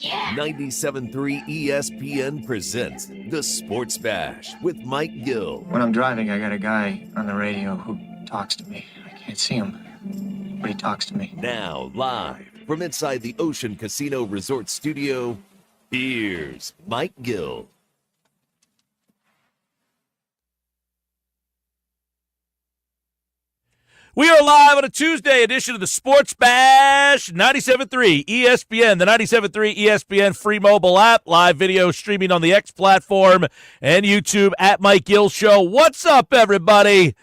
97.3 ESPN presents The Sports Bash with Mike Gill. When I'm driving, I got a guy on the radio who talks to me. I can't see him, but he talks to me. Now, live from inside the Ocean Casino Resort Studio, here's Mike Gill. We are live on a Tuesday edition of the Sports Bash, 97.3 ESPN, the 97.3 ESPN free mobile app, live video streaming on the X platform and YouTube at Mike Gill Show. What's up, everybody?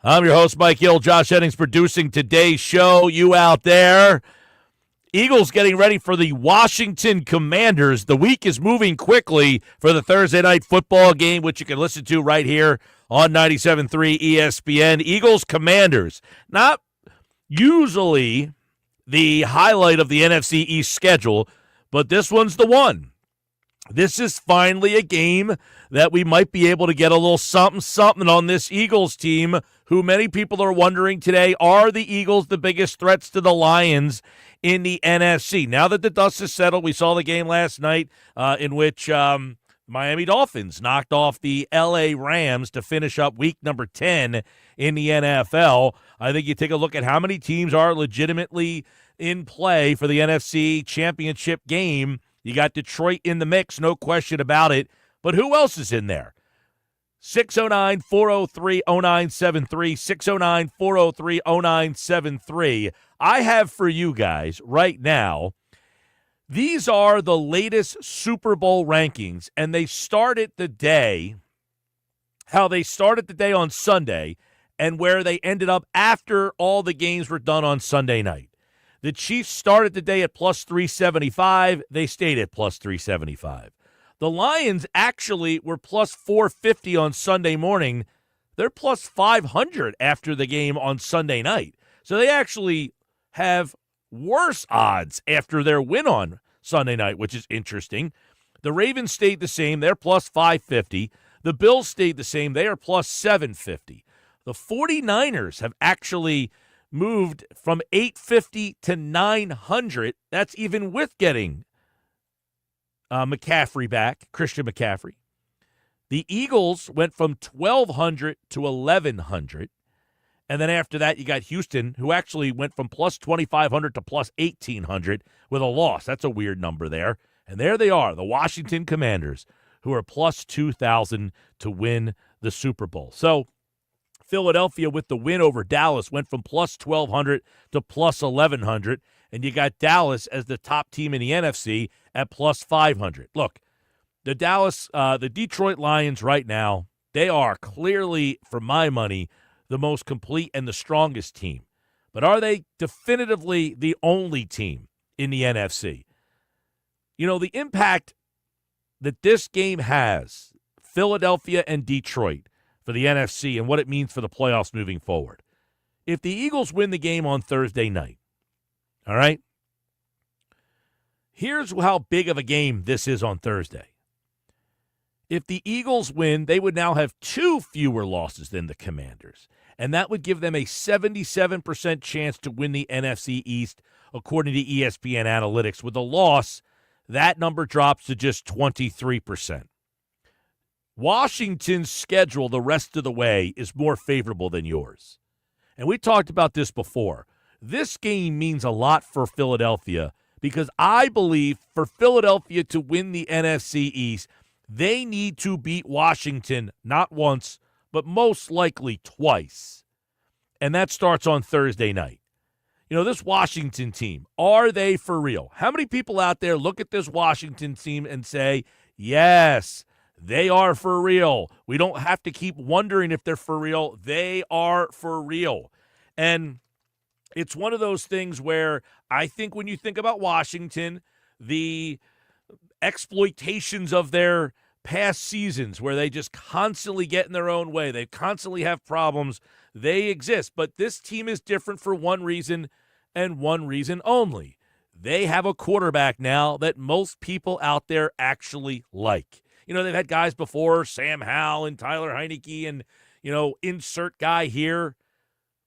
I'm your host, Mike Gill. Josh Hennings producing today's show. You out there. Eagles getting ready for the Washington Commanders. The week is moving quickly for the Thursday night football game, which you can listen to right here on 97.3 ESPN. Eagles Commanders, not usually the highlight of the NFC East schedule, but this one's the one. This is finally a game that we might be able to get a little something on this Eagles team, who many people are wondering today, are the Eagles the biggest threats to the Lions in the NFC? Now that the dust is settled, we saw the game last night in which Miami Dolphins knocked off the L.A. Rams to finish up week number 10 in the NFL. I think you take a look at how many teams are legitimately in play for the NFC Championship game. You got Detroit in the mix, no question about it. But who else is in there? 609-403-0973, 609-403-0973. I have for you guys right now, these are the latest Super Bowl rankings, and they started the day, how they started the day on Sunday, and where they ended up after all the games were done on Sunday night. The Chiefs started the day at plus 375. They stayed at plus 375. The Lions actually were plus 450 on Sunday morning. They're plus 500 after the game on Sunday night. So they actually have worse odds after their win on Sunday night, which is interesting. The Ravens stayed the same. They're plus 550. The Bills stayed the same. They are plus 750. The 49ers have actually moved from 850 to 900. That's even with getting McCaffrey back, Christian McCaffrey. The Eagles went from 1,200 to 1,100. And then after that, you got Houston, who actually went from plus 2,500 to plus 1,800 with a loss. That's a weird number there. And there they are, the Washington Commanders, who are plus 2,000 to win the Super Bowl. So Philadelphia, with the win over Dallas, went from plus 1,200 to plus 1,100. And you got Dallas as the top team in the NFC at plus 500. Look, the Detroit Lions right now, they are clearly, for my money, the most complete and the strongest team. But are they definitively the only team in the NFC? You know, the impact that this game has, Philadelphia and Detroit, for the NFC and what it means for the playoffs moving forward. If the Eagles win the game on Thursday night, all right, here's how big of a game this is on Thursday. If the Eagles win, they would now have 2 fewer losses than the Commanders, and that would give them a 77% chance to win the NFC East, according to ESPN Analytics. With a loss, that number drops to just 23%. Washington's schedule the rest of the way is more favorable than yours. And we talked about this before. This game means a lot for Philadelphia because I believe for Philadelphia to win the NFC East, they need to beat Washington not once, but most likely twice. And that starts on Thursday night. You know, this Washington team, are they for real? How many people out there look at this Washington team and say, yes, they are for real. We don't have to keep wondering if they're for real. They are for real. And it's one of those things where I think when you think about Washington, the exploitations of their past seasons where they just constantly get in their own way, they constantly have problems, they exist. But this team is different for one reason and one reason only. They have a quarterback now that most people out there actually like. You know, they've had guys before, Sam Howell and Tyler Heineke and, you know, insert guy here.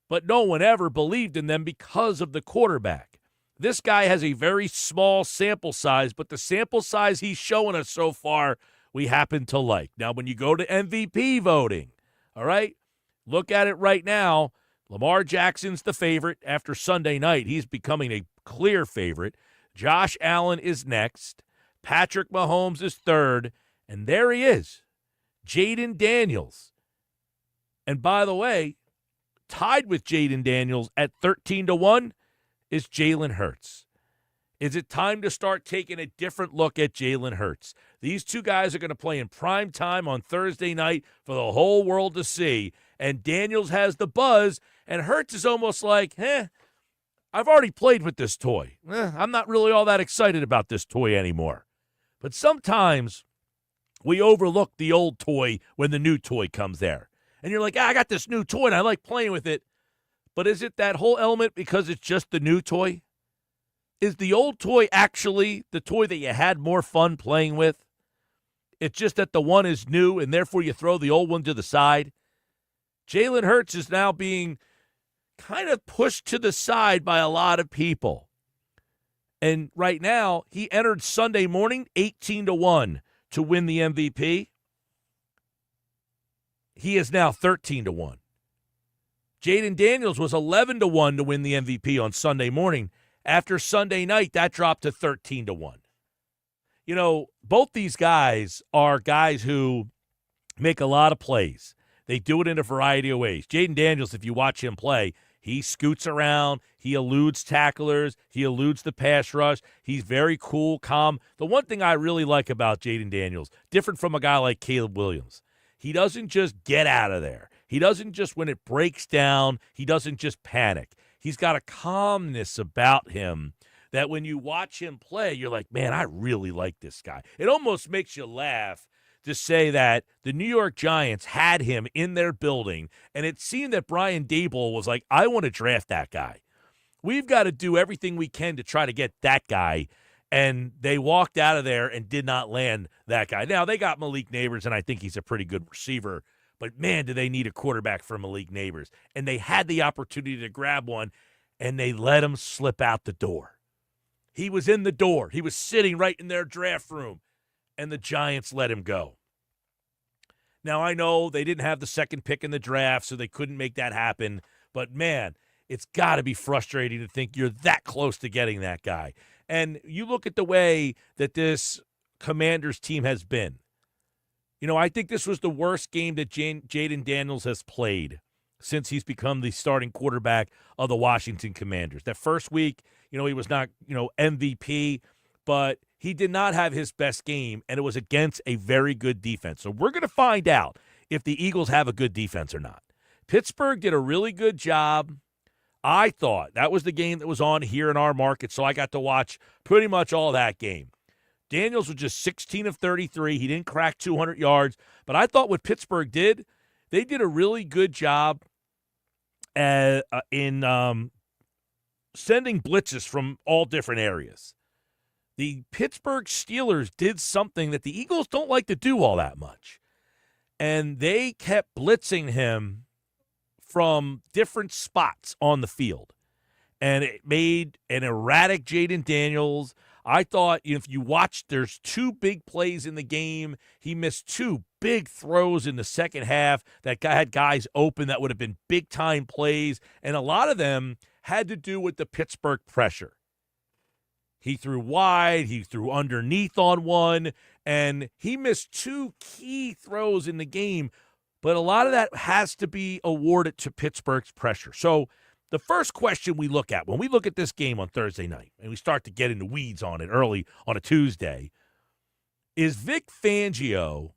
But no one ever believed in them because of the quarterback. This guy has a very small sample size, but the sample size he's showing us so far, we happen to like. Now, when you go to MVP voting, all right, look at it right now. Lamar Jackson's the favorite after Sunday night. He's becoming a clear favorite. Josh Allen is next. Patrick Mahomes is third. And there he is, Jaden Daniels. And by the way, tied with Jaden Daniels at 13-1 is Jalen Hurts. Is it time to start taking a different look at Jalen Hurts? These two guys are going to play in prime time on Thursday night for the whole world to see. And Daniels has the buzz, and Hurts is almost like, I've already played with this toy. I'm not really all that excited about this toy anymore. But sometimes we overlook the old toy when the new toy comes there. And you're like, I got this new toy, and I like playing with it. But is it that whole element because it's just the new toy? Is the old toy actually the toy that you had more fun playing with? It's just that the one is new, and therefore you throw the old one to the side. Jalen Hurts is now being kind of pushed to the side by a lot of people. And right now, he entered Sunday morning 18-1 to win the MVP. He is now 13-1. Jaden Daniels was 11-1 to win the MVP on Sunday morning. After Sunday night, that dropped to 13-1. You know, both these guys are guys who make a lot of plays. They do it in a variety of ways. Jaden Daniels, if you watch him play, he scoots around. He eludes tacklers. He eludes the pass rush. He's very cool, calm. The one thing I really like about Jaden Daniels, different from a guy like Caleb Williams, he doesn't just get out of there. He doesn't just, when it breaks down, he doesn't just panic. He's got a calmness about him that when you watch him play, you're like, man, I really like this guy. It almost makes you laugh to say that the New York Giants had him in their building, and it seemed that Brian Daboll was like, I want to draft that guy. We've got to do everything we can to try to get that guy. And they walked out of there and did not land that guy. Now, they got Malik Neighbors, and I think he's a pretty good receiver. But, man, do they need a quarterback for Malik Neighbors. And they had the opportunity to grab one, and they let him slip out the door. He was in the door. He was sitting right in their draft room, and the Giants let him go. Now, I know they didn't have the second pick in the draft, so they couldn't make that happen. But, man, it's got to be frustrating to think you're that close to getting that guy. And you look at the way that this Commanders team has been. You know, I think this was the worst game that Jaden Daniels has played since he's become the starting quarterback of the Washington Commanders. That first week, you know, he was not, MVP, but he did not have his best game, and it was against a very good defense. So we're going to find out if the Eagles have a good defense or not. Pittsburgh did a really good job. I thought that was the game that was on here in our market, so I got to watch pretty much all that game. Daniels was just 16 of 33. He didn't crack 200 yards. But I thought what Pittsburgh did, they did a really good job in sending blitzes from all different areas. The Pittsburgh Steelers did something that the Eagles don't like to do all that much. And they kept blitzing him from different spots on the field. And it made an erratic Jaden Daniels. I thought if you watch, there's two big plays in the game. He missed two big throws in the second half that had guys open that would have been big-time plays. And a lot of them had to do with the Pittsburgh pressure. He threw wide. He threw underneath on one. And he missed two key throws in the game. But a lot of that has to be awarded to Pittsburgh's pressure. So the first question we look at when we look at this game on Thursday night, and we start to get into weeds on it early on a Tuesday, is Vic Fangio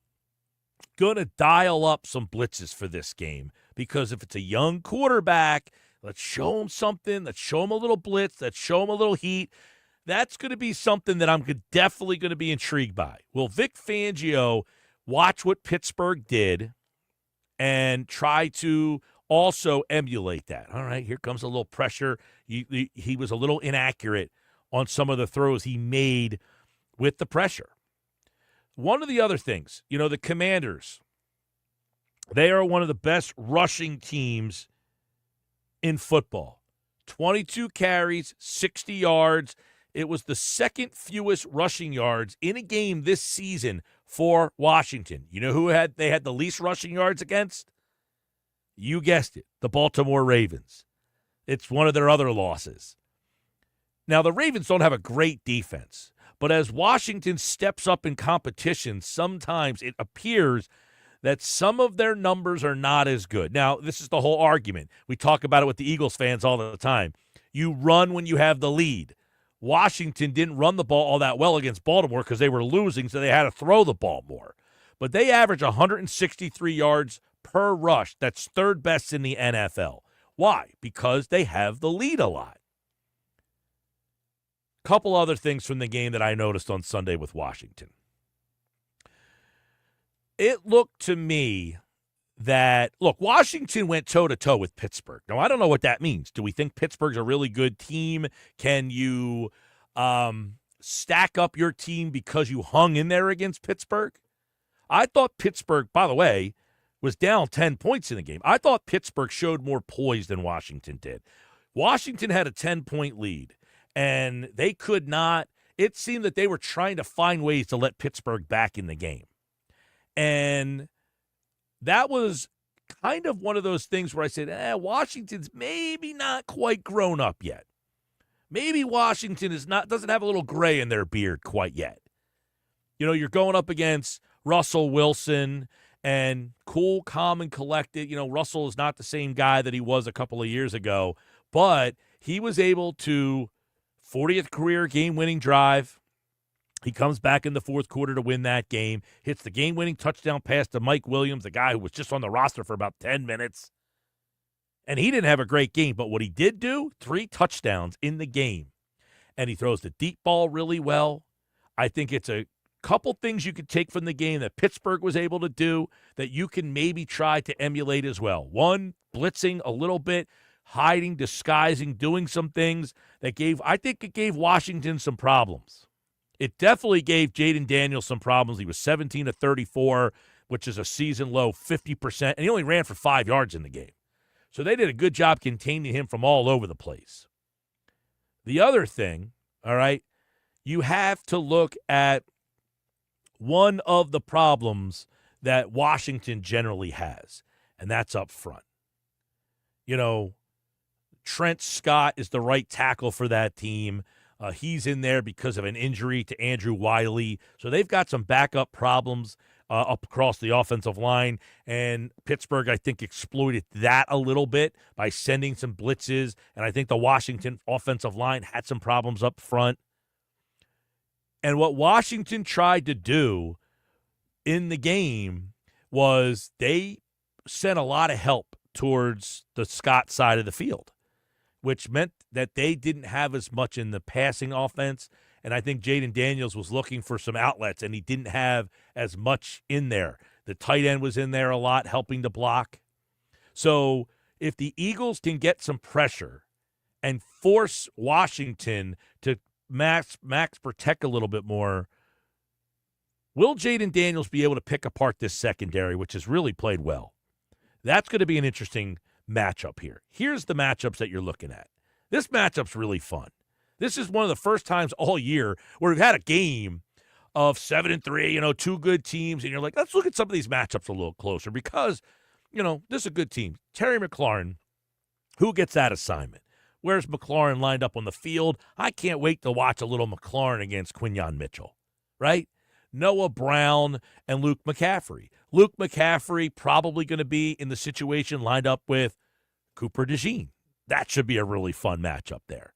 going to dial up some blitzes for this game? Because if it's a young quarterback, let's show him something. Let's show him a little blitz. Let's show him a little heat. That's going to be something that I'm definitely going to be intrigued by. Will Vic Fangio watch what Pittsburgh did and try to also emulate that? All right, here comes a little pressure. He was a little inaccurate on some of the throws he made with the pressure. One of the other things, the Commanders, they are one of the best rushing teams in football. 22 carries, 60 yards. It was the second fewest rushing yards in a game this season for Washington. You know who they had the least rushing yards against? You guessed it, the Baltimore Ravens. It's one of their other losses. Now, the Ravens don't have a great defense, but as Washington steps up in competition, sometimes it appears that some of their numbers are not as good. Now, this is the whole argument. We talk about it with the Eagles fans all the time. You run when you have the lead. Washington didn't run the ball all that well against Baltimore because they were losing, so they had to throw the ball more. But they average 163 yards per rush. That's third best in the NFL. Why? Because they have the lead a lot. Couple other things from the game that I noticed on Sunday with Washington. It looked to me that, Washington went toe-to-toe with Pittsburgh. Now, I don't know what that means. Do we think Pittsburgh's a really good team? Can you stack up your team because you hung in there against Pittsburgh? I thought Pittsburgh, by the way, was down 10 points in the game. I thought Pittsburgh showed more poise than Washington did. Washington had a 10-point lead, and they could not – it seemed that they were trying to find ways to let Pittsburgh back in the game. And that was kind of one of those things where I said, Washington's maybe not quite grown up yet. Maybe Washington doesn't have a little gray in their beard quite yet. You know, you're going up against Russell Wilson and cool, calm, and collected. You know, Russell is not the same guy that he was a couple of years ago, but he was able to 40th career game-winning drive. He comes back in the fourth quarter to win that game, hits the game-winning touchdown pass to Mike Williams, the guy who was just on the roster for about 10 minutes. And he didn't have a great game, but what he did do, 3 touchdowns in the game. And he throws the deep ball really well. I think it's a couple things you could take from the game that Pittsburgh was able to do that you can maybe try to emulate as well. One, blitzing a little bit, hiding, disguising, doing some things that I think it gave Washington some problems. It definitely gave Jaden Daniels some problems. He was 17 to 34, which is a season low 50%, and he only ran for 5 yards in the game. So they did a good job containing him from all over the place. The other thing, all right, you have to look at one of the problems that Washington generally has, and that's up front. You know, Trent Scott is the right tackle for that team. He's in there because of an injury to Andrew Wiley. So they've got some backup problems up across the offensive line. And Pittsburgh, I think, exploited that a little bit by sending some blitzes. And I think the Washington offensive line had some problems up front. And what Washington tried to do in the game was they sent a lot of help towards the Scott side of the field, which meant that they didn't have as much in the passing offense. And I think Jaden Daniels was looking for some outlets, and he didn't have as much in there. The tight end was in there a lot, helping to block. So if the Eagles can get some pressure and force Washington to max protect a little bit more, will Jaden Daniels be able to pick apart this secondary, which has really played well? That's going to be an interesting matchup here. Here's the matchups that you're looking at. This matchup's really fun. This is one of the first times all year where we've had a game of 7-3, 2 good teams, and you're like, let's look at some of these matchups a little closer because, this is a good team. Terry McLaurin, who gets that assignment? Where's McLaurin lined up on the field? I can't wait to watch a little McLaurin against Quinyon Mitchell, right? Noah Brown and Luke McCaffrey. Luke McCaffrey probably going to be in the situation lined up with Cooper DeJean. That should be a really fun matchup there.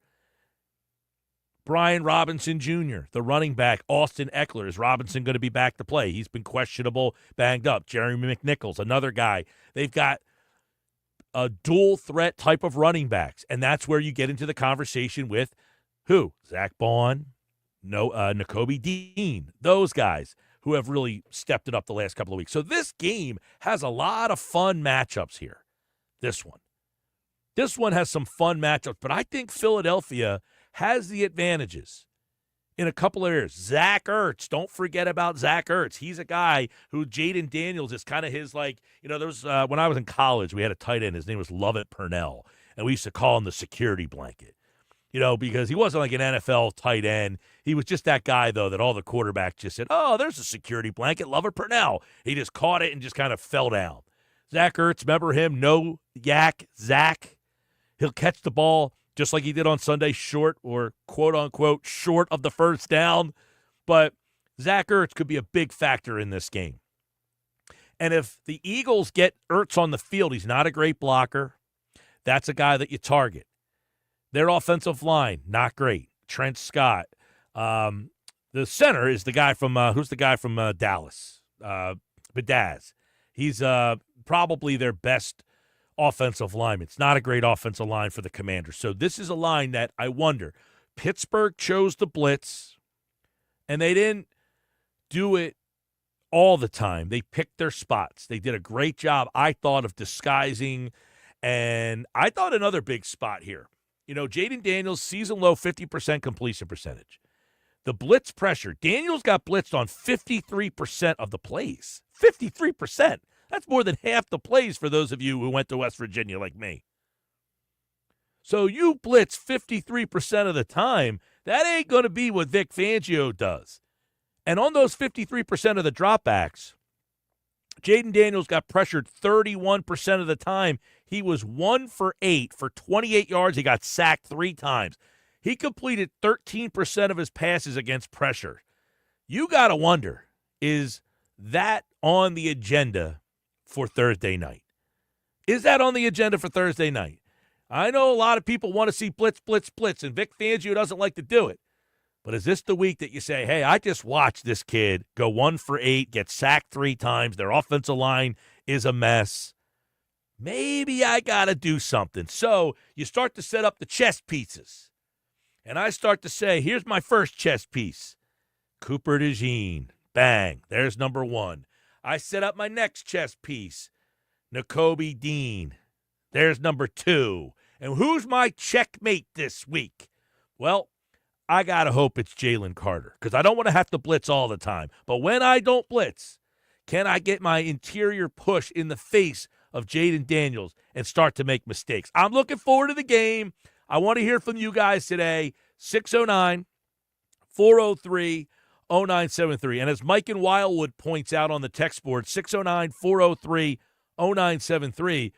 Brian Robinson Jr., the running back, Austin Eckler. Is Robinson going to be back to play? He's been questionable, banged up. Jeremy McNichols, another guy. They've got a dual threat type of running backs, and that's where you get into the conversation with who? Zach Bond, Nakobe Dean, those guys who have really stepped it up the last couple of weeks. So this game has a lot of fun matchups here. This one has some fun matchups, but I think Philadelphia has the advantages in a couple of areas. Zach Ertz, don't forget about Zach Ertz. He's a guy who Jaden Daniels is kind of his, when I was in college, we had a tight end. His name was Lovett Purnell. and we used to call him the security blanket. Because he wasn't like an NFL tight end. He was just that guy, though, that all the quarterbacks just said, oh, there's a security blanket, Lover Purnell. He just caught it and just kind of fell down. Zach Ertz, remember him? No yak, Zach. He'll catch the ball just like he did on Sunday, short or quote-unquote short of the first down. But Zach Ertz could be a big factor in this game. And if the Eagles get Ertz on the field, he's not a great blocker. That's a guy that you target. Their offensive line, not great. Trent Scott. The center is the guy from who's the guy from Dallas? Bedaz. He's probably their best offensive lineman. It's not a great offensive line for the Commanders. So this is a line that I wonder. Pittsburgh chose the blitz, and they didn't do it all the time. They picked their spots. They did a great job, I thought, of disguising. And I thought another big spot here. Jaden Daniels, season low 50% completion percentage. The blitz pressure, Daniels got blitzed on 53% of the plays. 53%. That's more than half the plays for those of you who went to West Virginia like me. So you blitz 53% of the time. That ain't going to be what Vic Fangio does. And on those 53% of the dropbacks, Jaden Daniels got pressured 31% of the time. He was 1 for 8 for 28 yards. He got sacked 3 times. He completed 13% of his passes against pressure. You got to wonder, is that on the agenda for Thursday night? Is that on the agenda for Thursday night? I know a lot of people want to see blitz, blitz, blitz, and Vic Fangio doesn't like to do it. But is this the week that you say, hey, I just watched this kid go 1 for 8, get sacked 3 times, their offensive line is a mess. Maybe I got to do something. So you start to set up the chess pieces. And I start to say, here's my first chess piece. Cooper DeJean. Bang. There's number 1. I set up my next chess piece. Nakobe Dean. There's number 2. And who's my checkmate this week? Well, I got to hope it's Jalen Carter because I don't want to have to blitz all the time. But when I don't blitz, can I get my interior push in the face of Jaden Daniels and start to make mistakes? I'm looking forward to the game. I want to hear from you guys today, 609-403-0973. And as Mike in Wildwood points out on the text board, 609-403-0973,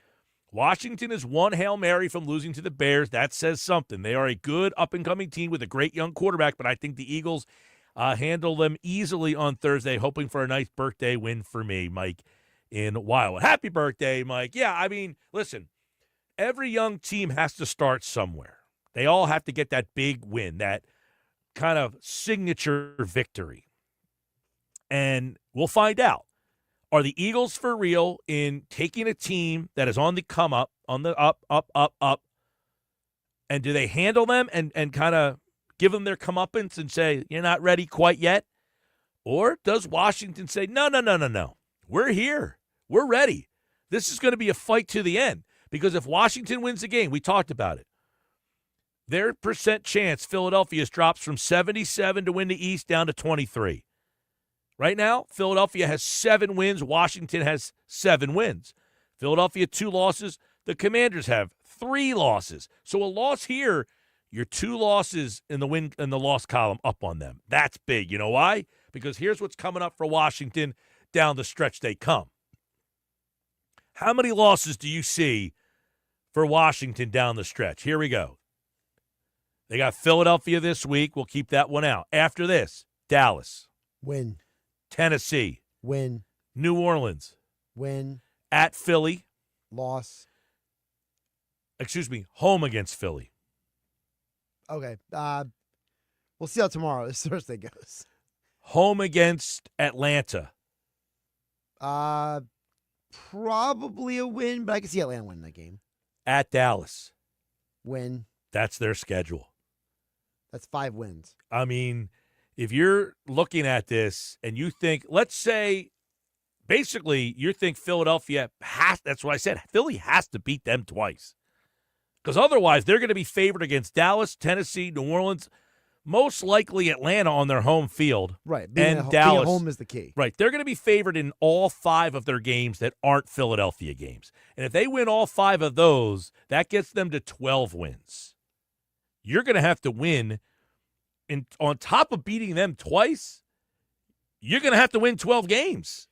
Washington is one Hail Mary from losing to the Bears. That says something. They are a good up-and-coming team with a great young quarterback, but I think the Eagles handle them easily on Thursday, hoping for a nice birthday win for me, Mike in Wildwood. Happy birthday, Mike. Yeah, I mean, listen, every young team has to start somewhere. They all have to get that big win, that kind of signature victory. And we'll find out. Are the Eagles for real in taking a team that is on the come up, on the up, and do they handle them and kind of give them their comeuppance and say, you're not ready quite yet? Or does Washington say, no, we're here. We're ready. This is going to be a fight to the end. Because if Washington wins the game, we talked about it, their percent chance, Philadelphia's drops from 77 to win the East down to 23. Right now, Philadelphia has 7 wins. Washington has 7 wins. Philadelphia 2 losses. The Commanders have 3 losses. So a loss here, you're 2 losses in the win and the loss column up on them. That's big. You know why? Because here's what's coming up for Washington down the stretch they come. How many losses do you see for Washington down the stretch? Here we go. They got Philadelphia this week. We'll keep that one out. After this, Dallas. Win. Tennessee. Win. New Orleans. Win. At Philly. Loss. Home against Philly. Okay. We'll see how tomorrow, this Thursday, goes. Home against Atlanta. Probably a win, but I can see Atlanta winning that game. At Dallas. Win. That's their schedule. That's 5 wins. I mean, if you're looking at this and you think, let's say, basically, you think Philadelphia that's what I said, Philly has to beat them twice. Because otherwise, they're going to be favored against Dallas, Tennessee, New Orleans, most likely Atlanta on their home field. Right. And Dallas. Being at home is the key. Right. They're going to be favored in all 5 of their games that aren't Philadelphia games. And if they win all 5 of those, that gets them to 12 wins. You're going to have to win, on top of beating them twice, you're going to have to win 12 games.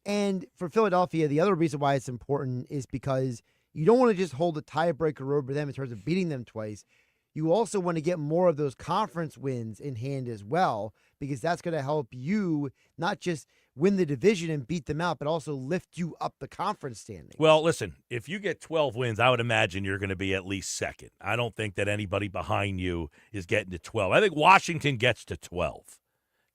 And for Philadelphia, the other reason why it's important is because you don't want to just hold a tiebreaker over them in terms of beating them twice. You also want to get more of those conference wins in hand as well, because that's going to help you not just win the division and beat them out, but also lift you up the conference standing. Well, listen, if you get 12 wins, I would imagine you're going to be at least second. I don't think that anybody behind you is getting to 12. I think Washington gets to 12.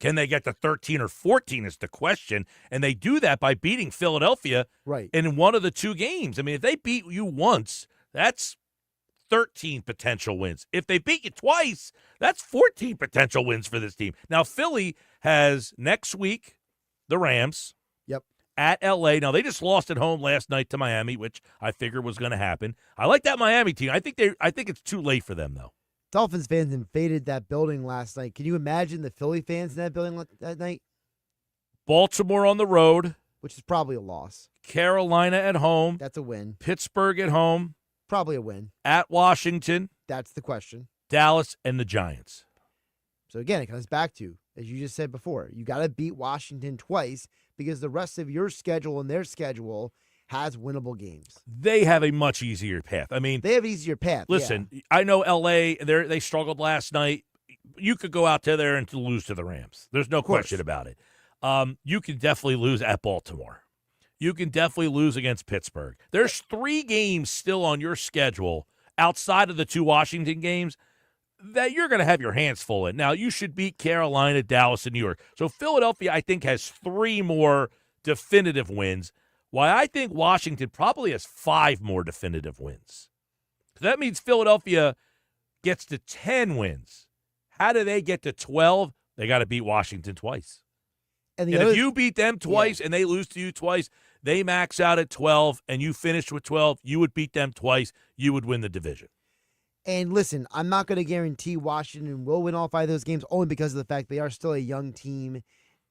Can they get to 13 or 14 is the question, and they do that by beating Philadelphia in one of the 2 games. I mean, if they beat you once, that's 13 potential wins. If they beat you twice, that's 14 potential wins for this team. Now, Philly has next week the Rams. Yep. At L.A. Now, they just lost at home last night to Miami, which I figured was going to happen. I like that Miami team. I think it's too late for them, though. Dolphins fans invaded that building last night. Can you imagine the Philly fans in that building that night? Baltimore on the road. Which is probably a loss. Carolina at home. That's a win. Pittsburgh at home. Probably a win. At Washington. That's the question. Dallas and the Giants. So again, it comes back to, as you just said before, you got to beat Washington twice because the rest of your schedule and their schedule has winnable games. They have a much easier path. I mean, they have an easier path. Listen, I know L.A., they struggled last night. You could go out there and lose to the Rams. There's no question about it. You can definitely lose at Baltimore. You can definitely lose against Pittsburgh. There's 3 games still on your schedule outside of the 2 Washington games that you're going to have your hands full in. Now, you should beat Carolina, Dallas, and New York. So Philadelphia, I think, has 3 more definitive wins, while I think Washington probably has 5 more definitive wins. So that means Philadelphia gets to 10 wins. How do they get to 12? They got to beat Washington twice. And if you beat them twice and they lose to you twice, they max out at 12, and you finish with 12, you would beat them twice, you would win the division. And listen, I'm not going to guarantee Washington will win all 5 of those games only because of the fact they are still a young team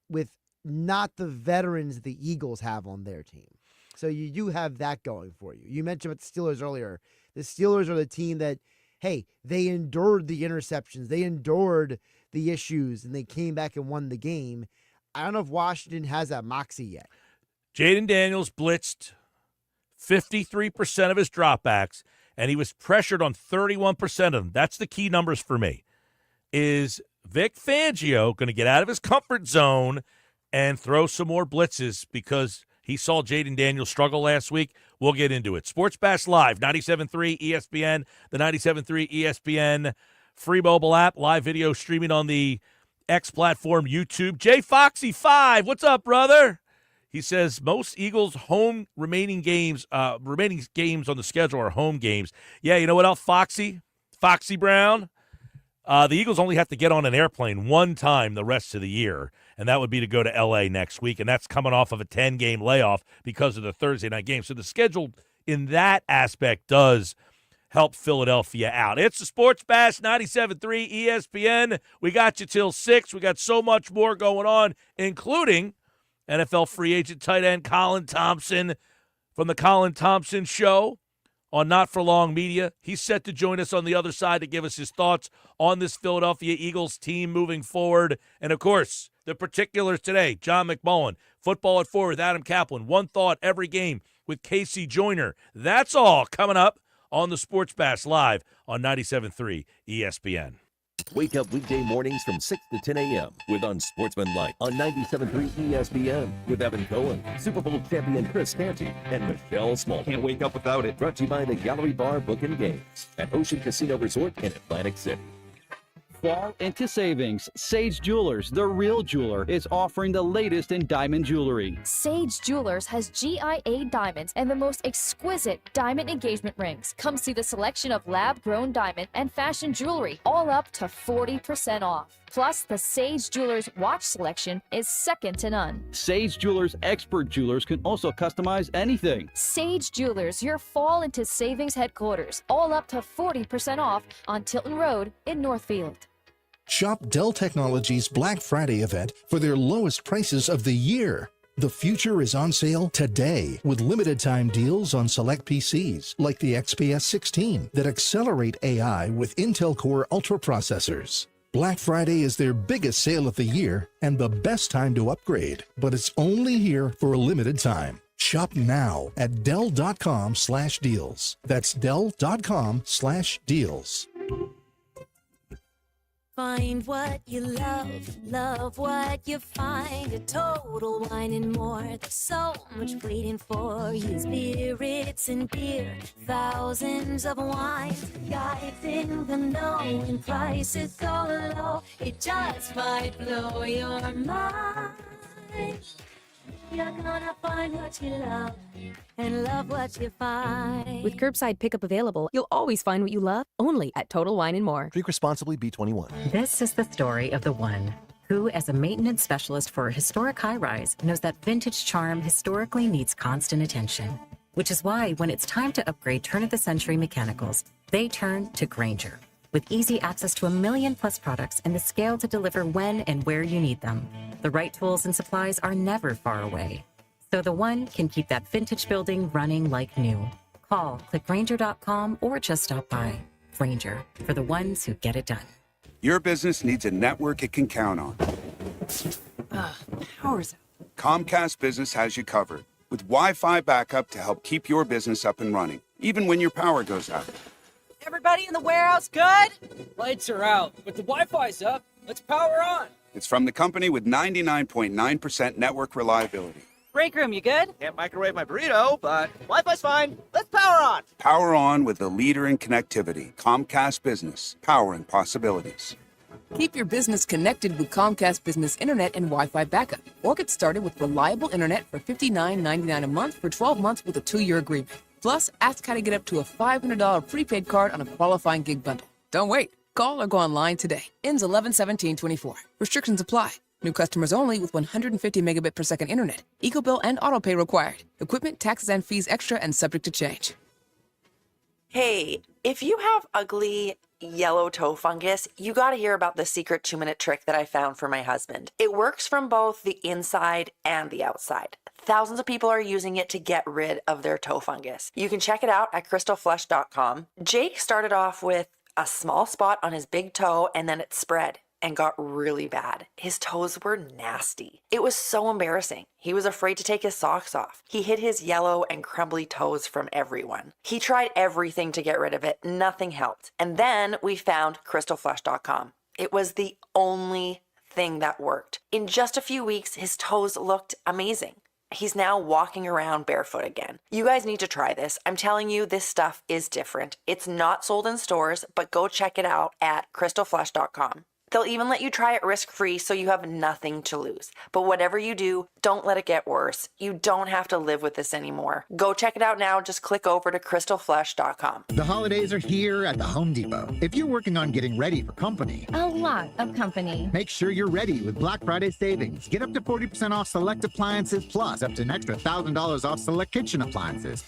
with not the veterans the Eagles have on their team. So you do have that going for you. You mentioned about the Steelers earlier. The Steelers are the team that, hey, they endured the interceptions. They endured the issues, and they came back and won the game. I don't know if Washington has that moxie yet. Jaden Daniels blitzed 53% of his dropbacks, and he was pressured on 31% of them. That's the key numbers for me. Is Vic Fangio going to get out of his comfort zone and throw some more blitzes because he saw Jaden Daniels struggle last week? We'll get into it. Sports Bash Live, 97.3 ESPN, the 97.3 ESPN free mobile app, live video streaming on the X platform, YouTube. Jay Foxy 5, what's up, brother? He says most Eagles' remaining games on the schedule are home games. Yeah, you know what else, Foxy Brown? The Eagles only have to get on an airplane one time the rest of the year, and that would be to go to L.A. next week, and that's coming off of a 10-game layoff because of the Thursday night game. So the schedule in that aspect does help Philadelphia out. It's the Sports Bash, 97.3 ESPN. We got you till 6. We got so much more going on, including NFL free agent tight end Colin Thompson from the Colin Thompson Show on Not For Long Media. He's set to join us on the other side to give us his thoughts on this Philadelphia Eagles team moving forward. And, of course, the particulars today, John McMullen, Football at 4 with Adam Kaplan, One Thought every game with Casey Joyner. That's all coming up on the Sports Bash Live on 97.3 ESPN. Wake up weekday mornings from 6 to 10 a.m. with Unsportsmanlike on 97.3 ESPN with Evan Cohen, Super Bowl champion Chris Canty, and Michelle Small. Can't wake up without it. Brought to you by the Gallery Bar Book and Games at Ocean Casino Resort in Atlantic City. Fall into savings. Sage Jewelers, the real jeweler, is offering the latest in diamond jewelry. Sage Jewelers has GIA diamonds and the most exquisite diamond engagement rings. Come see the selection of lab-grown diamond and fashion jewelry, all up to 40% off. Plus, the Sage Jewelers watch selection is second to none. Sage Jewelers expert jewelers can also customize anything. Sage Jewelers, your fall into savings headquarters, all up to 40% off on Tilton Road in Northfield. Shop Dell Technologies Black Friday event for their lowest prices of the year. The future is on sale today with limited time deals on select PCs like the XPS 16 that accelerate AI with Intel Core Ultra processors. Black Friday is their biggest sale of the year and the best time to upgrade, but it's only here for a limited time. Shop now at Dell.com/deals. That's Dell.com/deals. Find what you love, love what you find. A Total Wine and More. There's so much waiting for you. Spirits and beer, thousands of wines. Guys in the know and prices so low, it just might blow your mind. You're gonna find what you love and love what you find. With curbside pickup available, you'll always find what you love, only at Total Wine & More. Drink responsibly, B21. This is the story of the one who, as a maintenance specialist for a historic high-rise, knows that vintage charm historically needs constant attention. Which is why, when it's time to upgrade turn-of-the-century mechanicals, they turn to Grainger. With easy access to 1 million+ products and the scale to deliver when and where you need them. The right tools and supplies are never far away. So the one can keep that vintage building running like new. Call, click Grainger.com, or just stop by. Grainger, for the ones who get it done. Your business needs a network it can count on. Power's out. Comcast Business has you covered with Wi-Fi backup to help keep your business up and running, even when your power goes out. Everybody in the warehouse good? Lights are out, but the Wi-Fi's up. Let's power on. It's from the company with 99.9% network reliability. Break room, you good? Can't microwave my burrito, but Wi-Fi's fine. Let's power on. Power on with the leader in connectivity, Comcast Business, powering possibilities. Keep your business connected with Comcast Business Internet and Wi-Fi backup. Or get started with reliable internet for $59.99 a month for 12 months with a 2-year agreement. Plus, ask how to get up to a $500 prepaid card on a qualifying gig bundle. Don't wait. Call or go online today. Ends 11/17/24. Restrictions apply. New customers only with 150 megabit per second internet. EcoBill and autopay required. Equipment, taxes, and fees extra and subject to change. Hey, if you have ugly yellow toe fungus, you got to hear about the secret 2-minute trick that I found for my husband. It works from both the inside and the outside. Thousands of people are using it to get rid of their toe fungus. You can check it out at crystalflesh.com. Jake started off with a small spot on his big toe and then it spread and got really bad. His toes were nasty. It was so embarrassing. He was afraid to take his socks off. He hid his yellow and crumbly toes from everyone. He tried everything to get rid of it. Nothing helped. And then we found crystalflesh.com. It was the only thing that worked. In just a few weeks, his toes looked amazing. He's now walking around barefoot again. You guys need to try this. I'm telling you, this stuff is different. It's not sold in stores, but go check it out at crystalflesh.com. They'll even let you try it risk-free so you have nothing to lose. But whatever you do, don't let it get worse. You don't have to live with this anymore. Go check it out now. Just click over to crystalflesh.com. The holidays are here at the Home Depot. If you're working on getting ready for company, a lot of company, make sure you're ready with Black Friday savings. Get up to 40% off select appliances, plus up to an extra $1,000 off select kitchen appliances.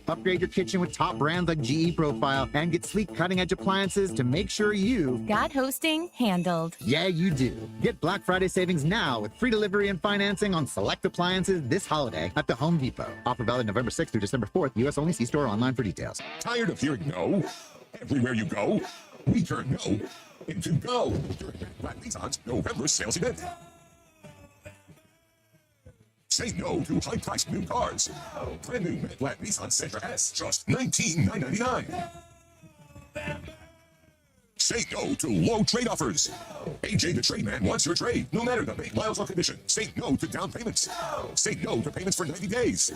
Upgrade your kitchen with top brands like GE Profile and get sleek cutting-edge appliances to make sure you got hosting handled. Yeah, you do. Get Black Friday savings now with free delivery and financing on select appliances this holiday at the Home Depot. Offer valid November 6th through December 4th. U.S. only. See store online for details. Tired of hearing no? Everywhere you go, we turn no into go during Matt Nissan's November sales event. Say no to high-priced new cars. Brand new Matt Nissan Sentra S, just $19,999. Say no to low trade offers. AJ the Trade Man wants your trade, no matter the make, miles, or condition. Say no to down payments. Say no to payments for 90 days.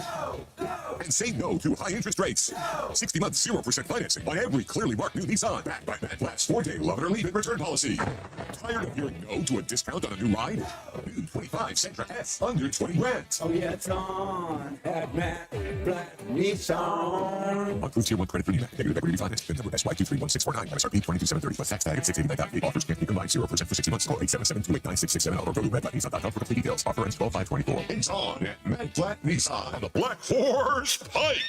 And say no to high interest rates. 60 months, 0% financing on every clearly marked new Nissan. Backed by Matt Blatt's 4-day love it or leave it return policy. Tired of hearing no to a discount on a new ride? New 25 Sentra S, under 20 grand. Oh yeah, it's on at Matt Blatt Nissan. Approved Tier 1 credit for NEMAC. Negative equity finance. VIN number SY231649. MSRP 22,730 plus tax tag at $689.98. Offers can't be combined. 0% for 60 months. Call 877-289-6670 or go to MattBlattNissan.com for complete details. Offer ends 12/5/24. It's on at Matt Blatt Nissan on the Black Horse Pike.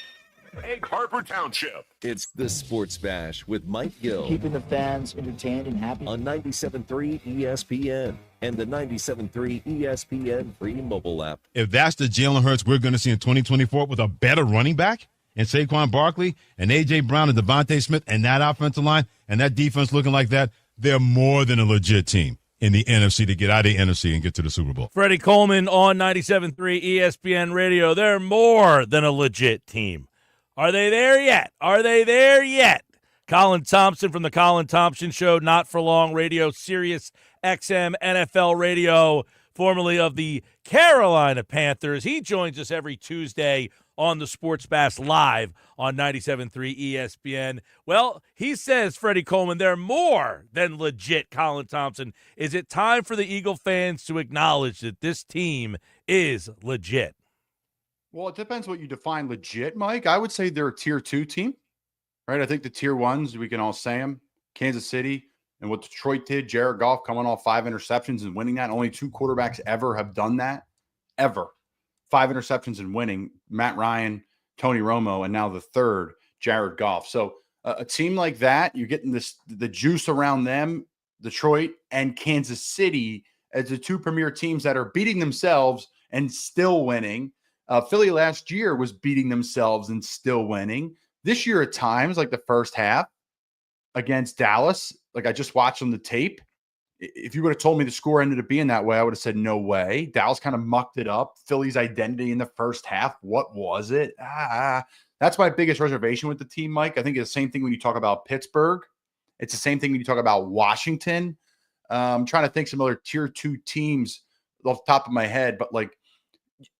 Egg Harbor Township. It's the Sports Bash with Mike Gill. Keeping the fans entertained and happy. On 97.3 ESPN and the 97.3 ESPN free mobile app. If that's the Jalen Hurts we're going to see in 2024 with a better running back and Saquon Barkley and A.J. Brown and Devontae Smith and that offensive line and that defense looking like that, they're more than a legit team in the NFC to get out of the NFC and get to the Super Bowl. Freddie Coleman on 97.3 ESPN Radio. They're more than a legit team. Are they there yet? Are they there yet? Colin Thompson from the Colin Thompson Show, Not For Long Radio, Sirius XM NFL Radio, formerly of the Carolina Panthers. He joins us every Tuesday on the Sports Bash live on 97.3 ESPN. Well, he says, Freddie Coleman, they're more than legit, Colin Thompson. Is it time for the Eagle fans to acknowledge that this team is legit? Well, it depends what you define legit, Mike. I would say they're a tier 2 team, right? I think the tier 1s, we can all say them, Kansas City, and what Detroit did, Jared Goff coming off 5 interceptions and winning that. Only 2 quarterbacks ever have done that, ever. 5 interceptions and winning, Matt Ryan, Tony Romo, and now the third, Jared Goff. So a team like that, you're getting the juice around them, Detroit and Kansas City, as the 2 premier teams that are beating themselves and still winning. Philly last year was beating themselves and still winning. This year at times, like the first half against Dallas, like I just watched on the tape. If you would have told me the score ended up being that way, I would have said no way. Dallas kind of mucked it up. Philly's identity in the first half, what was it? That's my biggest reservation with the team, Mike. I think it's the same thing when you talk about Pittsburgh. It's the same thing when you talk about Washington. I'm trying to think some other tier 2 teams off the top of my head, but like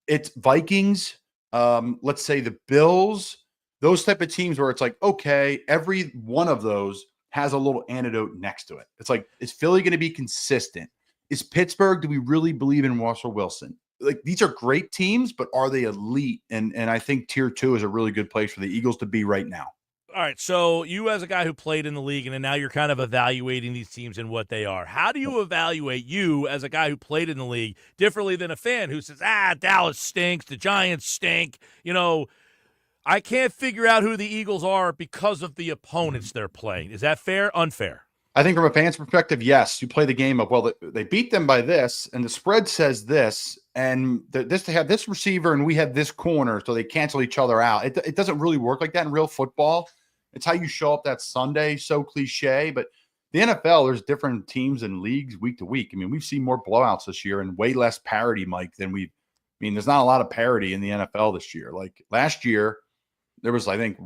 it's Vikings, let's say the Bills, those type of teams where it's like, okay, every one of those has a little antidote next to it. It's like, is Philly going to be consistent? Is Pittsburgh, do we really believe in Russell Wilson? Like, these are great teams, but are they elite? And I think tier 2 is a really good place for the Eagles to be right now. All right, so you as a guy who played in the league and now you're kind of evaluating these teams and what they are. How do you evaluate you as a guy who played in the league differently than a fan who says, Dallas stinks, the Giants stink. You know, I can't figure out who the Eagles are because of the opponents they're playing. Is that fair, unfair? I think from a fan's perspective, yes. You play the game of, well, they beat them by this, and the spread says this, and they have this receiver, and we have this corner, so they cancel each other out. It doesn't really work like that in real football. It's how you show up that Sunday, so cliche. But the NFL, there's different teams and leagues week to week. I mean, we've seen more blowouts this year and way less parity, Mike, than there's not a lot of parity in the NFL this year. Like last year, there was, I think,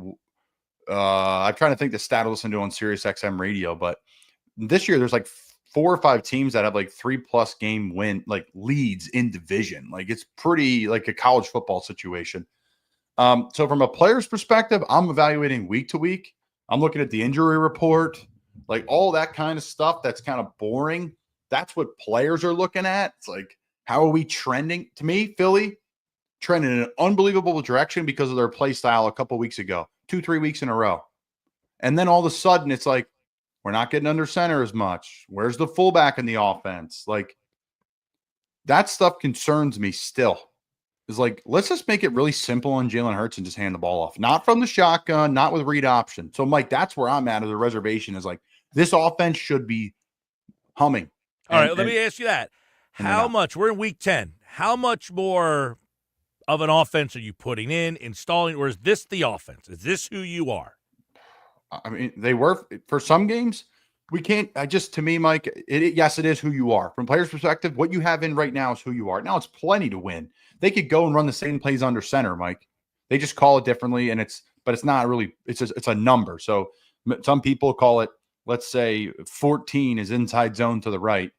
I'm trying to think the stat I listened to on Sirius XM Radio, but this year there's like 4 or 5 teams that have like 3+ game win, like leads in division. Like it's pretty like a college football situation. So from a player's perspective, I'm evaluating week to week. I'm looking at the injury report, like all that kind of stuff that's kind of boring. That's what players are looking at. It's like, how are we trending? To me, Philly trending in an unbelievable direction because of their play style a couple weeks ago, 2-3 weeks in a row. And then all of a sudden it's like, we're not getting under center as much. Where's the fullback in the offense? Like that stuff concerns me still. Is like, let's just make it really simple on Jalen Hurts and just hand the ball off. Not from the shotgun, not with read option. So, Mike, that's where I'm at as a reservation is like, this offense should be humming. All right, let me ask you that. How much, we're in week 10, how much more of an offense are you putting in, installing, or is this the offense? Is this who you are? I mean, they were, for some games, we can't, to me, Mike, yes, it is who you are. From players' perspective, what you have in right now is who you are. Now it's plenty to win. They could go and run the same plays under center, Mike. They just call it differently, but it's not really, it's a number. So some people call it, let's say 14 is inside zone to the right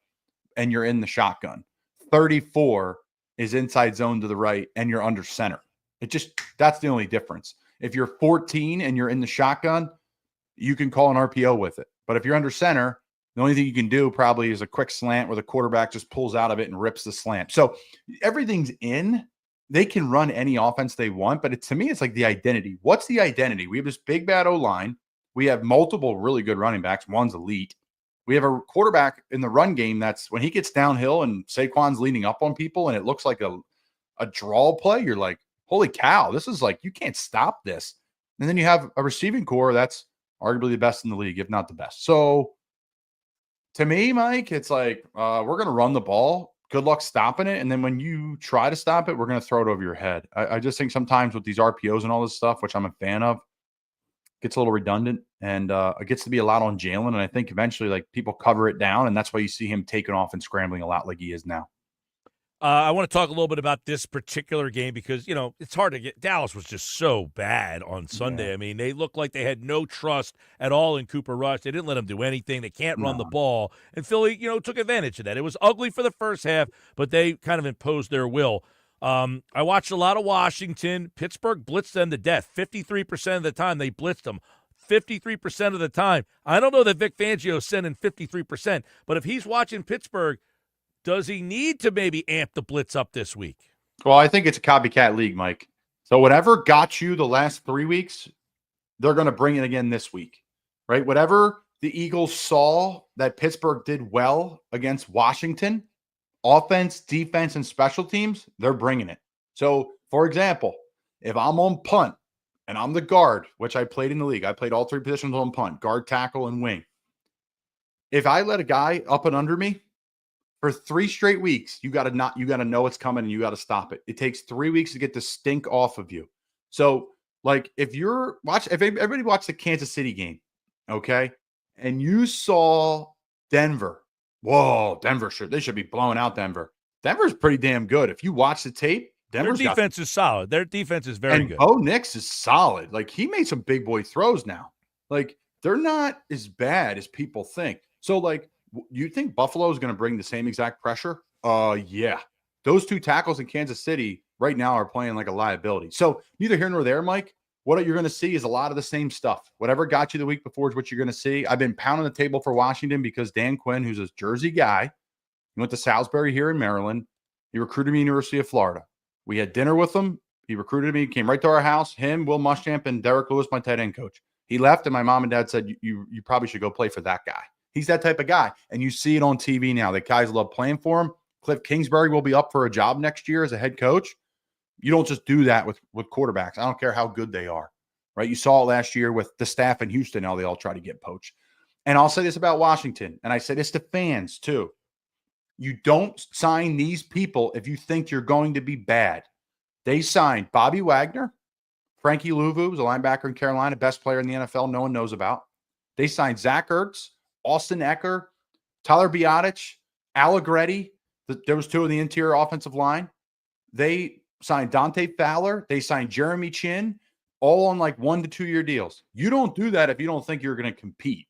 and you're in the shotgun. 34 is inside zone to the right and you're under center. That's the only difference. If you're 14 and you're in the shotgun, you can call an RPO with it. But if you're under center, the only thing you can do probably is a quick slant where the quarterback just pulls out of it and rips the slant. So everything's in. They can run any offense they want, but to me, it's like the identity. What's the identity? We have this big, bad O-line. We have multiple really good running backs. One's elite. We have a quarterback in the run game that's when he gets downhill and Saquon's leaning up on people and it looks like a draw play, you're like, holy cow, this is like, you can't stop this. And then you have a receiving core that's arguably the best in the league, if not the best. So to me, Mike, it's like we're going to run the ball. Good luck stopping it. And then when you try to stop it, we're going to throw it over your head. I just think sometimes with these RPOs and all this stuff, which I'm a fan of, gets a little redundant, and it gets to be a lot on Jalen. And I think eventually, like, people cover it down, and that's why you see him taking off and scrambling a lot like he is now. I want to talk a little bit about this particular game because, it's hard to get. Dallas was just so bad on Sunday. Yeah. I mean, they looked like they had no trust at all in Cooper Rush. They didn't let him do anything. They can't run the ball. And Philly, took advantage of that. It was ugly for the first half, but they kind of imposed their will. I watched a lot of Washington. Pittsburgh blitzed them to death. 53% of the time they blitzed them. 53% of the time. I don't know that Vic Fangio is sending 53%, but if he's watching Pittsburgh, does he need to maybe amp the blitz up this week? Well, I think it's a copycat league, Mike. So whatever got you the last 3 weeks, they're going to bring it again this week, right? Whatever the Eagles saw that Pittsburgh did well against Washington, offense, defense, and special teams, they're bringing it. So, for example, if I'm on punt and I'm the guard, which I played in the league, I played all three positions on punt, guard, tackle, and wing. If I let a guy up and under me, for 3 straight weeks, you got to know it's coming and you got to stop it. It takes 3 weeks to get the stink off of you. So, like, if everybody watched the Kansas City game, okay, and you saw Denver, Denver they should be blowing out Denver. Denver's pretty damn good. If you watch the tape, Denver's Their defense is solid. Their defense is very good. Bo Nix is solid. Like, he made some big boy throws now. Like, they're not as bad as people think. So, like, you think Buffalo is going to bring the same exact pressure? Yeah. Those 2 tackles in Kansas City right now are playing like a liability. So neither here nor there, Mike. What you're going to see is a lot of the same stuff. Whatever got you the week before is what you're going to see. I've been pounding the table for Washington because Dan Quinn, who's a Jersey guy, he went to Salisbury here in Maryland. He recruited me University of Florida. We had dinner with him. He recruited me, came right to our house. Him, Will Muschamp, and Derek Lewis, my tight end coach. He left, and my mom and dad said, you probably should go play for that guy. He's that type of guy, and you see it on TV now. The guys love playing for him. Cliff Kingsbury will be up for a job next year as a head coach. You don't just do that with quarterbacks. I don't care how good they are, right? You saw it last year with the staff in Houston, how they all try to get poached. And I'll say this about Washington, and I say this to fans too. You don't sign these people if you think you're going to be bad. They signed Bobby Wagner, Frankie Louvu, who's a linebacker in Carolina, best player in the NFL no one knows about. They signed Zach Ertz, Austin Eckler, Tyler Biotic, Allegretti. There was 2 in the interior offensive line. They signed Dante Fowler. They signed Jeremy Chin, all on like 1 to 2 year deals. You don't do that if you don't think you're going to compete.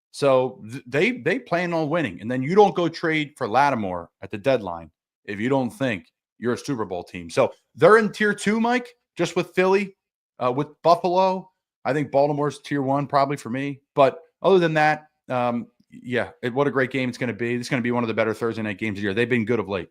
So they plan on winning. And then you don't go trade for Lattimore at the deadline if you don't think you're a Super Bowl team. So they're in tier 2, Mike, just with Philly, with Buffalo. I think Baltimore's tier 1 probably for me. But other than that, what a great game it's going to be. It's going to be one of the better Thursday night games of the year. They've been good of late.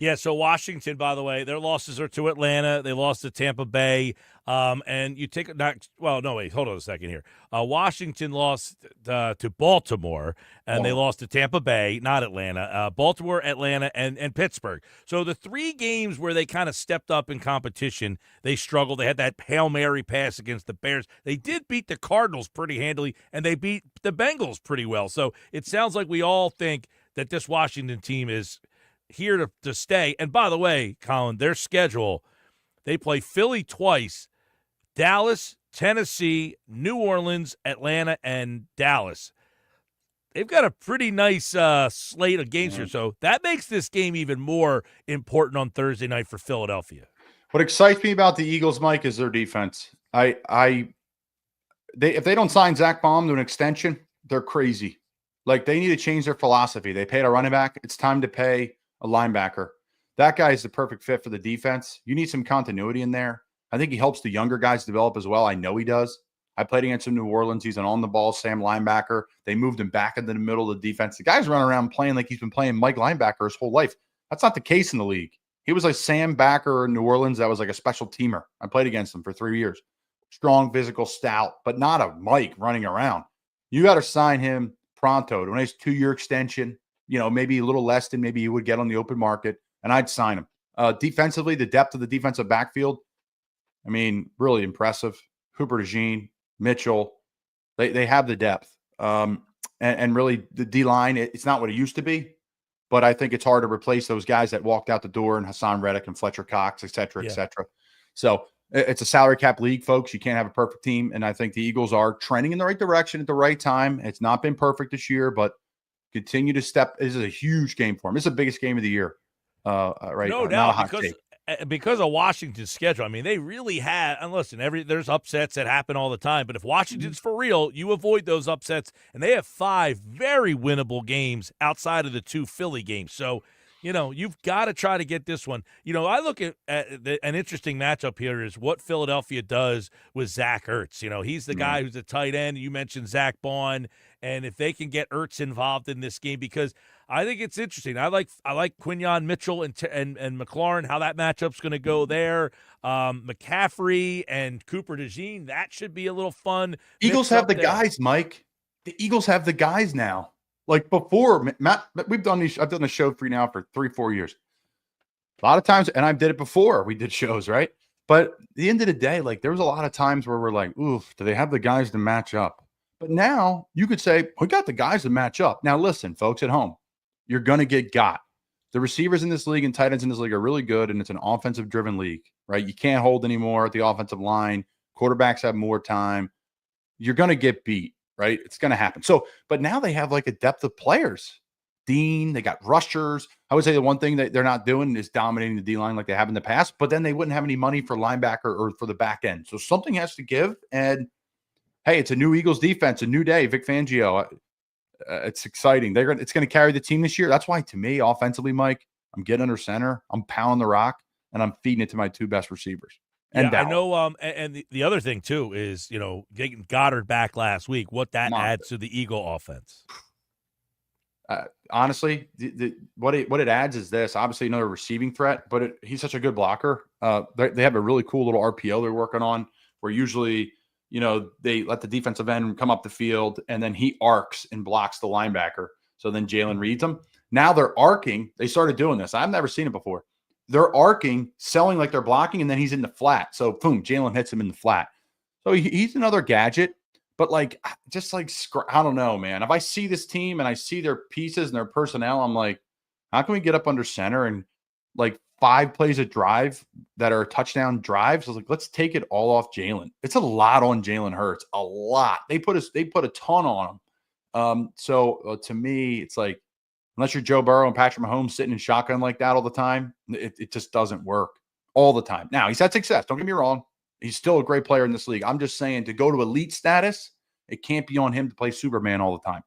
Yeah, so Washington, by the way, their losses are to Atlanta. They lost to Tampa Bay. And you take hold on a second here. Washington lost to Baltimore, and they lost to Tampa Bay, not Atlanta. Baltimore, Atlanta, and Pittsburgh. So the 3 games where they kind of stepped up in competition, they struggled. They had that Hail Mary pass against the Bears. They did beat the Cardinals pretty handily, and they beat the Bengals pretty well. So it sounds like we all think that this Washington team is here to stay. And by the way, Colin, their schedule, they play Philly twice, Dallas, Tennessee, New Orleans, Atlanta, and Dallas. They've got a pretty nice slate of games here. So that makes this game even more important on Thursday night for Philadelphia. What excites me about the Eagles, Mike, is their defense. If they don't sign Zach Baum to an extension, they're crazy. Like, they need to change their philosophy. They paid a running back. It's time to pay a linebacker. That guy is the perfect fit for the defense. You need some continuity in there. I think he helps the younger guys develop as well. I know he does. I played against him in New Orleans. He's an on-the-ball Sam linebacker. They moved him back into the middle of the defense. The guy's running around playing like he's been playing Mike linebacker his whole life. That's not the case in the league. He was like Sam backer in New Orleans that was like a special teamer. I played against him for 3 years. Strong, physical, stout, but not a Mike running around. You got to sign him pronto to a nice 2-year extension, maybe a little less than maybe you would get on the open market, and I'd sign him. Defensively, the depth of the defensive backfield, I mean, really impressive. Cooper DeJean, Mitchell. They have the depth. And really the D-line, it's not what it used to be. But I think it's hard to replace those guys that walked out the door and Hassan Reddick and Fletcher Cox, et cetera, et cetera. So it's a salary cap league, folks. You can't have a perfect team. And I think the Eagles are trending in the right direction at the right time. It's not been perfect this year, but continue to step. This is a huge game for them. This is the biggest game of the year. Right. No doubt, because of Washington's schedule. I mean, they really had, and listen, there's upsets that happen all the time, but if Washington's for real, you avoid those upsets, and they have 5 very winnable games outside of the 2 Philly games. So, you've got to try to get this one. I look at an interesting matchup here is what Philadelphia does with Zach Ertz. He's the guy who's a tight end. You mentioned Zach Bond, and if they can get Ertz involved in this game, because I think it's interesting. I like Quinyon Mitchell and McLaurin, how that matchup's going to go there. McCaffrey and Cooper DeJean, that should be a little fun. Eagles have the guys, Mike. The Eagles have the guys now. Like before, Matt, I've done the show for you now for 3-4 years. A lot of times, and I did it before we did shows, right? But at the end of the day, like there was a lot of times where we're like, oof, do they have the guys to match up? But now you could say, we got the guys to match up. Now listen, folks at home, you're going to get got. The receivers in this league and tight ends in this league are really good, and it's an offensive-driven league, right? You can't hold anymore at the offensive line. Quarterbacks have more time. You're going to get beat, right? It's going to happen. So, but now they have like a depth of players. Dean, they got rushers. I would say the one thing that they're not doing is dominating the D-line like they have in the past, but then they wouldn't have any money for linebacker or for the back end. So something has to give, and hey, it's a new Eagles defense, a new day. Vic Fangio. It's exciting. It's going to carry the team this year. That's why, to me, offensively, Mike, I'm getting under center. I'm pounding the rock, and I'm feeding it to my 2 best receivers. And I know. And the other thing too is getting Goddard back last week. What that adds to the Eagle offense. Honestly, what it adds is this. Obviously, another receiving threat, but he's such a good blocker. They have a really cool little RPO they're working on, where usually, they let the defensive end come up the field, and then he arcs and blocks the linebacker. So then Jalen reads them. Now they're arcing. They started doing this. I've never seen it before. They're arcing, selling like they're blocking, and then he's in the flat. So boom, Jalen hits him in the flat. So he's another gadget. But I don't know, man. If I see this team and I see their pieces and their personnel, I'm like, how can we get up under center and 5 plays a drive that are touchdown drives? I was like, let's take it all off Jalen. It's a lot on Jalen Hurts, a lot. They put a ton on him. So to me, it's like, unless you're Joe Burrow and Patrick Mahomes sitting in shotgun like that all the time, it just doesn't work all the time. Now, he's had success. Don't get me wrong. He's still a great player in this league. I'm just saying, to go to elite status, it can't be on him to play Superman all the time.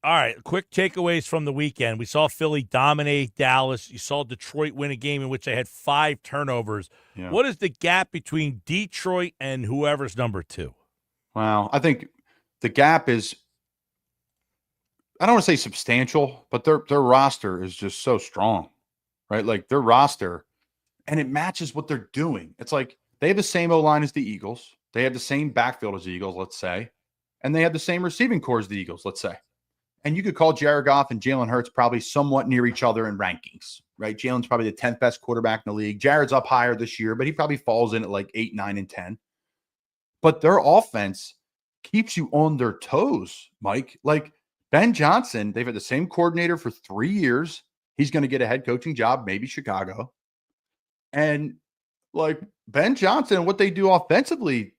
All right, quick takeaways from the weekend. We saw Philly dominate Dallas. You saw Detroit win a game in which they had 5 turnovers. Yeah. What is the gap between Detroit and whoever's number 2? Well, I think the gap is, I don't want to say substantial, but their roster is just so strong, right? Like their roster, and it matches what they're doing. It's like they have the same O-line as the Eagles. They have the same backfield as the Eagles, let's say. And they have the same receiving core as the Eagles, let's say. And you could call Jared Goff and Jalen Hurts probably somewhat near each other in rankings, right? Jalen's probably the 10th best quarterback in the league. Jared's up higher this year, but he probably falls in at 8, 9, and 10. But their offense keeps you on their toes, Mike. Ben Johnson, they've had the same coordinator for 3 years. He's going to get a head coaching job, maybe Chicago. And Ben Johnson and what they do offensively,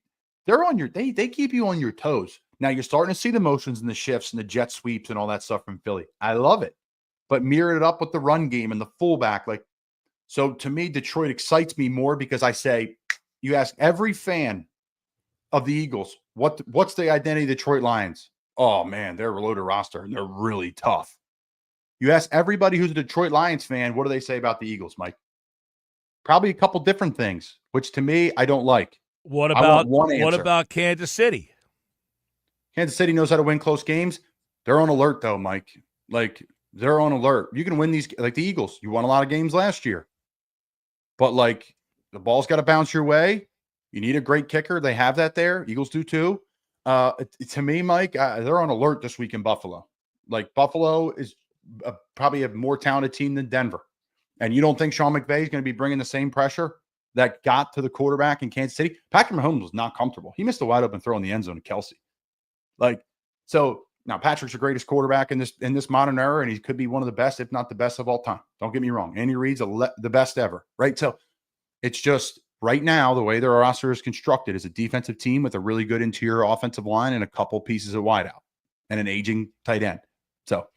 they keep you on your toes. Now you're starting to see the motions and the shifts and the jet sweeps and all that stuff from Philly. I love it. But mirror it up with the run game and the fullback. So to me, Detroit excites me more because I say, you ask every fan of the Eagles, what's the identity of the Detroit Lions? Oh man, they're a loaded roster and they're really tough. You ask everybody who's a Detroit Lions fan, what do they say about the Eagles, Mike? Probably a couple different things, which to me, I don't like. What about Kansas City? Kansas City knows how to win close games. They're on alert, though, Mike. They're on alert. You can win these, like the Eagles. You won a lot of games last year. But, the ball's got to bounce your way. You need a great kicker. They have that there. Eagles do, too. To me, Mike, they're on alert this week in Buffalo. Buffalo is probably a more talented team than Denver. And you don't think Sean McVay is going to be bringing the same pressure? that got to the quarterback in Kansas City, Patrick Mahomes was not comfortable. He missed a wide open throw in the end zone to Kelsey. So now Patrick's the greatest quarterback in this modern era, and he could be one of the best, if not the best of all time. Don't get me wrong. Andy Reid's the best ever, right? So it's just right now, the way their roster is constructed is a defensive team with a really good interior offensive line and a couple pieces of wideout and an aging tight end. So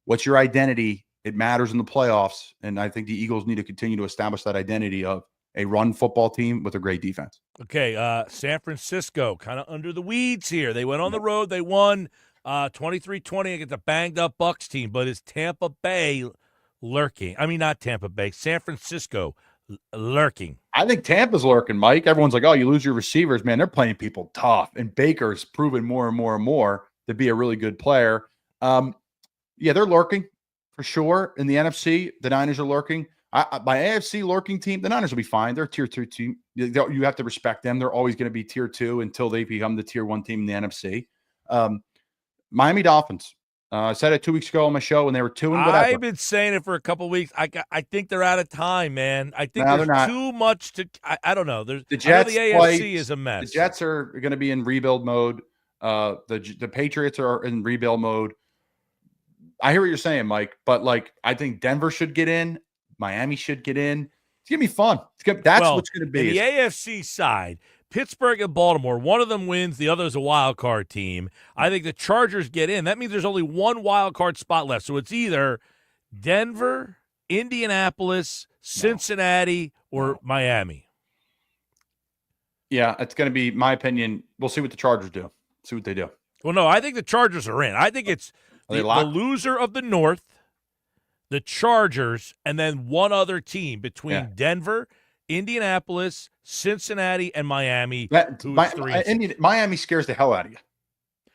what's your identity? It matters in the playoffs, and I think the Eagles need to continue to establish that identity of a run football team with a great defense. Okay, San Francisco, kind of under the weeds here. They went on the road. They won 23-20 against a banged-up Bucs team, but is Tampa Bay lurking? I mean, not Tampa Bay, San Francisco lurking. I think Tampa's lurking, Mike. Everyone's like, oh, you lose your receivers. Man, they're playing people tough, and Baker's proven more and more and more to be a really good player. Yeah, they're lurking for sure. In the NFC, the Niners are lurking. My AFC lurking team, the Niners will be fine. They're a tier 2 team. You have to respect them. They're always going to be tier 2 until they become the tier 1 team in the NFC. Miami Dolphins. I said it 2 weeks ago on my show when they were 2 and whatever. I've been saying it for a couple of weeks. I think they're out of time, man. I think there's too much to – I don't know. The Jets, the AFC is a mess. The Jets are going to be in rebuild mode. The Patriots are in rebuild mode. I hear what you're saying, Mike, but I think Denver should get in. Miami should get in. It's going to be fun. What's going to be. In the AFC side, Pittsburgh and Baltimore, one of them wins, the other is a wild card team. I think the Chargers get in. That means there's only one wild card spot left. So it's either Denver, Indianapolis, Cincinnati, or Miami. Yeah, it's going to be my opinion. We'll see what the Chargers do. See what they do. Well, no, I think the Chargers are in. I think it's the loser of the North, the Chargers, and then one other team between Denver, Indianapolis, Cincinnati, and Miami. Miami scares the hell out of you.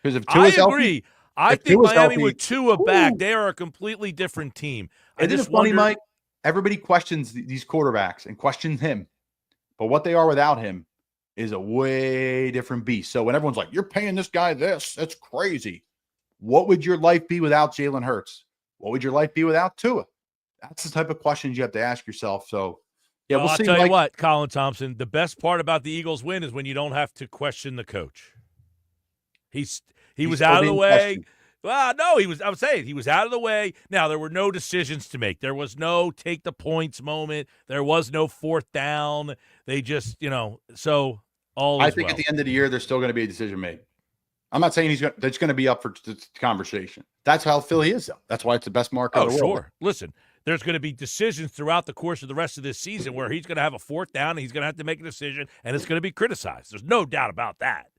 Because if I agree. I think Miami with Tua back, they are a completely different team. Isn't it funny, Mike? Everybody questions these quarterbacks and questions him. But what they are without him is a way different beast. So when everyone's like, you're paying this guy this, that's crazy. What would your life be without Jalen Hurts? What would your life be without Tua? That's the type of questions you have to ask yourself. So, yeah, we'll see. I'll tell you what, Colin Thompson, the best part about the Eagles win is when you don't have to question the coach. He was out of the way. Well, no, he was out of the way. Now, there were no decisions to make. There was no take the points moment. There was no fourth down. They just, so all I think at the end of the year, there's still going to be a decision made. I'm not saying that's going to be up for conversation. That's how Philly is, though. That's why it's the best market in the world. Sure. Listen, there's going to be decisions throughout the course of the rest of this season where he's going to have a fourth down and he's going to have to make a decision, and it's going to be criticized. There's no doubt about that.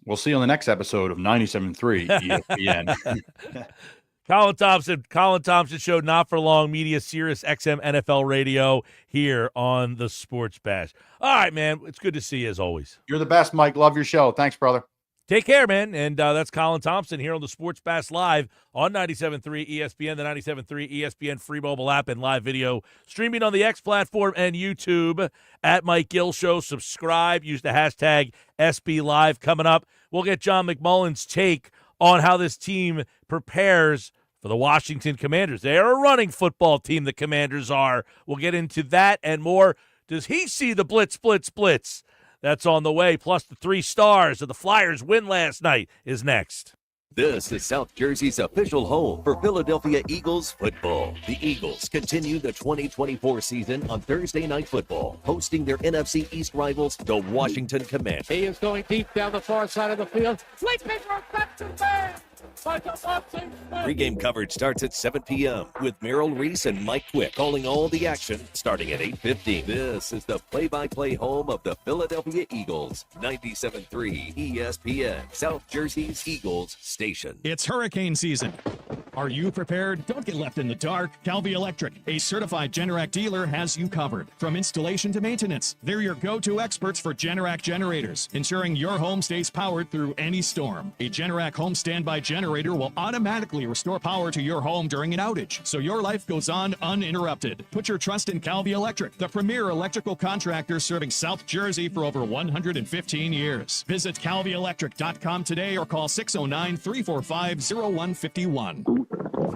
We'll see you on the next episode of 97.3 ESPN. Colin Thompson Show, not for long, media, Sirius XM NFL Radio here on the Sports Bash. All right, man. It's good to see you as always. You're the best, Mike. Love your show. Thanks, brother. Take care, man. And that's Colin Thompson here on the Sports Bash Live on 97.3 ESPN, the 97.3 ESPN free mobile app, and live video streaming on the X platform and YouTube at Mike Gill Show. Subscribe. Use the hashtag SBLive. Coming up, we'll get John McMullen's take on how this team prepares for the Washington Commanders. They are a running football team, the Commanders are. We'll get into that and more. Does he see the blitz? That's on the way. Plus, the 3 stars of the Flyers win last night is next. This is South Jersey's official home for Philadelphia Eagles football. The Eagles continue the 2024 season on Thursday Night Football, hosting their NFC East rivals, the Washington Commanders. He is going deep down the far side of the field. Back to the man. Pre-game coverage starts at 7 p.m. with Merrill Reese and Mike Quick calling all the action starting at 8:15. This is the play-by-play home of the Philadelphia Eagles, 97.3 ESPN, South Jersey's Eagles station. It's hurricane season. Are you prepared? Don't get left in the dark. Calvi Electric, a certified Generac dealer, has you covered. From installation to maintenance, they're your go-to experts for Generac generators, ensuring your home stays powered through any storm. A Generac home standby generator will automatically restore power to your home during an outage, so your life goes on uninterrupted. Put your trust in Calvi Electric, the premier electrical contractor serving South Jersey for over 115 years. Visit calvielectric.com today or call 609-345-0151.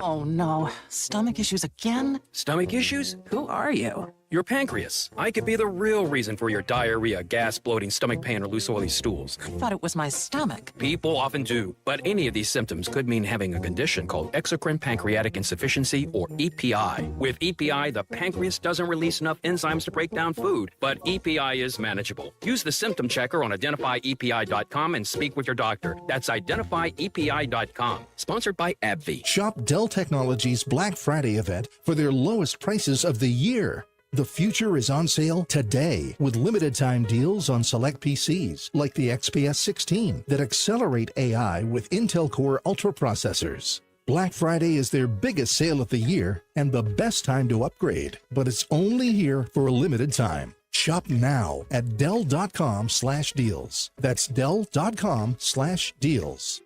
Oh no, stomach issues again? Stomach issues? Who are you? Your pancreas. I could be the real reason for your diarrhea, gas, bloating, stomach pain, or loose oily stools. I thought it was my stomach. People often do, but any of these symptoms could mean having a condition called exocrine pancreatic insufficiency, or EPI. With EPI, the pancreas doesn't release enough enzymes to break down food, but EPI is manageable. Use the symptom checker on identifyepi.com and speak with your doctor. That's identifyepi.com. Sponsored by AbbVie. Shop Dell Technologies Black Friday event for their lowest prices of the year. The future is on sale today with limited time deals on select PCs like the XPS 16 that accelerate AI with Intel Core Ultra processors. Black Friday is their biggest sale of the year and the best time to upgrade, but it's only here for a limited time. Shop now at Dell.com/deals. That's Dell.com/deals.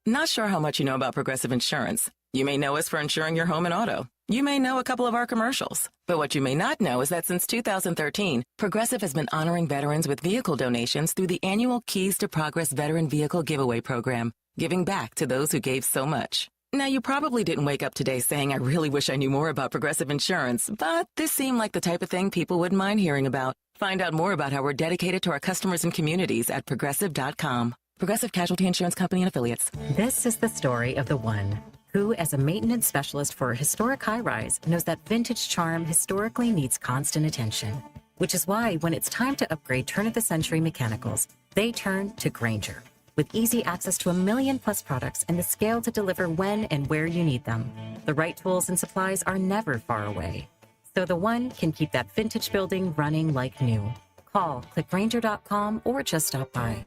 Not sure how much you know about Progressive Insurance. You may know us for insuring your home and auto. You may know a couple of our commercials. But what you may not know is that since 2013, Progressive has been honoring veterans with vehicle donations through the annual Keys to Progress Veteran Vehicle Giveaway Program, giving back to those who gave so much. Now, you probably didn't wake up today saying, I really wish I knew more about Progressive Insurance, but this seemed like the type of thing people wouldn't mind hearing about. Find out more about how we're dedicated to our customers and communities at Progressive.com. Progressive Casualty Insurance Company and Affiliates. This is the story of the one who, as a maintenance specialist for a historic high-rise, knows that vintage charm historically needs constant attention. Which is why, when it's time to upgrade turn-of-the-century mechanicals, they turn to Grainger. With easy access to 1 million-plus products and the scale to deliver when and where you need them, the right tools and supplies are never far away. So the one can keep that vintage building running like new. Call, click Grainger.com, or just stop by.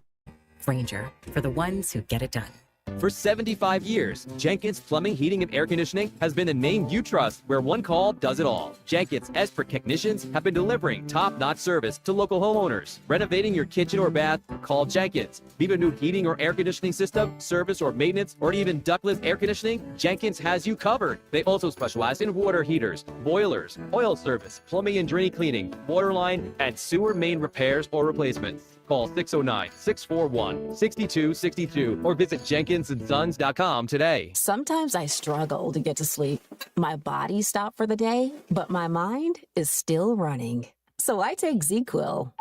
Grainger, for the ones who get it done. For 75 years, Jenkins Plumbing, Heating, and Air Conditioning has been a name you trust where one call does it all. Jenkins expert technicians have been delivering top-notch service to local homeowners. Renovating your kitchen or bath? Call Jenkins. Need a new heating or air conditioning system, service or maintenance, or even ductless air conditioning? Jenkins has you covered. They also specialize in water heaters, boilers, oil service, plumbing and drain cleaning, water line, and sewer main repairs or replacements. Call 609-641-6262 or visit jenkinsandsons.com today. Sometimes I struggle to get to sleep. My body stopped for the day, but my mind is still running. So I take ZQuil.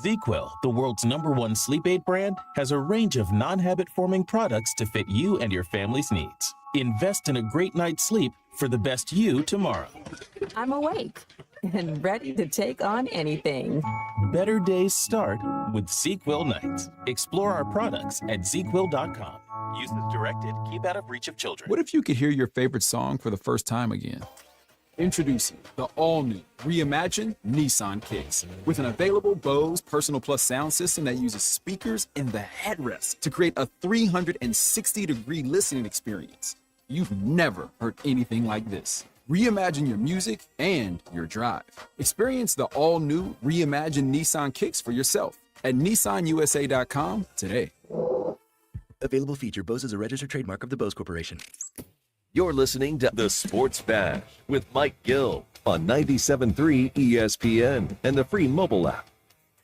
ZQuil, the world's #1 sleep aid brand, has a range of non-habit-forming products to fit you and your family's needs. Invest in a great night's sleep for the best you tomorrow. I'm awake and ready to take on anything. Better days start with ZQuil nights. Explore our products at ZQuil.com. Use as directed. Keep out of reach of children. What if you could hear your favorite song for the first time again? Introducing the all-new, reimagined Nissan Kicks. With an available Bose Personal Plus sound system that uses speakers in the headrest to create a 360-degree listening experience. You've never heard anything like this. Reimagine your music and your drive. Experience the all-new, reimagined Nissan Kicks for yourself at nissanusa.com today. Available feature. Bose is a registered trademark of the Bose Corporation. You're listening to The Sports Bash with Mike Gill on 97.3 ESPN and the free mobile app.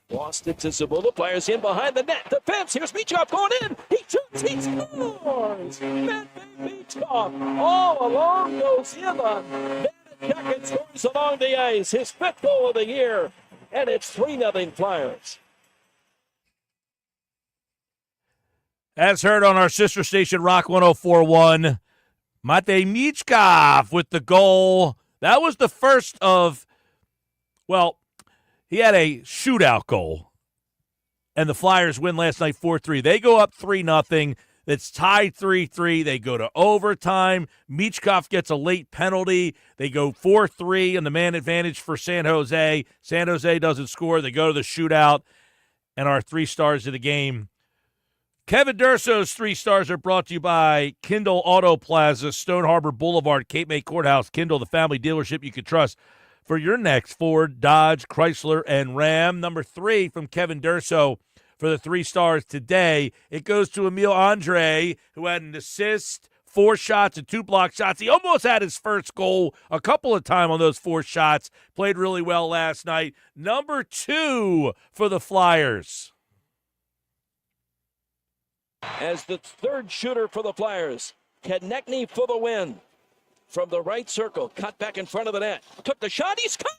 Lost it to Zabula. Players in behind the net. Defense. Here's Mitchkov going in. He shoots. He scores. Matvei Mitchkov all along goes in on Vanacek and scores along the ice. His 5th goal of the year. And it's 3-0 Flyers. As heard on our sister station, Rock 104.1, Matvei Mitchkov with the goal. That was the first of, well, he had a shootout goal, and the Flyers win last night 4-3. They go up 3-0. It's tied 3-3. They go to overtime. Mitchkov gets a late penalty. They go 4-3 on the man advantage for San Jose. San Jose doesn't score. They go to the shootout, and our 3 stars of the game. Kevin Durso's 3 stars are brought to you by Kindle Auto Plaza, Stone Harbor Boulevard, Cape May Courthouse. Kindle, the family dealership you can trust for your next Ford, Dodge, Chrysler, and Ram. Number 3 from Kevin Durso for the 3 stars today. It goes to Emil Andre, who had an assist, 4 shots, and 2 block shots. He almost had his first goal a couple of times on those 4 shots. Played really well last night. Number 2 for the Flyers. As the 3rd shooter for the Flyers, Konechny for the win. from the right circle. Cut back in front of the net. Took the shot. He scores!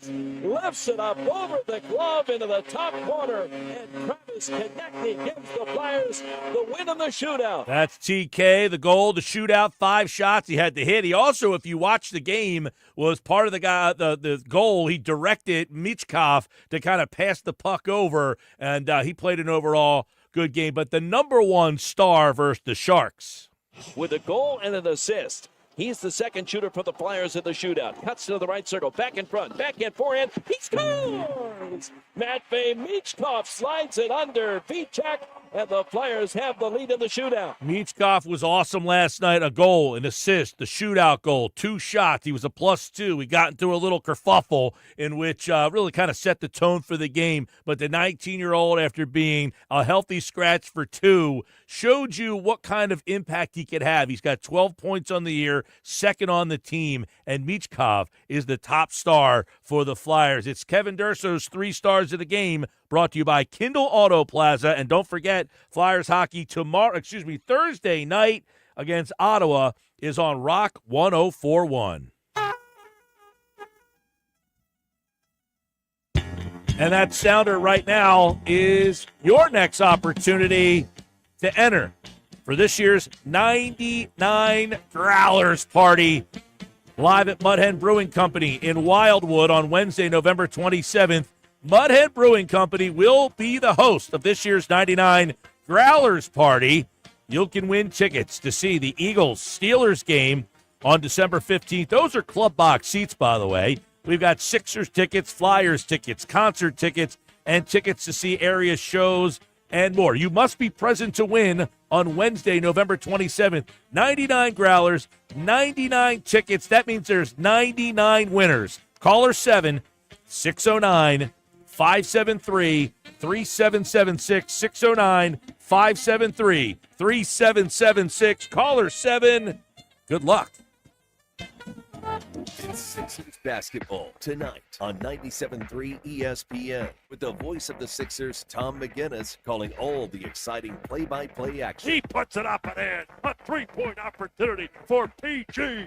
Lifts it up over the glove into the top corner. And Travis Konechny gives the Flyers the win in the shootout. That's TK, the goal, the shootout, 5 shots he had to hit. He also, if you watch the game, was part of the goal. He directed Mitchkov to kind of pass the puck over, and he played an overall good game. But the number one star versus the Sharks. With a goal and an assist. He's the second shooter for the Flyers in the shootout. Cuts to the right circle, back in front, backhand, forehand. He scores! Matvei Mitchkov slides it under Vichak, and the Flyers have the lead in the shootout. Mitchkov was awesome last night. A goal, an assist, the shootout goal, 2 shots. He was a +2. He got into a little kerfuffle in which really kind of set the tone for the game. But the 19-year-old, after being a healthy scratch for 2, showed you what kind of impact he could have. He's got 12 points on the year, second on the team, and Mitchkov is the top star for the Flyers. It's Kevin Durso's 3 stars of the game, brought to you by Kindle Auto Plaza. And don't forget, Flyers hockey Thursday night against Ottawa is on Rock 1041. And that sounder right now is your next opportunity to enter for this year's 99 Growlers Party live at Mudhen Brewing Company in Wildwood on Wednesday, November 27th. Mudhead Brewing Company will be the host of this year's 99 Growlers Party. You can win tickets to see the Eagles-Steelers game on December 15th. Those are club box seats, by the way. We've got Sixers tickets, Flyers tickets, concert tickets, and tickets to see area shows and more. You must be present to win on Wednesday, November 27th. 99 Growlers, 99 tickets. That means there's 99 winners. Caller 7-609-573-3776, 609-573-3776. Caller 7. Good luck. It's Sixers basketball tonight on 97.3 ESPN with the voice of the Sixers, Tom McGinnis, calling all the exciting play-by-play action. He puts it up and in. A 3-point opportunity for PG.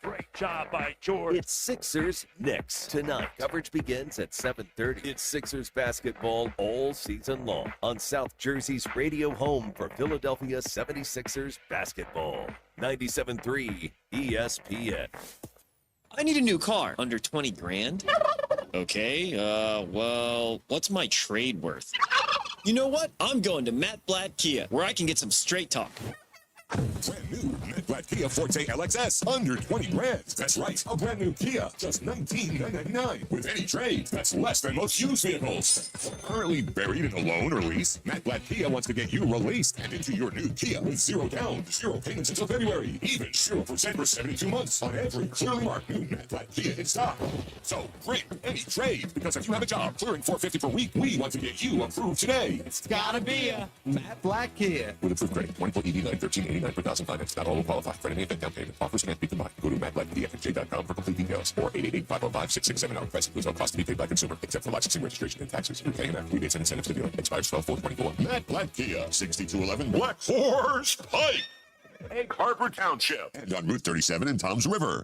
Great job by George. It's Sixers Knicks tonight. Coverage begins at 7:30. It's Sixers basketball all season long on South Jersey's radio home for Philadelphia 76ers basketball. 97.3 ESPN. I need a new car. Under 20 grand? Okay, well, what's my trade worth? You know what? I'm going to Matt Blatt Kia, where I can get some straight talk. Brand new Matt Blatt Kia Forte LXS, under 20 grand. That's right, a brand new Kia, just $19,999. With any trade, that's less than most used vehicles. Currently buried in a loan or lease, Matt Blatt Kia wants to get you released and into your new Kia with 0 down, 0 payments until February. Even 0% for 72 months on every clearly marked new Matt Blatt Kia in stock. So bring any trade, because if you have a job clearing $450 per week, we want to get you approved today. It's gotta be a Matt Blatt Kia. With approved credit, 1.8 ED9, $13.89 per thousand finance. Not all will qualify. For any event down payment. Offers can't be combined. Go to mattblackdfj.com for complete details. Or 888-505-6670. Price includes all costs to be paid by consumer, except for licensing, registration, and taxes. KNF rebates and incentives to dealer. Expires 12/4/24. Matt Blatt Kia, 6211 Black Horse Pike, Egg Harbor Township, and on Route 37 in Toms River.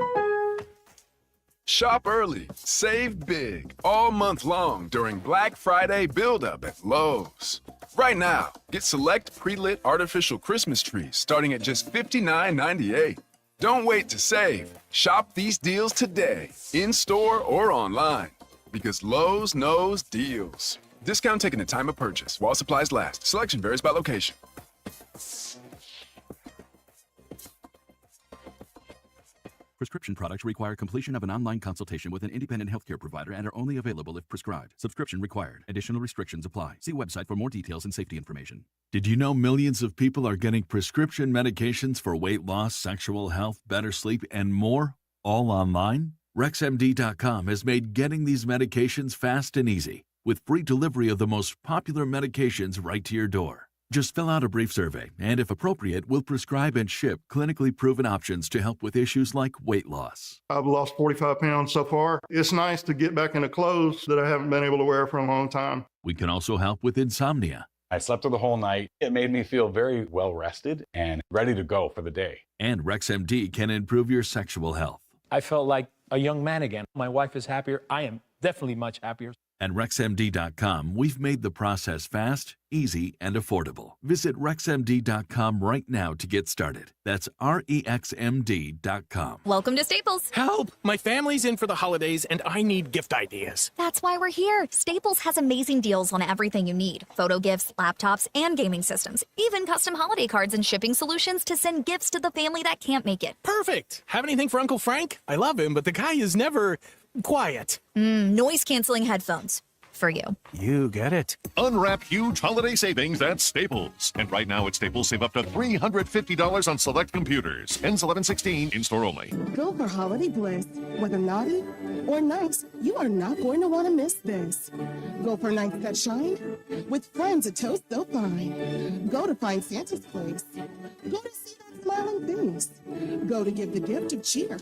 Shop early, save big, all month long during Black Friday build-up at Lowe's. Right now, get select pre-lit artificial Christmas trees starting at just $59.98. Don't wait to save. Shop these deals today, in-store or online, because Lowe's knows deals. Discount taken at time of purchase while supplies last. Selection varies by location. Prescription products require completion of an online consultation with an independent healthcare provider and are only available if prescribed. Subscription required. Additional restrictions apply. See website for more details and safety information. Did you know millions of people are getting prescription medications for weight loss, sexual health, better sleep, and more, all online? RexMD.com has made getting these medications fast and easy, with free delivery of the most popular medications right to your door. Just fill out a brief survey, and if appropriate, we'll prescribe and ship clinically proven options to help with issues like weight loss. I've lost 45 pounds so far. It's nice to get back into clothes that I haven't been able to wear for a long time. We can also help with insomnia, I slept through the whole night. It made me feel very well rested and ready to go for the day. And RexMD can improve your sexual health. I felt like a young man again. My wife is happier. I am definitely much happier. At RexMD.com, we've made the process fast, easy, and affordable. Visit RexMD.com right now to get started. That's REXMD.com. Welcome to Staples. Help! My family's in for the holidays and I need gift ideas. That's why we're here. Staples has amazing deals on everything you need. Photo gifts, laptops, and gaming systems. Even custom holiday cards and shipping solutions to send gifts to the family that can't make it. Perfect! Have anything for Uncle Frank? I love him, but the guy is never quiet. Noise-canceling headphones. For you. You get it. Unwrap huge holiday savings at Staples. And right now at Staples, save up to $350 on select computers. Ends 11/16, in-store only. Go for holiday bliss. Whether naughty or nice, you are not going to want to miss this. Go for nights that shine. With friends, a toast they'll find. Go to find Santa's place. Go to see that smiling face. Go to give the gift of cheer.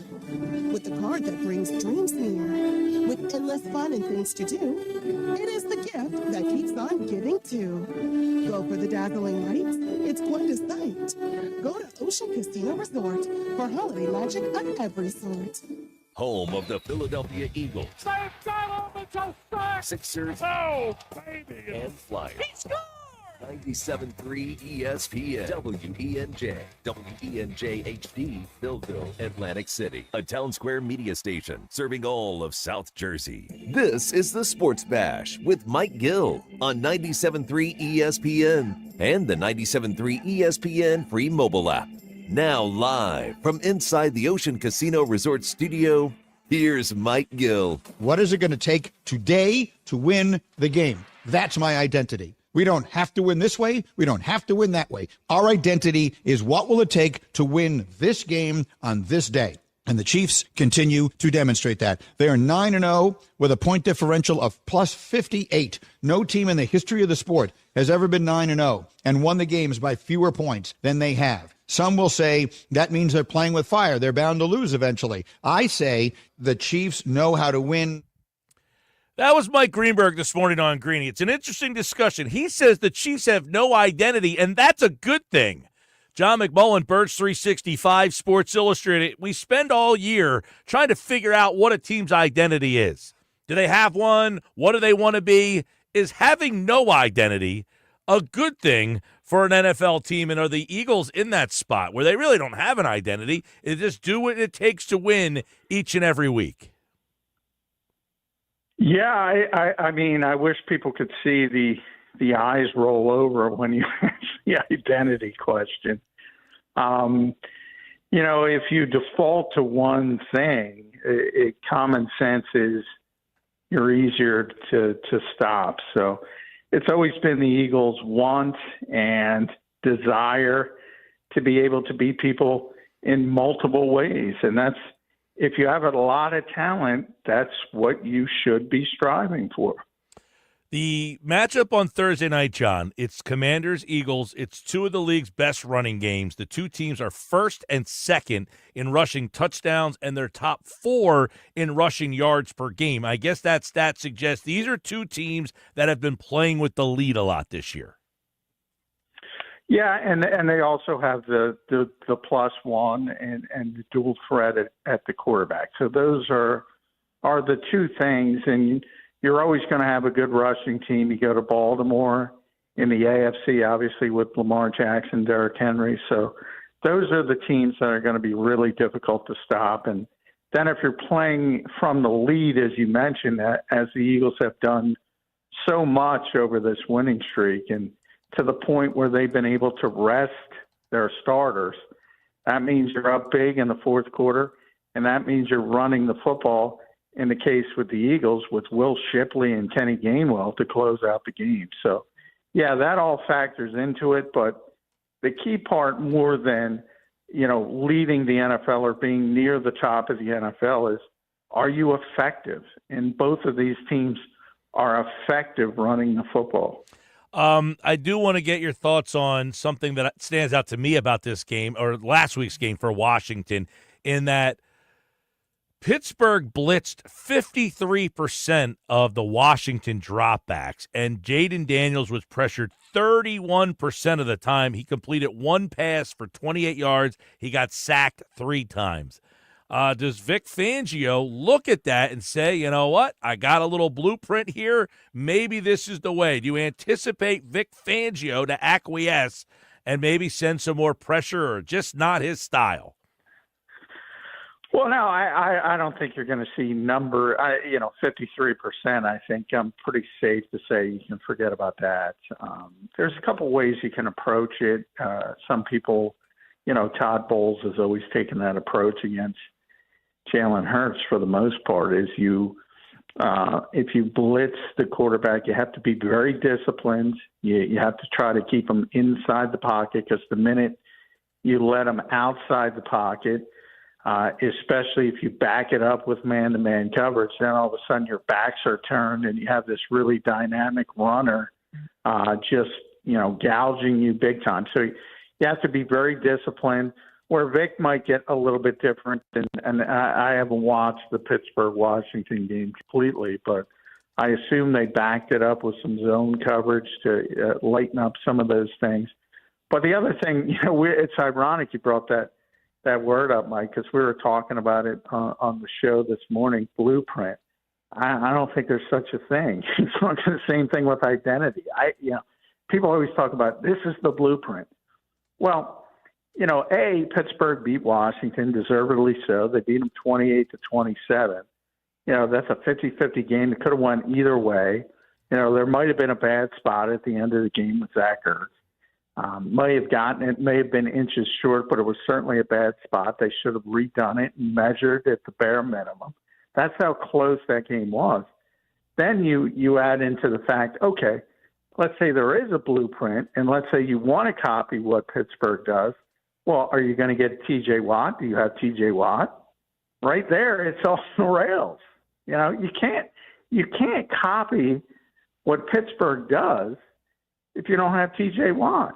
With the card that brings dreams near. With endless fun and things to do. It is the gift that keeps on giving too. Go for the dazzling lights. It's quite a sight. Go to Ocean Casino Resort for holiday magic of every sort. Home of the Philadelphia Eagles, Sixers, and Flyers. 97.3 ESPN, WENJ HD, Millville, Atlantic City, a Town Square media station serving all of South Jersey. This is the Sports Bash with Mike Gill on 97.3 ESPN and the 97.3 ESPN free mobile app. Now live from inside the Ocean Casino Resort studio, here's Mike Gill. What is it going to take today to win the game? That's my identity. We don't have to win this way. We don't have to win that way. Our identity is what will it take to win this game on this day. And the Chiefs continue to demonstrate that. They are 9-0 with a point differential of plus 58. No team in the history of the sport has ever been 9-0 and won the games by fewer points than they have. Some will say that means they're playing with fire. They're bound to lose eventually. I say the Chiefs know how to win. That was Mike Greenberg this morning on Greeny. It's an interesting discussion. He says the Chiefs have no identity, and that's a good thing. John McMullen, Birds 365, Sports Illustrated. We spend all year trying to figure out what a team's identity is. Do they have one? What do they want to be? Is having no identity a good thing for an NFL team? And are the Eagles in that spot where they really don't have an identity? They just do what it takes to win each and every week? Yeah, I mean, I wish people could see the eyes roll over when you ask the identity question. If you default to one thing, common sense is you're easier to stop. So it's always been the Eagles' want and desire to be able to beat people in multiple ways. And if you have a lot of talent, that's what you should be striving for. The matchup on Thursday night, John, it's Commanders-Eagles. It's two of the league's best running games. The two teams are first and second in rushing touchdowns, and they're top four in rushing yards per game. I guess that stat suggests these are two teams that have been playing with the lead a lot this year. Yeah, and they also have the plus one and the dual threat at the quarterback. So those are the two things, and you're always going to have a good rushing team. You go to Baltimore in the AFC, obviously, with Lamar Jackson, Derrick Henry. So those are the teams that are going to be really difficult to stop. And then if you're playing from the lead, as you mentioned, as the Eagles have done so much over this winning streak, and to the point where they've been able to rest their starters, that means you're up big in the fourth quarter, and that means you're running the football, in the case with the Eagles, with Will Shipley and Kenny Gainwell to close out the game. So, yeah, that all factors into it. But the key part, more than, leading the NFL or being near the top of the NFL, is, are you effective? And both of these teams are effective running the football. I do want to get your thoughts on something that stands out to me about this game, or last week's game for Washington, in that Pittsburgh blitzed 53% of the Washington dropbacks, and Jaden Daniels was pressured 31% of the time. He completed one pass for 28 yards. He got sacked 3 times. Does Vic Fangio look at that and say, you know what, I got a little blueprint here. Maybe this is the way. Do you anticipate Vic Fangio to acquiesce and maybe send some more pressure, or just not his style? Well, no, I don't think you're going to see 53%. I think I'm pretty safe to say you can forget about that. There's a couple ways you can approach it. Some people, Todd Bowles has always taken that approach against Jalen Hurts for the most part, is if you blitz the quarterback, you have to be very disciplined. You have to try to keep them inside the pocket, because the minute you let them outside the pocket, especially if you back it up with man-to-man coverage, then all of a sudden your backs are turned and you have this really dynamic runner just gouging you big time. So you have to be very disciplined. Where Vic might get a little bit different, and I haven't watched the Pittsburgh-Washington game completely, but I assume they backed it up with some zone coverage to lighten up some of those things. But the other thing, it's ironic you brought that word up, Mike, because we were talking about it on the show this morning, blueprint. I don't think there's such a thing. It's not the same thing with identity. People always talk about this is the blueprint. Well, Pittsburgh beat Washington, deservedly so. They beat them 28-27. That's a 50-50 game. It could have went either way. There might have been a bad spot at the end of the game with Zach Ertz. May have gotten it, may have been inches short, but it was certainly a bad spot. They should have redone it and measured at the bare minimum. That's how close that game was. Then you add into the fact, okay, let's say there is a blueprint, and let's say you want to copy what Pittsburgh does. Well, are you going to get T.J. Watt? Do you have T.J. Watt? Right there, it's off the rails. You can't copy what Pittsburgh does if you don't have T.J. Watt.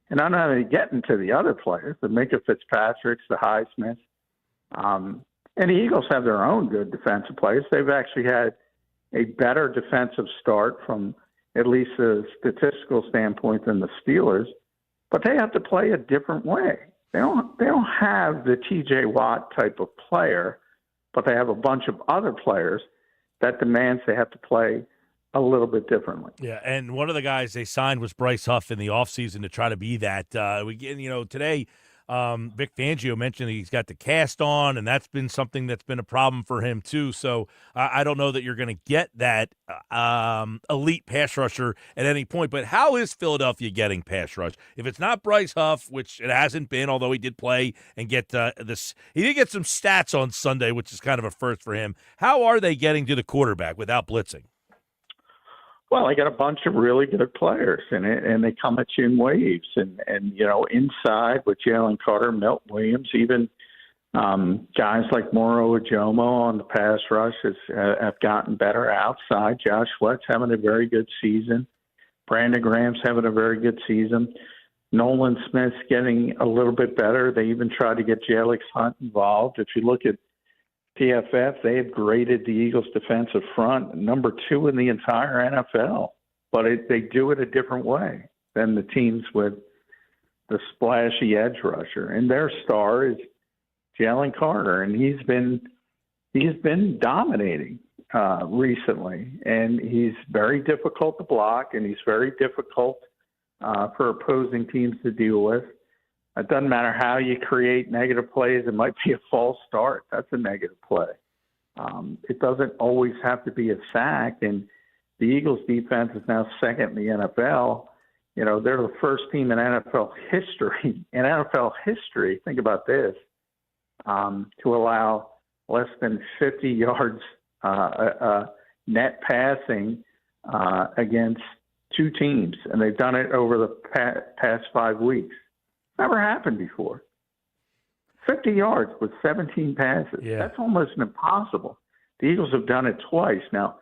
And I'm not even getting to the other players, the Minka Fitzpatricks, the Highsmiths. And the Eagles have their own good defensive players. They've actually had a better defensive start from at least a statistical standpoint than the Steelers. But they have to play a different way. They don't have the T.J. Watt type of player, but they have a bunch of other players that demands they have to play a little bit differently. Yeah, and one of the guys they signed was Bryce Huff in the offseason to try to be that. Today Vic Fangio mentioned that he's got the cast on, and that's been something that's been a problem for him too. So I don't know that you're going to get that elite pass rusher at any point. But how is Philadelphia getting pass rush? If it's not Bryce Huff, which it hasn't been, although he did play and get he did get some stats on Sunday, which is kind of a first for him. How are they getting to the quarterback without blitzing? Well, they got a bunch of really good players, and they come at you in waves. And inside with Jalen Carter, Milton Williams, even guys like Moro Ojomo on the pass rush have gotten better. Outside, Josh Sweat's having a very good season. Brandon Graham's having a very good season. Nolan Smith's getting a little bit better. They even tried to get Jalix Hunt involved. If you look at PFF, they have graded the Eagles' defensive front number 2 in the entire NFL, but they do it a different way than the teams with the splashy edge rusher. And their star is Jalen Carter, and he's been dominating recently, and he's very difficult to block, and he's very difficult for opposing teams to deal with. It doesn't matter how you create negative plays. It might be a false start. That's a negative play. It doesn't always have to be a sack. And the Eagles defense is now second in the NFL. They're the first team in NFL history, think about this, to allow less than 50 yards net passing against 2 teams. And they've done it over the past 5 weeks. Never happened before. 50 yards with 17 passes. Yeah. That's almost impossible. The Eagles have done it twice. Now,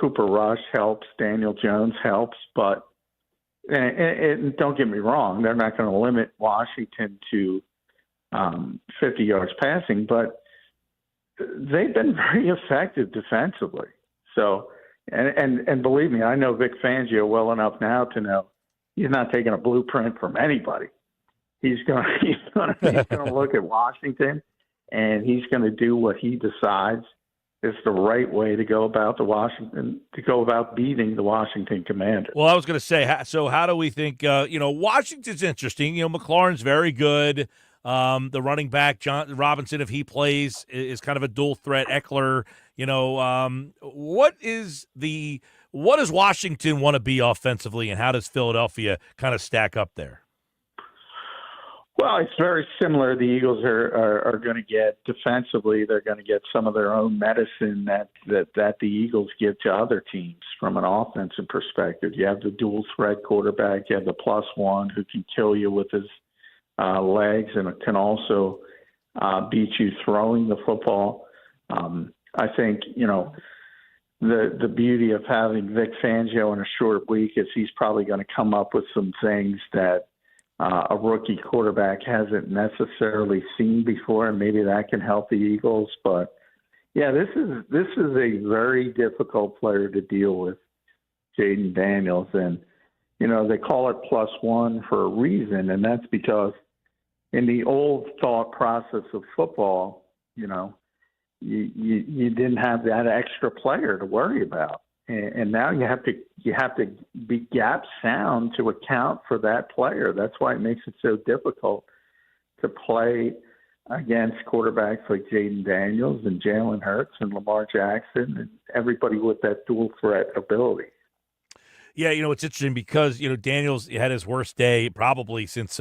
Cooper Rush helps, Daniel Jones helps, but and don't get me wrong, they're not going to limit Washington to 50 yards passing, but they've been very effective defensively. So, and believe me, I know Vic Fangio well enough now to know he's not taking a blueprint from anybody. He's going to look at Washington, and he's going to do what he decides is the right way to go about beating the Washington Commanders. Well, I was going to say, so how do we think? Washington's interesting. McLaurin's very good. The running back, John Robinson, if he plays, is kind of a dual threat. Eckler, what does Washington want to be offensively, and how does Philadelphia kind of stack up there? Well, it's very similar. The Eagles are going to get defensively. They're going to get some of their own medicine that the Eagles give to other teams from an offensive perspective. You have the dual threat quarterback. You have the +1 who can kill you with his legs and can also beat you throwing the football. I think, the beauty of having Vic Fangio in a short week is he's probably going to come up with some things that a rookie quarterback hasn't necessarily seen before, and maybe that can help the Eagles. But yeah, this is a very difficult player to deal with, Jaden Daniels, and they call it +1 for a reason, and that's because in the old thought process of football, you didn't have that extra player to worry about. And now you have to be gap sound to account for that player. That's why it makes it so difficult to play against quarterbacks like Jaden Daniels and Jalen Hurts and Lamar Jackson and everybody with that dual threat ability. Yeah, it's interesting because, Daniels had his worst day probably since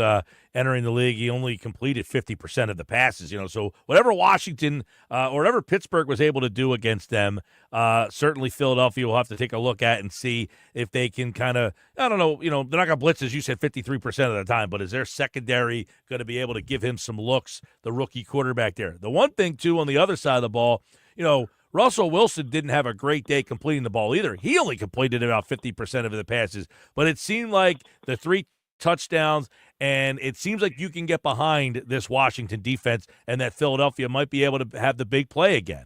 entering the league. He only completed 50% of the passes, So whatever Washington or whatever Pittsburgh was able to do against them, certainly Philadelphia will have to take a look at and see if they can kind of, I don't know, they're not going to blitz, as you said, 53% of the time, but is their secondary going to be able to give him some looks, the rookie quarterback there? The one thing, too, on the other side of the ball, Russell Wilson didn't have a great day completing the ball either. He only completed about 50% of the passes, but it seemed like the 3 touchdowns, and it seems like you can get behind this Washington defense and that Philadelphia might be able to have the big play again.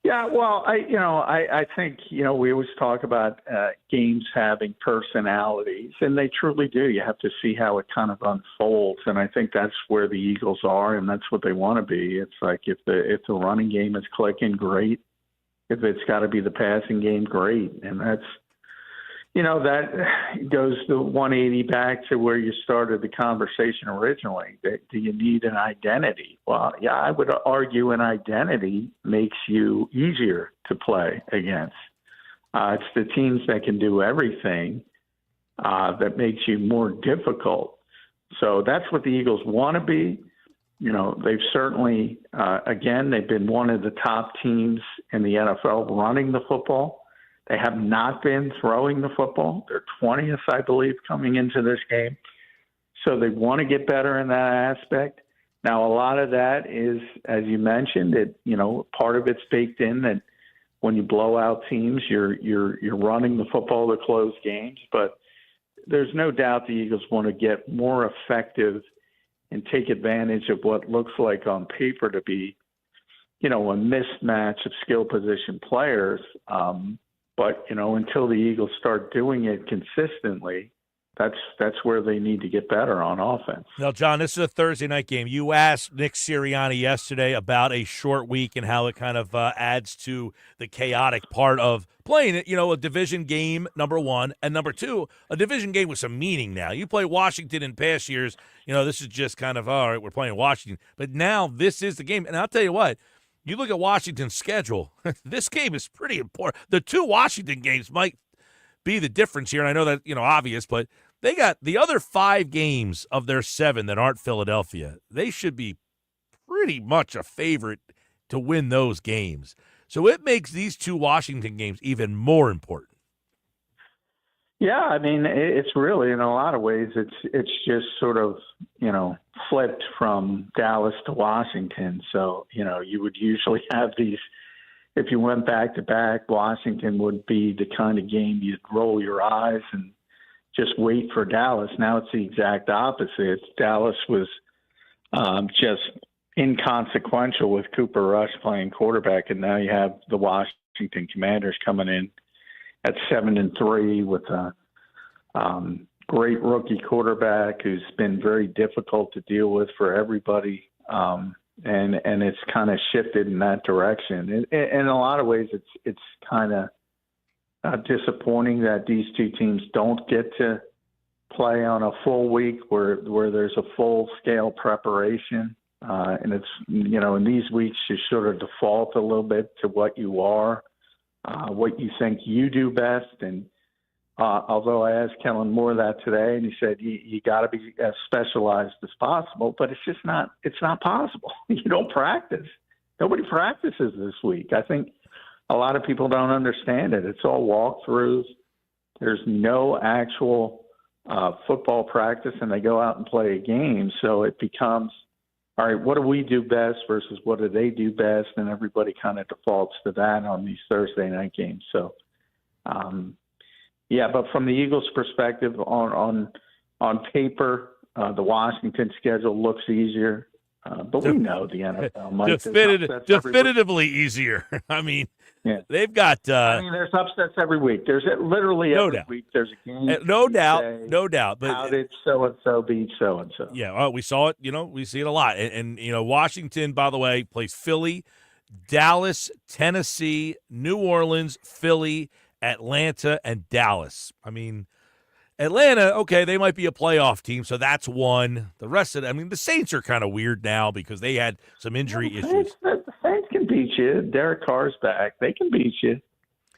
Yeah, well, I think, we always talk about games having personalities, and they truly do. You have to see how it kind of unfolds, and I think that's where the Eagles are, and that's what they want to be. It's like if the running game is clicking, great. If it's got to be the passing game, great. And that's, that goes the 180 back to where you started the conversation originally. Do you need an identity? Well, yeah, I would argue an identity makes you easier to play against. It's the teams that can do everything that makes you more difficult. So that's what the Eagles want to be. They've certainly, again, they've been one of the top teams in the NFL running the football. They have not been throwing the football. They're 20th, I believe, coming into this game. So they want to get better in that aspect. Now, a lot of that is, as you mentioned, part of it's baked in that when you blow out teams, you're running the football to close games. But there's no doubt the Eagles want to get more effective and take advantage of what looks like on paper to be, a mismatch of skill position players. But, until the Eagles start doing it consistently, that's where they need to get better on offense. Now, John, this is a Thursday night game. You asked Nick Sirianni yesterday about a short week and how it kind of adds to the chaotic part of playing it, a division game, number one, and number two, a division game with some meaning now. You play Washington in past years, this is just kind of, all right, we're playing Washington. But now this is the game. And I'll tell you what, you look at Washington's schedule, this game is pretty important. The 2 Washington games might be the difference here, and I know that, obvious, but they got the other 5 games of their 7 that aren't Philadelphia. They should be pretty much a favorite to win those games. So it makes these 2 Washington games even more important. Yeah, I mean, it's really, in a lot of ways, it's just sort of, flipped from Dallas to Washington. So, you would usually have these, if you went back to back, Washington would be the kind of game you'd roll your eyes and just wait for Dallas. Now it's the exact opposite. Dallas was just inconsequential with Cooper Rush playing quarterback, and now you have the Washington Commanders coming in at 7-3 with a great rookie quarterback who's been very difficult to deal with for everybody, and it's kind of shifted in that direction. In a lot of ways, it's kind of disappointing that these two teams don't get to play on a full week where there's a full scale preparation. And it's, in these weeks, you sort of default a little bit to what you are, what you think you do best. And although I asked Kellen Moore that today, and he said, you got to be as specialized as possible, but it's not possible. You don't practice. Nobody practices this week. I think a lot of people don't understand it. It's all walkthroughs. There's no actual football practice, and they go out and play a game. So it becomes, all right, what do we do best versus what do they do best? And everybody kind of defaults to that on these Thursday night games. So, but from the Eagles' perspective, on paper, the Washington schedule looks easier. But we know the NFL might definitively easier. I mean, they've got. There's upsets every week. There's literally every week. There's a game. No doubt. But how did so and so beat so and so? Yeah, we saw it. We see it a lot. And Washington, by the way, plays Philly, Dallas, Tennessee, New Orleans, Philly, Atlanta, and Dallas. I mean, Atlanta, okay, they might be a playoff team, so that's one. The rest of it, the Saints are kind of weird now because they had some injury issues. The Saints can beat you. Derek Carr's back. They can beat you.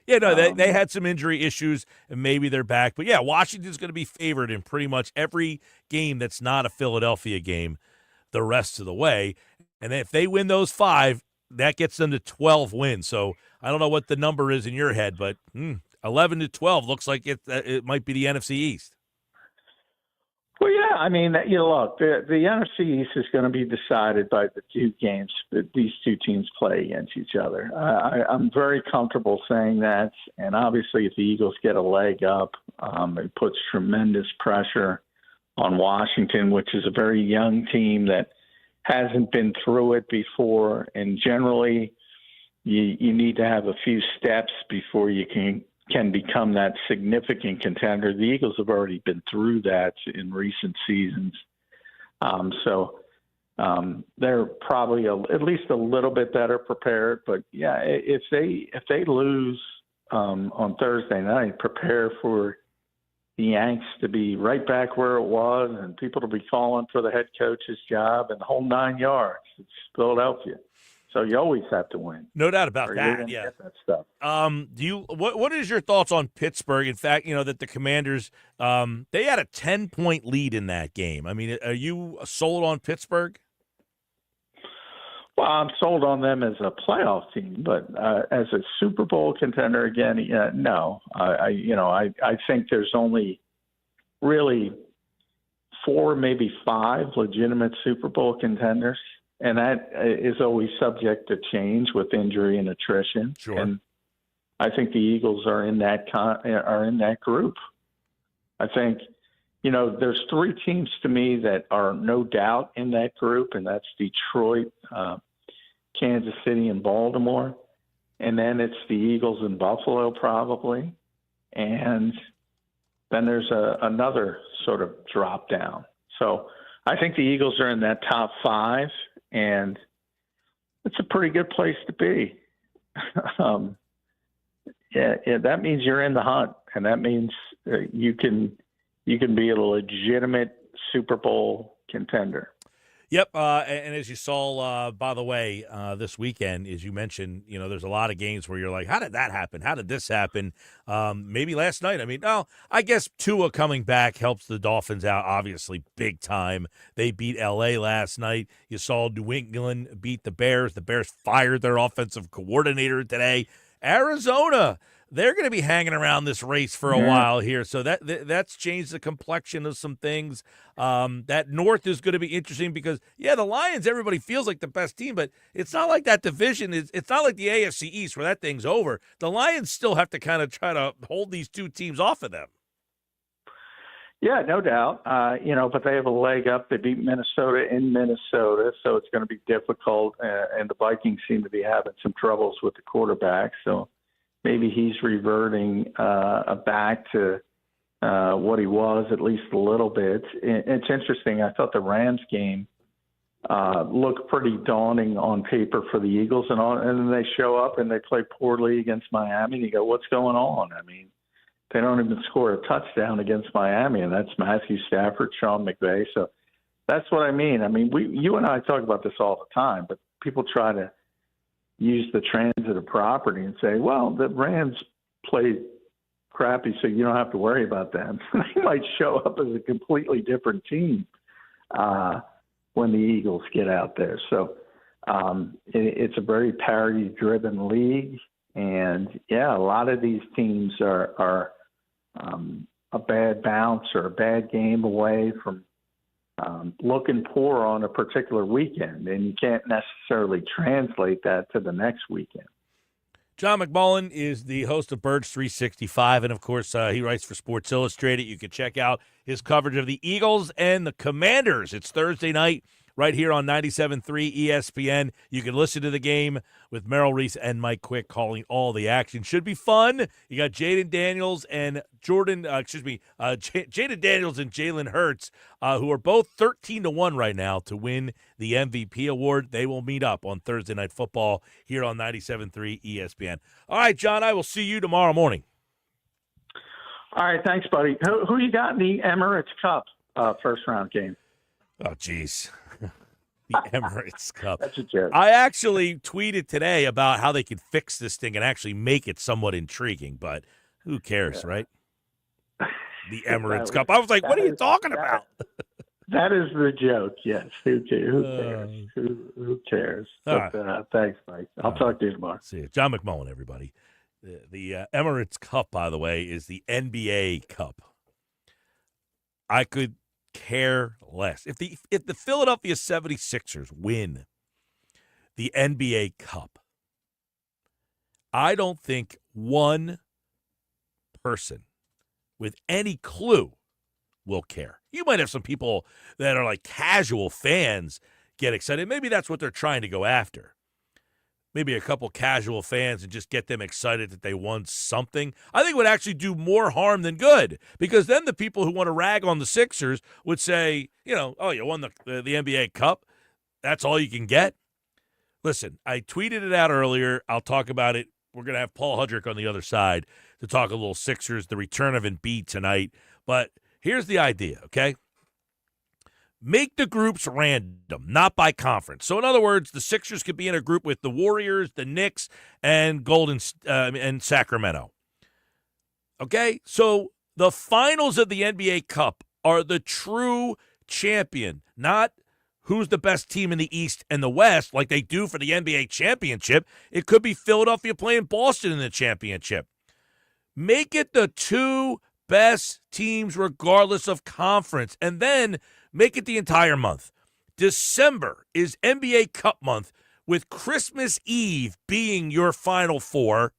Yeah, no, they had some injury issues, and maybe they're back. But, yeah, Washington's going to be favored in pretty much every game that's not a Philadelphia game the rest of the way. And if they win those 5, that gets them to 12 wins. So I don't know what the number is in your head, but 11-12 looks like it might be the NFC East. Well, yeah, look, the NFC East is going to be decided by the 2 games that these 2 teams play against each other. I'm very comfortable saying that, and obviously if the Eagles get a leg up, it puts tremendous pressure on Washington, which is a very young team that hasn't been through it before, and generally you need to have a few steps before you can become that significant contender. The Eagles have already been through that in recent seasons. So they're probably at least a little bit better prepared. But, yeah, if they lose on Thursday night, prepare for the Yanks to be right back where it was and people to be calling for the head coach's job and the whole 9 yards. It's Philadelphia. So you always have to win. No doubt about that. Yeah. Get that stuff. What is your thoughts on Pittsburgh? In fact, that the Commanders, they had a 10-point lead in that game. Are you sold on Pittsburgh? Well, I'm sold on them as a playoff team, but as a Super Bowl contender again, no. I think there's only really 4, maybe 5 legitimate Super Bowl contenders. And that is always subject to change with injury and attrition. Sure. And I think the Eagles are in that group. I think, there's 3 teams to me that are no doubt in that group, and that's Detroit, Kansas City, and Baltimore. And then it's the Eagles and Buffalo probably. And then there's another sort of drop down. So I think the Eagles are in that top 5. And it's a pretty good place to be. That means you're in the hunt, and that means you can be a legitimate Super Bowl contender. Yep, and as you saw, by the way, this weekend, as you mentioned, there's a lot of games where you're like, how did that happen? How did this happen? Maybe last night. I guess Tua coming back helps the Dolphins out, obviously, big time. They beat L.A. last night. You saw New England beat the Bears. The Bears fired their offensive coordinator today. Arizona, they're going to be hanging around this race for a while here. So that's changed the complexion of some things. That North is going to be interesting because, the Lions, everybody feels like the best team, but it's not like that division. It's not like the AFC East where that thing's over. The Lions still have to kind of try to hold these 2 teams off of them. Yeah, no doubt. But they have a leg up. They beat Minnesota in Minnesota, so it's going to be difficult. And the Vikings seem to be having some troubles with the quarterback, so maybe he's reverting back to what he was at least a little bit. It's interesting. I thought the Rams game looked pretty daunting on paper for the Eagles, and then they show up and they play poorly against Miami. And you go, what's going on? I mean, they don't even score a touchdown against Miami, and that's Matthew Stafford, Sean McVay. So that's what I mean. I mean, you and I talk about this all the time, but people try to use the transitive property and say, well, the Rams played crappy, so you don't have to worry about them. They might show up as a completely different team when the Eagles get out there. So it's a very parity-driven league. And, yeah, a lot of these teams are a bad bounce or a bad game away from looking poor on a particular weekend, and you can't necessarily translate that to the next weekend. John McMullen is the host of Birds 365, and, of course, he writes for Sports Illustrated. You can check out his coverage of the Eagles and the Commanders. It's Thursday night right here on 97.3 ESPN. You can listen to the game with Merrill Reese and Mike Quick calling all the action. Should be fun. You got Jaden Daniels and Jaden Daniels and Jalen Hurts, who are both 13-1 right now to win the MVP award. They will meet up on Thursday Night Football here on 97.3 ESPN. All right, John, I will see you tomorrow morning. All right, thanks, buddy. Who you got in the Emirates Cup first-round game? Oh, geez. The Emirates Cup. That's a joke. I actually tweeted today about how they could fix this thing and actually make it somewhat intriguing, but who cares, right? The Emirates Cup. I was like, what are you talking about? That is the joke, yes. Who cares? Who cares? But, right. Thanks, Mike. I'll talk to you tomorrow. See you. John McMullen, everybody. The Emirates Cup, by the way, is the NBA Cup. I could care less. If the Philadelphia 76ers win the NBA Cup, I don't think one person with any clue will care. You might have some people that are like casual fans get excited. Maybe that's what they're trying to go after. Maybe a couple casual fans and just get them excited that they won something. I think it would actually do more harm than good, because then the people who want to rag on the Sixers would say, oh, you won the NBA Cup. That's all you can get. Listen, I tweeted it out earlier. I'll talk about it. We're going to have Paul Hudrick on the other side to talk a little Sixers, the return of Embiid tonight. But here's the idea, okay? Make the groups random, not by conference. So, in other words, the Sixers could be in a group with the Warriors, the Knicks, and and Sacramento. Okay? So, the finals of the NBA Cup are the true champion, not who's the best team in the East and the West like they do for the NBA championship. It could be Philadelphia playing Boston in the championship. Make it the two best teams regardless of conference, and then make it the entire month. December is NBA Cup month, with Christmas Eve being your Final Four,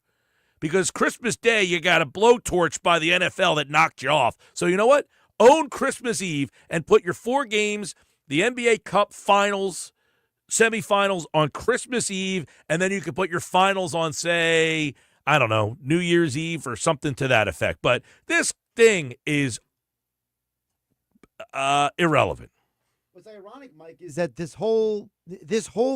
because Christmas Day you got a blowtorch by the NFL that knocked you off. So you know what? Own Christmas Eve and put your 4 games, the NBA Cup finals, semifinals on Christmas Eve, and then you can put your finals on, say, I don't know, New Year's Eve or something to that effect. But this thing is irrelevant. What's ironic, Mike, is that this whole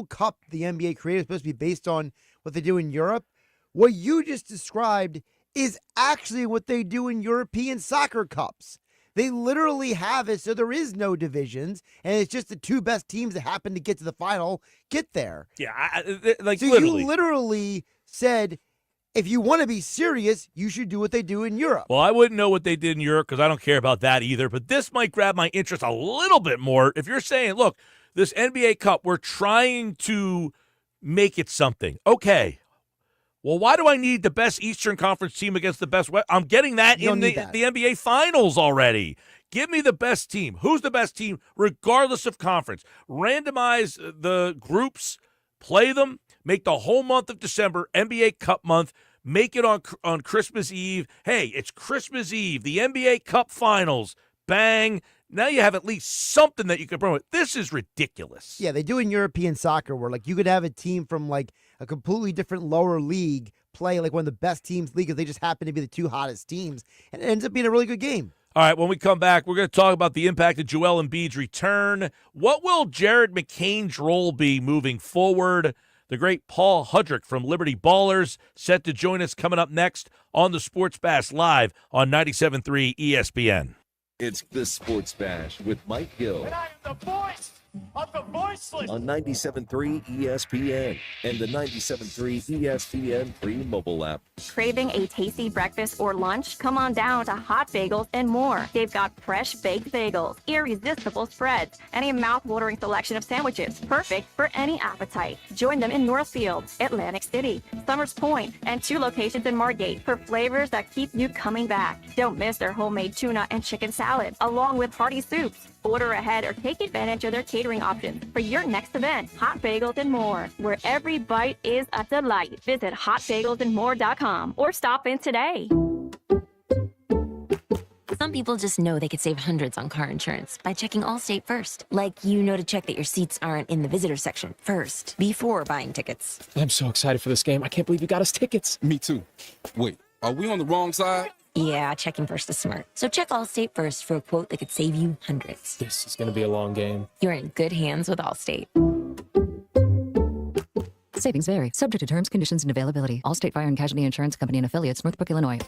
cup the NBA created is supposed to be based on what they do in Europe. What you just described is actually what they do in European soccer cups. They literally have it so there is no divisions, and it's just the 2 best teams that happen to get to the final get there. Yeah, so literally. You literally said, if you want to be serious, you should do what they do in Europe. Well, I wouldn't know what they did in Europe because I don't care about that either, but this might grab my interest a little bit more. If you're saying, look, this NBA Cup, we're trying to make it something. Okay. Well, why do I need the best Eastern Conference team against the best West? I'm getting that in the NBA Finals already. Give me the best team. Who's the best team regardless of conference? Randomize the groups, play them, make the whole month of December NBA Cup month, make it on Christmas Eve. Hey, it's Christmas Eve, the NBA Cup Finals. bang. Now you have at least something that you can promote. This is ridiculous. Yeah, they do in European soccer where, like, you could have a team from, like, a completely different lower league play, like, one of the best teams in the league because they just happen to be the two hottest teams, and it ends up being a really good game. All right, when we come back, we're going to talk about the impact of Joel Embiid's return. What will Jared McCain's role be moving forward? The great Paul Hudrick from Liberty Ballers set to join us coming up next on the Sports Bash Live on 97.3 ESPN. It's the Sports Bash with Mike Gill. And I am the voice of the voiceless. On 97.3 ESPN and the 97.3 ESPN free mobile app. Craving a tasty breakfast or lunch? Come on down to Hot Bagels and more. They've got fresh baked bagels, irresistible spreads, and a mouth-watering selection of sandwiches, perfect for any appetite. Join them in Northfield, Atlantic City, Summers Point, and 2 locations in Margate for flavors that keep you coming back. Don't miss their homemade tuna and chicken salad, along with hearty soups. Order ahead or take advantage of their catering options for your next event. Hot Bagels and More, where every bite is a delight. Visit hotbagelsandmore.com or stop in today. Some people just know they could save hundreds on car insurance by checking Allstate first. Like, to check that your seats aren't in the visitor section first before buying tickets. I'm so excited for this game. I can't believe you got us tickets. Me too. Wait, are we on the wrong side? Yeah, checking first is smart. So check Allstate first for a quote that could save you hundreds. This is going to be a long game. You're in good hands with Allstate. Savings vary. Subject to terms, conditions, and availability. Allstate Fire and Casualty Insurance Company and affiliates, Northbrook, Illinois.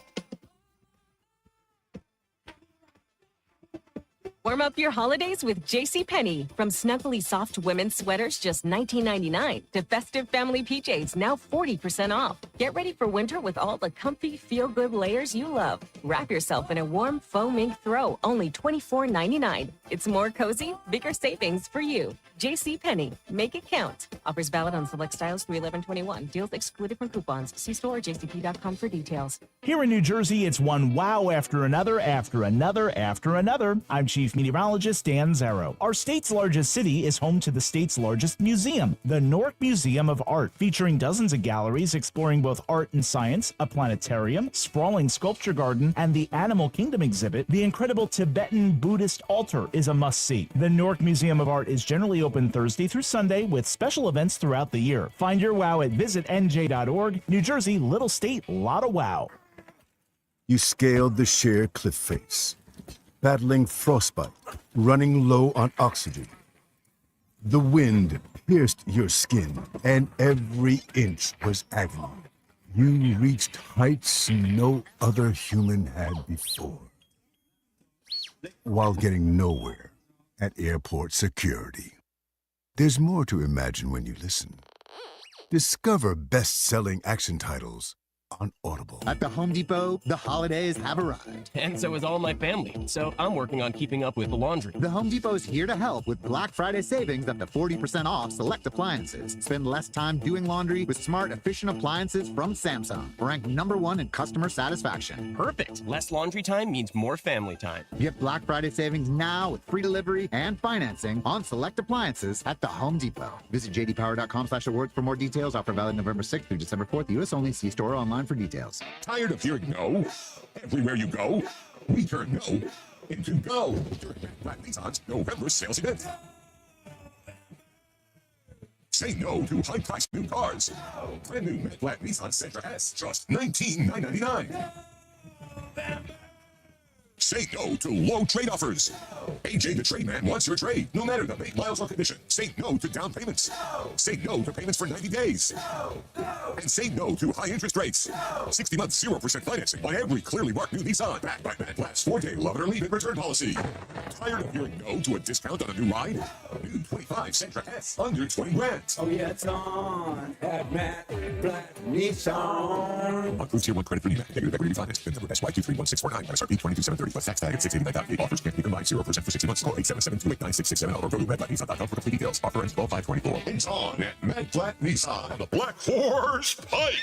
Warm up your holidays with JCPenney. From snuggly soft women's sweaters just $19.99 to festive family PJs now 40% off. Get ready for winter with all the comfy, feel-good layers you love. Wrap yourself in a warm faux mink throw, only $24.99. It's more cozy, bigger savings for you. JCPenney. Make it count. Offers valid on select styles through 11/21. Deals excluded from coupons. See store or jcp.com for details. Here in New Jersey, it's one wow after another, after another, after another. I'm Chief Meteorologist Dan Zarrow. Our state's largest city is home to the state's largest museum, the Newark Museum of Art, featuring dozens of galleries exploring both art and science, a planetarium, sprawling sculpture garden, and the Animal Kingdom exhibit. The incredible Tibetan Buddhist altar is a must-see. The Newark Museum of Art is generally open Thursday through Sunday with special events throughout the year. Find your wow at visitnj.org. New Jersey, little state, lot of wow. You scaled the sheer cliff face, battling frostbite, running low on oxygen. The wind pierced your skin, and every inch was agony. You reached heights no other human had before, while getting nowhere at airport security. There's more to imagine when you listen. Discover best-selling action titles on Audible. At the Home Depot, the holidays have arrived. And so is all my family. So I'm working on keeping up with the laundry. The Home Depot's here to help with Black Friday savings up to 40% off select appliances. Spend less time doing laundry with smart, efficient appliances from Samsung, ranked #1 in customer satisfaction. Perfect. Less laundry time means more family time. Get Black Friday savings now with free delivery and financing on select appliances at the Home Depot. Visit jdpower.com/awards for more details. Offer valid November 6th through December 4th. U.S. only. See store or online for details. Tired of hearing no? Everywhere you go, we turn no into go during Black Nissan's November sales event. Say no to high-priced new cars. Brand new Black Nissan Sentra S, just $19,999. Say no to low trade offers. AJ the Trade Man wants your trade, no matter the make, miles, or condition. Say no to down payments. Say no to payments for 90 days. And say no to high interest rates. 60 months, 0% financing on every clearly marked new Nissan. Backed by Mad Black's 4-day love it or leave it return policy. Tired of hearing no to a discount on a new ride? New 25 Sentra S, under 20 grand. Oh yeah, it's on at Mad Black Nissan. Approved Tier 1 credit for NEMAC. Negative equity finance. VIN number SY231649. MSRP 22,730 plus tax tag at $689.98. Offers can't be combined. 0% for 60 months. Call 877-289-6667 or go to MadBlackNissan.com for complete details. Offer ends 12/5/24. It's on at Mad Black Nissan on the Black Horse Pike.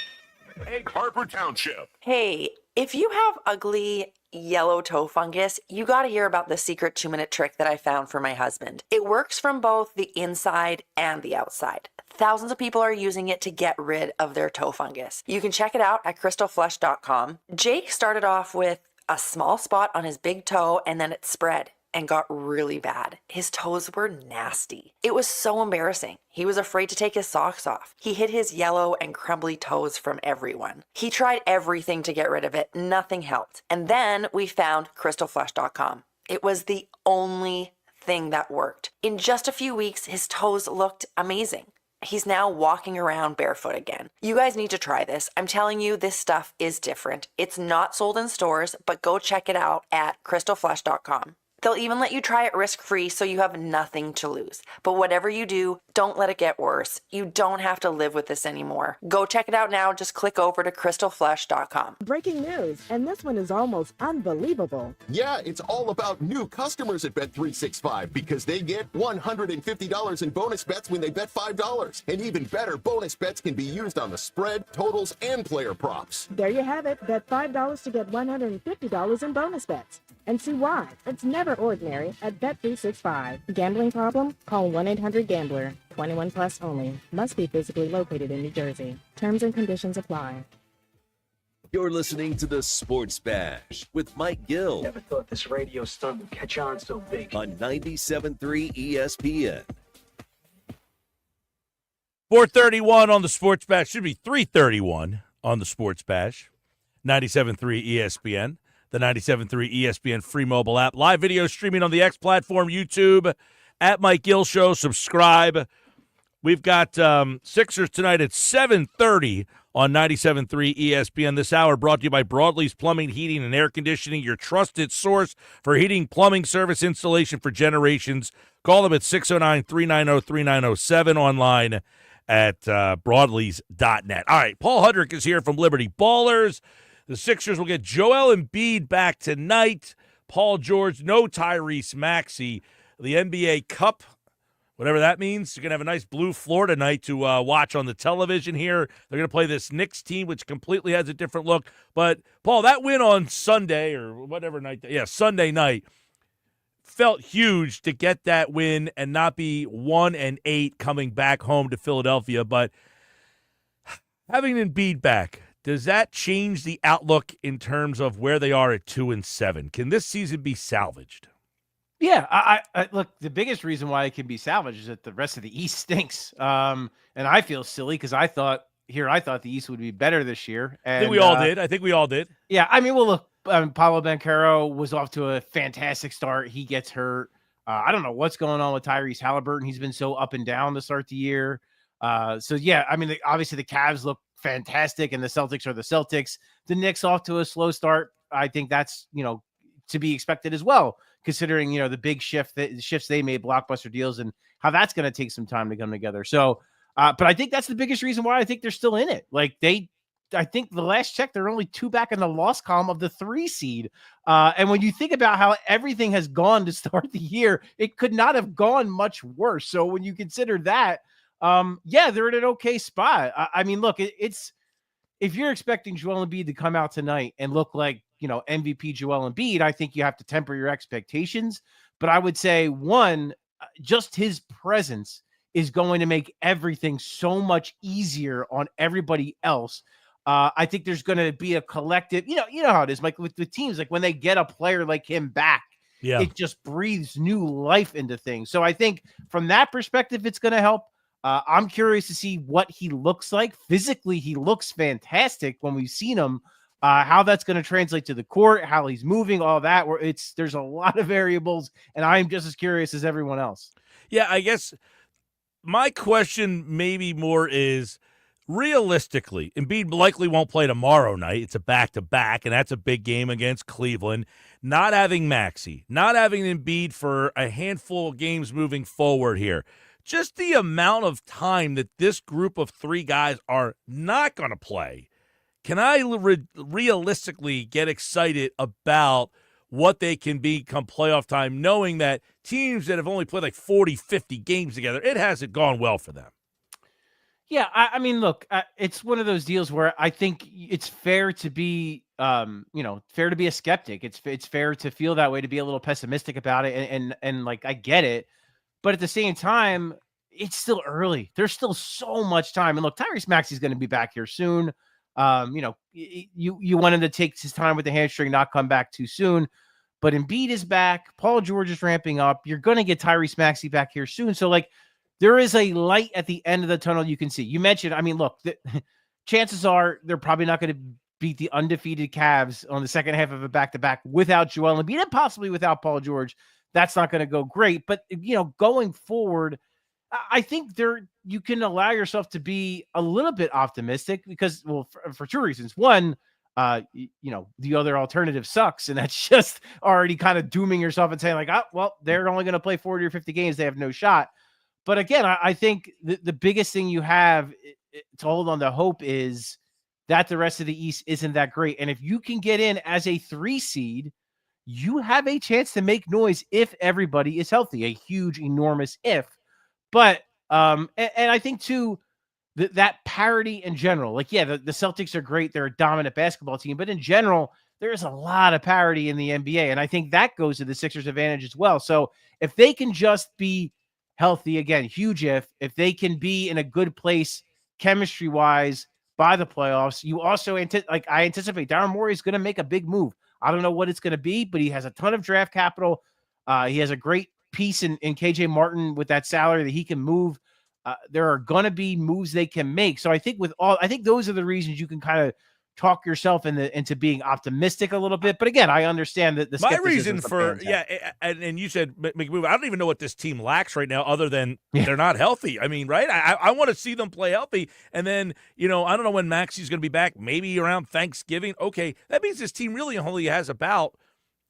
Egg Harbor Township. Hey, if you have ugly yellow toe fungus, you got to hear about the secret 2-minute trick that I found for my husband. It works from both the inside and the outside. Thousands of people are using it to get rid of their toe fungus. You can check it out at crystalflush.com. Jake started off with a small spot on his big toe, and then it spread and got really bad. His toes were nasty. It was so embarrassing. He was afraid to take his socks off. He hid his yellow and crumbly toes from everyone. He tried everything to get rid of it. Nothing helped. And then we found crystalflush.com. It was the only thing that worked. In just a few weeks, his toes looked amazing. He's now walking around barefoot again. You guys need to try this. I'm telling you, this stuff is different. It's not sold in stores, but go check it out at crystalflush.com. They'll even let you try it risk-free, so you have nothing to lose. But whatever you do, don't let it get worse. You don't have to live with this anymore. Go check it out now. Just click over to crystalflush.com. Breaking news, and this one is almost unbelievable. Yeah, it's all about new customers at Bet365 because they get $150 in bonus bets when they bet $5. And even better, bonus bets can be used on the spread, totals, and player props. There you have it. Bet $5 to get $150 in bonus bets. And see why. It's never ordinary at Bet365. Gambling problem? Call 1-800-GAMBLER. 21 plus only. Must be physically located in New Jersey. Terms and conditions apply. You're listening to the Sports Bash with Mike Gill. Never thought this radio stunt would catch on so big. On 97.3 ESPN. 4:31 on the Sports Bash. Should be 3:31 on the Sports Bash. 97.3 ESPN. The 97.3 ESPN free mobile app. Live video streaming on the X platform, YouTube, at Mike Gill Show. Subscribe. We've got Sixers tonight at 7:30 on 97.3 ESPN. This hour brought to you by Broadlee's Plumbing, Heating, and Air Conditioning, your trusted source for heating, plumbing service installation for generations. Call them at 609-390-3907, online at broadlees.net. All right, Paul Hudrick is here from Liberty Ballers. The Sixers will get Joel Embiid back tonight. Paul George, no Tyrese Maxey. The NBA Cup, whatever that means, you're going to have a nice blue floor tonight to watch on the television here. They're going to play this Knicks team, which completely has a different look. But, Paul, that win on Sunday or whatever night, Sunday night, felt huge to get that win and not be 1-8 coming back home to Philadelphia. But having Embiid back, does that change the outlook in terms of where they are at 2-7? Can this season be salvaged? Yeah, I look, the biggest reason why it can be salvaged is that the rest of the East stinks. And I feel silly because I thought the East would be better this year. And, I think we all did. Yeah, I mean, well, look, Paolo Banchero was off to a fantastic start. He gets hurt. I don't know what's going on with Tyrese Halliburton. He's been so up and down to start the year. So, yeah, I mean, obviously the Cavs look fantastic and the Celtics are the Celtics. The Knicks off to a slow start. I think that's, to be expected as well, considering, the big shifts they made, blockbuster deals, and how that's going to take some time to come together. So, but I think that's the biggest reason why I think they're still in it. Like I think the last check, they're only 2 back in the loss column of the 3 seed. And when you think about how everything has gone to start the year, it could not have gone much worse. So when you consider that, they're in an okay spot. I mean, look, it's if you're expecting Joel Embiid to come out tonight and look like, MVP Joel Embiid, I think you have to temper your expectations. But I would say, one, just his presence is going to make everything so much easier on everybody else. I think there's going to be a collective, you know how it is, Mike, with the teams, like when they get a player like him back, it just breathes new life into things. So I think from that perspective, it's going to help. I'm curious to see what he looks like. Physically, he looks fantastic when we've seen him. How that's going to translate to the court, how he's moving, all that. There's a lot of variables, and I'm just as curious as everyone else. Yeah, I guess my question maybe more is, realistically, Embiid likely won't play tomorrow night. It's a back-to-back, and that's a big game against Cleveland. Not having Maxey, not having Embiid for a handful of games moving forward here. Just the amount of time that this group of 3 guys are not going to play. Can I realistically get excited about what they can be come playoff time, knowing that teams that have only played like 40, 50 games together, it hasn't gone well for them? Yeah, I mean, look, it's one of those deals where I think it's fair to be, fair to be a skeptic. It's fair to feel that way, to be a little pessimistic about it, and like I get it, but at the same time, it's still early. There's still so much time. And look, Tyrese Maxey is going to be back here soon. You want him to take his time with the hamstring, not come back too soon. But Embiid is back. Paul George is ramping up. You're going to get Tyrese Maxey back here soon. So, like, there is a light at the end of the tunnel you can see. You mentioned, I mean, look, chances are they're probably not going to beat the undefeated Cavs on the second half of a back-to-back without Joel Embiid and possibly without Paul George. That's not going to go great. But, going forward, I think you can allow yourself to be a little bit optimistic because, well, for two reasons. One, the other alternative sucks, and that's just already kind of dooming yourself and saying, like, oh, well, they're only going to play 40 or 50 games. They have no shot. But again, I think the biggest thing you have to hold on to hope is that the rest of the East isn't that great. And if you can get in as a 3 seed, you have a chance to make noise if everybody is healthy. A huge, enormous if. But and I think too that parity in general, like, yeah, the Celtics are great. They're a dominant basketball team, but in general, there's a lot of parity in the NBA. And I think that goes to the Sixers' advantage as well. So if they can just be healthy, again, huge if they can be in a good place chemistry wise by the playoffs, you also I anticipate Daryl Morey is going to make a big move. I don't know what it's going to be, but he has a ton of draft capital. He has a great piece in KJ Martin with that salary that he can move. There are going to be moves they can make. So I think those are the reasons you can kind of talk yourself into being optimistic a little bit. But again, I understand that my reason for, and you said make a move. I don't even know what this team lacks right now other than they're not healthy. I mean, right? I want to see them play healthy. And then, I don't know when Maxey's going to be back, maybe around Thanksgiving. Okay, that means this team really only has about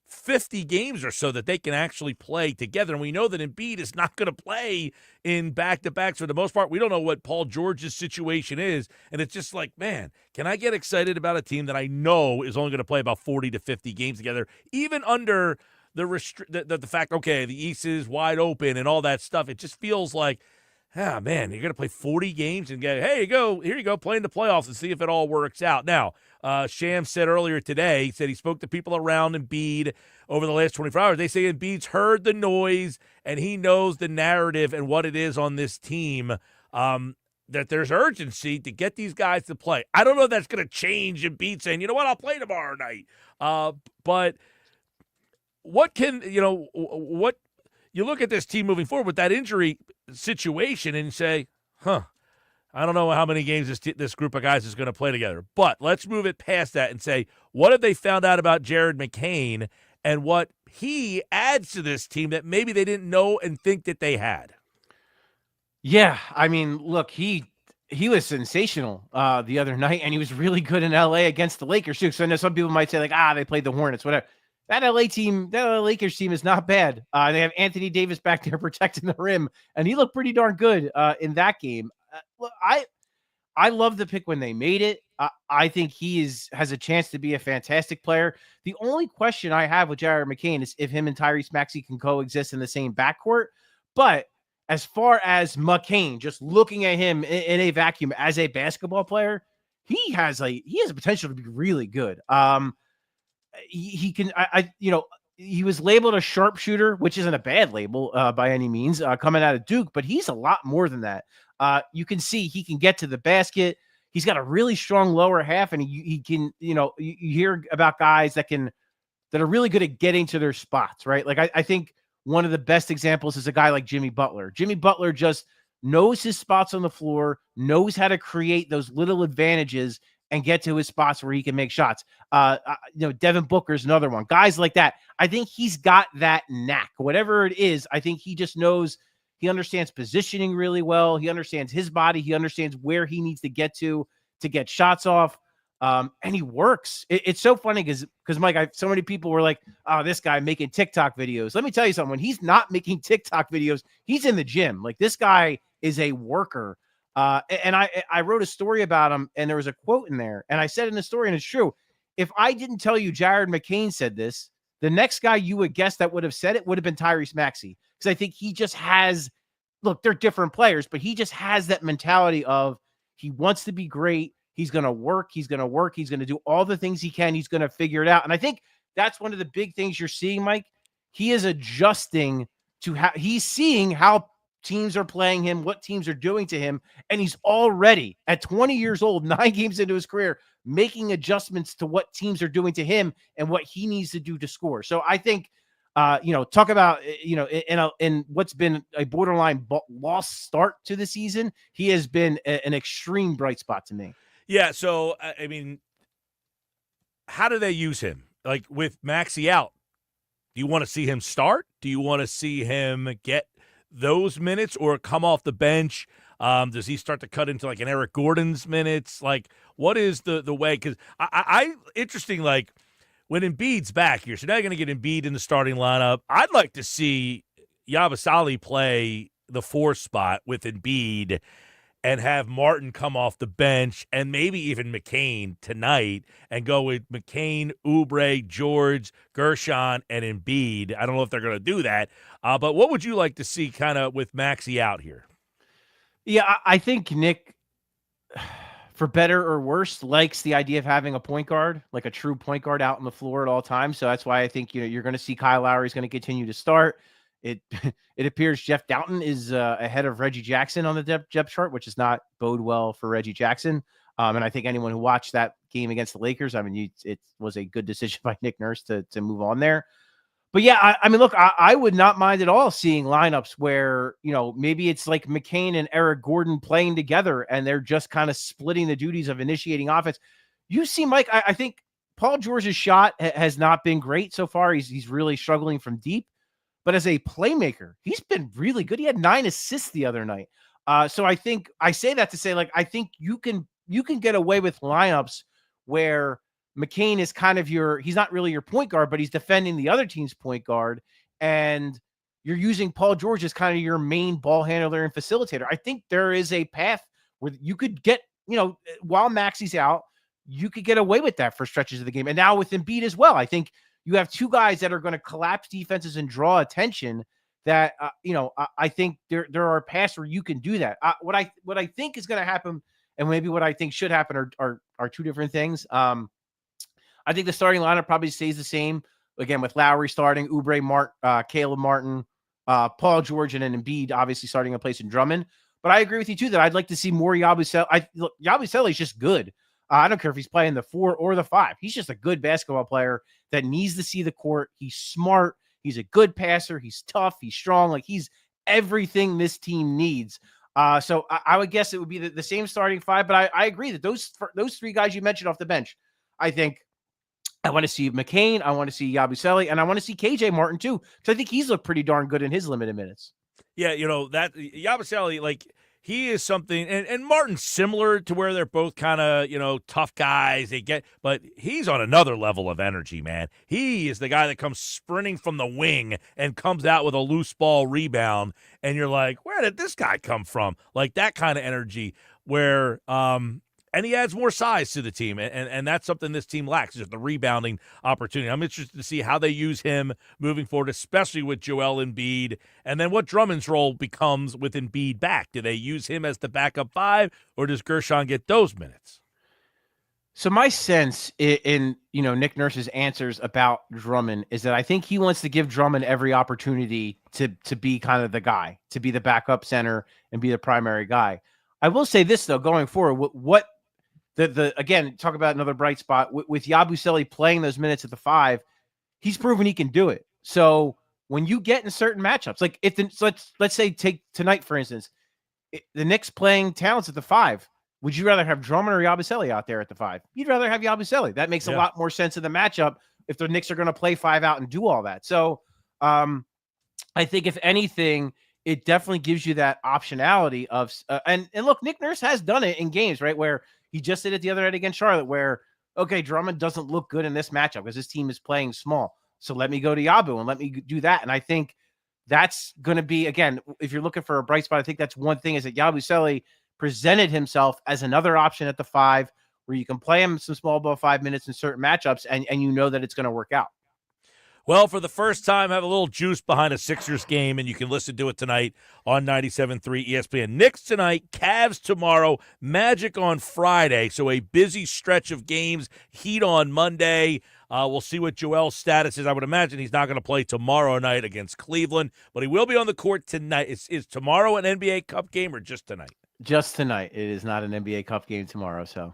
50 games or so that they can actually play together. And we know that Embiid is not going to play in back-to-backs for the most part. We don't know what Paul George's situation is. And it's just like, man, can I get excited about a team that I know is only going to play about 40 to 50 games together, even under the fact, okay, the East is wide open and all that stuff. It just feels like, man, you're going to play 40 games and get, here you go, play in the playoffs and see if it all works out. Now, Shams said earlier today, he said he spoke to people around Embiid over the last 24 hours. They say Embiid's heard the noise and he knows the narrative and what it is on this team, that there's urgency to get these guys to play. I don't know if that's going to change Embiid saying, you know what, I'll play tomorrow night. But what can, what you look at this team moving forward with that injury situation and say, I don't know how many games this group of guys is going to play together. But let's move it past that and say, what have they found out about Jared McCain and what he adds to this team that maybe they didn't know and think that they had? Yeah, I mean, look, he was sensational the other night, and he was really good in L.A. against the Lakers too. So I know some people might say, like, they played the Hornets, whatever. That LA Lakers team is not bad. They have Anthony Davis back there protecting the rim, and he looked pretty darn good in that game. Look, I love the pick when they made it. I think he has a chance to be a fantastic player. The only question I have with Jared McCain is if him and Tyrese Maxey can coexist in the same backcourt. But as far as McCain, just looking at him in a vacuum as a basketball player, he has a potential to be really good. He can, he was labeled a sharpshooter, which isn't a bad label by any means, coming out of Duke, but he's a lot more than that. You can see he can get to the basket. He's got a really strong lower half, and he can, you hear about guys that are really good at getting to their spots, right? Like I think one of the best examples is a guy like Jimmy Butler. Jimmy Butler just knows his spots on the floor, knows how to create those little advantages and get to his spots where he can make shots. Devin Booker's another one. Guys like that. I think he's got that knack. Whatever it is, I think he just knows. He understands positioning really well. He understands his body. He understands where he needs to get get shots off. And he works. It's so funny because Mike, so many people were like, oh, this guy making TikTok videos. Let me tell you something. When he's not making TikTok videos, he's in the gym. Like, this guy is a worker. And I wrote a story about him, and there was a quote in there, and I said in the story, and it's true. If I didn't tell you Jared McCain said this, the next guy you would guess that would have said it would have been Tyrese Maxey. Because I think he just has, look, they're different players, but he just has that mentality of he wants to be great. He's going to work. He's going to do all the things he can. He's going to figure it out. And I think that's one of the big things you're seeing, Mike. He is adjusting to how he's seeing how teams are playing him, what teams are doing to him, and he's already at 20 years old, 9 games into his career, making adjustments to what teams are doing to him and what he needs to do to score. So I think, talk about, in what's been a borderline lost start to the season, he has been an extreme bright spot to me. Yeah, so, I mean, how do they use him? Like, with Maxey out, do you want to see him start? Do you want to see him get those minutes or come off the bench? Does he start to cut into like an Eric Gordon's minutes? Like, what is the way? Because interesting, like when Embiid's back here, so now you're going to get Embiid in the starting lineup. I'd like to see Yabusele play the 4 spot with Embiid and have Martin come off the bench and maybe even McCain tonight and go with McCain, Oubre, George, Gershon, and Embiid. I don't know if they're going to do that, but what would you like to see kind of with Maxey out here? Yeah, I think Nick, for better or worse, likes the idea of having a point guard, like a true point guard out on the floor at all times. So that's why I think, you're going to see Kyle Lowry is going to continue to start. It appears Jeff Doughton is ahead of Reggie Jackson on the depth chart, which does not bode well for Reggie Jackson. And I think anyone who watched that game against the Lakers, I mean, it was a good decision by Nick Nurse to move on there. But yeah, I mean, look, I would not mind at all seeing lineups where, maybe it's like McCain and Eric Gordon playing together and they're just kind of splitting the duties of initiating offense. You see, Mike, I think Paul George's shot has not been great so far. He's really struggling from deep. But as a playmaker, he's been really good. He had 9 assists the other night. So I think I say that to say, like, I think you can get away with lineups where McCain is kind of he's not really your point guard, but he's defending the other team's point guard. And you're using Paul George as kind of your main ball handler and facilitator. I think there is a path where you could get, while Maxey's out, you could get away with that for stretches of the game. And now with Embiid as well, I think you have 2 guys that are going to collapse defenses and draw attention that, I think there are paths where you can do that. What I think is going to happen and maybe what I think should happen are 2 different things. I think the starting lineup probably stays the same. Again, with Lowry starting, Oubre, Caleb Martin, Paul George, and then Embiid obviously starting in place in Drummond. But I agree with you, too, that I'd like to see more Yabusele. Yabusele is just good. I don't care if he's playing the 4 or the 5. He's just a good basketball player that needs to see the court. He's smart. He's a good passer. He's tough. He's strong. Like, he's everything this team needs. So I would guess it would be the same starting 5. But I agree that those 3 guys you mentioned off the bench, I think I want to see McCain, I want to see Yabusele, and I want to see KJ Martin too, because I think he's looked pretty darn good in his limited minutes. Yeah, that Yabusele, like, he is something, and Martin's similar to where they're both kind of, tough guys. But he's on another level of energy, man. He is the guy that comes sprinting from the wing and comes out with a loose ball rebound, and you're like, where did this guy come from? Like, that kind of energy where, and he adds more size to the team, and that's something this team lacks, just the rebounding opportunity. I'm interested to see how they use him moving forward, especially with Joel Embiid, and then what Drummond's role becomes with Embiid back. Do they use him as the backup 5, or does Gershon get those minutes? So my sense in Nick Nurse's answers about Drummond is that I think he wants to give Drummond every opportunity to be kind of the guy, to be the backup center and be the primary guy. I will say this, though, going forward, what again, talk about another bright spot with Yabusele playing those minutes at the 5, he's proven he can do it. So when you get in certain matchups, like let's say take tonight, for instance, the Knicks playing Towns at the 5, would you rather have Drummond or Yabusele out there at the 5? You'd rather have Yabusele. That makes a lot more sense in the matchup if the Knicks are going to play 5 out and do all that. So I think if anything, it definitely gives you that optionality of and look, Nick Nurse has done it in games, right, where he just did it the other night against Charlotte, where, okay, Drummond doesn't look good in this matchup because his team is playing small. So let me go to Yabu and let me do that. And I think that's going to be, again, if you're looking for a bright spot, I think that's one thing is that Yabusele presented himself as another option at the 5 where you can play him some small ball 5 minutes in certain matchups and you know that it's going to work out. Well, for the first time, have a little juice behind a Sixers game, and you can listen to it tonight on 97.3 ESPN. Knicks tonight, Cavs tomorrow, Magic on Friday. So a busy stretch of games, Heat on Monday. We'll see what Joel's status is. I would imagine he's not going to play tomorrow night against Cleveland, but he will be on the court tonight. Is tomorrow an NBA Cup game or just tonight? Just tonight. It is not an NBA Cup game tomorrow. So,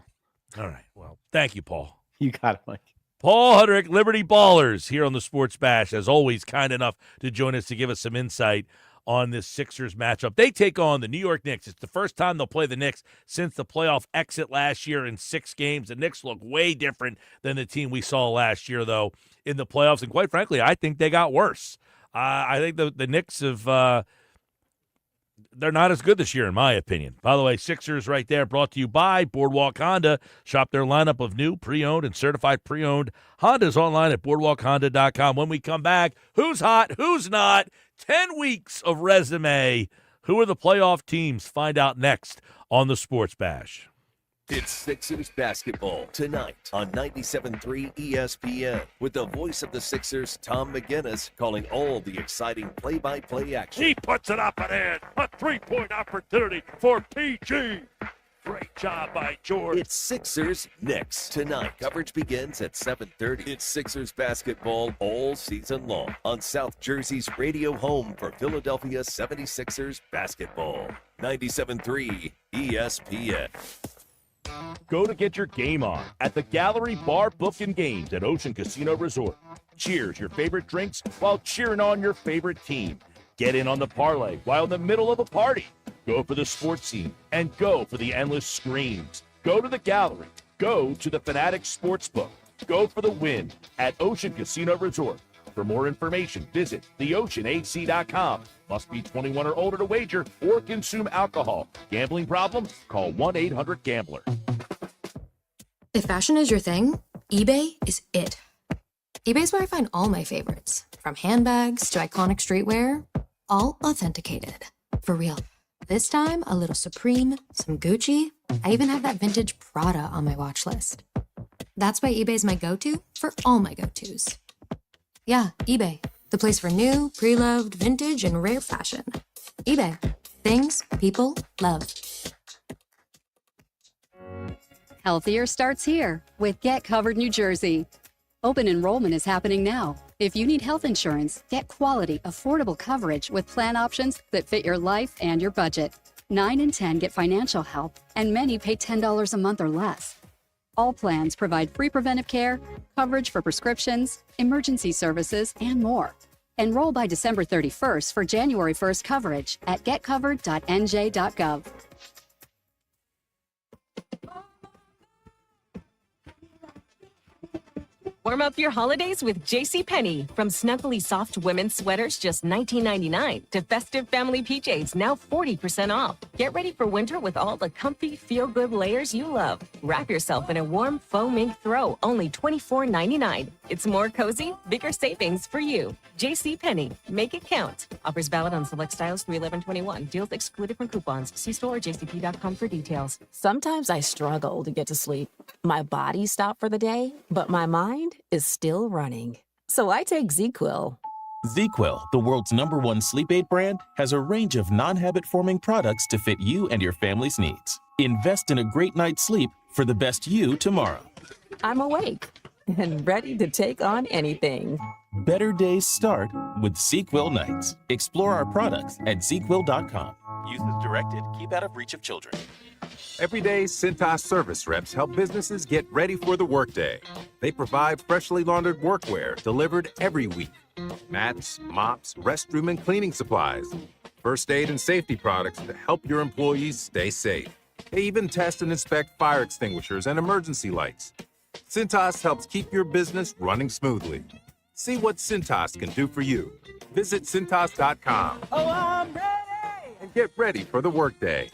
all right. Well, thank you, Paul. You got it, Mike. Paul Hudrick, Liberty Ballers, here on the Sports Bash, as always, kind enough to join us to give us some insight on this Sixers matchup. They take on the New York Knicks. It's the first time they'll play the Knicks since the playoff exit last year in 6 games. The Knicks look way different than the team we saw last year, though, in the playoffs. And quite frankly, I think they got worse. I think the Knicks have they're not as good this year, in my opinion. By the way, Sixers right there, brought to you by Boardwalk Honda. Shop their lineup of new, pre-owned, and certified pre-owned Hondas online at boardwalkhonda.com. When we come back, who's hot, who's not? 10 weeks of resume. Who are the playoff teams? Find out next on the Sports Bash. It's Sixers basketball tonight on 97.3 ESPN with the voice of the Sixers, Tom McGinnis, calling all the exciting play-by-play action. He puts it up and in. A three-point opportunity for PG. Great job by George. It's Sixers Knicks tonight. Coverage begins at 7:30. It's Sixers basketball all season long on South Jersey's radio home for Philadelphia 76ers basketball. 97.3 ESPN. Go to get your game on at the Gallery Bar Book and Games at Ocean Casino Resort. Cheers your favorite drinks while cheering on your favorite team. Get in on the parlay while in the middle of a party. Go for the sports scene and go for the endless screams. Go to the Gallery. Go to the Fanatic Sportsbook. Go for the win at Ocean Casino Resort. For more information, visit theoceanac.com. Must be 21 or older to wager or consume alcohol. Gambling problem? Call 1-800-GAMBLER. If fashion is your thing, eBay is it. eBay's where I find all my favorites, from handbags to iconic streetwear, all authenticated. For real. This time, a little Supreme, some Gucci. I even have that vintage Prada on my watch list. That's why eBay's my go-to for all my go-tos. Yeah, eBay, the place for new, pre-loved, vintage, and rare fashion. eBay, things people love. Healthier starts here with Get Covered New Jersey. Open enrollment is happening now. If you need health insurance, get quality, affordable coverage with plan options that fit your life and your budget. 9 in 10 get financial help, and many pay $10 a month or less. All plans provide free preventive care, coverage for prescriptions, emergency services, and more. Enroll by December 31st for January 1st coverage at getcovered.nj.gov. Warm up your holidays with JCPenney. From snuggly soft women's sweaters just $19.99 to festive family PJs now 40% off. Get ready for winter with all the comfy, feel-good layers you love. Wrap yourself in a warm faux mink throw, only $24.99. It's more cozy, bigger savings for you. JCPenney. Make it count. Offers valid on select styles through 11/21. Deals excluded from coupons. See store or jcp.com for details. Sometimes I struggle to get to sleep. My body stopped for the day, but my mind is still running. So I take ZQuil. ZQuil, the world's #1 sleep aid brand, has a range of non-habit-forming products to fit you and your family's needs. Invest in a great night's sleep for the best you tomorrow. I'm awake and ready to take on anything. Better days start with ZQuil nights. Explore our products at ZQuil.com. Use as directed. Keep out of reach of children. Every day, Cintas service reps help businesses get ready for the workday. They provide freshly laundered workwear delivered every week. Mats, mops, restroom and cleaning supplies. First aid and safety products to help your employees stay safe. They even test and inspect fire extinguishers and emergency lights. Cintas helps keep your business running smoothly. See what Cintas can do for you. Visit Cintas.com. Oh, I'm ready! And get ready for the workday.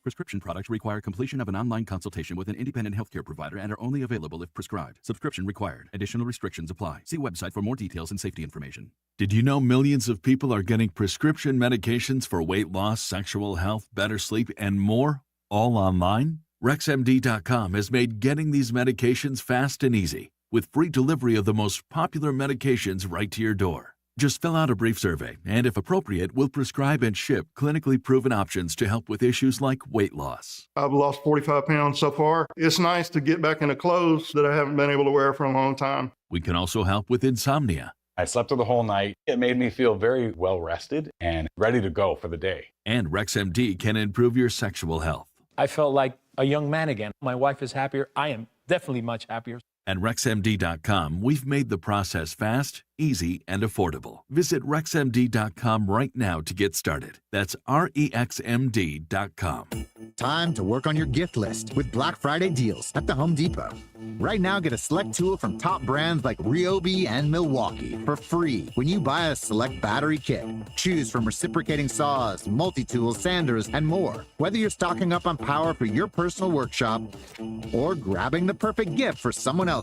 Prescription products require completion of an online consultation with an independent healthcare provider and are only available if prescribed. Subscription required. Additional restrictions apply. See website for more details and safety information. Did you know millions of people are getting prescription medications for weight loss, sexual health, better sleep, and more, all online? RexMD.com has made getting these medications fast and easy, with free delivery of the most popular medications right to your door. Just fill out a brief survey, and if appropriate, we'll prescribe and ship clinically proven options to help with issues like weight loss. I've lost 45 pounds so far. It's nice to get back into clothes that I haven't been able to wear for a long time. We can also help with insomnia. I slept through the whole night. It made me feel very well rested and ready to go for the day. And RexMD can improve your sexual health. I felt like a young man again. My wife is happier. I am definitely much happier. At RexMD.com, we've made the process fast, easy, and affordable. Visit RexMD.com right now to get started. That's REXMD.com. Time to work on your gift list with Black Friday deals at the Home Depot. Right now, get a select tool from top brands like Ryobi and Milwaukee for free when you buy a select battery kit. Choose from reciprocating saws, multi-tools, sanders, and more. Whether you're stocking up on power for your personal workshop or grabbing the perfect gift for someone else's.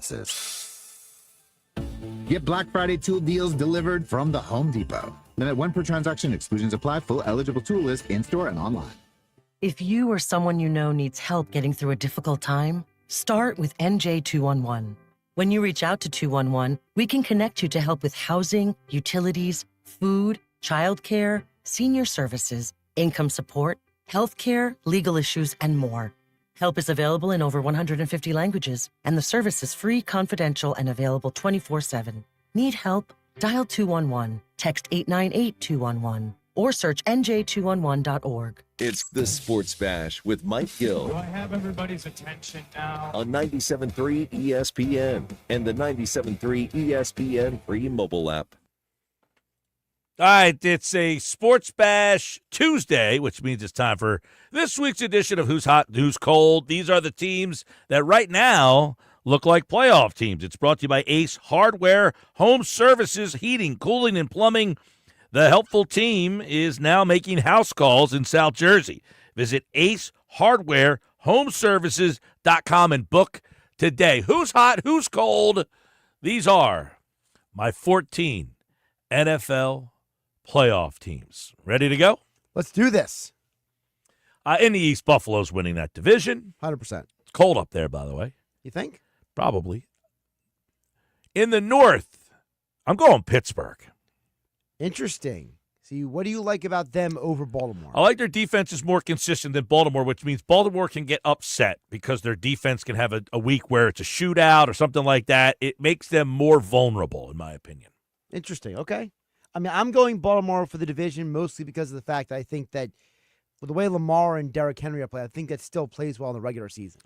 Get Black Friday tool deals delivered from the Home Depot. Limit 1 per transaction. Exclusions apply. Full eligible tool list in-store and online. If you or someone you know needs help getting through a difficult time, start with NJ211. When you reach out to 211, we can connect you to help with housing, utilities, food, childcare, senior services, income support, healthcare, legal issues, and more. Help is available in over 150 languages, and the service is free, confidential, and available 24/7. Need help? Dial 211, text 898-211, or search nj211.org. It's the Sports Bash with Mike Gill. Do I have everybody's attention now? On 97.3 ESPN and the 97.3 ESPN free mobile app. All right, it's a Sports Bash Tuesday, which means it's time for this week's edition of Who's Hot, Who's Cold. These are the teams that right now look like playoff teams. It's brought to you by Ace Hardware, Home Services, Heating, Cooling, and Plumbing. The helpful team is now making house calls in South Jersey. Visit Ace Hardware, Homeservices.com and book today. Who's hot? Who's cold? These are my 14 NFL playoff teams. Ready to go? Let's do this. In the East, Buffalo's winning that division. 100%. It's cold up there, by the way. You think? Probably. In the North, I'm going Pittsburgh. Interesting. See, what do you like about them over Baltimore? I like their defense is more consistent than Baltimore, which means Baltimore can get upset because their defense can have a week where it's a shootout or something like that. It makes them more vulnerable, in my opinion. Interesting. Okay. I mean, I'm going Baltimore for the division mostly because of the fact I think that with the way Lamar and Derrick Henry are playing, I think that still plays well in the regular season.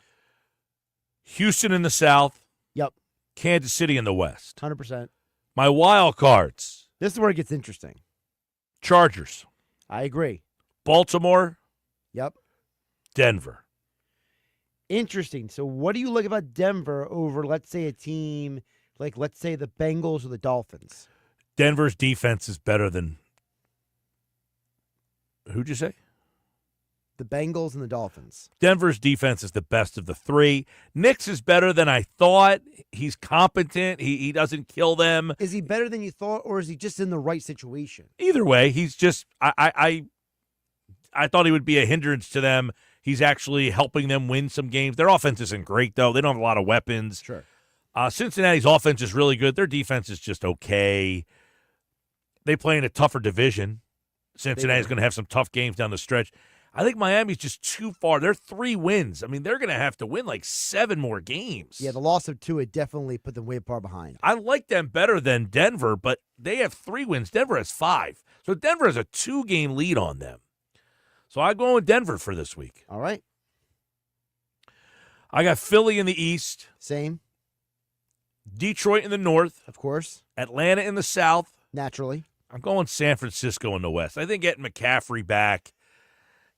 Houston in the South. Yep. Kansas City in the West. 100%. My wild cards. This is where it gets interesting. Chargers. I agree. Baltimore. Yep. Denver. Interesting. So what do you like about Denver over, let's say, a team like, let's say, the Bengals or the Dolphins? Denver's defense is better than who'd you say? The Bengals and the Dolphins. Denver's defense is the best of the three. Nick's is better than I thought. He's competent. He doesn't kill them. Is he better than you thought, or is he just in the right situation? Either way, he's just I thought he would be a hindrance to them. He's actually helping them win some games. Their offense isn't great, though. They don't have a lot of weapons. Sure. Cincinnati's offense is really good. Their defense is just okay. They play in a tougher division. Cincinnati's going to have some tough games down the stretch. I think Miami's just too far. They're 3 wins. I mean, they're going to have to win like 7 more games. Yeah, the loss of Tua definitely put them way far behind. I like them better than Denver, but they have 3 wins. Denver has 5. So Denver has a 2-game lead on them. So I'm going with Denver for this week. All right. I got Philly in the East. Same. Detroit in the North. Of course. Atlanta in the South. Naturally. I'm going San Francisco in the West. I think getting McCaffrey back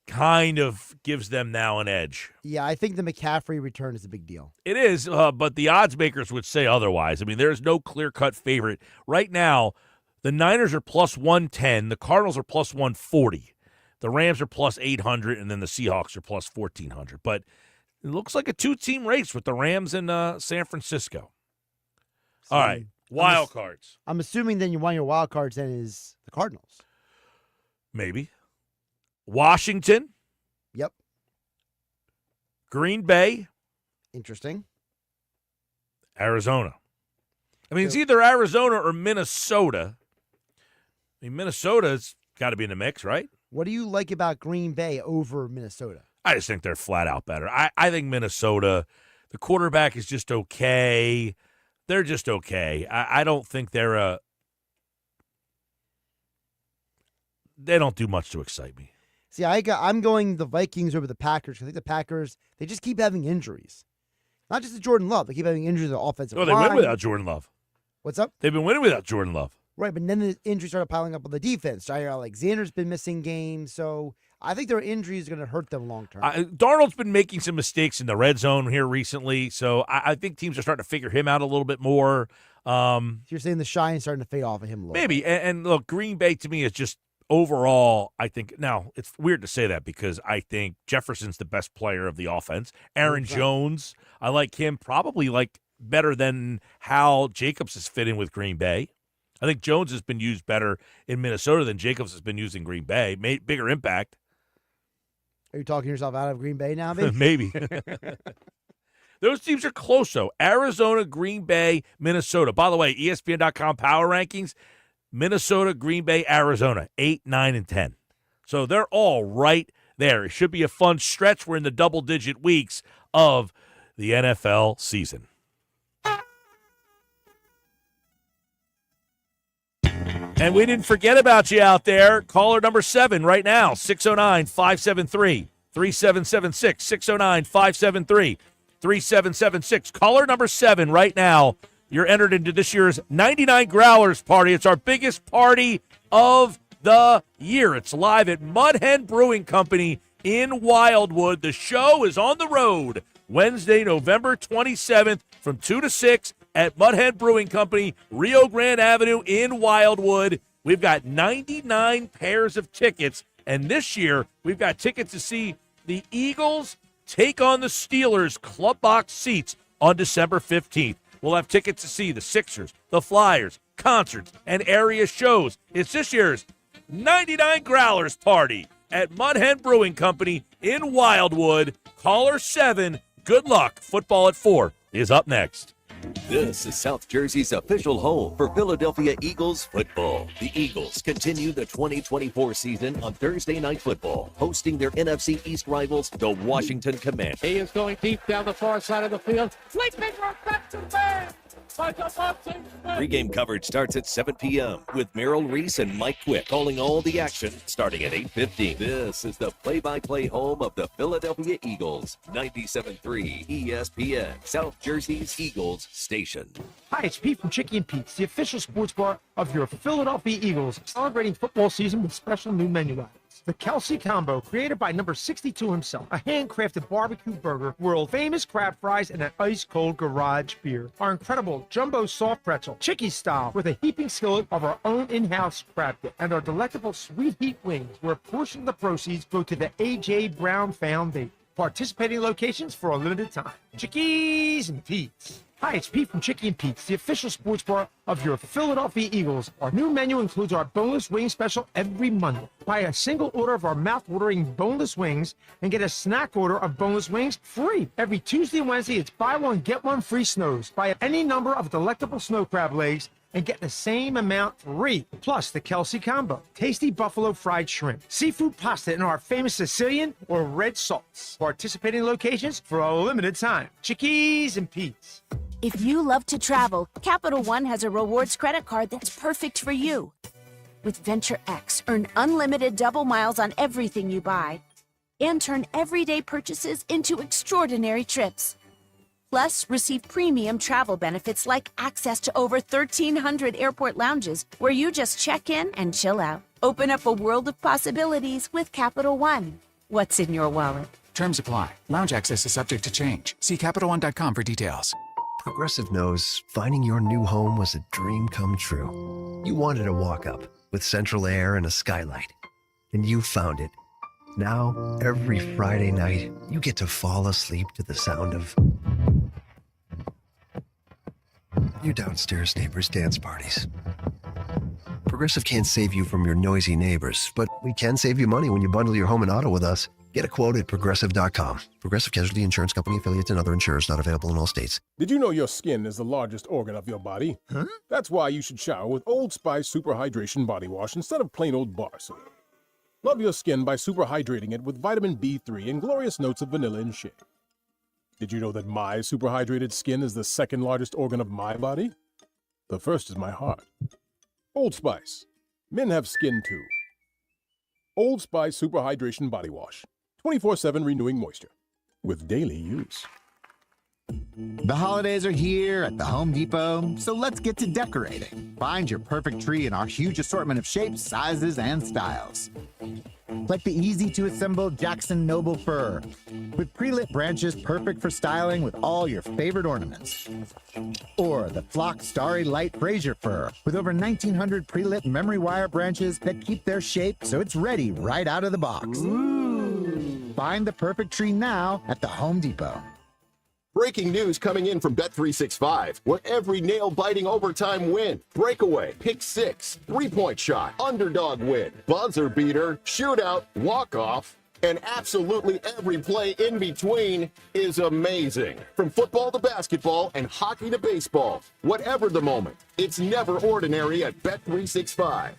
kind of gives them now an edge. Yeah, I think the McCaffrey return is a big deal. It is, but the odds makers would say otherwise. I mean, there's no clear-cut favorite. Right now, the Niners are plus 110. The Cardinals are plus 140. The Rams are plus 800, and then the Seahawks are plus 1,400. But it looks like a 2-team race with the Rams and San Francisco. All right, wild cards. I'm assuming then one of your wild cards then is the Cardinals. Maybe. Washington. Yep. Green Bay. Interesting. Arizona. I mean, it's either Arizona or Minnesota. I mean, Minnesota's got to be in the mix, right? What do you like about Green Bay over Minnesota? I just think they're flat out better. I think Minnesota, the quarterback is just okay. they're just okay. I don't think they don't do much to excite me. See, I'm going the Vikings over the Packers. I think the Packers, they just keep having injuries. Not just to Jordan Love. They keep having injuries on the offensive line. Well, they win without Jordan Love. What's up? They've been winning without Jordan Love. Right, but then the injuries started piling up on the defense. Jair Alexander's been missing games, so I think their injuries are going to hurt them long term. Darnold's been making some mistakes in the red zone here recently, so I think teams are starting to figure him out a little bit more. You're saying the shine is starting to fade off of him a little Maybe, bit. and look, Green Bay to me is just overall, I think, now it's weird to say that because I think Jefferson's the best player of the offense. Aaron Jones, I like him probably better than how Jacobs has fit in with Green Bay. I think Jones has been used better in Minnesota than Jacobs has been used in Green Bay. Made bigger impact. Are you talking yourself out of Green Bay now, maybe? Maybe. Those teams are close, though. Arizona, Green Bay, Minnesota. By the way, ESPN.com power rankings, Minnesota, Green Bay, Arizona, 8, 9, and 10. So they're all right there. It should be a fun stretch. We're in the double-digit weeks of the NFL season. And we didn't forget about you out there. Caller number 7 right now, 609-573-3776. 609-573-3776. Caller number 7 right now. You're entered into this year's 99 Growlers Party. It's our biggest party of the year. It's live at Mud Hen Brewing Company in Wildwood. The show is on the road Wednesday, November 27th from 2 to 6 at Mud Hen Brewing Company, Rio Grande Avenue in Wildwood. We've got 99 pairs of tickets, and this year we've got tickets to see the Eagles take on the Steelers club box seats on December 15th. We'll have tickets to see the Sixers, the Flyers, concerts, and area shows. It's this year's 99 Growlers Party at Mud Hen Brewing Company in Wildwood. Caller 7. Good luck. Football at 4 is up next. This is South Jersey's official home for Philadelphia Eagles football. The Eagles continue the 2024 season on Thursday Night Football, hosting their NFC East rivals, the Washington Commanders. He is going deep down the far side of the field. Leaping right back to man. Pre-game coverage starts at 7 p.m. with Merrill Reese and Mike Quick calling all the action starting at 8:15. This is the play-by-play home of the Philadelphia Eagles, 97.3 ESPN, South Jersey's Eagles station. Hi, it's Pete from Chicky and Pete's, the official sports bar of your Philadelphia Eagles, celebrating football season with special new menu items. The Kelsey Combo, created by number 62 himself, a handcrafted barbecue burger, world-famous crab fries, and an ice-cold garage beer. Our incredible jumbo soft pretzel, Chicky style, with a heaping skillet of our own in-house crab dip, and our delectable sweet heat wings, where a portion of the proceeds go to the A.J. Brown Foundation. Participating locations for a limited time. Chickies and Pete's. Hi, it's Pete from Chicky and Pete's, the official sports bar of your Philadelphia Eagles. Our new menu includes our boneless wing special every Monday. Buy a single order of our mouth-watering boneless wings and get a snack order of boneless wings free. Every Tuesday and Wednesday, it's buy one, get one free snows. Buy any number of delectable snow crab legs and get the same amount free. Plus the Kelsey Combo, tasty buffalo fried shrimp, seafood pasta in our famous Sicilian or red salts. Participating locations for a limited time. Chickies and Pete's. If you love to travel, Capital One has a rewards credit card that's perfect for you. With Venture X, earn unlimited double miles on everything you buy and turn everyday purchases into extraordinary trips. Plus, receive premium travel benefits like access to over 1,300 airport lounges where you just check in and chill out. Open up a world of possibilities with Capital One. What's in your wallet? Terms apply. Lounge access is subject to change. See CapitalOne.com for details. Progressive knows finding your new home was a dream come true. You wanted a walk-up with central air and a skylight, and you found it. Now, every Friday night, you get to fall asleep to the sound of your downstairs neighbors' dance parties. Progressive can't save you from your noisy neighbors, but we can save you money when you bundle your home and auto with us. Get a quote at Progressive.com. Progressive Casualty Insurance Company, affiliates, and other insurers not available in all states. Did you know your skin is the largest organ of your body? Huh? That's why you should shower with Old Spice Super Hydration Body Wash instead of plain old bar soap. Love your skin by super hydrating it with vitamin B3 and glorious notes of vanilla and shea. Did you know that my superhydrated skin is the second largest organ of my body? The first is my heart. Old Spice. Men have skin too. Old Spice Super Hydration Body Wash. 24/7 renewing moisture. With daily use. The holidays are here at the Home Depot, so let's get to decorating. Find your perfect tree in our huge assortment of shapes, sizes, and styles. Like the easy-to-assemble Jackson Noble Fir, with pre-lit branches perfect for styling with all your favorite ornaments. Or the Flock Starry Light Fraser Fir, with over 1,900 pre-lit memory wire branches that keep their shape so it's ready right out of the box. Ooh. Find the perfect tree now at the Home Depot. Breaking news coming in from Bet365, where every nail-biting overtime win, breakaway, pick six, three-point shot, underdog win, buzzer beater, shootout, walk-off, and absolutely every play in between is amazing. From football to basketball and hockey to baseball, whatever the moment, it's never ordinary at Bet365.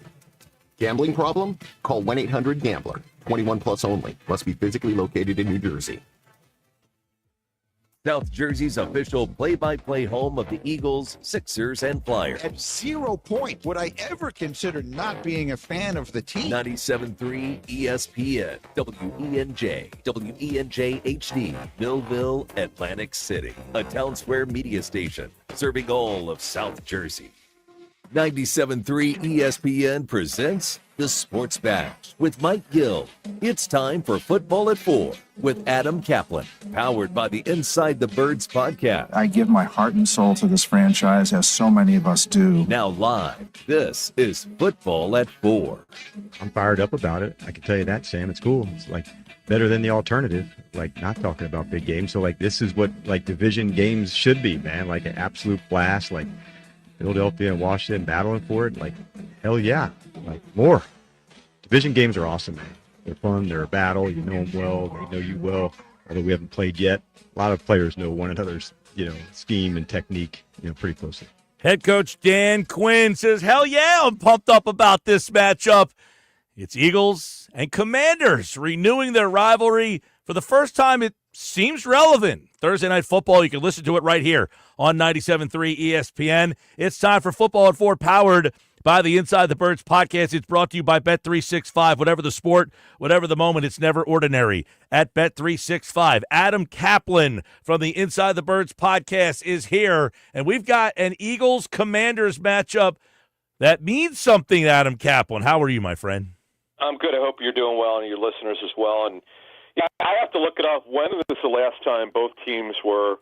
Gambling problem? Call 1-800-GAMBLER. 21 plus only. Must be physically located in New Jersey. South Jersey's official play-by-play home of the Eagles, Sixers, and Flyers. At 0 point would I ever consider not being a fan of the team. 97.3 ESPN, WENJ, WENJ HD, Millville, Atlantic City. A Town Square media station serving all of South Jersey. 97.3 ESPN presents The Sports Bash with Mike Gill. It's time for Football at 4 with Adam Kaplan, powered by the Inside the Birds podcast. I give my heart and soul to this franchise, as so many of us do. Now live, this is Football at 4. I'm fired up about it. I can tell you that, Sam. It's cool. It's like better than the alternative, like not talking about big games. So like this is what like division games should be, man. Like an absolute blast, like Philadelphia and Washington battling for it. Like, hell yeah. Like, more. Division games are awesome, man. They're fun. They're a battle. You know them well. They know you well, although we haven't played yet. A lot of players know one another's, scheme and technique, pretty closely. Head coach Dan Quinn says, hell yeah, I'm pumped up about this matchup. It's Eagles and Commanders renewing their rivalry for the first time. It seems relevant. Thursday Night Football, you can listen to it right here on 97.3 ESPN. It's time for Football at 4, powered by the Inside the Birds podcast. It's brought to you by Bet365. Whatever the sport, whatever the moment, it's never ordinary at Bet365. Adam Kaplan from the Inside the Birds podcast is here, and we've got an Eagles-Commanders matchup that means something, Adam Kaplan. How are you, my friend? I'm good. I hope you're doing well and your listeners as well. And yeah, I have to look it up. When was the last time both teams were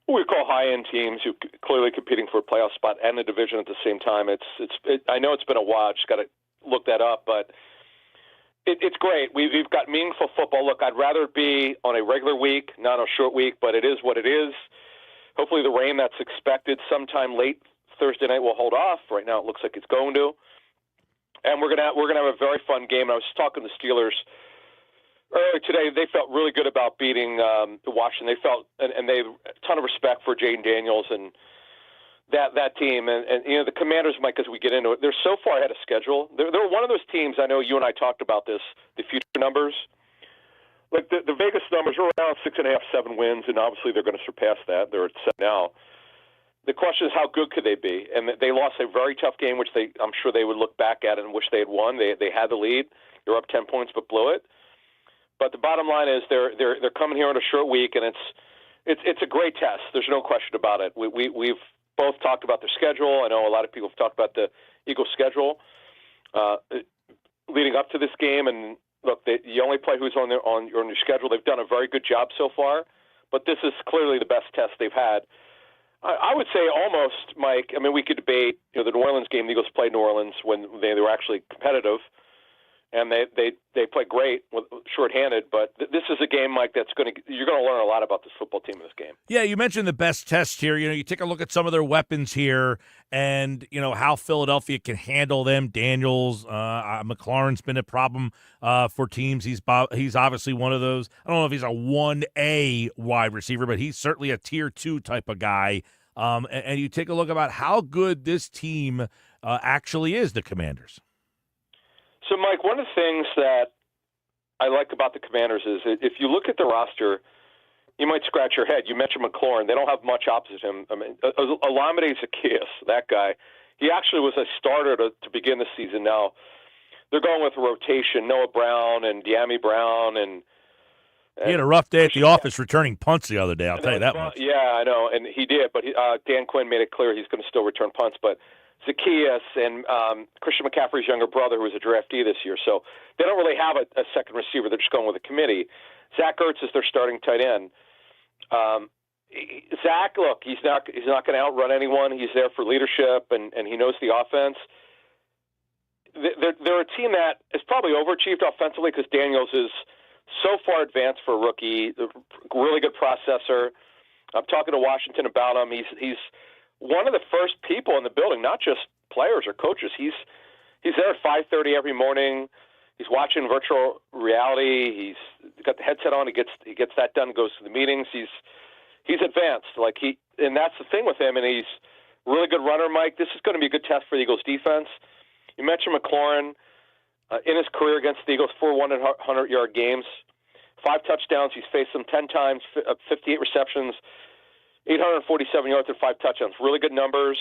what we call high-end teams who clearly competing for a playoff spot and a division at the same time? I know it's been a while. I just got to look that up, but it's great. We've got meaningful football. Look, I'd rather it be on a regular week, not a short week, but it is what it is. Hopefully the rain that's expected sometime late Thursday night will hold off. Right now it looks like it's going to. And we're gonna have a very fun game. And I was talking to the Steelers earlier today. They felt really good about beating Washington. They felt and they a ton of respect for Jaden Daniels and that team. And the Commanders, Mike, as we get into it, they're so far ahead of schedule. They're one of those teams. I know you and I talked about this. The future numbers, like the Vegas numbers, are around 6.5, 7 wins, and obviously they're going to surpass that. They're at 7 now. The question is, how good could they be? And they lost a very tough game, which I'm sure they would look back at and wish they had won. They had the lead. They're up 10 points, but blew it. But the bottom line is they're coming here on a short week, and it's a great test. There's no question about it. We've both talked about their schedule. I know a lot of people have talked about the Eagles' schedule leading up to this game. And look, you only play who's on your schedule. They've done a very good job so far, but this is clearly the best test they've had. I would say almost, Mike. I mean, we could debate. The New Orleans game. The Eagles played New Orleans when they were actually competitive, and they played great with shorthanded. But this is a game, Mike, you're going to learn a lot about this football team in this game. Yeah, you mentioned the best test here. You take a look at some of their weapons here, and how Philadelphia can handle them. Daniels, McLaurin's been a problem for teams. He's obviously one of those. I don't know if he's a 1A wide receiver, but he's certainly a tier 2 type of guy. And you take a look about how good this team actually is, the Commanders. So, Mike, one of the things that I like about the Commanders is if you look at the roster, you might scratch your head. You mentioned McLaurin. They don't have much opposite him. I mean, Olamide Zaccheaus, that guy, he actually was a starter to begin the season. Now, they're going with a rotation, Noah Brown and De'Ami Brown. And he had a rough day at the office returning punts the other day, I'll tell you that much. Yeah, I know, and he did. But Dan Quinn made it clear he's going to still return punts. But Zaccheaus and Christian McCaffrey's younger brother, who was a draftee this year. So they don't really have a second receiver. They're just going with a committee. Zach Ertz is their starting tight end. Zach, look, he's not going to outrun anyone. He's there for leadership, and he knows the offense. They're a team that is probably overachieved offensively because Daniels is so far advanced for a rookie, really good processor. I'm talking to Washington about him. He's one of the first people in the building, not just players or coaches. He's there at 5:30 every morning. He's watching virtual reality. He's got the headset on. He gets that done. Goes to the meetings. He's advanced. And that's the thing with him. And he's a really good runner, Mike. This is going to be a good test for the Eagles defense. You mentioned McLaurin. In his career against the Eagles, 4 100-yard games, 5 touchdowns. He's faced them 10 times, 58 receptions, 847 yards and 5 touchdowns. Really good numbers.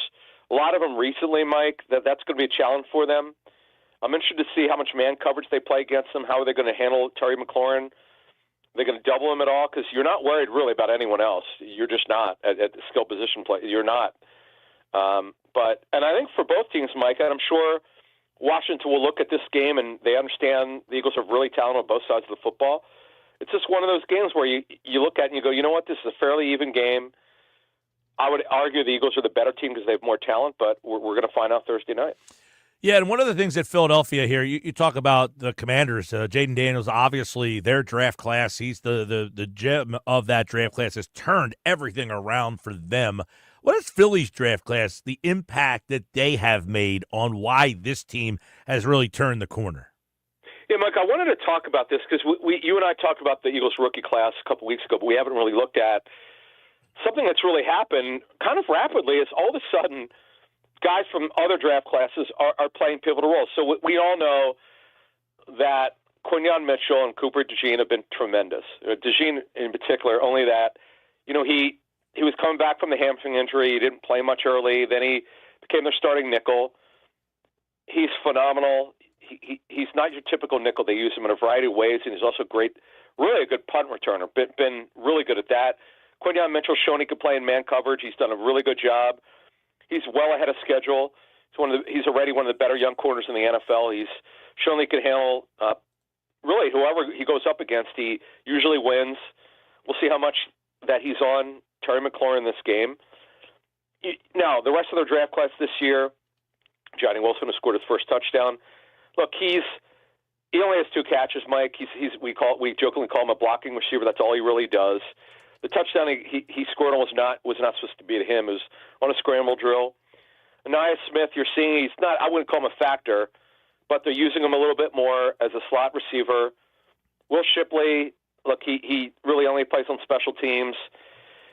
A lot of them recently, Mike. That's going to be a challenge for them. I'm interested to see how much man coverage they play against them. How are they going to handle Terry McLaurin? Are they going to double him at all? Because you're not worried really about anyone else. You're just not at the skill position play. You're not. And I think for both teams, Mike, and I'm sure Washington will look at this game and they understand the Eagles are really talented on both sides of the football. It's just one of those games where you look at it and you go, you know what, this is a fairly even game. I would argue the Eagles are the better team because they have more talent, but we're going to find out Thursday night. Yeah, and one of the things at Philadelphia here, you talk about the Commanders. Jaden Daniels, obviously their draft class, he's the gem of that draft class, has turned everything around for them. What is Philly's draft class, the impact that they have made on why this team has really turned the corner? Yeah, Mike, I wanted to talk about this because you and I talked about the Eagles rookie class a couple weeks ago, but we haven't really looked at something that's really happened kind of rapidly is all of a sudden guys from other draft classes are playing pivotal roles. So we all know that Quinyon Mitchell and Cooper DeJean have been tremendous. DeJean in particular, only that, he was coming back from the hamstring injury. He didn't play much early. Then he became their starting nickel. He's phenomenal. He's not your typical nickel. They use him in a variety of ways, and he's also great, really a good punt returner. Been really good at that. Quinyon Mitchell's shown he can play in man coverage. He's done a really good job. He's well ahead of schedule. He's already one of the better young corners in the NFL. He's shown he can handle really whoever he goes up against. He usually wins. We'll see how much that he's on Terry McLaurin this game. Now, the rest of their draft class this year, Johnny Wilson has scored his first touchdown. Look, he only has 2 catches, Mike. We jokingly call him a blocking receiver. That's all he really does. The touchdown he scored was not supposed to be to him. It was on a scramble drill. Aniyah Smith, you're seeing he's not. I wouldn't call him a factor, but they're using him a little bit more as a slot receiver. Will Shipley, look, he really only plays on special teams.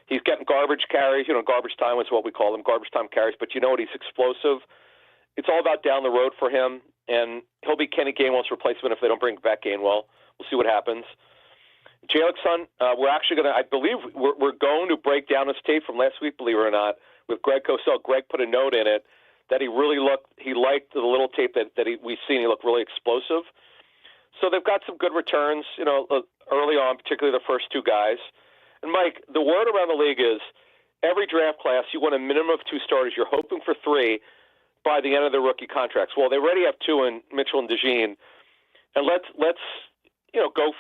He's getting garbage carries. Garbage time is what we call them, garbage time carries. But you know what? He's explosive. It's all about down the road for him, and he'll be Kenny Gainwell's replacement if they don't bring back Gainwell. We'll see what happens. Jalen Son, we're actually going to, I believe, we're going to break down his tape from last week, believe it or not, with Greg Cosell. Greg put a note in it that he liked the little tape that we've seen. He looked really explosive. So they've got some good returns, early on, particularly the first 2 guys. And, Mike, the word around the league is every draft class, you want a minimum of 2 starters. You're hoping for 3 by the end of their rookie contracts. Well, they already have 2 in Mitchell and DeJean. And let's go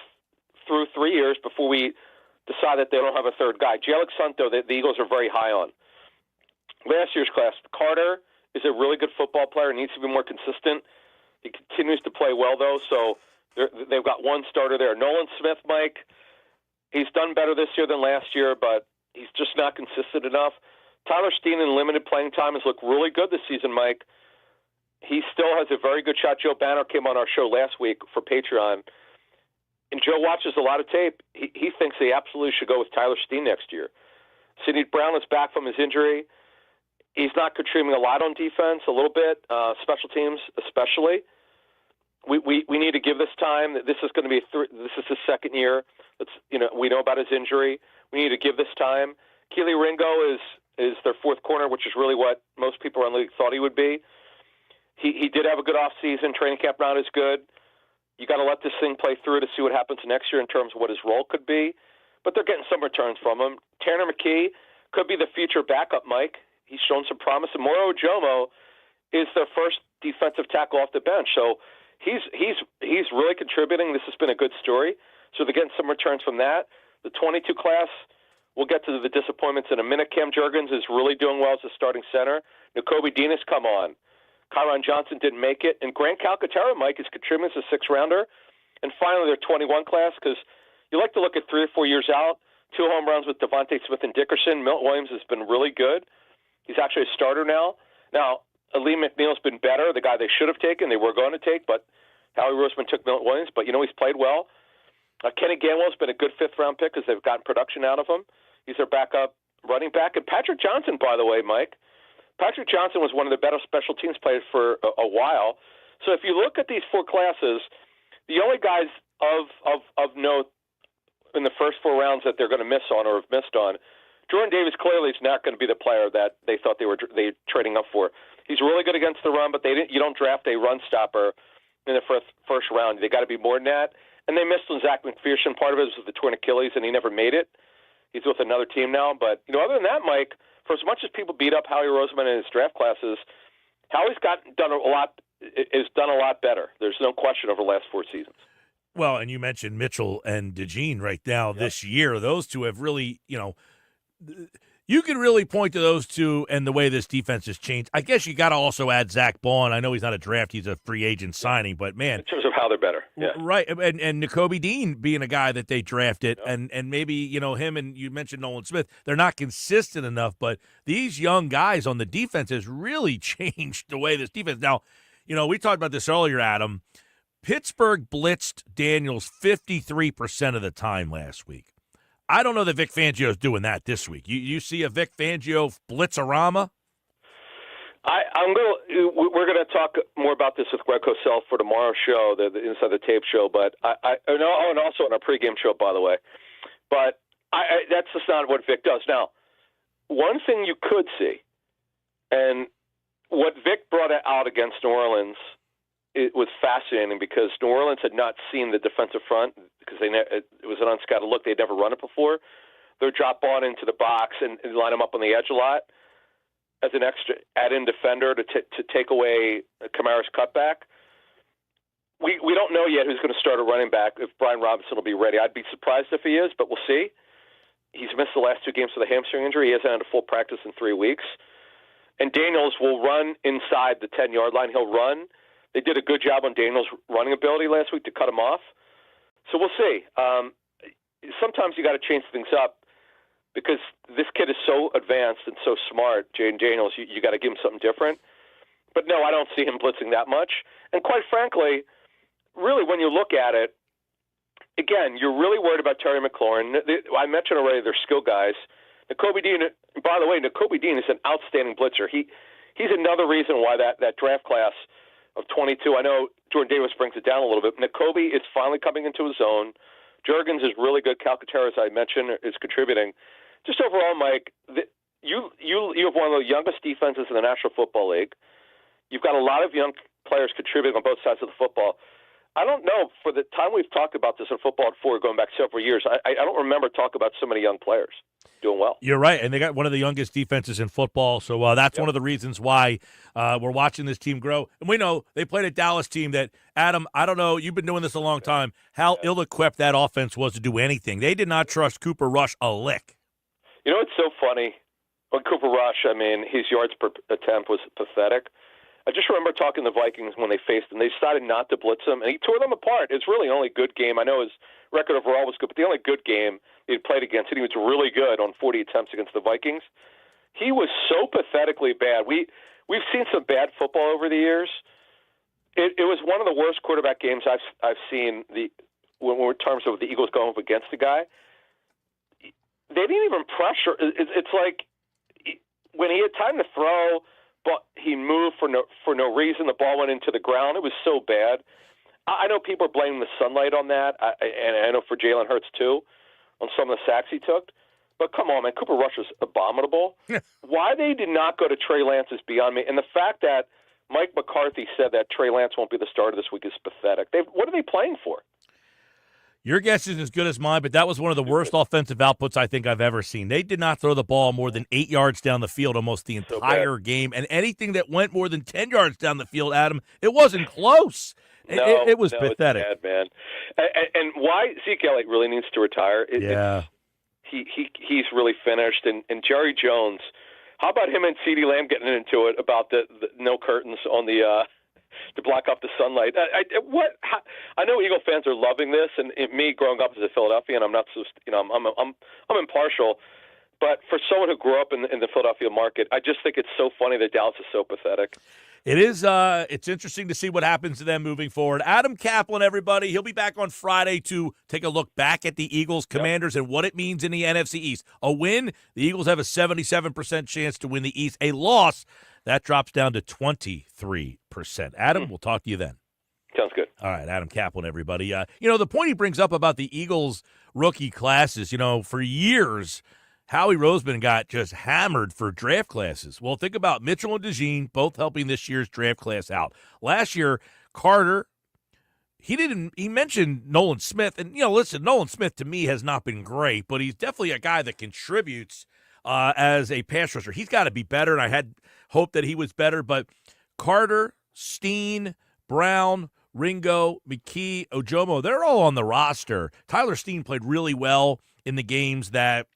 through 3 years before we decide that they don't have a third guy. Jalen Santo, the Eagles are very high on. Last year's class, Carter is a really good football player, needs to be more consistent. He continues to play well, though, so they've got 1 starter there. Nolan Smith, Mike, he's done better this year than last year, but he's just not consistent enough. Tyler Steen in limited playing time has looked really good this season, Mike. He still has a very good shot. Joe Banner came on our show last week for Patreon, and Joe watches a lot of tape. He thinks they absolutely should go with Tyler Steen next year. Sidney Brown is back from his injury. He's not contributing a lot on defense, a little bit, special teams especially. We need to give this time. This is going to be this is his second year. Let's we know about his injury. We need to give this time. Keely Ringo is their fourth corner, which is really what most people around the league thought he would be. He did have a good offseason. Training camp not as good. You got to let this thing play through to see what happens next year in terms of what his role could be. But they're getting some returns from him. Tanner McKee could be the future backup, Mike. He's shown some promise. And Moro Ojomo is their first defensive tackle off the bench. So he's really contributing. This has been a good story. So they're getting some returns from that. The 22 class, we'll get to the disappointments in a minute. Cam Jurgens is really doing well as a starting center. Nakobe Dean has come on. Kyron Johnson didn't make it. And Grant Calcaterra, Mike, is contributing as a sixth-rounder. And finally, their 21 class, because you like to look at 3 or 4 years out. 2 home runs with Devontae Smith and Dickerson. Milt Williams has been really good. He's actually a starter now. Now, Ali McNeil's been better, the guy they should have taken, they were going to take, but Howie Roseman took Milt Williams. But, he's played well. Kenny Gainwell's been a good fifth-round pick because they've gotten production out of him. He's their backup running back. And Patrick Johnson, by the way, Mike, Patrick Johnson was one of the better special teams players for a while. So if you look at these 4 classes, the only guys of note in the first 4 rounds that they're going to miss on or have missed on, Jordan Davis clearly is not going to be the player that they thought they were trading up for. He's really good against the run, but you don't draft a run stopper in the first round. They got to be more than that. And they missed on Zach McPherson. Part of it was the torn Achilles, and he never made it. He's with another team now. But, other than that, Mike, for as much as people beat up Howie Roseman in his draft classes, Howie's done a lot better. There's no question over the last 4 seasons. Well, and you mentioned Mitchell and DeJean right now this year. Those two have really, you can really point to those two and the way this defense has changed. I guess you got to also add Zach Baun. I know he's not a draft; he's a free agent signing. But man, in terms of how they're better, right? And Nakobe Dean being a guy that they drafted, and maybe him and you mentioned Nolan Smith. They're not consistent enough, but these young guys on the defense has really changed the way this defense. Now, we talked about this earlier, Adam. Pittsburgh blitzed Daniels 53% of the time last week. I don't know that Vic Fangio's doing that this week. You see a Vic Fangio blitzarama? We're going to talk more about this with Greg Cosell for tomorrow's show, the Inside the Tape show, but and also on our pregame show, by the way. But that's just not what Vic does. Now, one thing you could see, and what Vic brought out against New Orleans, it was fascinating because New Orleans had not seen the defensive front because it was an unscouted look. They'd never run it before. They'd drop Baun into the box and line him up on the edge a lot as an extra add-in defender to take away Kamara's cutback. We don't know yet who's going to start a running back, if Brian Robinson will be ready. I'd be surprised if he is, but we'll see. He's missed the last 2 games with a hamstring injury. He hasn't had a full practice in 3 weeks. And Daniels will run inside the 10-yard line. He'll run. They did a good job on Daniels' running ability last week to cut him off. So we'll see. Sometimes you got to change things up because this kid is so advanced and so smart, Jaden Daniels, you got to give him something different. But no, I don't see him blitzing that much. And quite frankly, really when you look at it, again, you're really worried about Terry McLaurin. I mentioned already they're skill guys. Nakobe Dean, by the way, Nakobe Dean is an outstanding blitzer. He's another reason why that draft class of 22. I know Jordan Davis brings it down a little bit. Nakobe is finally coming into his own. Jurgens is really good. Calcaterra, as I mentioned, is contributing. Just overall, Mike, you have one of the youngest defenses in the National Football League. You've got a lot of young players contributing on both sides of the football. I don't know, for the time we've talked about this in Football at 4 going back several years, I don't remember talking about so many young players doing well. You're right, and they got one of the youngest defenses in football, so that's one of the reasons why we're watching this team grow. And we know they played a Dallas team that, Adam, I don't know, you've been doing this a long time, how ill-equipped that offense was to do anything. They did not trust Cooper Rush a lick. It's so funny. On Cooper Rush, his yards per attempt was pathetic. I just remember talking to the Vikings when they faced him. They decided not to blitz him, and he tore them apart. It's really the only good game. I know his record overall was good, but the only good game he played against, and he was really good on 40 attempts against the Vikings. He was so pathetically bad. We've seen some bad football over the years. It was one of the worst quarterback games I've seen. When in terms of the Eagles going up against the guy, they didn't even pressure. It's like when he had time to throw, but he moved for no reason. The ball went into the ground. It was so bad. I know people are blaming the sunlight on that, and I know for Jalen Hurts too, on some of the sacks he took. But come on, man, Cooper Rush was abominable. Why they did not go to Trey Lance is beyond me. And the fact that Mike McCarthy said that Trey Lance won't be the starter this week is pathetic. What are they playing for? Your guess is as good as mine, but that was one of the worst offensive outputs I think I've ever seen. They did not throw the ball more than 8 yards down the field almost the entire game, and anything that went more than 10 yards down the field, Adam, it wasn't close. It was pathetic. It's bad, man. And why Zeke Elliott really needs to retire? He's really finished. And Jerry Jones, how about him and CeeDee Lamb getting into it about the no curtains on the to block off the sunlight? I know Eagle fans are loving this, and me growing up as a Philadelphian, I'm not so I'm impartial. But for someone who grew up in the Philadelphia market, I just think it's so funny that Dallas is so pathetic. It is. It's interesting to see what happens to them moving forward. Adam Kaplan, everybody, he'll be back on Friday to take a look back at the Eagles, Commanders, and what it means in the NFC East. A win, the Eagles have a 77% chance to win the East. A loss, that drops down to 23%. Adam, we'll talk to you then. Sounds good. All right, Adam Kaplan, everybody. The point he brings up about the Eagles rookie classes, for years, Howie Roseman got just hammered for draft classes. Well, think about Mitchell and DeJean both helping this year's draft class out. Last year, Carter, he mentioned Nolan Smith. And, listen, Nolan Smith to me has not been great, but he's definitely a guy that contributes as a pass rusher. He's got to be better, and I had hoped that he was better. But Carter, Steen, Brown, Ringo, McKee, Ojomo, they're all on the roster. Tyler Steen played really well in the games that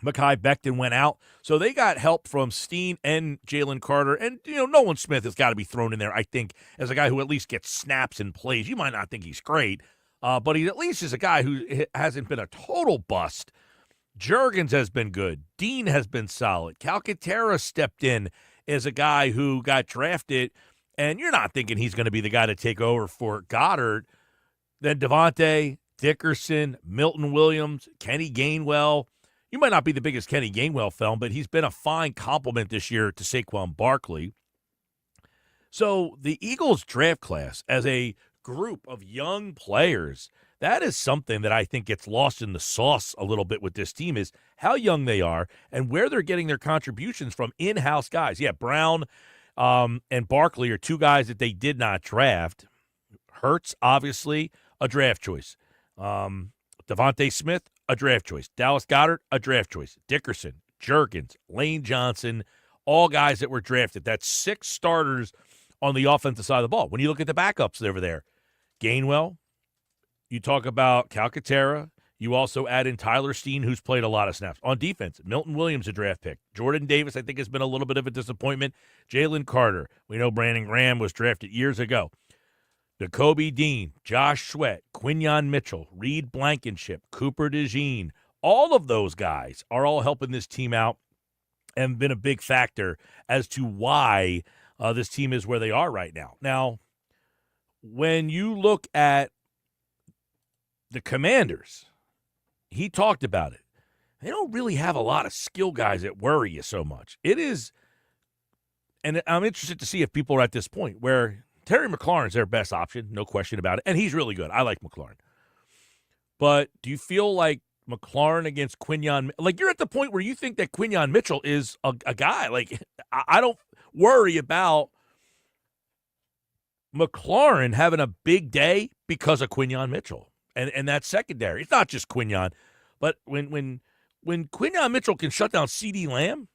Mekhi Becton went out. So they got help from Steen and Jalen Carter. And, Nolan Smith has got to be thrown in there, I think, as a guy who at least gets snaps and plays. You might not think he's great, but he at least is a guy who hasn't been a total bust. Juergens has been good. Dean has been solid. Calcaterra stepped in as a guy who got drafted, and you're not thinking he's going to be the guy to take over for Goddard. Then Devontae, Dickerson, Milton Williams, Kenny Gainwell. You might not be the biggest Kenny Gainwell fan, but he's been a fine compliment this year to Saquon Barkley. So the Eagles draft class as a group of young players, that is something that I think gets lost in the sauce a little bit with this team, is how young they are and where they're getting their contributions from in-house guys. Yeah, Brown and Barkley are two guys that they did not draft. Hurts, obviously, a draft choice. Devontae Smith, a draft choice. Dallas Goedert, a draft choice. Dickerson, Juergens, Lane Johnson, all guys that were drafted. That's 6 starters on the offensive side of the ball. When you look at the backups over there, Gainwell, you talk about Calcaterra, you also add in Tyler Steen, who's played a lot of snaps. On defense, Milton Williams, a draft pick. Jordan Davis, I think, has been a little bit of a disappointment. Jalen Carter, we know Brandon Graham was drafted years ago. Nakobe Dean, Josh Sweat, Quinyon Mitchell, Reed Blankenship, Cooper DeJean, all of those guys are all helping this team out and been a big factor as to why this team is where they are right now. Now, when you look at the Commanders, he talked about it. They don't really have a lot of skill guys that worry you so much. It is, and I'm interested to see if people are at this point where Terry McLaurin's their best option, no question about it, and he's really good. I like McLaurin. But do you feel like McLaurin against Quinyon, like you're at the point where you think that Quinyon Mitchell is a guy? Like, I don't worry about McLaurin having a big day because of Quinyon Mitchell and that secondary. It's not just Quinyon, but when Quinyon Mitchell can shut down CeeDee Lamb,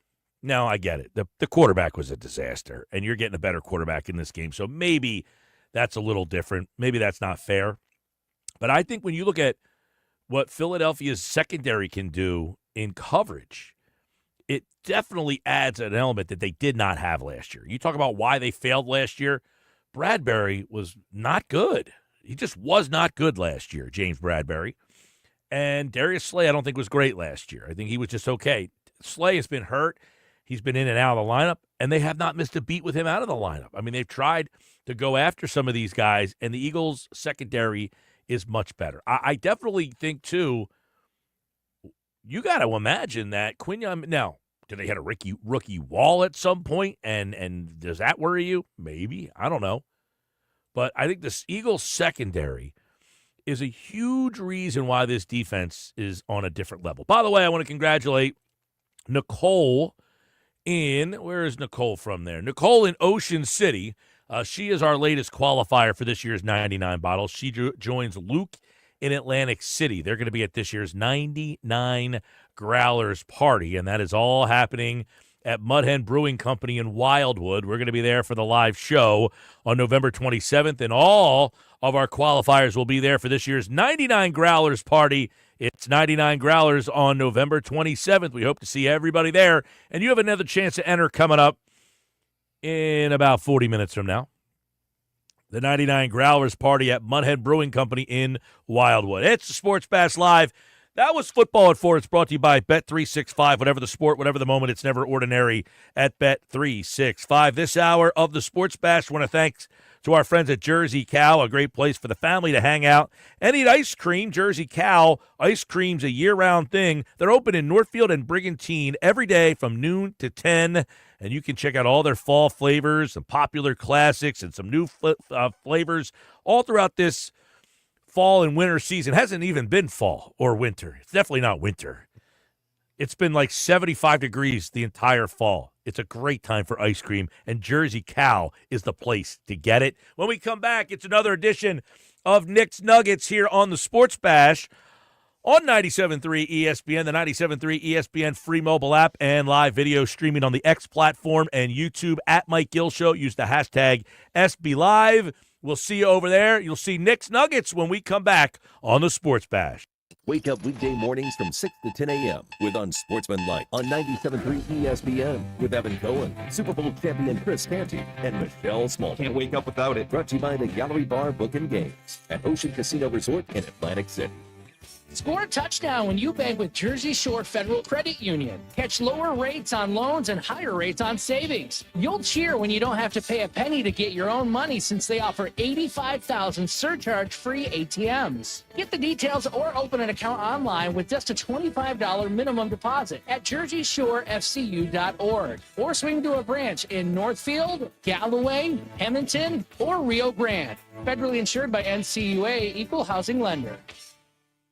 now I get it. The quarterback was a disaster, and you're getting a better quarterback in this game, so maybe that's a little different. Maybe that's not fair. But I think when you look at what Philadelphia's secondary can do in coverage, it definitely adds an element that they did not have last year. You talk about why they failed last year. Bradbury was not good. He just was not good last year, James Bradbury. And Darius Slay I don't think was great last year. I think he was just okay. Slay has been hurt. He's been in and out of the lineup, and they have not missed a beat with him out of the lineup. I mean, they've tried to go after some of these guys, and the Eagles' secondary is much better. I definitely think, too, you got to imagine that Quinyon – now, do they hit a rookie wall at some point, and does that worry you? Maybe. I don't know. But I think this Eagles secondary is a huge reason why this defense is on a different level. By the way, I want to congratulate Nicole where is Nicole from there? Nicole in Ocean City. She is our latest qualifier for this year's 99 bottles. She joins Luke in Atlantic City. They're going to be at this year's 99 Growlers party, and that is all happening at Mud Hen Brewing Company in Wildwood. We're going to be there for the live show on November 27th, and all of our qualifiers will be there for this year's 99 Growlers party. It's 99 Growlers on November 27th. We hope to see everybody there, and you have another chance to enter coming up in about 40 minutes from now. The 99 Growlers party at Mud Hen Brewing Company in Wildwood. It's the Sports Bash Live. That was Football at 4. It's brought to you by Bet365. Whatever the sport, whatever the moment, it's never ordinary at Bet365. This hour of the Sports Bash, I want to thank to our friends at Jersey Cow, a great place for the family to hang out and eat ice cream. Jersey Cow, ice cream's a year-round thing. They're open in Northfield and Brigantine every day from noon to 10, and you can check out all their fall flavors, some popular classics, and some new flavors all throughout this fall and winter season. It hasn't even been fall or winter. It's definitely not winter. It's been like 75 degrees the entire fall. It's a great time for ice cream, and Jersey Cow is the place to get it. When we come back, it's another edition of Nick's Nuggets here on the Sports Bash on 97.3 ESPN, the 97.3 ESPN free mobile app, and live video streaming on the X platform and YouTube at Mike Gill Show. Use the hashtag SBLive. We'll see you over there. You'll see Nick's Nuggets when we come back on the Sports Bash. Wake up weekday mornings from 6 to 10 a.m. with Unsportsmanlike on 97.3 ESPN with Evan Cohen, Super Bowl champion Chris Canty, and Michelle Small. Can't wake up without it. Brought to you by the Gallery Bar Book and Games at Ocean Casino Resort in Atlantic City. Score a touchdown when you bank with Jersey Shore Federal Credit Union. Catch lower rates on loans and higher rates on savings. You'll cheer when you don't have to pay a penny to get your own money since they offer 85,000 surcharge-free ATMs. Get the details or open an account online with just a $25 minimum deposit at JerseyShoreFCU.org or swing to a branch in Northfield, Galloway, Hamilton, or Rio Grande. Federally insured by NCUA, Equal Housing Lender.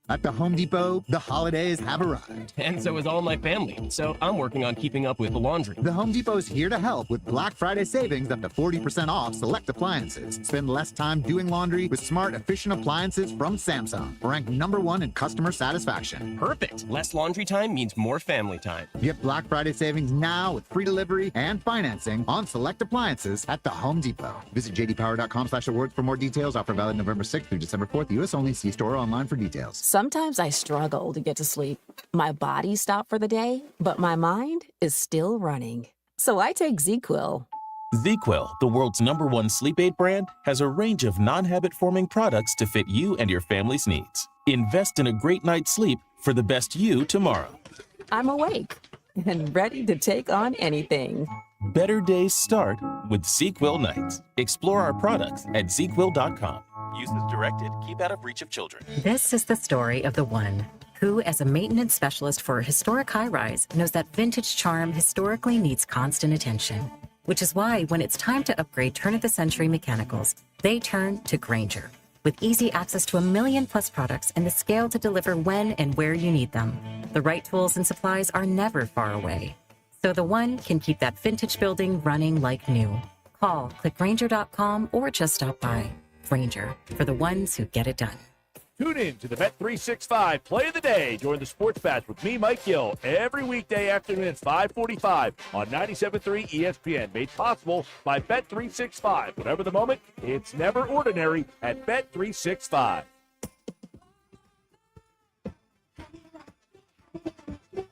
At the Home Depot, the holidays have arrived. And so is all my family, so I'm working on keeping up with the laundry. The Home Depot is here to help with Black Friday savings up to 40% off select appliances. Spend less time doing laundry with smart, efficient appliances from Samsung, ranked #1 in customer satisfaction. Perfect. Less laundry time means more family time. Get Black Friday savings now with free delivery and financing on select appliances at the Home Depot. Visit jdpower.com/awards for more details. Offer valid November 6th through December 4th. U.S. only. See store or online for details. Sometimes I struggle to get to sleep. My body stopped for the day, but my mind is still running. So I take ZzzQuil. ZzzQuil, the world's #1 sleep aid brand, has a range of non-habit-forming products to fit you and your family's needs. Invest in a great night's sleep for the best you tomorrow. I'm awake and ready to take on anything. Better days start with ZzzQuil nights. Explore our products at ZzzQuil.com. Use as directed. Keep out of reach of children. This is the story of the one who, as a maintenance specialist for a historic high-rise, knows that vintage charm historically needs constant attention. Which is why, when it's time to upgrade turn-of-the-century mechanicals, they turn to Grainger. With easy access to 1 million-plus products and the scale to deliver when and where you need them, the right tools and supplies are never far away. So the one can keep that vintage building running like new. Call, click Grainger.com, or just stop by. Grainger, for the ones who get it done. Tune in to the Bet365 Play of the Day during the Sports Bash with me, Mike Gill, every weekday afternoon at 5:45 on 97.3 ESPN. Made possible by Bet365. Whatever the moment, it's never ordinary at Bet365.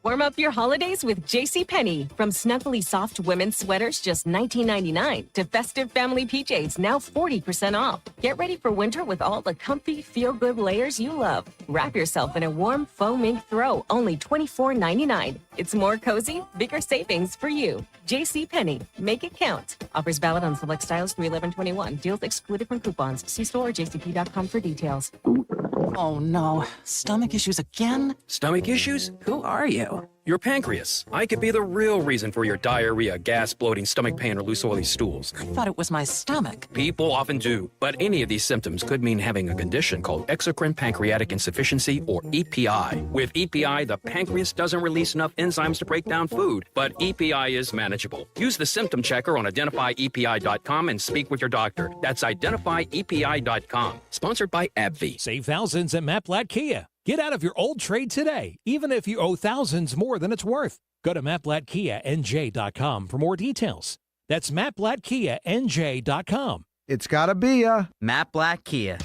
Warm up your holidays with JCPenney. From snuggly soft women's sweaters just $19.99 to festive family PJs now 40% off. Get ready for winter with all the comfy, feel-good layers you love. Wrap yourself in a warm faux mink throw, only $24.99. It's more cozy, bigger savings for you. JCPenney. Make it count. Offers valid on select styles through 11/21. Deals excluded from coupons. See store or jcp.com for details. Oh no, stomach issues again? Stomach issues? Who are you? Your pancreas. I could be the real reason for your diarrhea, gas, bloating, stomach pain, or loose oily stools. I thought it was my stomach. People often do, but any of these symptoms could mean having a condition called exocrine pancreatic insufficiency, or EPI. With EPI, the pancreas doesn't release enough enzymes to break down food, but EPI is manageable. Use the symptom checker on identifyepi.com and speak with your doctor. That's identifyepi.com. Sponsored by AbbVie. Save thousands at Matt Blatt Kia. Get out of your old trade today, even if you owe thousands more than it's worth. Go to mattblattkianj.com for more details. That's mattblattkianj.com. It's gotta be a Matt Blatt Kia.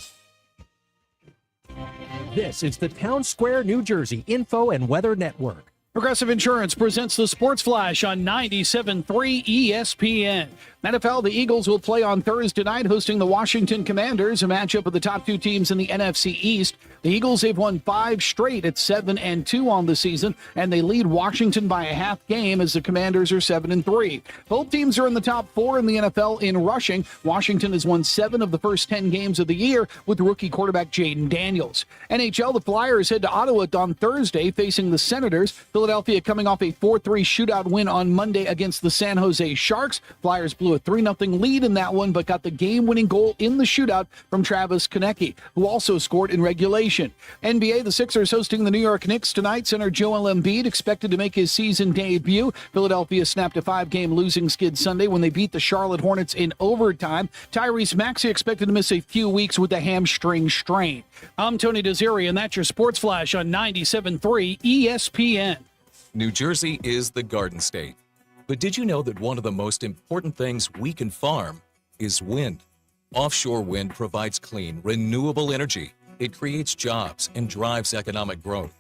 This is the Town Square, New Jersey Info and Weather Network. Progressive Insurance presents the Sports Flash on 97.3 ESPN. NFL, the Eagles will play on Thursday night hosting the Washington Commanders, a matchup of the top two teams in the NFC East. The Eagles have won 5 straight at 7-2 on the season, and they lead Washington by a half game as the Commanders are 7-3. Both teams are in the top 4 in the NFL in rushing. Washington has won 7 of the first 10 games of the year with rookie quarterback Jaden Daniels. NHL, the Flyers head to Ottawa on Thursday facing the Senators. Philadelphia coming off a 4-3 shootout win on Monday against the San Jose Sharks. Flyers blew a 3-0 lead in that one, but got the game-winning goal in the shootout from Travis Konecny, who also scored in regulation. NBA, the Sixers hosting the New York Knicks tonight. Center Joel Embiid expected to make his season debut. Philadelphia snapped a 5-game losing skid Sunday when they beat the Charlotte Hornets in overtime. Tyrese Maxey expected to miss a few weeks with a hamstring strain. I'm Tony Desiri, and that's your Sports Flash on 97.3 ESPN. New Jersey is the Garden State. But did you know that one of the most important things we can farm is wind? Offshore wind provides clean, renewable energy. It creates jobs and drives economic growth.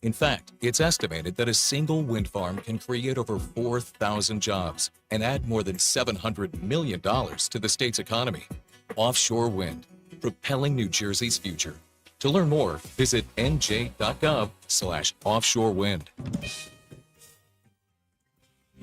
In fact, it's estimated that a single wind farm can create over 4,000 jobs and add more than $700 million to the state's economy. Offshore wind, propelling New Jersey's future. To learn more, visit nj.gov/offshore wind.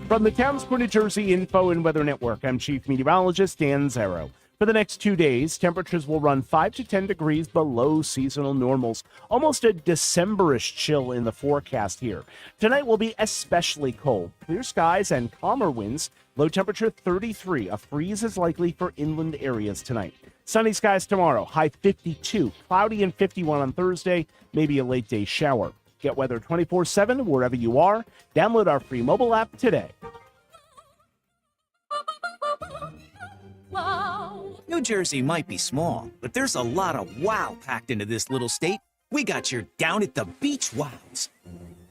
From the Town Square, New Jersey Info and Weather Network, I'm Chief Meteorologist Dan Zero. For the next 2 days, temperatures will run 5 to 10 degrees below seasonal normals. Almost a December-ish chill in the forecast here. Tonight will be especially cold. Clear skies and calmer winds. Low temperature 33. A freeze is likely for inland areas tonight. Sunny skies tomorrow. High 52. Cloudy and 51 on Thursday. Maybe a late day shower. Get weather 24/7 wherever you are. Download our free mobile app today. New Jersey might be small, but there's a lot of wow packed into this little state. We got your down at the beach wows,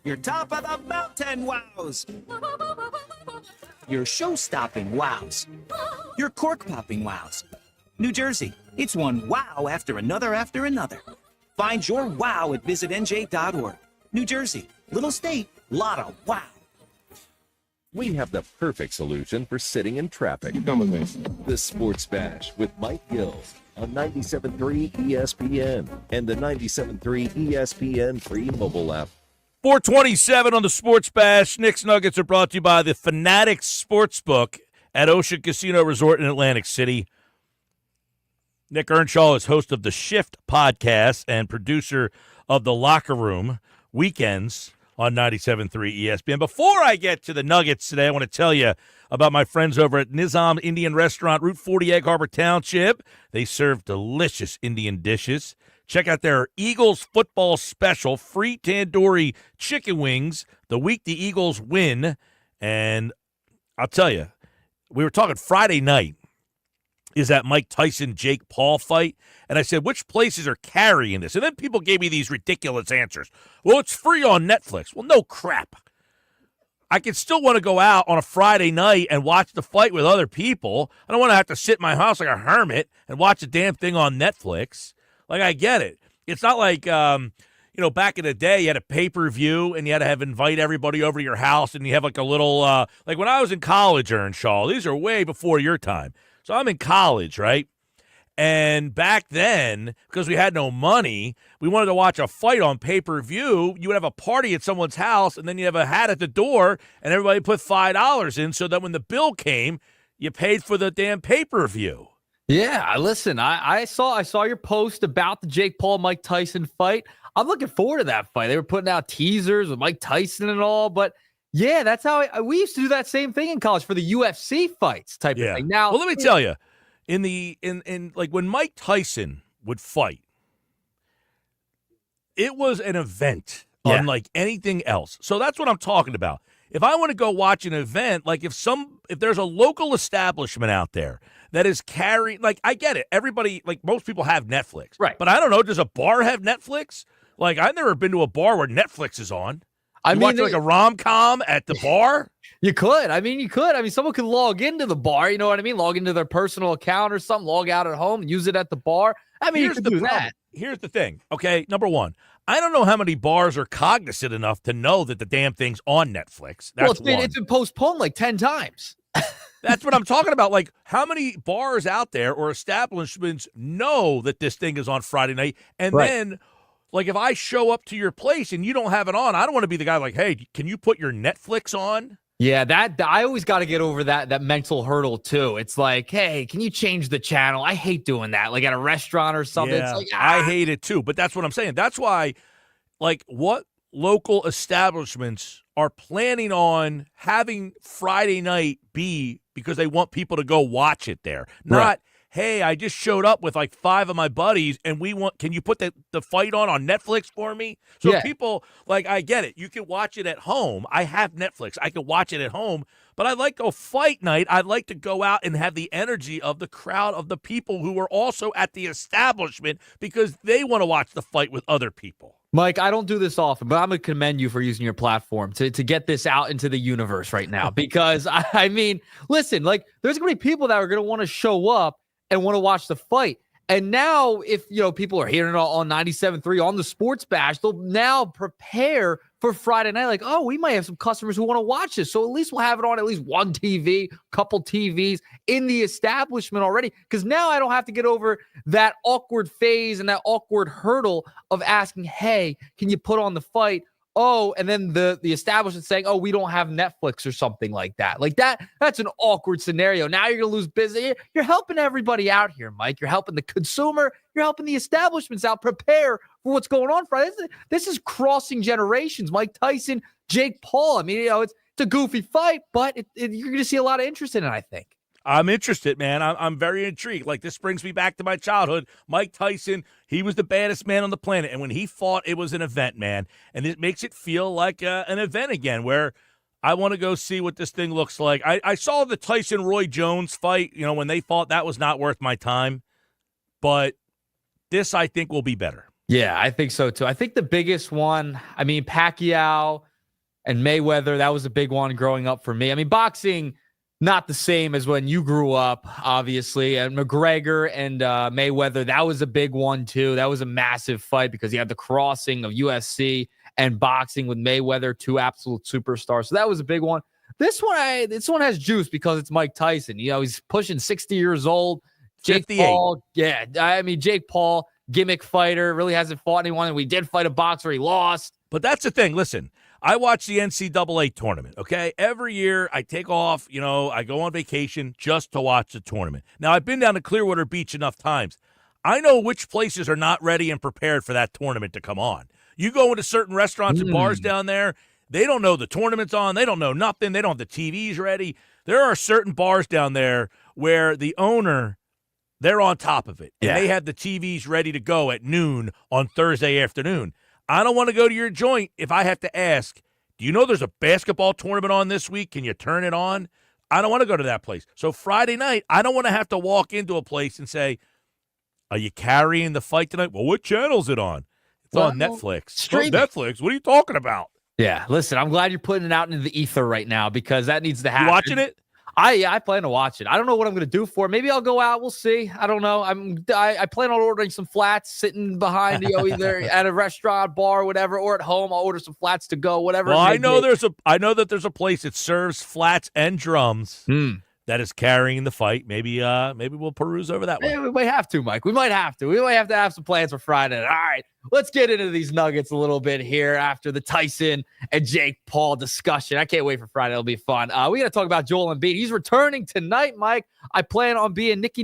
your top of the mountain wows, your show-stopping wows, your cork-popping wows. New Jersey, it's one wow after another after another. Find your wow at visitnj.org. New Jersey, little state, lot of wow. We have the perfect solution for sitting in traffic. Come with me. The Sports Bash with Mike Gill on 97.3 ESPN and the 97.3 ESPN free mobile app. 427 on the Sports Bash. Knicks Nuggets are brought to you by the Fanatics Sportsbook at Ocean Casino Resort in Atlantic City. Nick Earnshaw is host of the Shift podcast and producer of The Locker Room weekends on 97.3 ESPN. Before I get to the Nuggets today, I want to tell you about my friends over at Nizam Indian Restaurant, Route 40, Egg Harbor Township. They serve delicious Indian dishes. Check out their Eagles football special, free tandoori chicken wings the week the Eagles win. And I'll tell you, we were talking Friday night. Is that Mike Tyson-Jake Paul fight? And I said, which places are carrying this? And then people gave me these ridiculous answers. Well, it's free on Netflix. Well, no crap. I can still want to go out on a Friday night and watch the fight with other people. I don't want to have to sit in my house like a hermit and watch the damn thing on Netflix. Like, I get it. It's not like, back in the day, you had a pay-per-view and you had to invite everybody over to your house and you have like a little, like when I was in college, Earnshaw, these are way before your time. So I'm in college, right? And back then, because we had no money, we wanted to watch a fight on pay-per-view. You would have a party at someone's house, and then you have a hat at the door, and everybody put $5 in so that when the bill came, you paid for the damn pay-per-view. Yeah, listen, I saw your post about the Jake Paul-Mike Tyson fight. I'm looking forward to that fight. They were putting out teasers with Mike Tyson and all, but yeah, that's how we used to do that same thing in college for the UFC fights type of thing. Now, well, let me tell you, in like when Mike Tyson would fight, it was an event unlike anything else. So that's what I'm talking about. If I want to go watch an event, like if there's a local establishment out there that is carrying, like I get it. Everybody, like most people have Netflix. Right. But I don't know, does a bar have Netflix? Like I've never been to a bar where Netflix is on. I mean, watch like a rom-com at the bar? You could. I mean, someone could log into the bar, you know what I mean? Log into their personal account or something, log out at home, use it at the bar. I mean, you could do that. Here's the thing, okay? Number one, I don't know how many bars are cognizant enough to know that the damn thing's on Netflix. That's it's been postponed like 10 times. That's what I'm talking about. Like, how many bars out there or establishments know that this thing is on Friday night? And then, like, if I show up to your place and you don't have it on, I don't want to be the guy like, hey, can you put your Netflix on? Yeah, that I always got to get over that mental hurdle too. It's like, hey, can you change the channel? I hate doing that. Like at a restaurant or something. Yeah, it's like, I hate it too. But that's what I'm saying. That's why, like, what local establishments are planning on having Friday night be because they want people to go watch it there. Not, hey, I just showed up with like 5 of my buddies and can you put the fight on Netflix for me? So people, like, I get it. You can watch it at home. I have Netflix. I can watch it at home. But I like a fight night. I'd like to go out and have the energy of the crowd of the people who are also at the establishment because they want to watch the fight with other people. Mike, I don't do this often, but I'm going to commend you for using your platform to get this out into the universe right now. Because, I mean, listen, like, there's going to be people that are going to want to show up and want to watch the fight. And now, if, people are hearing it on 97.3 on the Sports Bash, they'll now prepare for Friday night. Like, oh, we might have some customers who want to watch this. So at least we'll have it on at least one TV, couple TVs in the establishment already. Because now I don't have to get over that awkward phase and that awkward hurdle of asking, hey, can you put on the fight? Oh, and then the establishment saying, oh, we don't have Netflix or something like that. Like that's an awkward scenario. Now you're going to lose business. You're helping everybody out here, Mike. You're helping the consumer. You're helping the establishments out prepare for what's going on Friday. This is crossing generations. Mike Tyson, Jake Paul. I mean, it's a goofy fight, but you're going to see a lot of interest in it, I think. I'm interested, man. I'm very intrigued. Like, this brings me back to my childhood. Mike Tyson, he was the baddest man on the planet. And when he fought, it was an event, man. And it makes it feel like an event again where I want to go see what this thing looks like. I saw the Tyson-Roy Jones fight, when they fought. That was not worth my time. But this, I think, will be better. Yeah, I think so, too. I think the biggest one, I mean, Pacquiao and Mayweather, that was a big one growing up for me. I mean, boxing, not the same as when you grew up, obviously. And McGregor and Mayweather, that was a big one, too. That was a massive fight because you had the crossing of UFC and boxing with Mayweather, 2 absolute superstars. So that was a big one. This one has juice because it's Mike Tyson. He's pushing 60 years old. Jake 58. Paul, Jake Paul, gimmick fighter, really hasn't fought anyone. And we did fight a boxer, he lost. But that's the thing. Listen, I watch the NCAA tournament, okay? Every year I take off, I go on vacation just to watch the tournament. Now, I've been down to Clearwater Beach enough times. I know which places are not ready and prepared for that tournament to come on. You go into certain restaurants and bars down there, they don't know the tournament's on. They don't know nothing. They don't have the TVs ready. There are certain bars down there where the owner, they're on top of it. And they have the TVs ready to go at noon on Thursday afternoon. I don't want to go to your joint if I have to ask, do you know there's a basketball tournament on this week? Can you turn it on? I don't want to go to that place. So Friday night, I don't want to have to walk into a place and say, are you carrying the fight tonight? Well, what channel is it on? It's on Netflix. Streaming. Netflix? What are you talking about? Yeah, listen, I'm glad you're putting it out into the ether right now because that needs to happen. You watching it? I plan to watch it. I don't know what I'm going to do for it. Maybe I'll go out. We'll see. I don't know. I plan on ordering some flats, sitting behind either at a restaurant, bar, whatever, or at home. I'll order some flats to go, whatever. Well, I know that there's a place that serves flats and drums that is carrying the fight. Maybe we'll peruse over that one. Yeah, we might have to, Mike. We might have to. We might have to have some plans for Friday. All right, let's get into these Nuggets a little bit here after the Tyson and Jake Paul discussion. I can't wait for Friday. It'll be fun. We got to talk about Joel Embiid. He's returning tonight, Mike. I plan on being Nicky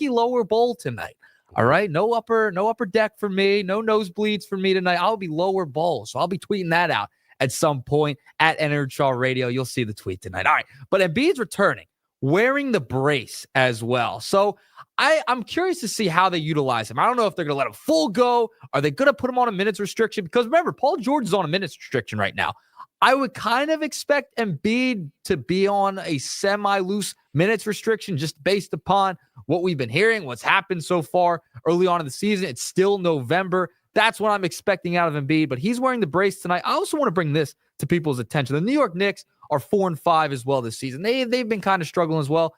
Lower Bowl tonight. All right, no upper deck for me, no nosebleeds for me tonight. I'll be lower bowl, so I'll be tweeting that out at some point at NHL Radio. You'll see the tweet tonight. All right, but Embiid's returning, wearing the brace as well. So I'm curious to see how they utilize him. I don't know if they're going to let him full go. Are they going to put him on a minutes restriction? Because remember, Paul George is on a minutes restriction right now. I would kind of expect Embiid to be on a semi-loose minutes restriction just based upon what we've been hearing, what's happened so far early on in the season. It's still November. That's what I'm expecting out of Embiid, but he's wearing the brace tonight. I also want to bring this to people's attention. The New York Knicks are 4-5 as well this season. They've been kind of struggling as well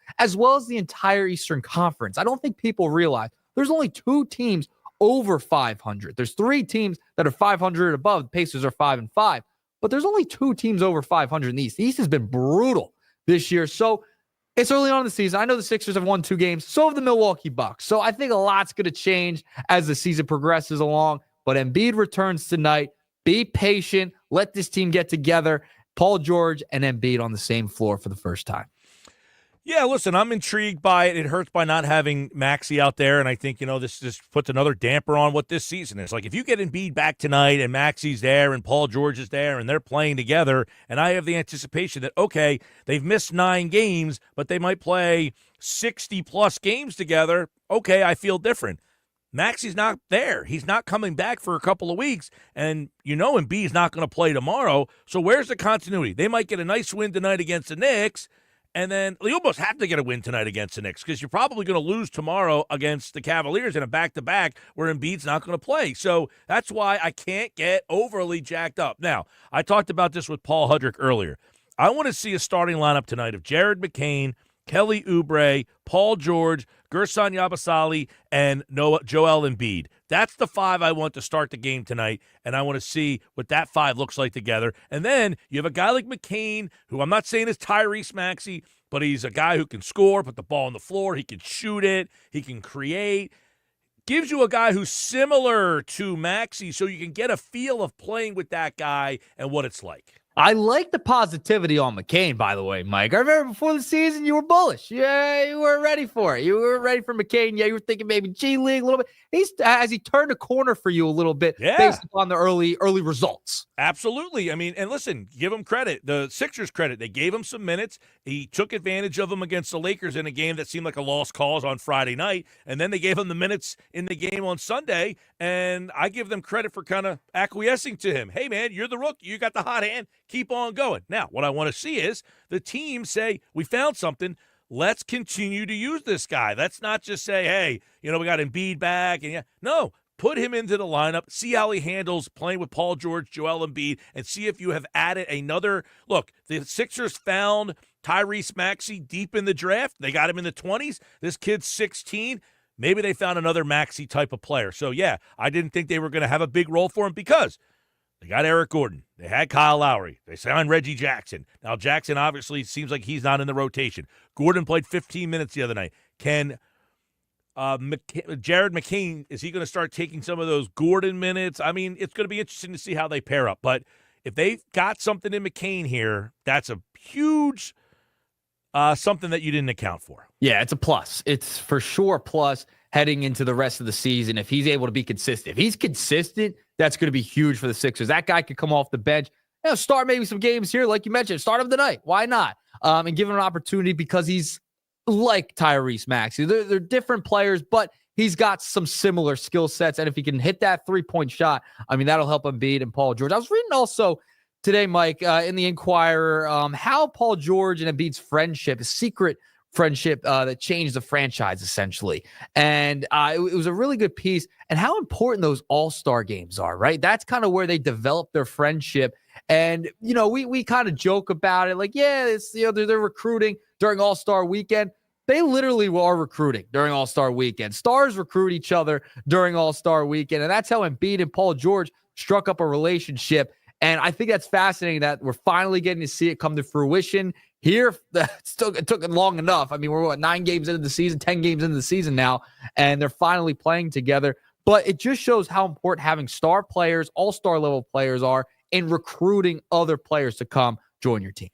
as the entire Eastern Conference. I don't think people realize there's only 2 teams over 500. There's 3 teams that are 500 and above. The Pacers are 5-5. But there's only 2 teams over 500 in the East. The East has been brutal this year. So it's early on in the season. I know the Sixers have won 2 games. So have the Milwaukee Bucks. So I think a lot's going to change as the season progresses along. But Embiid returns tonight. Be patient. Let this team get together. Paul George and Embiid on the same floor for the first time. Yeah, listen, I'm intrigued by it. It hurts by not having Maxey out there, and I think, this just puts another damper on what this season is. Like, if you get Embiid back tonight and Maxey's there and Paul George is there and they're playing together, and I have the anticipation that, okay, they've missed 9 games, but they might play 60-plus games together, okay, I feel different. Maxey's not there. He's not coming back for a couple of weeks, and Embiid's not going to play tomorrow, so where's the continuity? They might get a nice win tonight against the Knicks, and then you almost have to get a win tonight against the Knicks because you're probably going to lose tomorrow against the Cavaliers in a back-to-back where Embiid's not going to play. So that's why I can't get overly jacked up. Now, I talked about this with Paul Hudrick earlier. I want to see a starting lineup tonight of Jared McCain, Kelly Oubre, Paul George, Gerson Yabusele, and Joel Embiid. That's the 5 I want to start the game tonight, and I want to see what that 5 looks like together. And then you have a guy like McCain, who I'm not saying is Tyrese Maxey, but he's a guy who can score, put the ball on the floor, he can shoot it, he can create. Gives you a guy who's similar to Maxey so you can get a feel of playing with that guy and what it's like. I like the positivity on McCain, by the way, Mike. I remember before the season, you were bullish. Yeah, you were ready for it. You were ready for McCain. Yeah, you were thinking maybe G League a little bit. Has he turned a corner for you a little bit based upon the early results? Absolutely. I mean, and listen, give him credit. The Sixers credit. They gave him some minutes. He took advantage of them against the Lakers in a game that seemed like a lost cause on Friday night. And then they gave him the minutes in the game on Sunday. And I give them credit for kind of acquiescing to him. Hey, man, you're the rookie. You got the hot hand. Keep on going. Now, what I want to see is the team say, we found something. Let's continue to use this guy. Let's not just say, hey, we got Embiid back. No, put him into the lineup. See how he handles playing with Paul George, Joel Embiid, and see if you have added another. Look, the Sixers found Tyrese Maxey deep in the draft. They got him in the 20s. This kid's 16. Maybe they found another Maxey type of player. So, yeah, I didn't think they were going to have a big role for him because they got Eric Gordon. They had Kyle Lowry. They signed Reggie Jackson. Now, Jackson obviously seems like he's not in the rotation. Gordon played 15 minutes the other night. Can Jared McCain, is he going to start taking some of those Gordon minutes? I mean, it's going to be interesting to see how they pair up. But if they've got something in McCain here, that's a huge something that you didn't account for. Yeah, it's a plus. It's for sure a plus heading into the rest of the season if he's able to be consistent. If he's consistent, that's going to be huge for the Sixers. That guy could come off the bench, start maybe some games here, like you mentioned, start of the night. Why not? And give him an opportunity because he's like Tyrese Maxey. They're different players, but he's got some similar skill sets. And if he can hit that 3-point shot, I mean, that'll help Embiid and Paul George. I was reading also today, Mike, in the Inquirer, how Paul George and Embiid's friendship, a secret friendship that changed the franchise, essentially. And it was a really good piece, and how important those all-star games are, right? That's kind of where they develop their friendship. And, we kind of joke about it, like, yeah, it's, they're recruiting during All-Star Weekend. They literally are recruiting during All-Star Weekend. Stars recruit each other during All-Star Weekend, and that's how Embiid and Paul George struck up a relationship. And I think that's fascinating that we're finally getting to see it come to fruition here. It took long enough. I mean, we're 9 games into the season, 10 games into the season now, and they're finally playing together. But it just shows how important having star players, all-star level players are in recruiting other players to come join your team.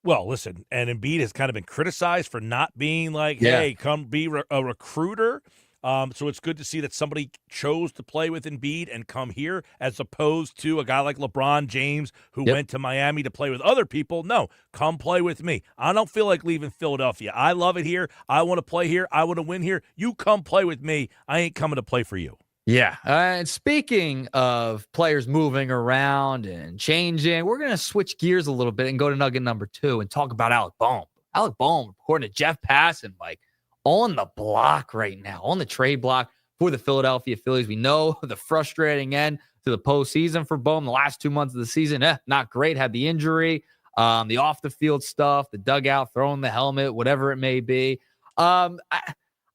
Well, listen, and Embiid has kind of been criticized for not being like, hey, come be a recruiter. So it's good to see that somebody chose to play with Embiid and come here as opposed to a guy like LeBron James who went to Miami to play with other people. No, come play with me. I don't feel like leaving Philadelphia. I love it here. I want to play here. I want to win here. You come play with me. I ain't coming to play for you. Yeah. And speaking of players moving around and changing, we're going to switch gears a little bit and go to nugget number 2 and talk about Alec Bohm. Alec Bohm, according to Jeff Passan, Mike, on the block right now, on the trade block for the Philadelphia Phillies. We know the frustrating end to the postseason for Bohm. The last 2 months of the season, not great. Had the injury, the off-the-field stuff, the dugout, throwing the helmet, whatever it may be.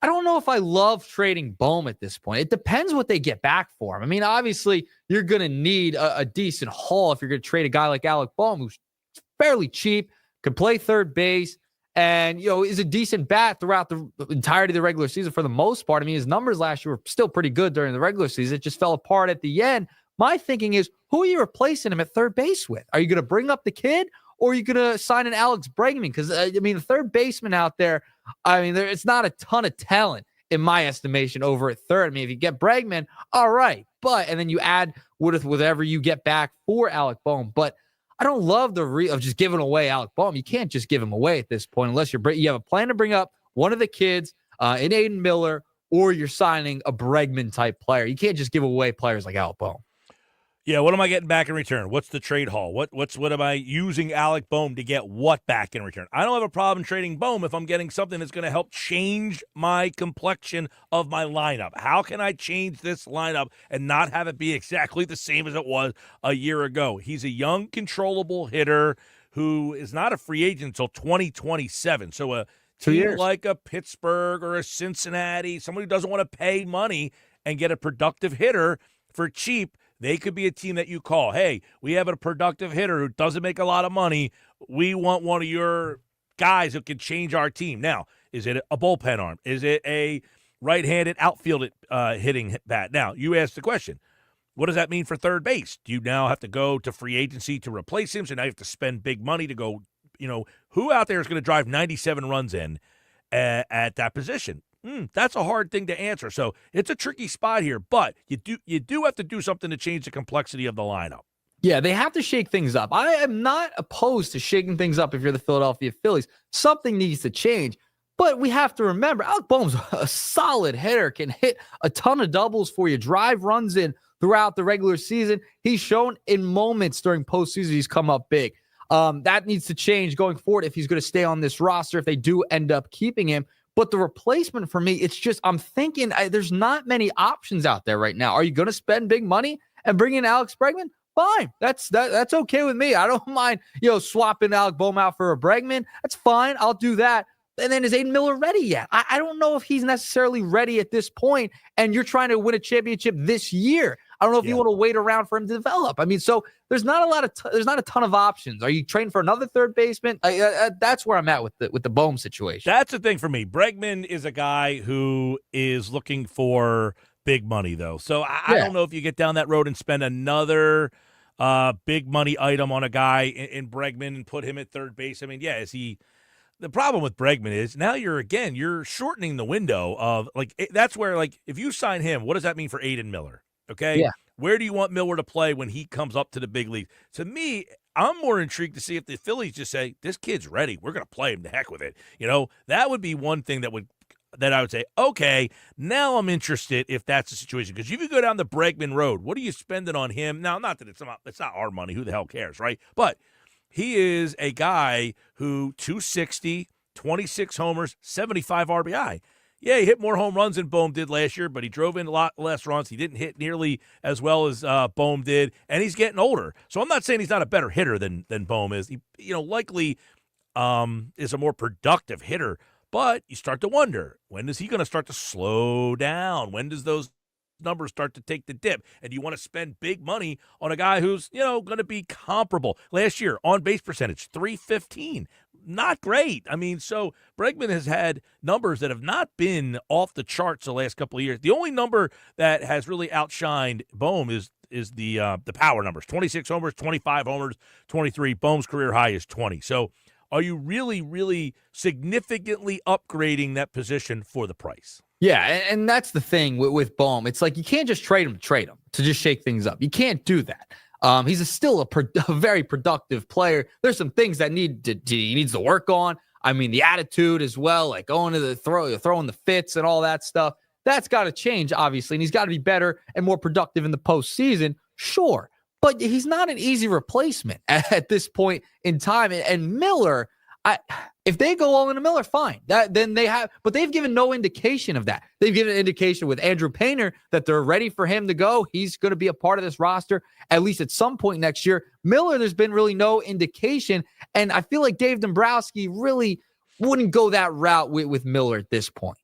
I don't know if I love trading Bohm at this point. It depends what they get back for him. I mean, obviously, you're going to need a decent haul if you're going to trade a guy like Alec Bohm, who's fairly cheap, can play third base, and, is a decent bat throughout the entirety of the regular season for the most part. I mean, his numbers last year were still pretty good during the regular season. It just fell apart at the end. My thinking is, who are you replacing him at third base with? Are you going to bring up the kid, or are you going to sign an Alex Bregman? Because, the third baseman out there, it's not a ton of talent in my estimation over at third. I mean, if you get Bregman, all right. And then you add with whatever you get back for Alec Bohm. But I don't love the of just giving away Alec Bohm. You can't just give him away at this point unless you have a plan to bring up one of the kids in Aiden Miller, or you're signing a Bregman type player. You can't just give away players like Alec Bohm. Yeah, what am I getting back in return? What's the trade haul? What am I using Alec Bohm to get what back in return? I don't have a problem trading Bohm if I'm getting something that's going to help change my complexion of my lineup. How can I change this lineup and not have it be exactly the same as it was a year ago? He's a young, controllable hitter who is not a free agent until 2027. So a 2 team years. like a Pittsburgh or a Cincinnati, somebody who doesn't want to pay money and get a productive hitter for cheap, they could be a team that you call. Hey, we have a productive hitter who doesn't make a lot of money. We want one of your guys who can change our team. Now, is it a bullpen arm? Is it a right-handed outfield hitting bat? Now, you ask the question, what does that mean for third base? Do you now have to go to free agency to replace him? So now you have to spend big money to go, who out there is going to drive 97 runs in at that position? That's a hard thing to answer. So it's a tricky spot here, but you do have to do something to change the complexity of the lineup. Yeah, they have to shake things up. I am not opposed to shaking things up if you're the Philadelphia Phillies. Something needs to change, but we have to remember Alec Bohm's a solid hitter, can hit a ton of doubles for you, drive runs in throughout the regular season. He's shown in moments during postseason he's come up big. That needs to change going forward if he's going to stay on this roster, if they do end up keeping him. But the replacement for me, it's just, I'm thinking there's not many options out there right now. Are you going to spend big money and bring in Alex Bregman? Fine. That's okay with me. I don't mind, swapping Alec Bohm out for a Bregman. That's fine. I'll do that. And then is Aiden Miller ready yet? I don't know if he's necessarily ready at this point, and you're trying to win a championship this year. I don't know if you want to wait around for him to develop. So there's not a ton of options. Are you trading for another third baseman? That's where I'm at with the Bohm situation. That's the thing for me. Bregman is a guy who is looking for big money, though. So I don't know if you get down that road and spend another big money item on a guy in Bregman and put him at third base. Is he? The problem with Bregman is now you're shortening the window of that's where if you sign him, what does that mean for Aiden Miller? Okay. Yeah. Where do you want Miller to play when he comes up to the big league? To me, I'm more intrigued to see if the Phillies just say, this kid's ready. We're going to play him. The heck with it. That would be one thing that I would say, okay, now I'm interested if that's the situation. Because if you go down the Bregman road, what are you spending on him? Now, not that it's not our money. Who the hell cares, right? But he is a guy who 260, 26 homers, 75 RBI. Yeah, he hit more home runs than Bohm did last year, but he drove in a lot less runs. He didn't hit nearly as well as Bohm did, and he's getting older. So I'm not saying he's not a better hitter than Bohm is. He, likely is a more productive hitter, but you start to wonder, when is he going to start to slow down? When does those numbers start to take the dip? And you want to spend big money on a guy who's, going to be comparable. Last year, on-base percentage, .315. Not great. So Bregman has had numbers that have not been off the charts the last couple of years. The only number that has really outshined Bohm is the power numbers. 26 homers, 25 homers, 23. Bohm's career high is 20. So are you really, really significantly upgrading that position for the price? Yeah, and that's the thing with Bohm. It's like you can't just trade him to just shake things up. You can't do that. He's still a very productive player. There's some things that he needs to work on. I mean, the attitude as well, like going to the throwing the fits and all that stuff. That's got to change, obviously, and he's got to be better and more productive in the postseason. Sure, but he's not an easy replacement at this point in time. And Miller, if they go all into Miller, fine. Then they have, but they've given no indication of that. They've given an indication with Andrew Painter that they're ready for him to go. He's going to be a part of this roster at least at some point next year. Miller, there's been really no indication, and I feel like Dave Dombrowski really wouldn't go that route with Miller at this point.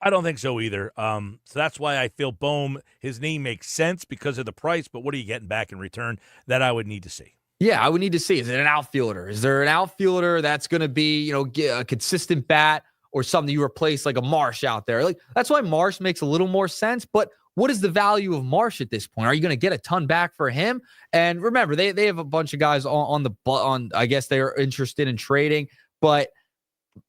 I don't think so either. So that's why I feel Bohm, his name makes sense because of the price, but what are you getting back in return? That I would need to see. Yeah, I would need to see. Is it an outfielder? Is there an outfielder that's going to be, a consistent bat or something you replace like a Marsh out there? Like that's why Marsh makes a little more sense. But what is the value of Marsh at this point? Are you going to get a ton back for him? And remember, they have a bunch of guys on. I guess they are interested in trading, but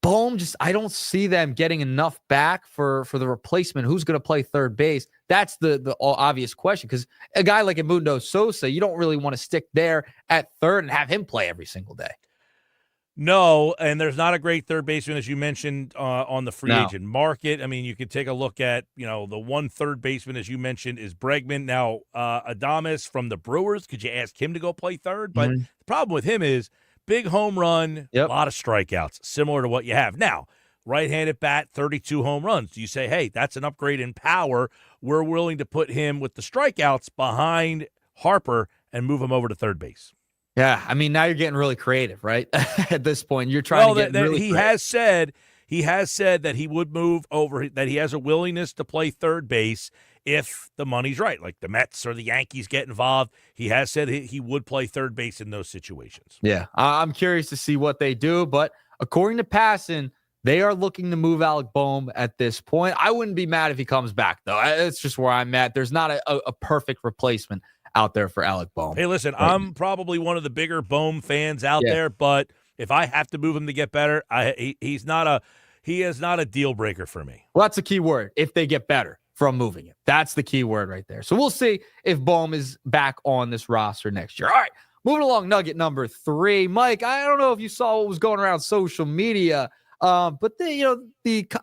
Bohm, I don't see them getting enough back for the replacement. Who's going to play third base? That's the obvious question, because a guy like Edmundo Sosa, you don't really want to stick there at third and have him play every single day. No, and there's not a great third baseman, as you mentioned, on the free agent market. I mean, you could take a look at, the one third baseman, as you mentioned, is Bregman. Now, Adames from the Brewers, could you ask him to go play third? But the problem with him is, big home run, a lot of strikeouts, similar to what you have. Now, right-handed bat, 32 home runs. Do you say, hey, that's an upgrade in power. We're willing to put him with the strikeouts behind Harper and move him over to third base? Yeah, I mean, now you're getting really creative, right? At this point, you're trying to get really he creative. has said that he would move over, that he has a willingness to play third base if the money's right, like the Mets or the Yankees get involved. He has said he would play third base in those situations. Yeah, I'm curious to see what they do, but according to Passan, they are looking to move Alec Bohm at this point. I wouldn't be mad if he comes back, though. That's just where I'm at. There's not a perfect replacement out there for Alec Bohm. Hey, listen, I'm probably one of the bigger Bohm fans out there, but if I have to move him to get better, he is not a deal breaker for me. Well, that's the key word, if they get better from moving him. That's the key word right there. So we'll see if Bohm is back on this roster next year. All right, moving along, nugget number 3. Mike, I don't know if you saw what was going around social media, but the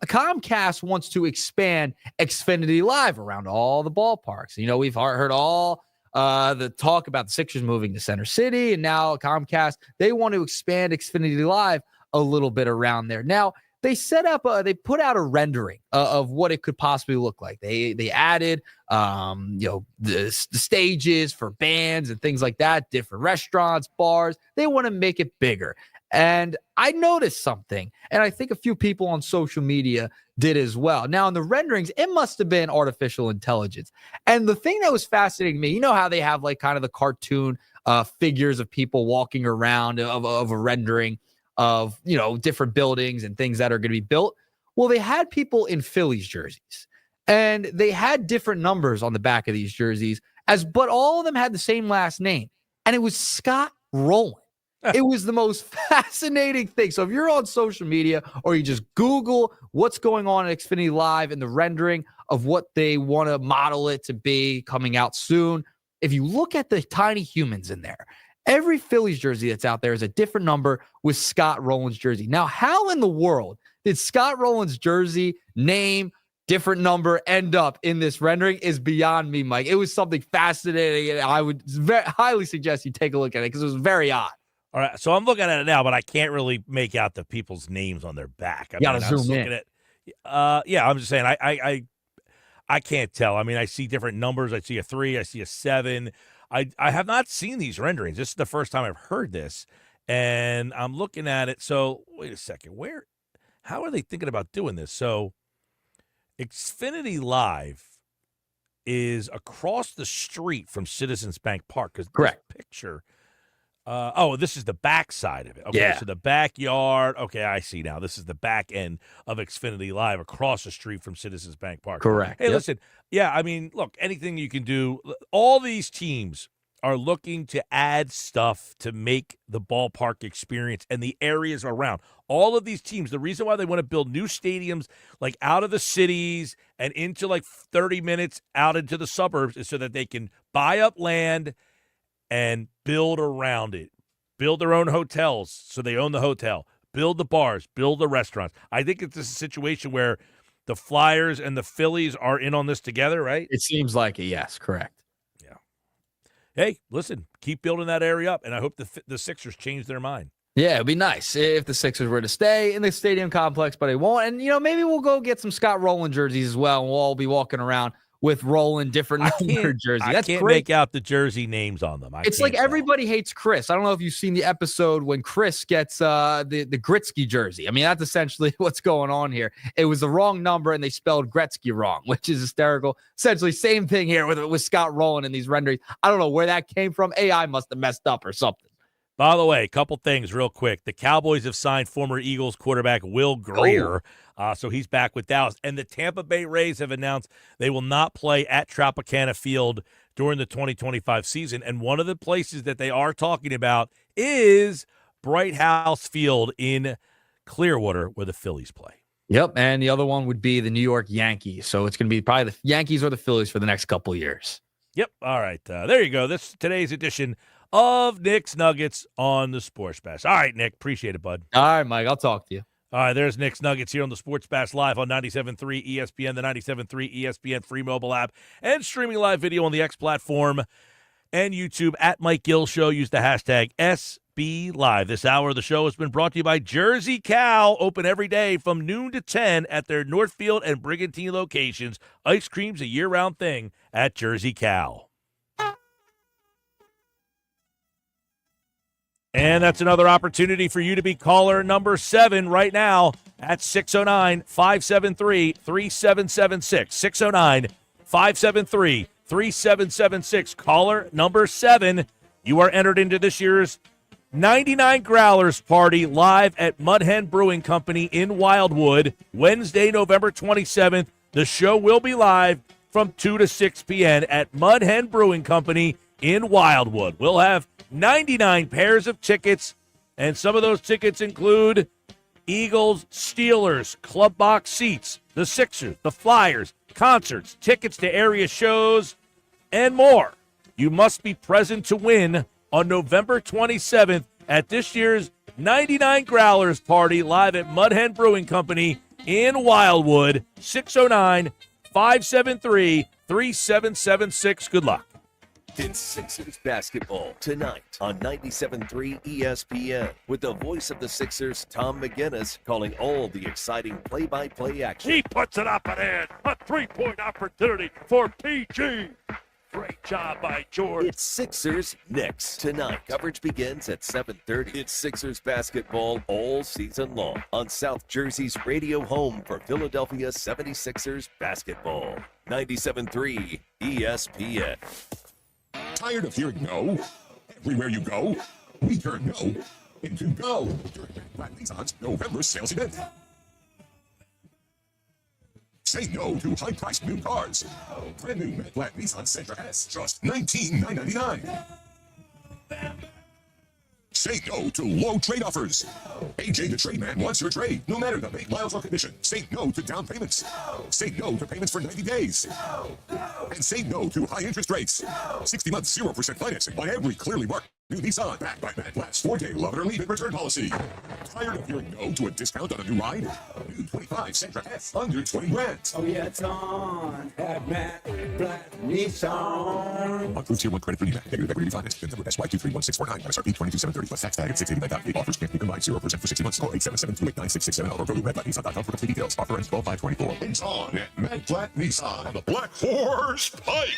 Comcast wants to expand Xfinity Live around all the ballparks. We've heard all the talk about the Sixers moving to Center City, and now Comcast, they want to expand Xfinity Live a little bit around there. Now, they set up, they put out a rendering of what it could possibly look like. They added, the stages for bands and things like that, different restaurants, bars. They want to make it bigger. And I noticed something, and I think a few people on social media did as well. Now, in the renderings, it must have been artificial intelligence. And the thing that was fascinating to me, how they have like kind of the cartoon figures of people walking around of a rendering of, different buildings and things that are going to be built. Well, they had people in Phillies jerseys, and they had different numbers on the back of these jerseys, but all of them had the same last name, and it was Scott Rowland. It was the most fascinating thing. So if you're on social media or you just Google what's going on at Xfinity Live and the rendering of what they want to model it to be coming out soon, if you look at the tiny humans in there, every Phillies jersey that's out there is a different number with Scott Rowland's jersey. Now, how in the world did Scott Rowland's jersey name, different number end up in this rendering is beyond me, Mike. It was something fascinating, and I would highly suggest you take a look at it because it was very odd. All right, so I'm looking at it now, but I can't really make out the people's names on their back. You gotta zoom in. I'm just saying, I can't tell. I mean, I see different numbers. I see a 3. I see a 7. I have not seen these renderings. This is the first time I've heard this, and I'm looking at it. So wait a second. How are they thinking about doing this? So Xfinity Live is across the street from Citizens Bank Park, because this picture. This is the back side of it. Okay, so the backyard. Okay, I see now. This is the back end of Xfinity Live across the street from Citizens Bank Park. Correct. Hey, listen. Yeah, I mean, look, anything you can do. All these teams are looking to add stuff to make the ballpark experience and the areas around. All of these teams, the reason why they want to build new stadiums like out of the cities and into like 30 minutes out into the suburbs is so that they can buy up land and build around it. Build their own hotels so they own the hotel. Build the bars, build the restaurants. I think it's a situation where the Flyers and the Phillies are in on this together, right? It seems like it, yes, correct. Hey, listen, keep building that area up, and I hope the Sixers change their mind. Yeah, it'd be nice if the Sixers were to stay in the stadium complex, but they won't. And, maybe we'll go get some Scott Rowland jerseys as well, and we'll all be walking around with Rowland different number jerseys. I can't make out the jersey names on them. It's like everybody hates Chris. I don't know if you've seen the episode when Chris gets the Gretzky jersey. I mean, that's essentially what's going on here. It was the wrong number, and they spelled Gretzky wrong, which is hysterical. Essentially, same thing here with Scott Rowland in these renderings. I don't know where that came from. AI must have messed up or something. By the way, a couple things real quick. The Cowboys have signed former Eagles quarterback Will Grier, so he's back with Dallas. And the Tampa Bay Rays have announced they will not play at Tropicana Field during the 2025 season. And one of the places that they are talking about is Bright House Field in Clearwater, where the Phillies play. Yep, and the other one would be the New York Yankees. So it's going to be probably the Yankees or the Phillies for the next couple of years. Yep, all right. There you go. This today's edition of Nick's Nuggets on the Sports Bash. All right, Nick, appreciate it, bud. All right, Mike, I'll talk to you. All right, there's Nick's Nuggets here on the Sports Bash live on 97.3 ESPN, the 97.3 ESPN free mobile app, and streaming live video on the X platform and YouTube at Mike Gill Show. Use the hashtag SBLive. This hour of the show has been brought to you by Jersey Cow, open every day from noon to 10 at their Northfield and Brigantine locations. Ice cream's a year-round thing at Jersey Cow. And that's another opportunity for you to be caller number 7 right now at 609-573-3776. 609-573-3776. Caller number 7. You are entered into this year's 99 Growlers Party live at Mud Hen Brewing Company in Wildwood, Wednesday, November 27th. The show will be live from 2 to 6 p.m. at Mud Hen Brewing Company in Wildwood. We'll have 99 pairs of tickets, and some of those tickets include Eagles, Steelers, club box seats, the Sixers, the Flyers, concerts, tickets to area shows, and more. You must be present to win on November 27th at this year's 99 Growlers Party live at Mud Hen Brewing Company in Wildwood, 609-573-3776. Good luck. It's Sixers basketball tonight on 97.3 ESPN with the voice of the Sixers, Tom McGinnis, calling all the exciting play-by-play action. He puts it up and in. A three-point opportunity for PG. Great job by George. It's Sixers Knicks tonight. Coverage begins at 7:30. It's Sixers basketball all season long on South Jersey's radio home for Philadelphia 76ers basketball. 97.3 ESPN. Tired of hearing no? Everywhere you go, we turn no into go during Matt Nissan's November sales event. Say no to high-priced new cars. Brand new Matt Black Nissan Sentra S, just $19,999. Say no to low trade offers. AJ the Trade Man wants your trade, no matter the make, miles, or condition. Say no to down payments. Say no to payments for 90 days. And say no to high interest rates. 60 months, 0% financing by every clearly marked new Nissan. Backed by Matt Black's 4-day love it or leave it return policy. Tired of hearing no to a discount on a new ride? New 25 Sentra S, under 20 grand. Oh yeah, it's on at Matt Black Nissan. Approved Tier 1 credit for NEMAC. Negative equity finance. VIN number SY231649. MSRP 22,730 plus tax tag at $689.98. Offers can't be combined. 0% for 60 months. Call 877-289-667 or go to mattblacknissan.com for complete details. Offer ends 12/5/24. It's on at Matt Black Nissan on the Black Horse Pike.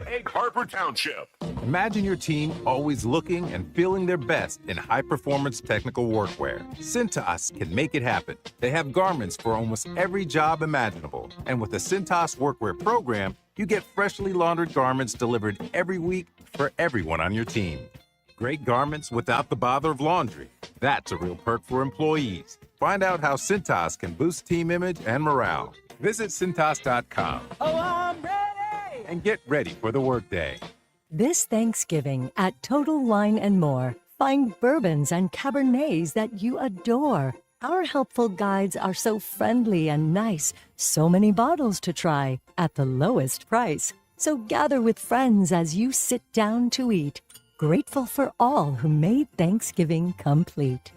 Egg Harbor Township. Imagine your team always looking and feeling their best in high-performance technical workwear. Cintas can make it happen. They have garments for almost every job imaginable. And with the Cintas Workwear program, you get freshly laundered garments delivered every week for everyone on your team. Great garments without the bother of laundry. That's a real perk for employees. Find out how Cintas can boost team image and morale. Visit Cintas.com. Oh, I'm ready! And get ready for the workday. This Thanksgiving at Total Wine & More, find bourbons and Cabernets that you adore. Our helpful guides are so friendly and nice, so many bottles to try at the lowest price. So gather with friends as you sit down to eat. Grateful for all who made Thanksgiving complete.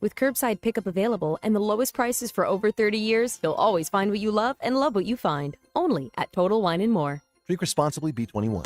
With curbside pickup available and the lowest prices for over 30 years, you'll always find what you love and love what you find. Only at Total Wine & More. Drink responsibly, B21.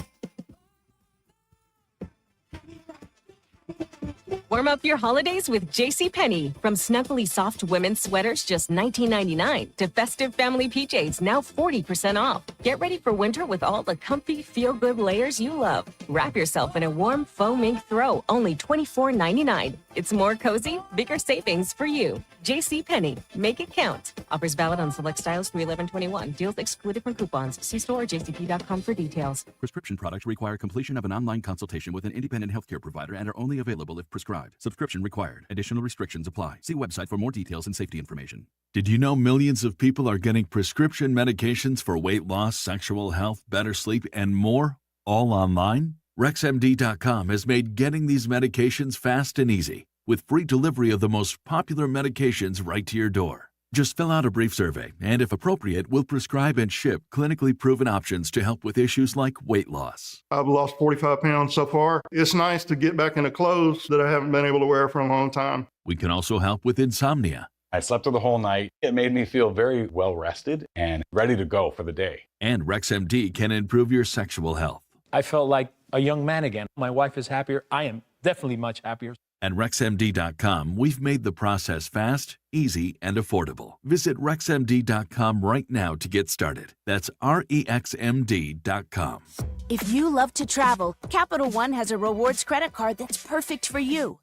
Warm up your holidays with JCPenney. From snuggly soft women's sweaters just $19.99 to festive family PJs now 40% off. Get ready for winter with all the comfy, feel-good layers you love. Wrap yourself in a warm faux mink throw, only $24.99. It's more cozy, bigger savings for you. JCPenney. Make it count. Offers valid on select styles through 11/21. Deals excluded from coupons. See store or jcp.com for details. Prescription products require completion of an online consultation with an independent healthcare provider and are only available if prescribed. Subscription required. Additional restrictions apply. See website for more details and safety information. Did you know millions of people are getting prescription medications for weight loss, sexual health, better sleep, and more, all online? RexMD.com has made getting these medications fast and easy, with free delivery of the most popular medications right to your door. Just fill out a brief survey, and if appropriate, we'll prescribe and ship clinically proven options to help with issues like weight loss. I've lost 45 pounds so far. It's nice to get back into clothes that I haven't been able to wear for a long time. We can also help with insomnia. I slept through the whole night. It made me feel very well rested and ready to go for the day. And RexMD can improve your sexual health. I felt like a young man again. My wife is happier. I am definitely much happier. At RexMD.com, we've made the process fast, easy, and affordable. Visit RexMD.com right now to get started. That's REXMD.com. If you love to travel, Capital One has a rewards credit card that's perfect for you.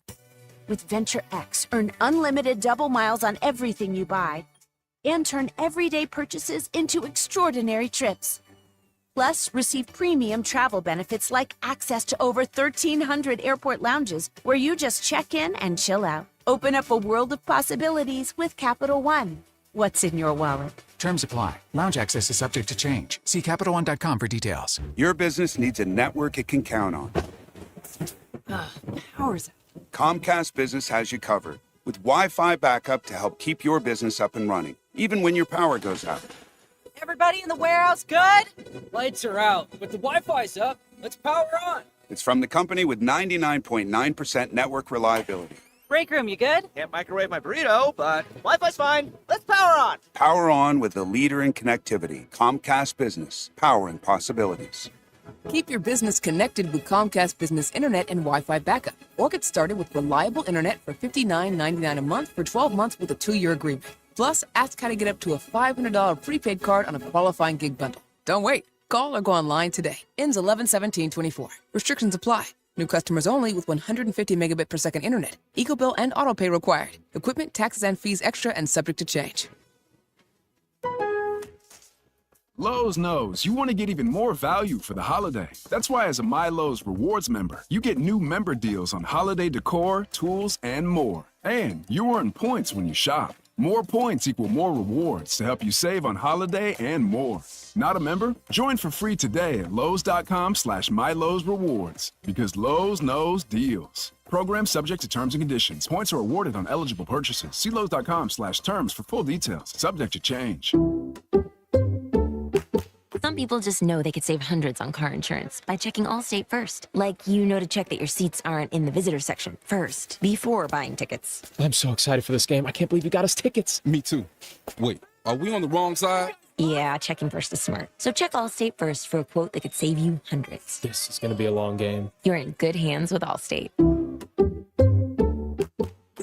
With Venture X, earn unlimited double miles on everything you buy and turn everyday purchases into extraordinary trips. Plus, receive premium travel benefits like access to over 1,300 airport lounges where you just check in and chill out. Open up a world of possibilities with Capital One. What's in your wallet? Terms apply. Lounge access is subject to change. See CapitalOne.com for details. Your business needs a network it can count on. Power's out. Comcast Business has you covered with Wi-Fi backup to help keep your business up and running, even when your power goes out. Everybody in the warehouse good? Lights are out, but the Wi-Fi's up. Let's power on. It's from the company with 99.9% network reliability. Break room, you good? Can't microwave my burrito, but Wi-Fi's fine. Let's power on. Power on with the leader in connectivity, Comcast Business, powering possibilities. Keep your business connected with Comcast Business Internet and Wi-Fi backup, or get started with reliable internet for $59.99 a month for 12 months with a 2-year agreement. Plus, ask how to get up to a $500 prepaid card on a qualifying gig bundle. Don't wait. Call or go online today. Ends 11/17/24. Restrictions apply. New customers only with 150 megabit per second internet. Eco bill and auto pay required. Equipment, taxes, and fees extra and subject to change. Lowe's knows you want to get even more value for the holiday. That's why as a MyLowe's Rewards member, you get new member deals on holiday decor, tools, and more. And you earn points when you shop. More points equal more rewards to help you save on holiday and more. Not a member? Join for free today at Lowe's.com/MyLowe'sRewards because Lowe's knows deals. Program subject to terms and conditions. Points are awarded on eligible purchases. See Lowe's.com/terms for full details. Subject to change. Some people just know they could save hundreds on car insurance by checking Allstate first. Like, to check that your seats aren't in the visitor section first, before buying tickets. I'm so excited for this game. I can't believe you got us tickets. Me too. Wait, are we on the wrong side? Yeah, checking first is smart. So check Allstate first for a quote that could save you hundreds. This is going to be a long game. You're in good hands with Allstate.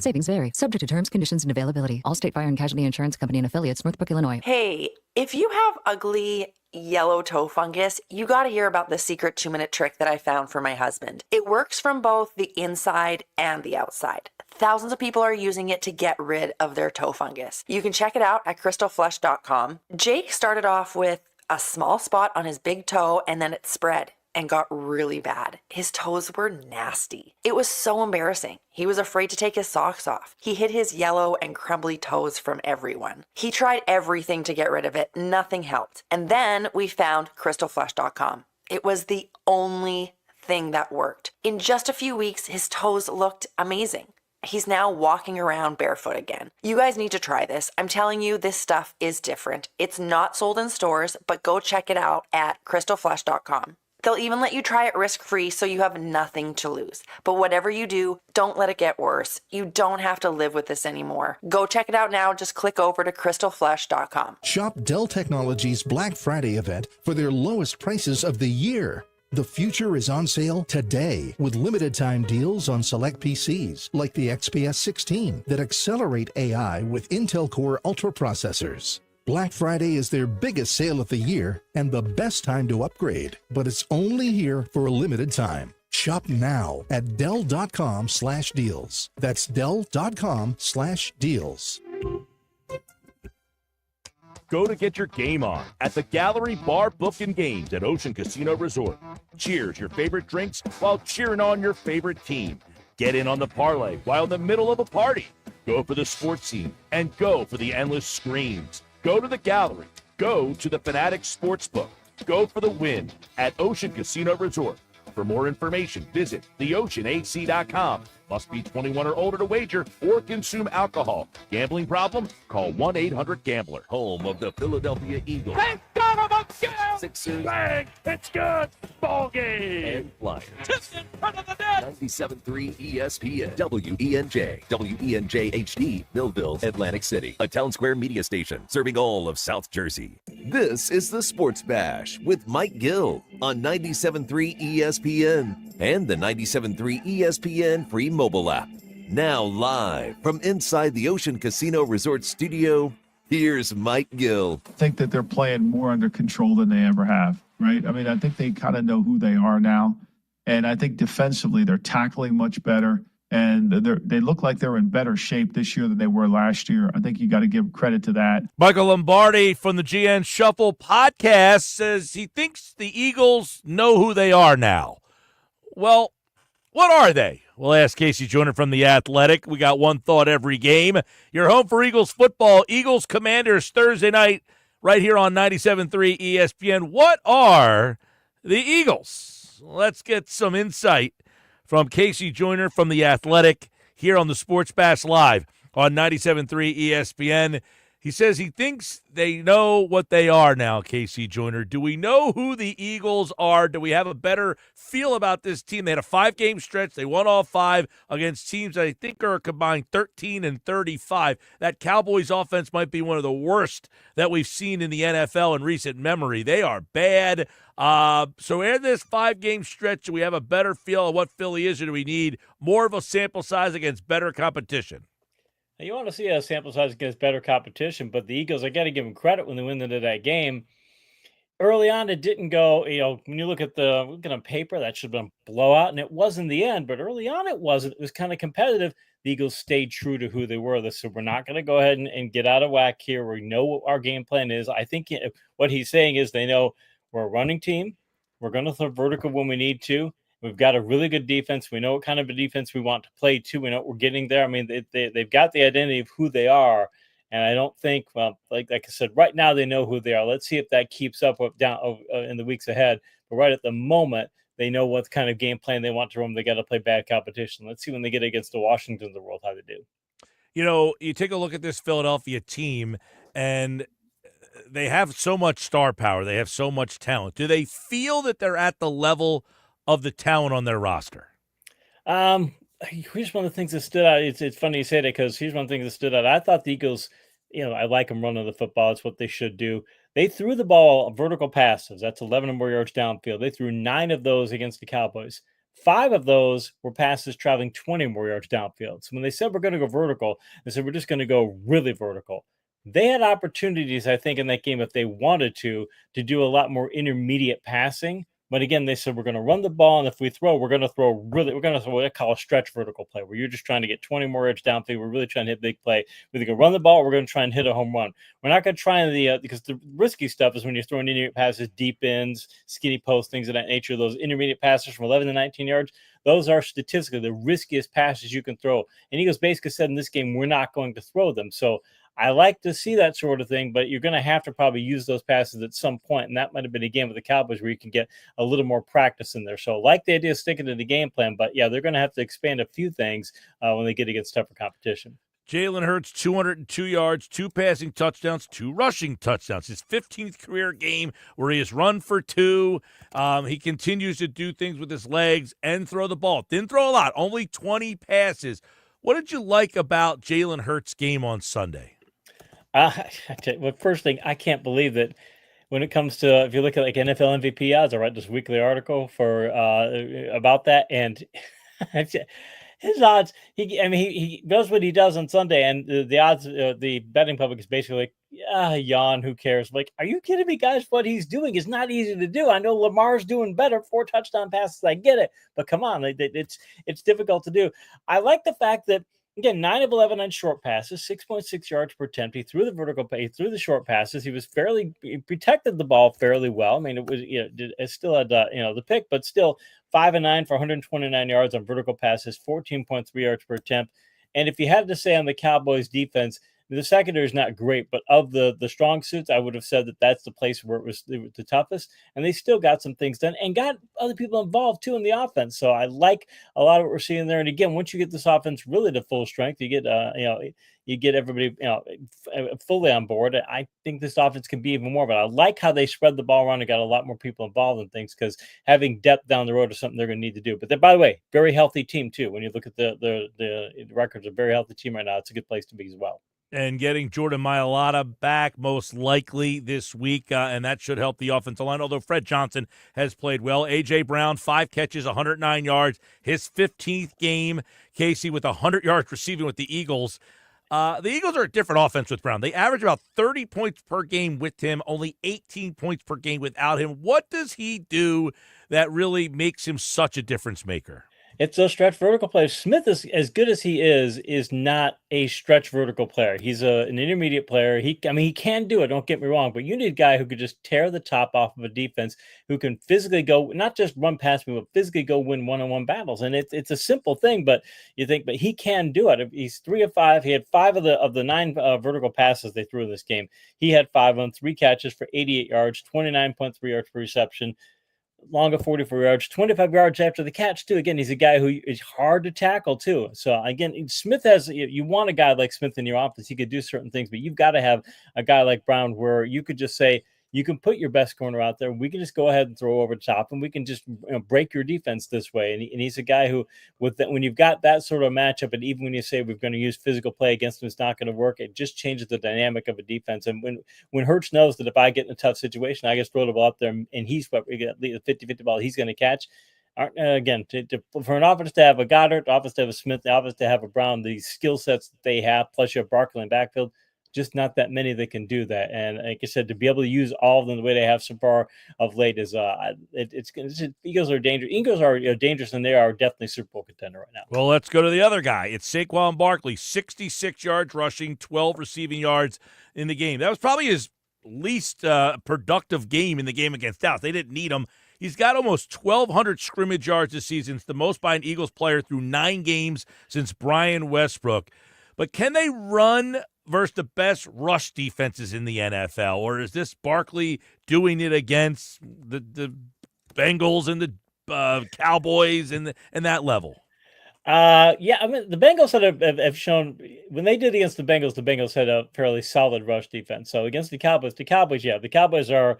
Savings vary. Subject to terms, conditions, and availability. Allstate Fire and Casualty Insurance Company and affiliates, Northbrook, Illinois. Hey, if you have ugly yellow toe fungus, you gotta hear about the secret 2-minute trick that I found for my husband. It works from both the inside and the outside. Thousands of people are using it to get rid of their toe fungus. You can check it out at crystalflesh.com. Jake started off with a small spot on his big toe and then it spread and got really bad. His toes were nasty. It was so embarrassing. He was afraid to take his socks off. He hid his yellow and crumbly toes from everyone. He tried everything to get rid of it. Nothing helped. And then we found crystalflesh.com. It was the only thing that worked. In just a few weeks, his toes looked amazing. He's now walking around barefoot again. You guys need to try this. I'm telling you, this stuff is different. It's not sold in stores, but go check it out at crystalflesh.com. They'll even let you try it risk-free so you have nothing to lose. But whatever you do, don't let it get worse. You don't have to live with this anymore. Go check it out now. Just click over to crystalflesh.com. Shop Dell Technologies Black Friday event for their lowest prices of the year. The future is on sale today with limited time deals on select PCs like the XPS 16 that accelerate AI with Intel Core Ultra processors. Black Friday is their biggest sale of the year and the best time to upgrade, but it's only here for a limited time. Shop now at Dell.com/deals. That's Dell.com/deals. Go to get your game on at the Gallery Bar Book and Games at Ocean Casino Resort. Cheers your favorite drinks while cheering on your favorite team. Get in on the parlay while in the middle of a party. Go for the sports scene and go for the endless screams. Go to the Gallery. Go to the Fanatic Sportsbook. Go for the win at Ocean Casino Resort. For more information, visit theoceanac.com. Must be 21 or older to wager or consume alcohol. Gambling problem? Call 1-800-GAMBLER. Home of the Philadelphia Eagles. Thank God I'm a girl! Sixers. Bang! It's good! Ball game! And Flyers. Just in front of the net! 97.3 ESPN. WENJ. WENJ HD. Millville, Atlantic City. A Town Square media station serving all of South Jersey. This is the Sports Bash with Mike Gill on 97.3 ESPN and the 97.3 ESPN free mobile app. Now live from inside the Ocean Casino Resort studio, here's Mike Gill. I think that they're playing more under control than they ever have, right? I mean, I think they kind of know who they are now. And I think defensively, they're tackling much better. And they look like they're in better shape this year than they were last year. I think you got to give credit to that. Michael Lombardi from the GN Shuffle podcast says he thinks the Eagles know who they are now. Well, what are they? We'll ask Casey Joyner from The Athletic. We got one thought every game. You're home for Eagles football. Eagles Commanders Thursday night right here on 97.3 ESPN. What are the Eagles? Let's get some insight from Casey Joyner from The Athletic here on the Sports Bash Live on 97.3 ESPN. He says he thinks they know what they are now, Casey Joyner. Do we know who the Eagles are? Do we have a better feel about this team? They had a 5-game stretch. They won all 5 against teams that I think are combined 13-35. That Cowboys offense might be one of the worst that we've seen in the NFL in recent memory. They are bad. So in this 5-game stretch, do we have a better feel of what Philly is, or do we need more of a sample size against better competition? You want to see a sample size against better competition, but the Eagles, I got to give them credit when they went into that game. Early on, it didn't go, when you look at on paper, that should have been a blowout, and it was in the end, but early on it wasn't. It was kind of competitive. The Eagles stayed true to who they were. They said, we're not going to go ahead and get out of whack here. We know what our game plan is. I think what he's saying is they know we're a running team. We're going to throw vertical when we need to. We've got a really good defense. We know what kind of a defense we want to play, too. We know what we're getting there. I mean, they've got the identity of who they are. And I don't think, like I said, right now they know who they are. Let's see if that keeps up down in the weeks ahead. But right at the moment, they know what kind of game plan they want to run. They got to play bad competition. Let's see when they get against the Washingtons of the world how they do. You take a look at this Philadelphia team, and they have so much star power. They have so much talent. Do they feel that they're at the level of the talent on their roster? Here's one of the things that stood out. It's funny you say that because here's one thing that stood out. I thought the Eagles, I like them running the football. It's what they should do. They threw the ball vertical passes. That's 11 or more yards downfield. They threw 9 of those against the Cowboys. 5 of those were passes traveling 20 or more yards downfield. So when they said we're going to go vertical, they said we're just going to go really vertical. They had opportunities, I think, in that game if they wanted to do a lot more intermediate passing. But again, they said we're going to run the ball, and if we throw, we're going to throw what I call a stretch vertical play, where you're just trying to get 20 more yards downfield. We're really trying to hit big play. We're going to run the ball, or we're going to try and hit a home run. We're not going to try because the risky stuff is when you're throwing intermediate passes, deep ends, skinny posts, things of that nature. Those intermediate passes from 11 to 19 yards, those are statistically the riskiest passes you can throw. And Eagles basically said in this game, we're not going to throw them. So I like to see that sort of thing, but you're going to have to probably use those passes at some point, and that might have been a game with the Cowboys where you can get a little more practice in there. So I like the idea of sticking to the game plan, but yeah, they're going to have to expand a few things when they get against tougher competition. Jalen Hurts, 202 yards, 2 passing touchdowns, 2 rushing touchdowns. His 15th career game where he has run for 2. He continues to do things with his legs and throw the ball. Didn't throw a lot, only 20 passes. What did you like about Jalen Hurts' game on Sunday? Well, first thing, I can't believe that when it comes to, if you look at like NFL MVP odds, I write this weekly article for about that, and his odds, he does what he does on Sunday, and the odds, the betting public is basically like, yawn, who cares? Like, are you kidding me, guys? What he's doing is not easy to do. I know Lamar's doing better, 4 touchdown passes, I get it, but come on, it's difficult to do. I like the fact that, again, 9 of 11 on short passes, 6.6 yards per attempt. He threw the vertical, he threw the short passes. He protected the ball fairly well. I mean, it was, it still had, the pick, but still 5 of 9 for 129 yards on vertical passes, 14.3 yards per attempt. And if you had to say on the Cowboys defense, the secondary is not great, but of the strong suits, I would have said that that's the place where it was the toughest. And they still got some things done and got other people involved too in the offense. So I like a lot of what we're seeing there. And again, once you get this offense really to full strength, you get you get everybody fully on board. I think this offense can be even more. But I like how they spread the ball around and got a lot more people involved in things, because having depth down the road is something they're going to need to do. But by the way, very healthy team too. When you look at the records, a very healthy team right now. It's a good place to be as well. And getting Jordan Mailata back most likely this week, and that should help the offensive line, although Fred Johnson has played well. A.J. Brown, 5 catches, 109 yards, his 15th game. Casey with 100 yards receiving with the Eagles. The Eagles are a different offense with Brown. They average about 30 points per game with him, only 18 points per game without him. What does he do that really makes him such a difference maker? It's those stretch vertical players. Smith, is as good as he is not a stretch vertical player. He's an intermediate player. He can do it, don't get me wrong, but you need a guy who could just tear the top off of a defense, who can physically go, not just run past me, but physically go win one-on-one battles. And it's a simple thing, but he can do it. He's 3 of 5. He had 5 of the 9 vertical passes they threw in this game. He had 5 on 3 catches for 88 yards, 29.3 yards per reception. Long of 44 yards, 25 yards after the catch, too. Again, he's a guy who is hard to tackle, too. So, again, Smith you want a guy like Smith in your offense. He could do certain things, but you've got to have a guy like Brown where you could just say, you can put your best corner out there. We can just go ahead and throw over the top, and we can just break your defense this way. And he's a guy who, when you've got that sort of matchup, and even when you say we're going to use physical play against him, it's not going to work. It just changes the dynamic of a defense. And when Hurts knows that if I get in a tough situation, I just throw the ball up there, and he's the 50-50 ball he's going to catch. Again, for an offense to have a Goddard, the offense to have a Smith, the offense to have a Brown, these skill sets that they have, plus you have Barkley in backfield, just not that many that can do that. And like I said, to be able to use all of them the way they have so far of late is Eagles are dangerous. Eagles are dangerous, and they are definitely Super Bowl contender right now. Well, let's go to the other guy. It's Saquon Barkley, 66 yards rushing, 12 receiving yards in the game. That was probably his least productive game in the game against Dallas. They didn't need him. He's got almost 1,200 scrimmage yards this season. It's the most by an Eagles player through 9 games since Brian Westbrook. But can they run versus the best rush defenses in the NFL, or is this Barkley doing it against the Bengals and the Cowboys and that level? The Bengals have shown, when they did against the Bengals had a fairly solid rush defense. So against the Cowboys, the Cowboys are,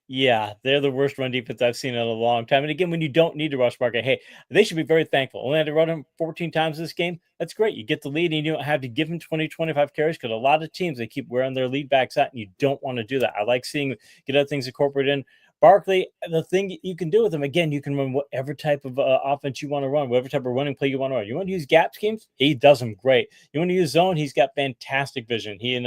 they're the worst run defense I've seen in a long time. And again, when you don't need to rush Barkley, hey, they should be very thankful. Only had to run him 14 times this game. That's great. You get the lead, and you don't have to give him 20, 25 carries, because a lot of teams, they keep wearing their lead backs out, and you don't want to do that. I like get other things incorporated in. Barkley, the thing you can do with him, again, you can run whatever type of offense you want to run, whatever type of running play you want to run. You want to use gap schemes? He does them great. You want to use zone? He's got fantastic vision. He and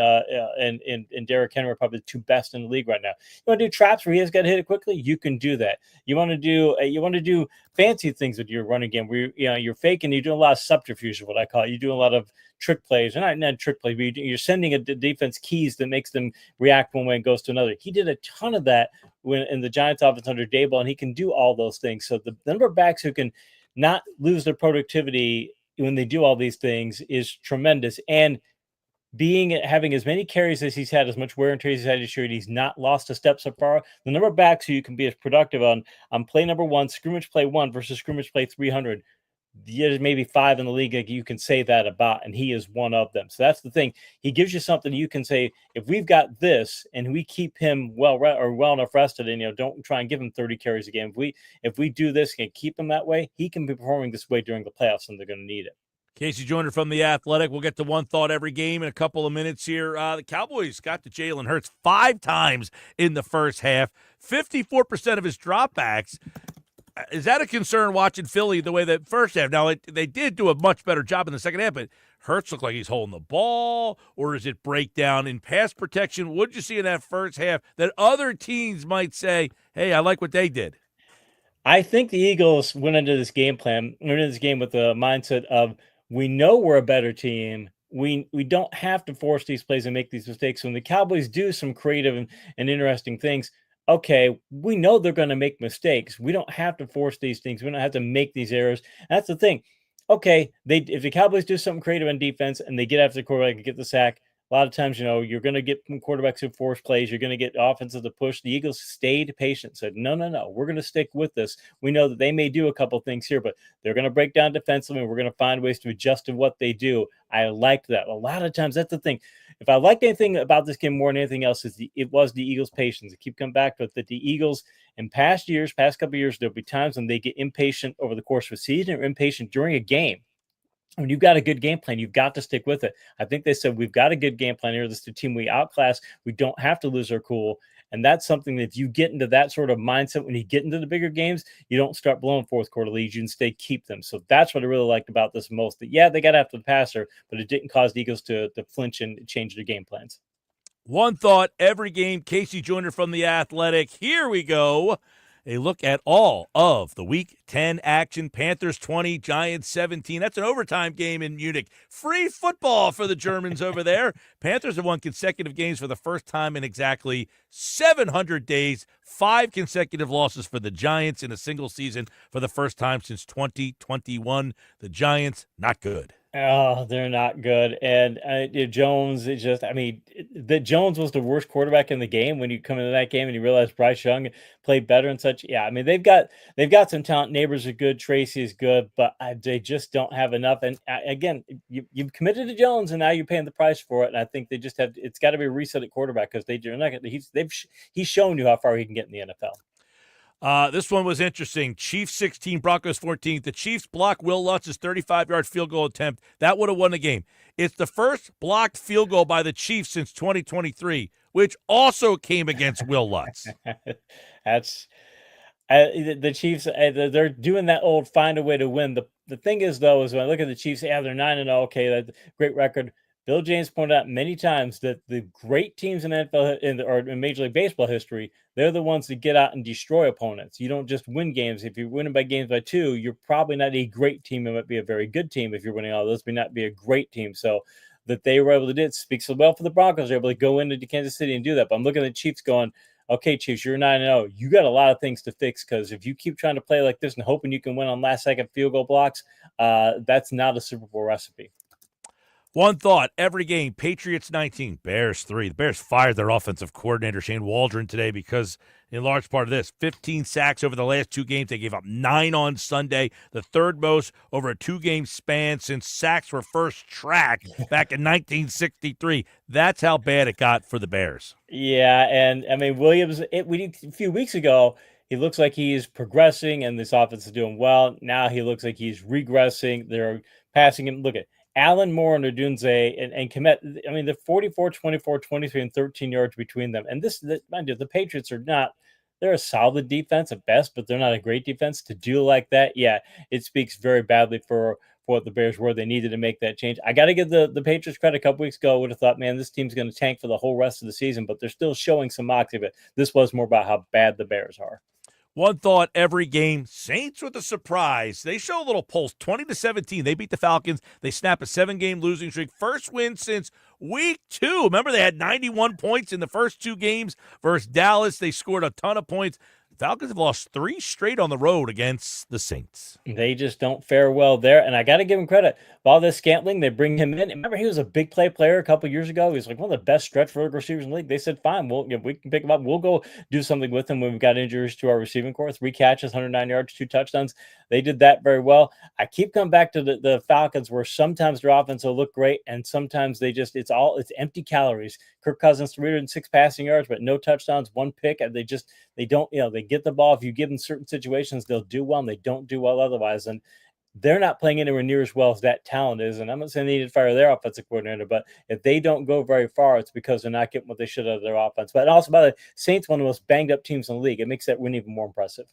Derrick Henry are probably the 2 best in the league right now. You want to do traps where he has got to hit it quickly? You can do that. You want to do fancy things with your running game where you're faking. You're doing a lot of subterfuge, what I call it. You do a lot of trick plays, or not trick plays, but you're sending a defense keys that makes them react one way and goes to another. He did a ton of that when in the Giants offense under Daboll, and he can do all those things. So the number of backs who can not lose their productivity when they do all these things is tremendous. And having as many carries as he's had, as much wear and tear as he's had this year, and he's not lost a step so far. The number of backs who you can be as productive on play number 1, scrimmage play 1 versus scrimmage play 300. There's maybe 5 in the league that you can say that about, and he is one of them. So that's the thing. He gives you something you can say, if we've got this and we keep him well enough rested, and don't try and give him 30 carries a game. If we do this and keep him that way, he can be performing this way during the playoffs, and they're going to need it. Casey Joyner from The Athletic. We'll get to one thought every game in a couple of minutes here. The Cowboys got to Jalen Hurts 5 times in the first half, 54% of his dropbacks. Is that a concern watching Philly the way that first half? Now, they did do a much better job in the second half, but Hurts looked like he's holding the ball, or is it breakdown in pass protection? What did you see in that first half that other teams might say, hey, I like what they did? I think the Eagles went into this game with the mindset of, we know we're a better team. We don't have to force these plays and make these mistakes. When the Cowboys do some creative and interesting things, okay, we know they're going to make mistakes. We don't have to force these things. We don't have to make these errors. That's the thing. Okay, if the Cowboys do something creative on defense and they get after the quarterback and get the sack, a lot of times, you're going to get quarterbacks who force plays. You're going to get offenses to push. The Eagles stayed patient, said, no, we're going to stick with this. We know that they may do a couple things here, but they're going to break down defensively, and we're going to find ways to adjust to what they do. I liked that. A lot of times, that's the thing. If I liked anything about this game more than anything else, it was the Eagles' patience. I keep coming back to it, that the Eagles, in past couple of years, there'll be times when they get impatient over the course of a season or impatient during a game. When you've got a good game plan, you've got to stick with it. I think they said, we've got a good game plan here. This is the team we outclass. We don't have to lose our cool. And that's something that if you get into that sort of mindset, when you get into the bigger games, you don't start blowing fourth quarter leads. You instead keep them. So that's what I really liked about this most. That, yeah, they got after the passer, but it didn't cause the Eagles to flinch and change their game plans. One thought every game. Casey Joyner from The Athletic. Here we go. A look at all of the Week 10 action. Panthers 20, Giants 17. That's an overtime game in Munich. Free football for the Germans over there. Panthers have won consecutive games for the first time in exactly 700 days. 5 consecutive losses for the Giants in a single season for the first time since 2021. The Giants, not good. Oh, they're not good. And Jones, Jones was the worst quarterback in the game when you come into that game and you realize Bryce Young played better and such. Yeah, they've got some talent. Neighbors are good. Tracy is good, but they just don't have enough. And again, you've committed to Jones, and now you're paying the price for it. And I think they just have. It's got to be a reset at quarterback, because they're not. He's shown you how far he can get in the NFL. This one was interesting. Chiefs 16, Broncos 14. The Chiefs block Will Lutz's 35-yard field goal attempt. That would have won the game. It's the first blocked field goal by the Chiefs since 2023, which also came against Will Lutz. That's the Chiefs. They're doing that old find a way to win. The thing is, though, is when I look at the Chiefs, they're 9-0. Okay, that's a great record. Bill James pointed out many times that the great teams in NFL or in Major League Baseball history, they're the ones that get out and destroy opponents. You don't just win games. If you're winning by games by 2, you're probably not a great team. It might be a very good team if you're winning all those, but not be a great team. So that they were able to do it speaks so well for the Broncos. They're able to go into Kansas City and do that. But I'm looking at the Chiefs going, okay, Chiefs, you're 9-0. You got a lot of things to fix, because if you keep trying to play like this and hoping you can win on last-second field goal blocks, that's not a Super Bowl recipe. One thought every game. Patriots 19, Bears 3. The Bears fired their offensive coordinator, Shane Waldron, today because, in large part of this, 15 sacks over the last 2 games. They gave up 9 on Sunday, the third most over a 2-game span since sacks were first tracked back in 1963. That's how bad it got for the Bears. Yeah, and Williams, a few weeks ago, he looks like he's progressing and this offense is doing well. Now he looks like he's regressing. They're passing him. Look at Allen Moore and Odunze and Kmet. They're 44, 24, 23, and 13 yards between them. And mind you, the Patriots are not, they're a solid defense at best, but they're not a great defense. To do like that, yeah, it speaks very badly for what the Bears were. They needed to make that change. I got to give the Patriots credit. A couple weeks ago, I would have thought, man, this team's going to tank for the whole rest of the season, but they're still showing some moxie. But this was more about how bad the Bears are. One thought every game. Saints with a surprise. They show a little pulse. 20-17. They beat the Falcons. They snap a 7-game losing streak. First win since week 2. Remember, they had 91 points in the first 2 games versus Dallas. They scored a ton of points. Falcons have lost 3 straight on the road against the Saints. They just don't fare well there. And I got to give him credit. Valdez Scantling, they bring him in. Remember, he was a big play player a couple years ago. He was like one of the best stretch vertical receivers in the league. They said, fine, we can pick him up. We'll go do something with him when we've got injuries to our receiving corps. 3 catches, 109 yards, 2 touchdowns. They did that very well. I keep coming back to the Falcons, where sometimes their offense will look great, and sometimes it's empty calories. Kirk Cousins, 306 passing yards, but no touchdowns, 1 pick. And they don't, they get the ball. If you give them certain situations, they'll do well, and they don't do well otherwise. And they're not playing anywhere near as well as that talent is. And I'm not saying they need to fire their offensive coordinator, but if they don't go very far, it's because they're not getting what they should out of their offense. But also, by the way, Saints, one of the most banged up teams in the league. It makes that win even more impressive.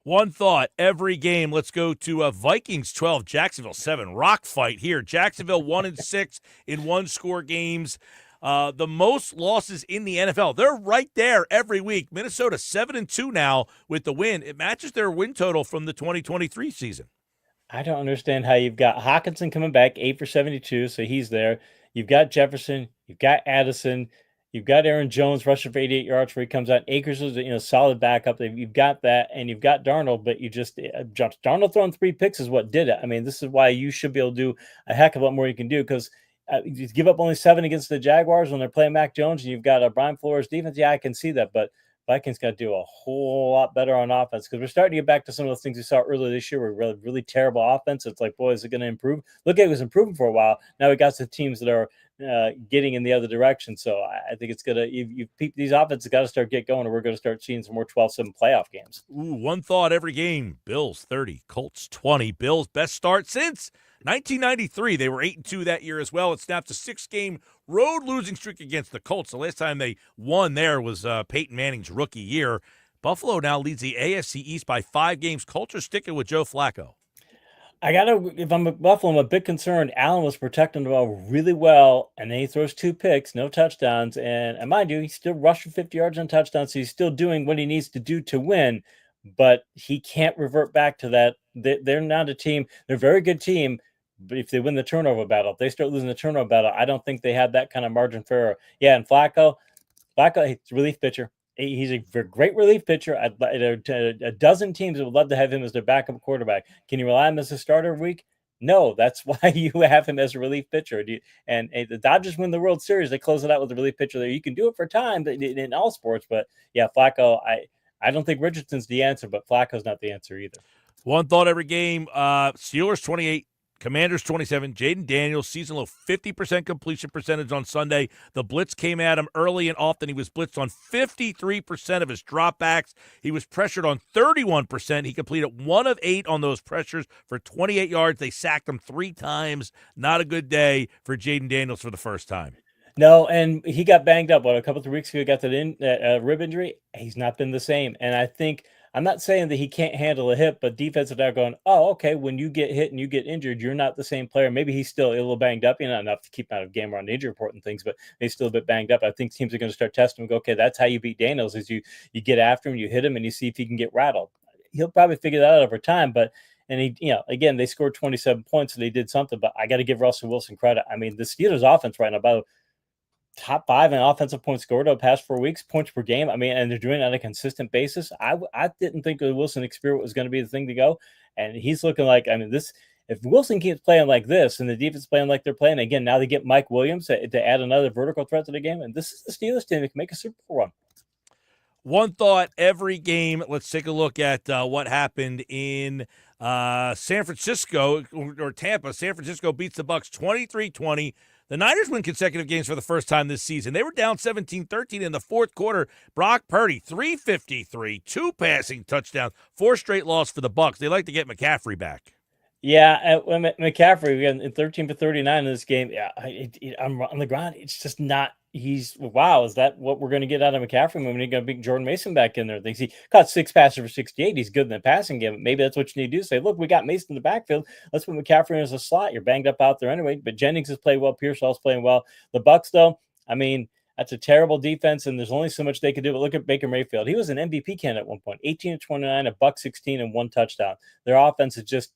One thought every game. Let's go to Vikings 12, Jacksonville 7. Rock fight here. Jacksonville 1-6 in 1-score games. The most losses in the NFL. They're right there every week. Minnesota 7-2 now with the win. It matches their win total from the 2023 season. I don't understand how you've got Hawkinson coming back 8 for 72, so he's there. You've got Jefferson, you've got Addison, you've got Aaron Jones rushing for 88 yards where he comes out. Akers is solid backup. You've got that, and you've got Darnold, but Darnold throwing 3 picks is what did it. I mean, this is why you should be able to do a heck of a lot more you can do, because you give up only 7 against the Jaguars when they're playing Mac Jones, and you've got a Brian Flores defense. Yeah, I can see that, but Vikings got to do a whole lot better on offense, because we're starting to get back to some of those things we saw earlier this year. We're really terrible offense. It's like, boy, is it going to improve? Look, it was improving for a while. Now we got some teams that are getting in the other direction. So I think it's going to – these offenses got to get going, or we're going to start seeing some more 12-7 playoff games. Ooh, one thought every game. Bills 30, Colts 20. Bills best start since 1993. They were 8-2 that year as well. It snapped a 6-game road losing streak against the Colts. The last time they won there was Peyton Manning's rookie year. Buffalo now leads the AFC East by 5 games. Colts are sticking with Joe Flacco. If I'm a Buffalo, I'm a bit concerned. Allen was protecting the ball really well, and then he throws 2 picks, no touchdowns. And mind you, he's still rushed for 50 yards on touchdowns, so he's still doing what he needs to do to win, but he can't revert back to that. They're not a team. They're a very good team, but if they win the turnover battle, if they start losing the turnover battle, I don't think they have that kind of margin for error. Yeah, and Flacco, he's a relief pitcher. He's a great relief pitcher. A dozen teams would love to have him as their backup quarterback. Can you rely on him as a starter week? No, that's why you have him as a relief pitcher. And the Dodgers win the World Series. They close it out with a relief pitcher there. You can do it for time in all sports, but yeah, Flacco, I don't think Richardson's the answer, but Flacco's not the answer either. One thought every game. Steelers 28. Commanders 27, Jaden Daniels, season low 50% completion percentage on Sunday. The blitz came at him early and often. He was blitzed on 53% of his dropbacks. He was pressured on 31%. He completed 1 of 8 on those pressures for 28 yards. They sacked him 3 times. Not a good day for Jaden Daniels for the first time. No, and he got banged up. A couple of weeks ago, he got that rib injury. He's not been the same. And I think – I'm not saying that he can't handle a hit, but defense are now going, oh, okay, when you get hit and you get injured, you're not the same player. Maybe he's still a little banged up. Not enough to keep him out of game or on the injury report and things, but he's still a bit banged up. I think teams are going to start testing him and go, okay, that's how you beat Daniels, is you get after him, you hit him, and you see if he can get rattled. He'll probably figure that out over time, but again, they scored 27 points, so they did something, but I got to give Russell Wilson credit. I mean, the Steelers offense right now, about top 5 in offensive points scored over the past 4 weeks, points per game. I mean, and they're doing it on a consistent basis. I didn't think the Wilson experiment was going to be the thing to go. And he's looking like, I mean, if Wilson keeps playing like this and the defense playing like they're playing, again, now they get Mike Williams to add another vertical threat to the game. And this is the Steelers team that can make a Super Bowl run. One thought every game. Let's take a look at what happened in San Francisco or Tampa. San Francisco beats the Bucs 23-20. The Niners win consecutive games for the first time this season. They were down 17-13 in the fourth quarter. Brock Purdy, 353, 2 passing touchdowns, 4 straight loss for the Bucs. They like to get McCaffrey back. Yeah, McCaffrey, again, 13 for 39 in this game. Yeah, I'm on the ground. It's just not. Wow, is that what we're going to get out of McCaffrey when we're going to beat Jordan Mason back in there? He caught 6 passes for 68. He's good in the passing game. Maybe that's what you need to do. Say, look, we got Mason in the backfield. Let's put McCaffrey in as a slot. You're banged up out there anyway. But Jennings has played well. Pearsall's playing well. The Bucs, though, I mean, that's a terrible defense, and there's only so much they could do. But look at Baker Mayfield. He was an MVP candidate at one point. 18-29, $116, and 1 touchdown. Their offense is just.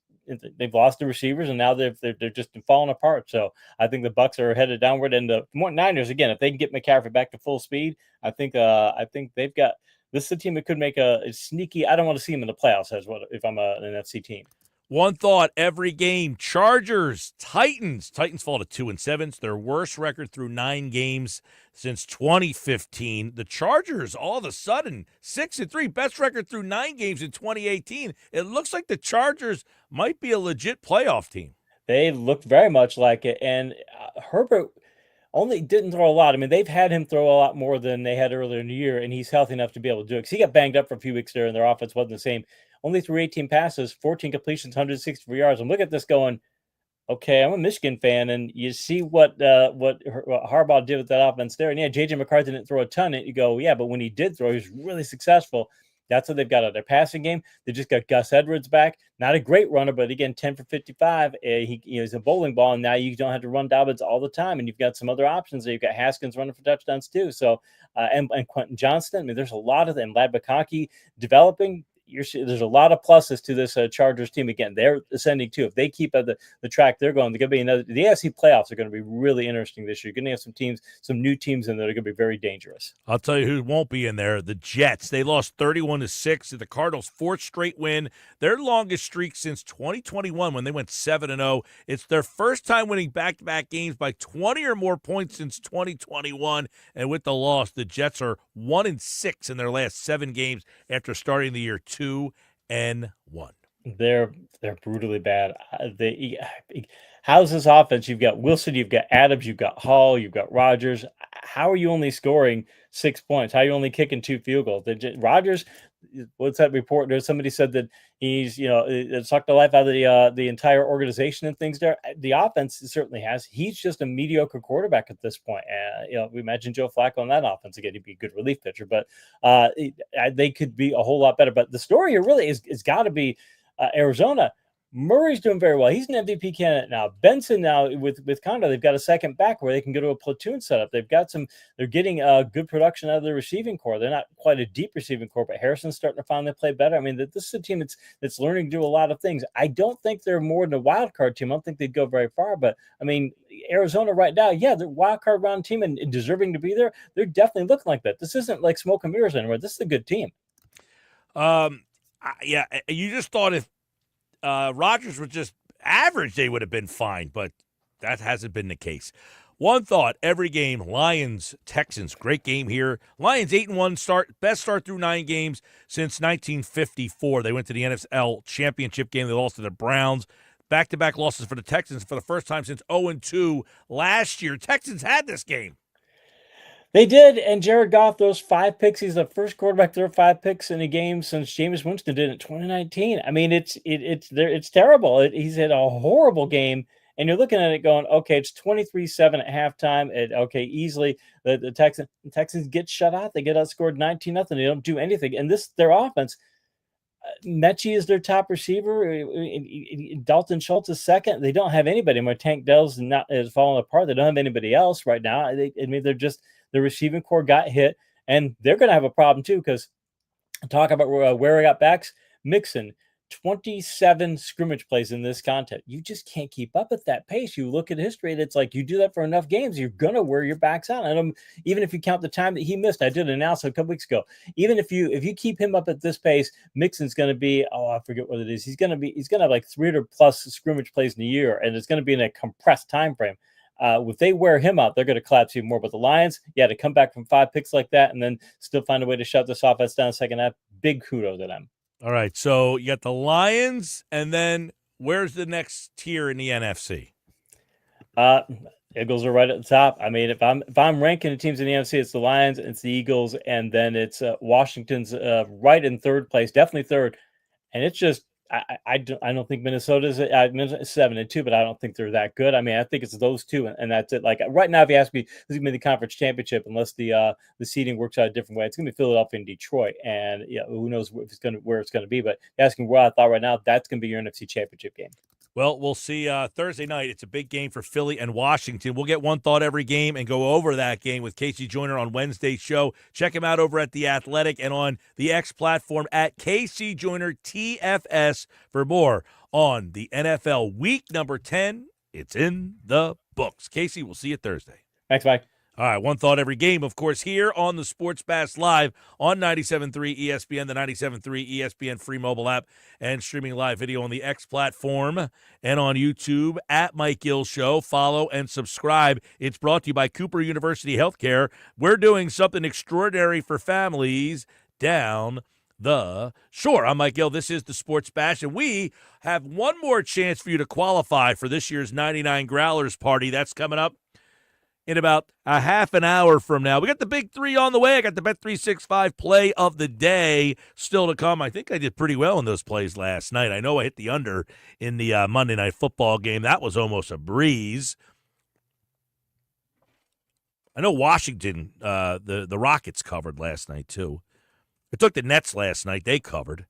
They've lost the receivers, and now they're just falling apart. So I think the Bucs are headed downward. And the Niners, again, if they can get McCaffrey back to full speed, I think they've got this is a team that could make a sneaky. I don't want to see them in the playoffs if I'm an NFC team. One thought every game: Chargers, Titans. Titans fall to 2-7. It's their worst record through 9 games since 2015. The Chargers, all of a sudden, 6-3, best record through 9 games in 2018. It looks like the Chargers might be a legit playoff team. They looked very much like it, and Herbert only didn't throw a lot. I mean, they've had him throw a lot more than they had earlier in the year, and he's healthy enough to be able to do it. Because he got banged up for a few weeks there, and their offense wasn't the same. Only threw 18 passes, 14 completions, 164 yards. And look at this going, okay, I'm a Michigan fan, and you see what Harbaugh did with that offense there. And yeah, J.J. McCarthy didn't throw a ton. And you go, yeah, but when he did throw, he was really successful. That's what they've got out their passing game. They just got Gus Edwards back. Not a great runner, but again, 10 for 55. He's a bowling ball, and now you don't have to run Dobbins all the time. And you've got some other options there. You've got Haskins running for touchdowns too. So and Quentin Johnston. I mean, there's a lot of them. Lad McConkey developing. There's a lot of pluses to this Chargers team. Again, they're ascending too. If they keep at the track they're going, they're going to be another. The AFC playoffs are going to be really interesting this year. You're going to have some new teams in there that are going to be very dangerous. I'll tell you who won't be in there: the Jets. They lost 31-6 to the Cardinals, 4th straight win, their longest streak since 2021 when they went 7-0. It's their first time winning back-to-back games by 20 or more points since 2021. And with the loss, the Jets are 1-6 in their last 7 games after starting the year 2-1. They're brutally bad. How's this offense? You've got Wilson, you've got Adams, you've got Hall, you've got Rodgers. How are you only scoring 6 points? How are you only kicking 2 field goals? Rodgers, what's that report? There's somebody said that he's, it sucked the life out of the entire organization and things there. The offense certainly has. He's just a mediocre quarterback at this point. We imagine Joe Flacco on that offense again. He'd be a good relief pitcher, but they could be a whole lot better. But the story here really is got to be Arizona. Murray's doing very well. He's an MVP candidate now. Benson now with Condor, they've got a second back where they can go to a platoon setup. They're getting good production out of the receiving core. They're not quite a deep receiving core, but Harrison's starting to finally play better. I mean, this is a team that's learning to do a lot of things. I don't think they're more than a wild card team. I don't think they'd go very far, but I mean, Arizona right now, yeah, they're a wild card round team and deserving to be there. They're definitely looking like that. This isn't like smoke and mirrors anymore. This is a good team. Yeah, you just thought if Rodgers was just average, they would have been fine, but that hasn't been the case. One thought, every game, Lions, Texans, great game here. Lions 8-1 start, best start through 9 games since 1954. They went to the NFL championship game. They lost to the Browns. Back-to-back losses for the Texans for the first time since 0-2 last year. Texans had this game. They did, and Jared Goff throws 5 picks. He's the first quarterback to throw 5 picks in a game since Jameis Winston did it in 2019. I mean, it's terrible. He's had a horrible game, and you're looking at it going, okay, it's 23-7 at halftime. Easily the Texans get shut out. They get outscored 19-0. They don't do anything, and their offense. Mechie is their top receiver. Dalton Schultz is second. They don't have anybody. Tank Dell's is falling apart. They don't have anybody else right now. The receiving core got hit, and they're going to have a problem too because talk about wearing out backs. Mixon, 27 scrimmage plays in this contest. You just can't keep up at that pace. You look at history, and it's like you do that for enough games, you're going to wear your backs out. And even if you count the time that he missed, I did an analysis a couple weeks ago. Even if you keep him up at this pace, Mixon's going to be, I forget what it is. He's going to have like 300 plus scrimmage plays in a year, and it's going to be in a compressed time frame. If they wear him out, they're going to collapse even more. But the Lions, to come back from 5 picks like that and then still find a way to shut this offense down second half, big kudos to them. All right, so you got the Lions, and then where's the next tier in the NFC? Eagles are right at the top. I mean, if I'm ranking the teams in the NFC, it's the Lions, it's the Eagles, and then it's Washington's right in third place, definitely third. And it's just I don't think Minnesota's 7-2, but I don't think they're that good. I mean, I think it's those two, and that's it. Like right now, if you ask me, who's going to be the conference championship, unless the seeding works out a different way, it's going to be Philadelphia and Detroit, and who knows where it's going to be. But asking where I thought right now, that's going to be your NFC championship game. Well, we'll see Thursday night. It's a big game for Philly and Washington. We'll get one thought every game and go over that game with Casey Joyner on Wednesday's show. Check him out over at The Athletic and on the X platform at Casey Joyner TFS for more on the NFL Week number 10. It's in the books. Casey, we'll see you Thursday. Thanks, Mike. All right, one thought every game, of course, here on the Sports Bash Live on 97.3 ESPN, the 97.3 ESPN free mobile app, and streaming live video on the X platform and on YouTube at Mike Gill Show. Follow and subscribe. It's brought to you by Cooper University Healthcare. We're doing something extraordinary for families down the shore. I'm Mike Gill. This is the Sports Bash, and we have one more chance for you to qualify for this year's 99 Growlers Party. That's coming up in about a half an hour from now. We got the big three on the way. I got the Bet365 play of the day still to come. I think I did pretty well in those plays last night. I know I hit the under in the Monday Night Football game. That was almost a breeze. I know Washington, the Rockets covered last night too. I took the Nets last night. They covered.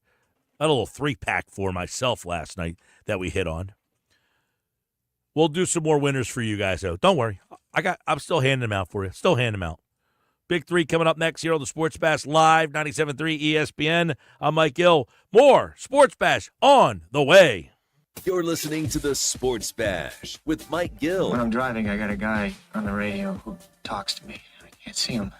I had a little three-pack for myself last night that we hit on. We'll do some more winners for you guys, though. Don't worry. I'm still handing them out for you. Still handing them out. Big three coming up next here on the Sports Bash Live, 97.3 ESPN. I'm Mike Gill. More Sports Bash on the way. You're listening to the Sports Bash with Mike Gill. When I'm driving, I got a guy on the radio who talks to me. I can't see him,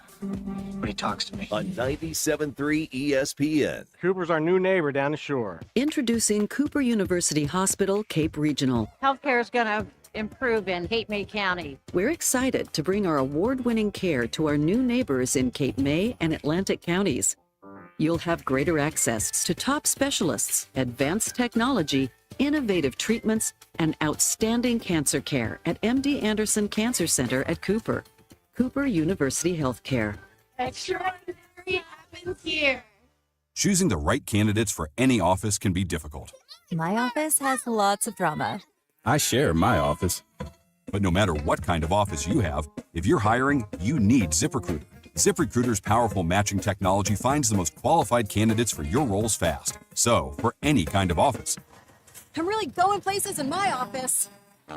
but he talks to me. On 97.3 ESPN. Cooper's our new neighbor down the shore. Introducing Cooper University Hospital, Cape Regional. Healthcare is going to improve in Cape May County. We're excited to bring our award-winning care to our new neighbors in Cape May and Atlantic counties. You'll have greater access to top specialists, advanced technology, innovative treatments, and outstanding cancer care at MD Anderson Cancer Center at Cooper. Cooper University Healthcare. Extraordinary happens here. Choosing the right candidates for any office can be difficult. My office has lots of drama. I share my office. But no matter what kind of office you have, if you're hiring, you need ZipRecruiter. ZipRecruiter's powerful matching technology finds the most qualified candidates for your roles fast. So, for any kind of office, I'm really going places in my office.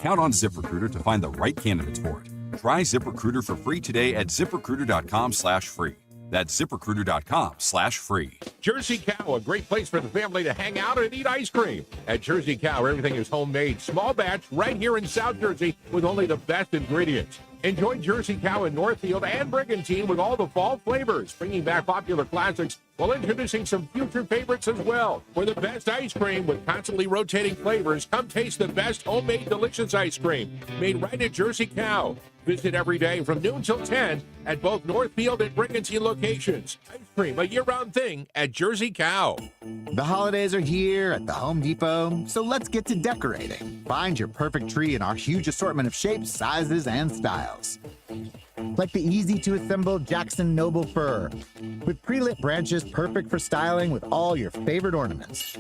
count on ZipRecruiter to find the right candidates for it. Try ZipRecruiter for free today at ZipRecruiter.com/free. That's ZipRecruiter.com/free. Jersey Cow, a great place for the family to hang out and eat ice cream. At Jersey Cow, everything is homemade, small batch, right here in South Jersey with only the best ingredients. Enjoy Jersey Cow in Northfield and Brigantine with all the fall flavors, bringing back popular classics while introducing some future favorites as well. For the best ice cream with constantly rotating flavors, come taste the best homemade delicious ice cream made right at Jersey Cow. Visit every day from noon till 10 at both Northfield and Brigantine locations. Ice cream, a year-round thing at Jersey Cow. The holidays are here at the Home Depot, so let's get to decorating. Find your perfect tree in our huge assortment of shapes, sizes, and styles. Like the easy-to-assemble Jackson Noble Fir, with pre-lit branches perfect for styling with all your favorite ornaments.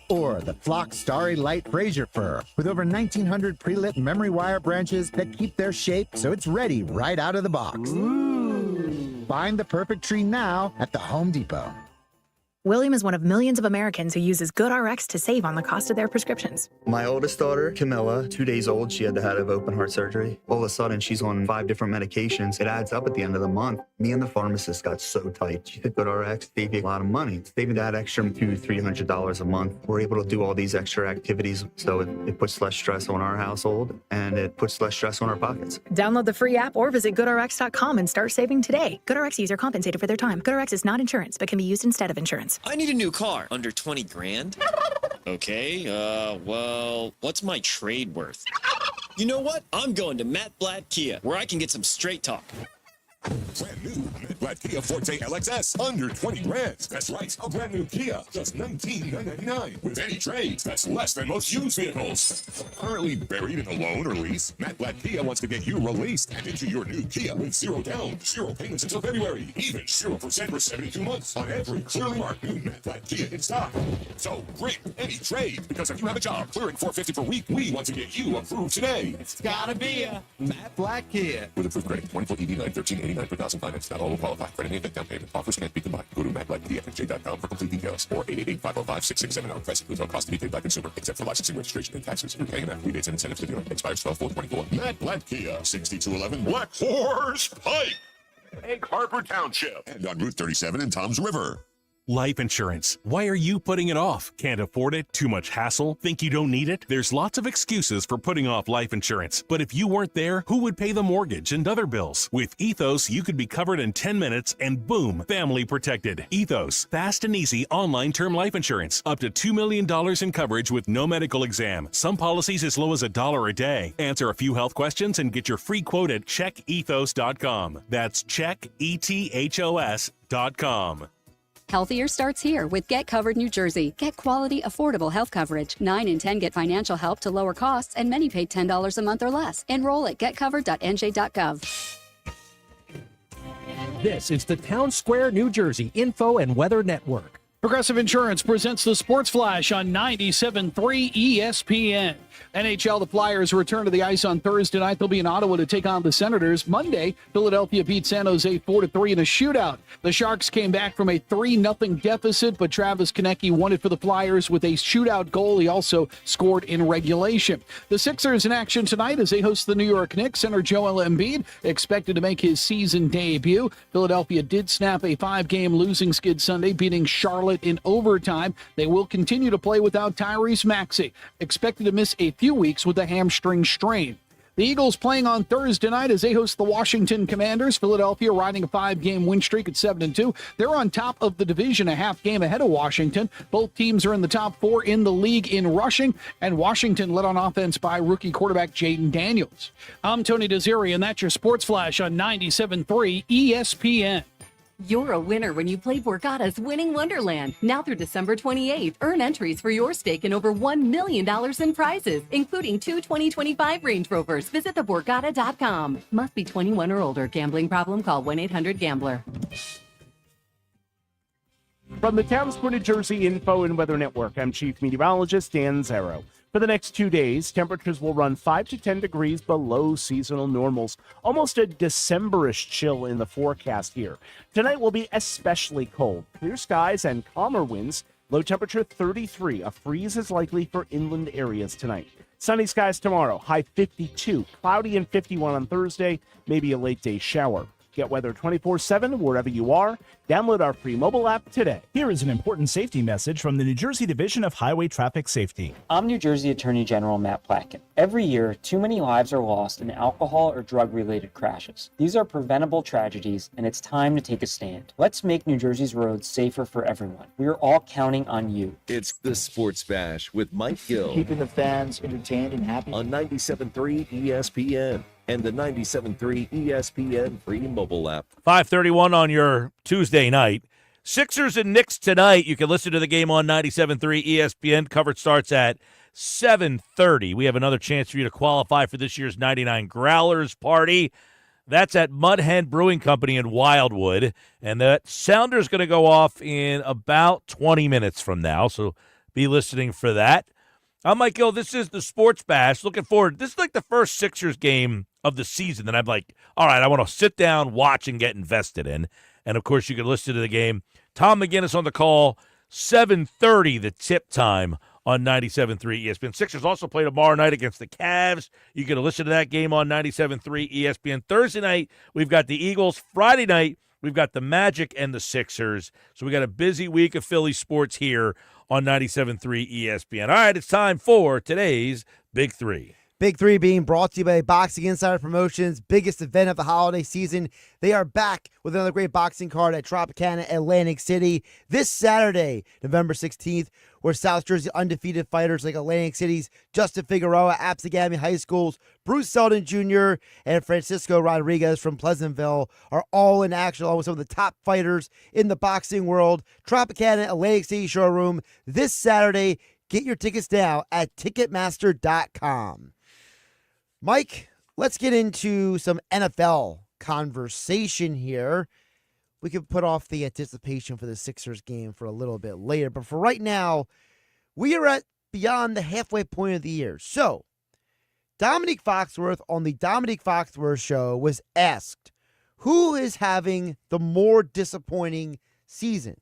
Or the Flock Starry Light Fraser Fir, with over 1,900 pre-lit memory wire branches that keep their shape so it's ready right out of the box. Ooh. Find the perfect tree now at the Home Depot. William is one of millions of Americans who uses GoodRx to save on the cost of their prescriptions. My oldest daughter, Camilla, 2 days old, she had to have open heart surgery. All of a sudden, she's on 5 different medications. It adds up at the end of the month. Me and the pharmacist got so tight. She hit GoodRx, save you a lot of money. Saving that extra $200-300 a month. We're able to do all these extra activities, so it puts less stress on our household, and it puts less stress on our pockets. Download the free app or visit GoodRx.com and start saving today. GoodRx user compensated for their time. GoodRx is not insurance, but can be used instead of insurance. I need a new car. Under 20 grand? Okay, well, what's my trade worth? You know what? I'm going to Matt Blatt Kia, where I can get some straight talk. Brand new Matt Blatt Kia Forte LXS, under 20 grand. That's right, a brand new Kia, just $19,999. With any trades, that's less than most used vehicles. Currently buried in a loan or lease, Matt Blatt Kia wants to get you released and into your new Kia with 0 down, 0 payments until February, even 0% for 72 months on every clearly marked new Matt Blatt Kia in stock. So bring any trade, because if you have a job clearing $450 per week, we want to get you approved today. It's gotta be a Matt Blatt Kia. With approved credit, 24 ED9, $13.89 per thousand finance. Not all will qualify. Credit name and down payment. Offers can't be combined. Go to MattBlattKiaFJ.com for complete details. Or 888-505-6670. Price includes all costs to be paid by consumer, except for licensing, registration, and taxes. KMF rebates and incentives to dealer. Expires 12/4/24. Matt Blatt Kia, 6211 Black Horse Pike. Egg Harbor Township. And on Route 37 in Toms River. Life insurance. Why are you putting it off? Can't afford it? Too much hassle? Think you don't need it? There's lots of excuses for putting off life insurance. But if you weren't there, who would pay the mortgage and other bills? With Ethos, you could be covered in 10 minutes and boom, family protected. Ethos, fast and easy online term life insurance. Up to $2 million in coverage with no medical exam. Some policies as low as $1 a day. Answer a few health questions and get your free quote at checkethos.com. That's checkethos.com. Healthier starts here with Get Covered New Jersey. Get quality, affordable health coverage. 9 in 10 get financial help to lower costs, and many pay $10 a month or less. Enroll at getcovered.nj.gov. This is the Town Square, New Jersey Info and Weather Network. Progressive Insurance presents the Sports Flash on 97.3 ESPN. NHL, the Flyers return to the ice on Thursday night. They'll be in Ottawa to take on the Senators. Monday, Philadelphia beat San Jose 4-3 in a shootout. The Sharks came back from a 3-0 deficit, but Travis Konecny won it for the Flyers with a shootout goal. He also scored in regulation. The Sixers in action tonight as they host the New York Knicks. Center Joel Embiid expected to make his season debut. Philadelphia did snap a 5-game losing skid Sunday, beating Charlotte in overtime. They will continue to play without Tyrese Maxey, expected to miss a few weeks with a hamstring strain. The Eagles playing on Thursday night as they host the Washington Commanders. Philadelphia riding a 5-game win streak at 7-2. They're on top of the division, a half game ahead of Washington. Both teams are in the top 4 in the league in rushing, and Washington led on offense by rookie quarterback Jaden Daniels. I'm Tony Desiri, and that's your Sports Flash on 97.3 ESPN. You're a winner when you play Borgata's Winning Wonderland. Now through December 28th, earn entries for your stake in over $1 million in prizes, including 2 2025 Range Rovers. Visit theborgata.com. Must be 21 or older. Gambling problem? Call 1-800-GAMBLER. From the Town Square, New Jersey Info and Weather Network, I'm Chief Meteorologist Dan Zero. For the next 2 days, temperatures will run 5 to 10 degrees below seasonal normals. Almost a December-ish chill in the forecast here. Tonight will be especially cold. Clear skies and calmer winds. Low temperature 33. A freeze is likely for inland areas tonight. Sunny skies tomorrow. High 52. Cloudy and 51 on Thursday. Maybe a late day shower. Get weather 24/7 wherever you are. Download our free mobile app today. Here is an important safety message from the New Jersey Division of Highway Traffic Safety. I'm New Jersey Attorney General Matt Platkin. Every year, too many lives are lost in alcohol or drug-related crashes. These are preventable tragedies, and it's time to take a stand. Let's make New Jersey's roads safer for everyone. We are all counting on you. It's the Sports Bash with Mike Gill. Keeping the fans entertained and happy. On 97.3 ESPN. And the 97.3 ESPN free mobile app. 5:31 on your Tuesday night. Sixers and Knicks tonight. You can listen to the game on 97.3 ESPN. Coverage starts at 7:30. We have another chance for you to qualify for this year's 99 Growlers party. That's at Mud Hen Brewing Company in Wildwood. And that sounder's going to go off in about 20 minutes from now, so be listening for that. I'm Mike Gill. This is the Sports Bash. Looking forward. This is like the first Sixers game of the season that I'm like, all right, I want to sit down, watch, and get invested in. And, of course, you can listen to the game. Tom McGinnis on the call, 7:30, the tip time on 97.3 ESPN. Sixers also play tomorrow night against the Cavs. You can listen to that game on 97.3 ESPN. Thursday night, we've got the Eagles. Friday night, we've got the Magic and the Sixers. So we got a busy week of Philly sports here on 97.3 ESPN. All right, it's time for today's Big Three. Big Three being brought to you by Boxing Insider Promotions, biggest event of the holiday season. They are back with another great boxing card at Tropicana Atlantic City this Saturday, November 16th, where South Jersey undefeated fighters like Atlantic City's Justin Figueroa, Absegami High School's Bruce Selden Jr., and Francisco Rodriguez from Pleasantville are all in action along with some of the top fighters in the boxing world. Tropicana Atlantic City showroom this Saturday. Get your tickets now at Ticketmaster.com. Mike, let's get into some NFL conversation here. We could put off the anticipation for the Sixers game for a little bit later, but for right now, we are at beyond the halfway point of the year. So, Dominique Foxworth on the Dominique Foxworth Show was asked, who is having the more disappointing season?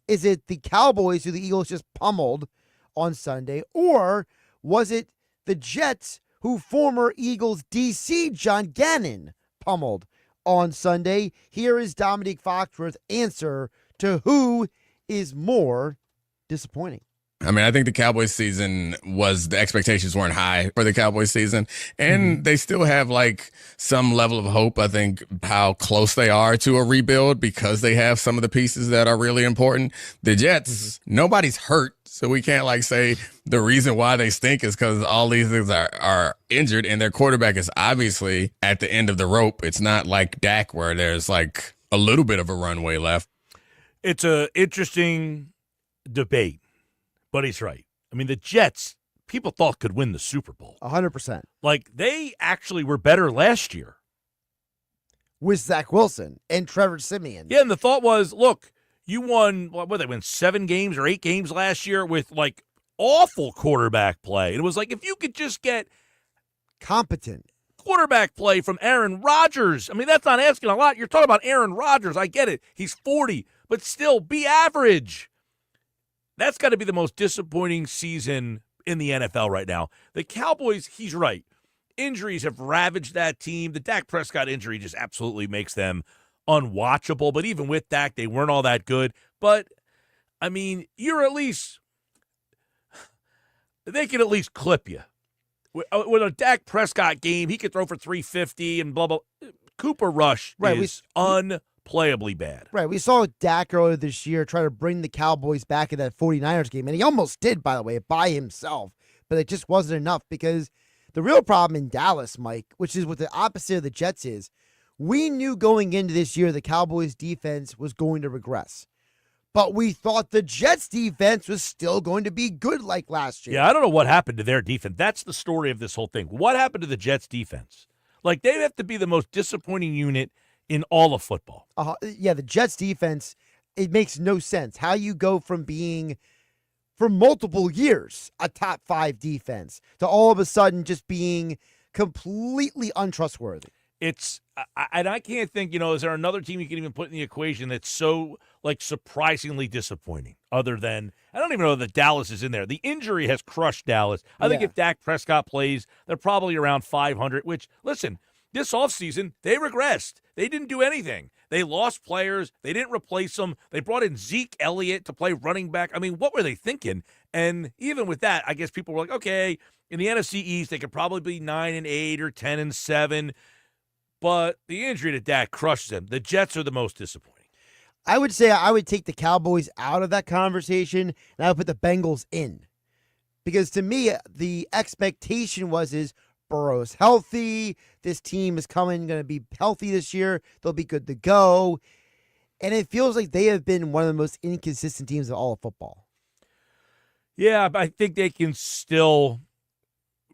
Is it the Cowboys, who the Eagles just pummeled on Sunday, or was it the Jets, who former Eagles DC John Gannon pummeled on Sunday? Here is Dominique Foxworth's answer to who is more disappointing? I mean, I think the Cowboys season the expectations weren't high for the Cowboys season, and they still have like some level of hope. I think how close they are to a rebuild because they have some of the pieces that are really important. The Jets, nobody's hurt, so we can't like say the reason why they stink is because all these things are injured, and their quarterback is obviously at the end of the rope. It's not like Dak where there's like a little bit of a runway left. It's a interesting debate. But he's right. I mean, the Jets, people thought could win the Super Bowl. 100%. Like, they actually were better last year. With Zach Wilson and Trevor Siemian. Yeah, and the thought was, look, you won, they won 7 games or 8 games last year with, like, awful quarterback play. And it was like, if you could just get competent quarterback play from Aaron Rodgers. I mean, that's not asking a lot. You're talking about Aaron Rodgers. I get it. He's 40, but still be average. That's got to be the most disappointing season in the NFL right now. The Cowboys, he's right. Injuries have ravaged that team. The Dak Prescott injury just absolutely makes them unwatchable. But even with Dak, they weren't all that good. But, I mean, they can at least clip you. With a Dak Prescott game, he could throw for 350 and blah, blah. Cooper Rush is unplayably bad. Right. We saw Dak earlier this year try to bring the Cowboys back in that 49ers game, and he almost did, by the way, by himself. But it just wasn't enough because the real problem in Dallas, Mike, which is what the opposite of the Jets is, we knew going into this year the Cowboys' defense was going to regress. But we thought the Jets' defense was still going to be good like last year. Yeah, I don't know what happened to their defense. That's the story of this whole thing. What happened to the Jets' defense? Like, they have to be the most disappointing unit in all of football. Yeah, the Jets' defense, it makes no sense. How you go from being, for multiple years, a top 5 defense to all of a sudden just being completely untrustworthy. And I can't think, is there another team you can even put in the equation that's so, like, surprisingly disappointing other than, I don't even know that Dallas is in there. The injury has crushed Dallas. I think if Dak Prescott plays, they're probably around 500, which, listen, this offseason, they regressed. They didn't do anything. They lost players. They didn't replace them. They brought in Zeke Elliott to play running back. I mean, what were they thinking? And even with that, I guess people were like, okay, in the NFC East, they could probably be 9-8 or 10-7. But the injury to Dak crushes them. The Jets are the most disappointing. I would say I would take the Cowboys out of that conversation, and I would put the Bengals in. Because to me, the expectation is Burrow's healthy. This team is going to be healthy this year. They'll be good to go. And it feels like they have been one of the most inconsistent teams of all of football. Yeah, I think they can still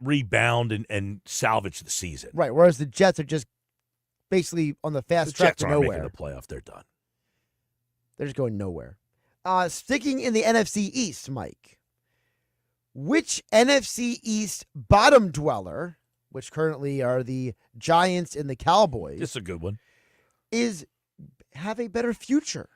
rebound and salvage the season. Right, whereas the Jets are just basically on the fast track to nowhere. Making the playoff, they're done. They're just going nowhere. Sticking in the NFC East, Mike, which NFC East bottom dweller, which currently are the Giants and the Cowboys, this is a good one, have a better future?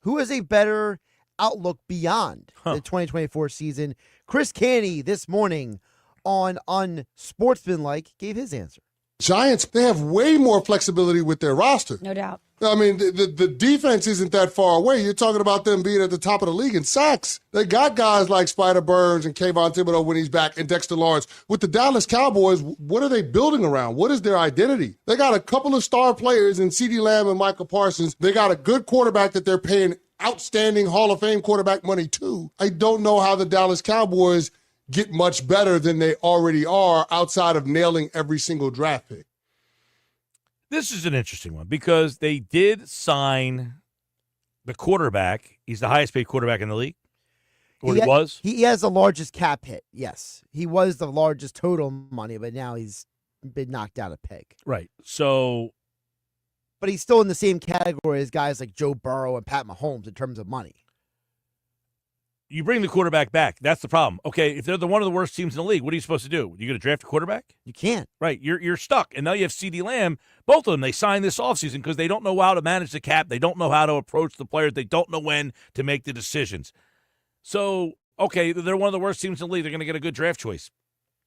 Who has a better outlook beyond the 2024 season? Chris Canny this morning on Unsportsmanlike gave his answer. Giants, they have way more flexibility with their roster. No doubt. I mean, the defense isn't that far away. You're talking about them being at the top of the league in sacks. They got guys like Spider Burns and Kayvon Thibodeau when he's back and Dexter Lawrence. With the Dallas Cowboys, what are they building around? What is their identity? They got a couple of star players in CeeDee Lamb and Michael Parsons. They got a good quarterback that they're paying outstanding Hall of Fame quarterback money to. I don't know how the Dallas Cowboys get much better than they already are outside of nailing every single draft pick. This is an interesting one because they did sign the quarterback. He's the highest paid quarterback in the league. Or he was? He has the largest cap hit, yes. He was the largest total money, but now he's been knocked down a peg. Right. So. But he's still in the same category as guys like Joe Burrow and Pat Mahomes in terms of money. You bring the quarterback back. That's the problem. Okay, if they're one of the worst teams in the league, what are you supposed to do? You going to draft a quarterback? You can't. Right. You're stuck. And now you have CeeDee Lamb. Both of them, they signed this offseason because they don't know how to manage the cap. They don't know how to approach the players. They don't know when to make the decisions. So, okay, they're one of the worst teams in the league. They're going to get a good draft choice.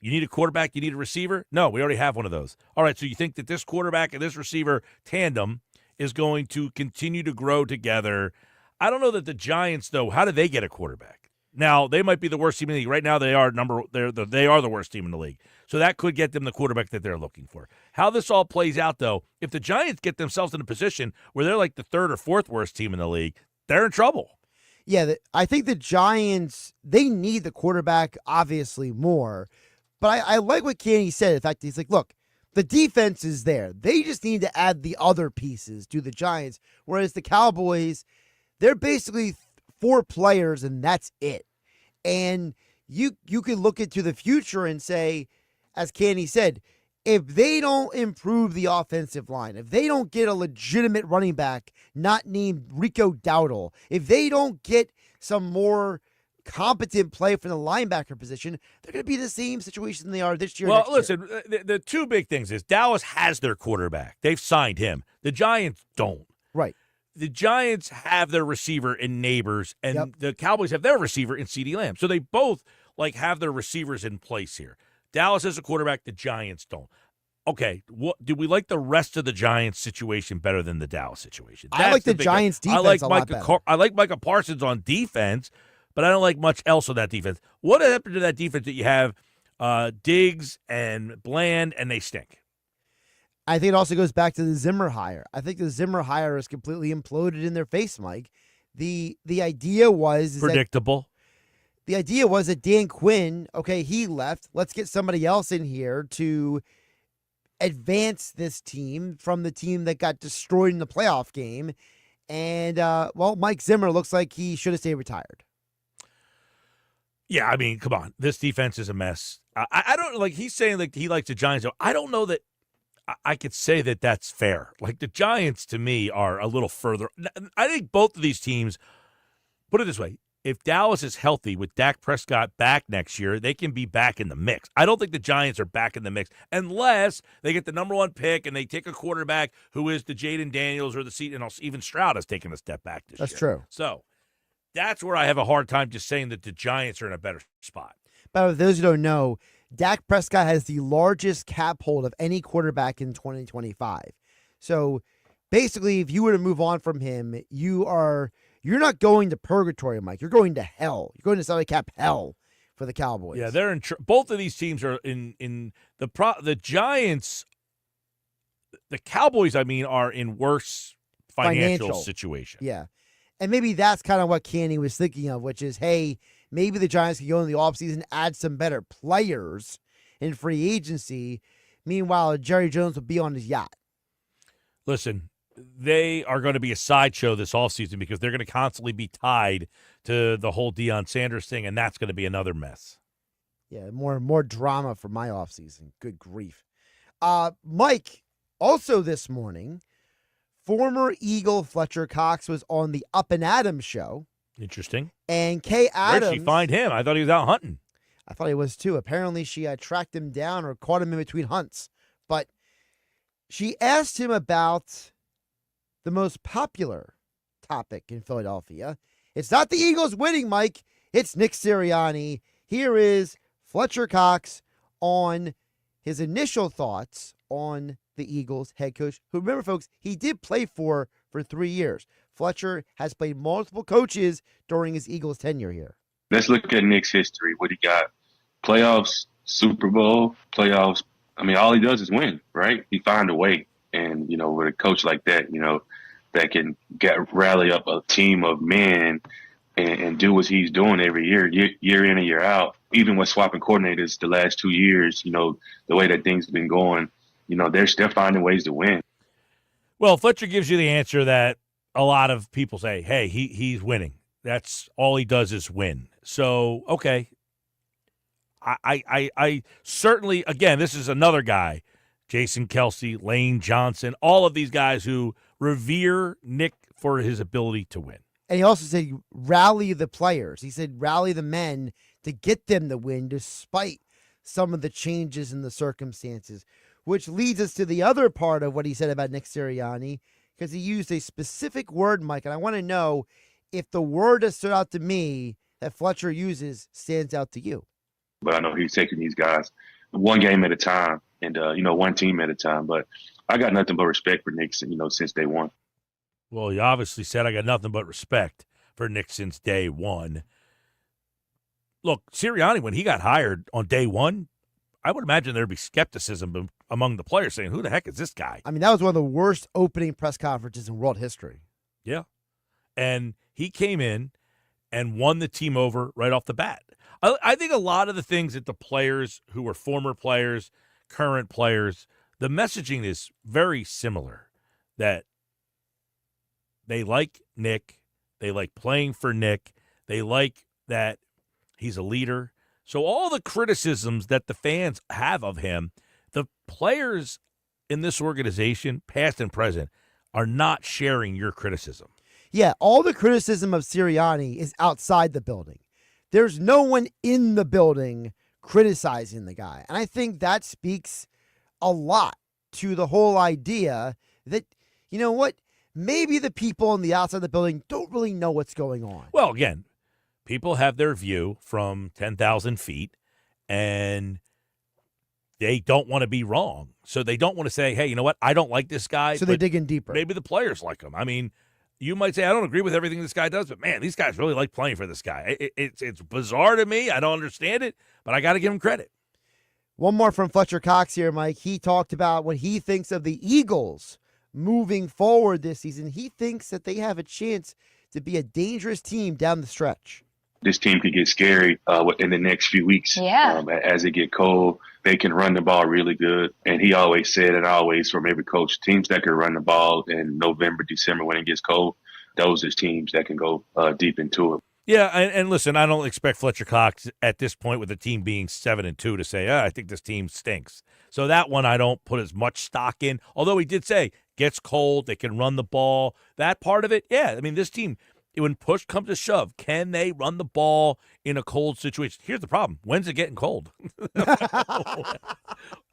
You need a quarterback? You need a receiver? No, we already have one of those. All right, so you think that this quarterback and this receiver tandem is going to continue to grow together? I don't know that the Giants, though, how do they get a quarterback? Now, they might be the worst team in the league. Right now, they are the worst team in the league. So that could get them the quarterback that they're looking for. How this all plays out, though, if the Giants get themselves in a position where they're like the third or fourth worst team in the league, they're in trouble. Yeah, I think the Giants, they need the quarterback, obviously, more. But I like what Kenny said. In fact, he's like, look, the defense is there. They just need to add the other pieces to the Giants. Whereas the Cowboys, they're basically 4 players, and that's it. And you could look into the future and say, as Kenny said, if they don't improve the offensive line, if they don't get a legitimate running back not named Rico Dowdle, if they don't get some more competent play from the linebacker position, they're going to be the same situation they are this year. Well, listen, the two big things is Dallas has their quarterback. They've signed him. The Giants don't. Right. The Giants have their receiver in Neighbors, and the Cowboys have their receiver in CeeDee Lamb. So they both have their receivers in place here. Dallas has a quarterback, the Giants don't. Okay, do we like the rest of the Giants situation better than the Dallas situation? I like the Giants defense a lot better. I like Micah Parsons on defense, but I don't like much else on that defense. What happened to that defense that you have Diggs and Bland, and they stink? I think it also goes back to the Zimmer hire. I think the Zimmer hire is completely imploded in their face, Mike. The idea was predictable. The idea was that Dan Quinn, okay, he left. Let's get somebody else in here to advance this team from the team that got destroyed in the playoff game. And, Mike Zimmer looks like he should have stayed retired. Yeah, I mean, come on. This defense is a mess. I don't he's saying he likes the Giants. I don't know that I could say that that's fair. Like, the Giants, to me, are a little further. I think both of these teams, put it this way, if Dallas is healthy with Dak Prescott back next year, they can be back in the mix. I don't think the Giants are back in the mix unless they get the number 1 pick and they take a quarterback who is the Jaden Daniels or even Stroud has taken a step back this year. That's true. So that's where I have a hard time just saying that the Giants are in a better spot. But for those who don't know, Dak Prescott has the largest cap hold of any quarterback in 2025. So basically, if you were to move on from him, you're not going to purgatory, Mike. You're going to hell. You're going to salary cap hell for the Cowboys. Yeah, they're in. Both of these teams are in the Giants. The Cowboys, are in worse financial situation. Yeah, and maybe that's kind of what Kenny was thinking of, which is, hey, maybe the Giants can go in the offseason, add some better players in free agency. Meanwhile, Jerry Jones will be on his yacht. Listen, they are going to be a sideshow this offseason because they're going to constantly be tied to the whole Deion Sanders thing, and that's going to be another mess. Yeah, more drama for my offseason. Good grief. Mike, also this morning, former Eagle Fletcher Cox was on the Up and Adams show. Interesting. And Kay Adams. Where'd she find him? I thought he was out hunting. I thought he was too. Apparently she tracked him down or caught him in between hunts. But she asked him about the most popular topic in Philadelphia. It's not the Eagles winning, Mike. It's Nick Sirianni. Here is Fletcher Cox on his initial thoughts on the Eagles head coach, who, remember, folks, he did play for 3 years. Fletcher has played multiple coaches during his Eagles tenure here. Let's look at Nick's history. What he got? Playoffs, Super Bowl, playoffs. All he does is win, right? He find a way. And, with a coach like that, that can rally up a team of men and do what he's doing every year in and year out. Even with swapping coordinators the last 2 years, the way that things have been going, they're finding ways to win. Well, Fletcher gives you the answer that a lot of people say, hey, he's winning. That's all he does is win. So, okay. I certainly, again, this is another guy, Jason Kelsey, Lane Johnson, all of these guys who revere Nick for his ability to win. And he also said, rally the players. He said, rally the men to get them the win despite some of the changes in the circumstances, which leads us to the other part of what he said about Nick Sirianni, because he used a specific word, Mike, and I want to know if the word that stood out to me that Fletcher uses stands out to you. But I know he's taking these guys one game at a time and, one team at a time. But I got nothing but respect for Nick, since day one. Well, he obviously said I got nothing but respect for Nick since day one. Look, Sirianni, when he got hired on day one, I would imagine there'd be skepticism among the players saying, who the heck is this guy? I mean, that was one of the worst opening press conferences in world history. Yeah. And he came in and won the team over right off the bat. I think a lot of the things that the players who were former players, current players, the messaging is very similar, that they like Nick, they like playing for Nick, they like that he's a leader. So all the criticisms that the fans have of him, the players in this organization, past and present, are not sharing your criticism. Yeah, all the criticism of Sirianni is outside the building. There's no one in the building criticizing the guy. And I think that speaks a lot to the whole idea that, you know what, maybe the people on the outside of the building don't really know what's going on. Well, again, people have their view from 10,000 feet, and they don't want to be wrong. So they don't want to say, hey, you know what, I don't like this guy. So they dig in deeper. Maybe the players like him. I mean, you might say, I don't agree with everything this guy does, but, man, these guys really like playing for this guy. It's bizarre to me. I don't understand it, but I got to give him credit. One more from Fletcher Cox here, Mike. He talked about when he thinks of the Eagles moving forward this season, he thinks that they have a chance to be a dangerous team down the stretch. This team could get scary in the next few weeks. Yeah. As it get cold, they can run the ball really good. And he always said, and always from every coach, teams that can run the ball in November, December when it gets cold, those are teams that can go deep into it. Yeah, and listen, I don't expect Fletcher Cox at this point with the team being 7-2 to say, I think this team stinks. So that one I don't put as much stock in. Although he did say, gets cold, they can run the ball. That part of it, yeah. I mean, this team, when push comes to shove, can they run the ball in a cold situation? Here's the problem. When's it getting cold?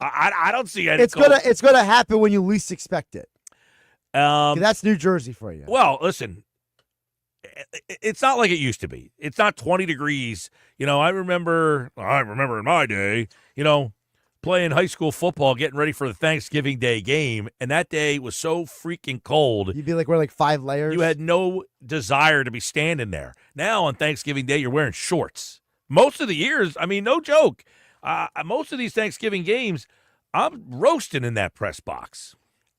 I don't see any cold. It's gonna happen when you least expect it. That's New Jersey for you. Well, listen, it's not like it used to be. It's not 20 degrees. You know, I remember in my day, you know, playing high school football, getting ready for the Thanksgiving Day game, and that day was so freaking cold. You'd be like, we're like 5 layers. You had no desire to be standing there. Now on Thanksgiving Day, you're wearing shorts. Most of the years, I mean, no joke, most of these Thanksgiving games, I'm roasting in that press box.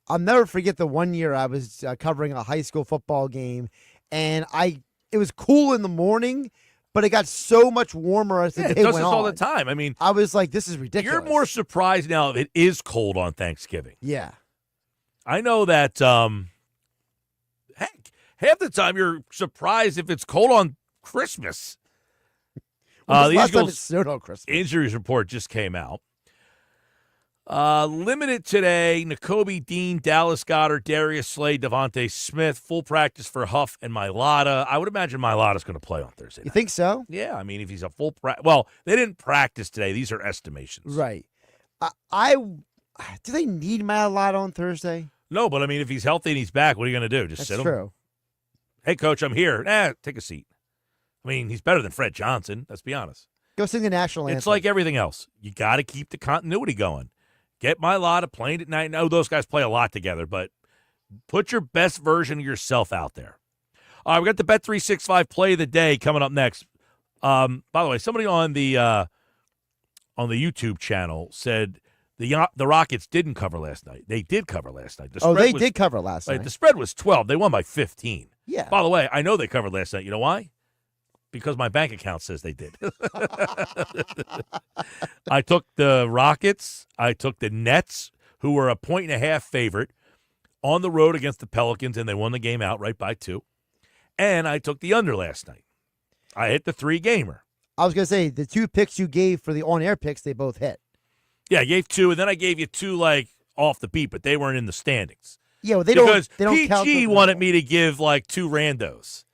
I'll never forget the one year I was covering a high school football game, and it was cool in the morning, but it got so much warmer as the day went on. It does this all the time. I mean, I was like, this is ridiculous. You're more surprised now if it is cold on Thanksgiving. Yeah. I know that, heck, half the time you're surprised if it's cold on Christmas. The last time it snowed on Christmas? Injuries report just came out. Limited today, Nakobe Dean, Dallas Goedert, Darius Slay, Devontae Smith, full practice for Huff and Mailata. I would imagine Mailata's going to play on Thursday night. You think so? Yeah, I mean, if he's a full practice. Well, they didn't practice today. These are estimations. Right. Do they need Mailata on Thursday? No, but I mean, if he's healthy and he's back, what are you going to do? Just sit him? That's true. Hey, coach, I'm here. Take a seat. I mean, he's better than Fred Johnson. Let's be honest. Go sing the national anthem. It's like everything else. You got to keep the continuity going. Get Mailata playing at night. No, those guys play a lot together, but put your best version of yourself out there. All right, we got the Bet365 play of the day coming up next. By the way, somebody on the YouTube channel said the Rockets didn't cover last night. They did cover last night. They did cover last night. The spread was 12. They won by 15. Yeah. By the way, I know they covered last night. You know why? Because my bank account says they did. I took the Rockets. I took the Nets, who were a 1.5 favorite, on the road against the Pelicans, and they won the game outright by 2. And I took the under last night. I hit the 3-gamer. I was going to say, the 2 picks you gave for the on-air picks, they both hit. Yeah, I gave 2, and then I gave you 2, like, off the beat, but they weren't in the standings. Yeah, well, they don't count. PG wanted me to give, like, 2 randos.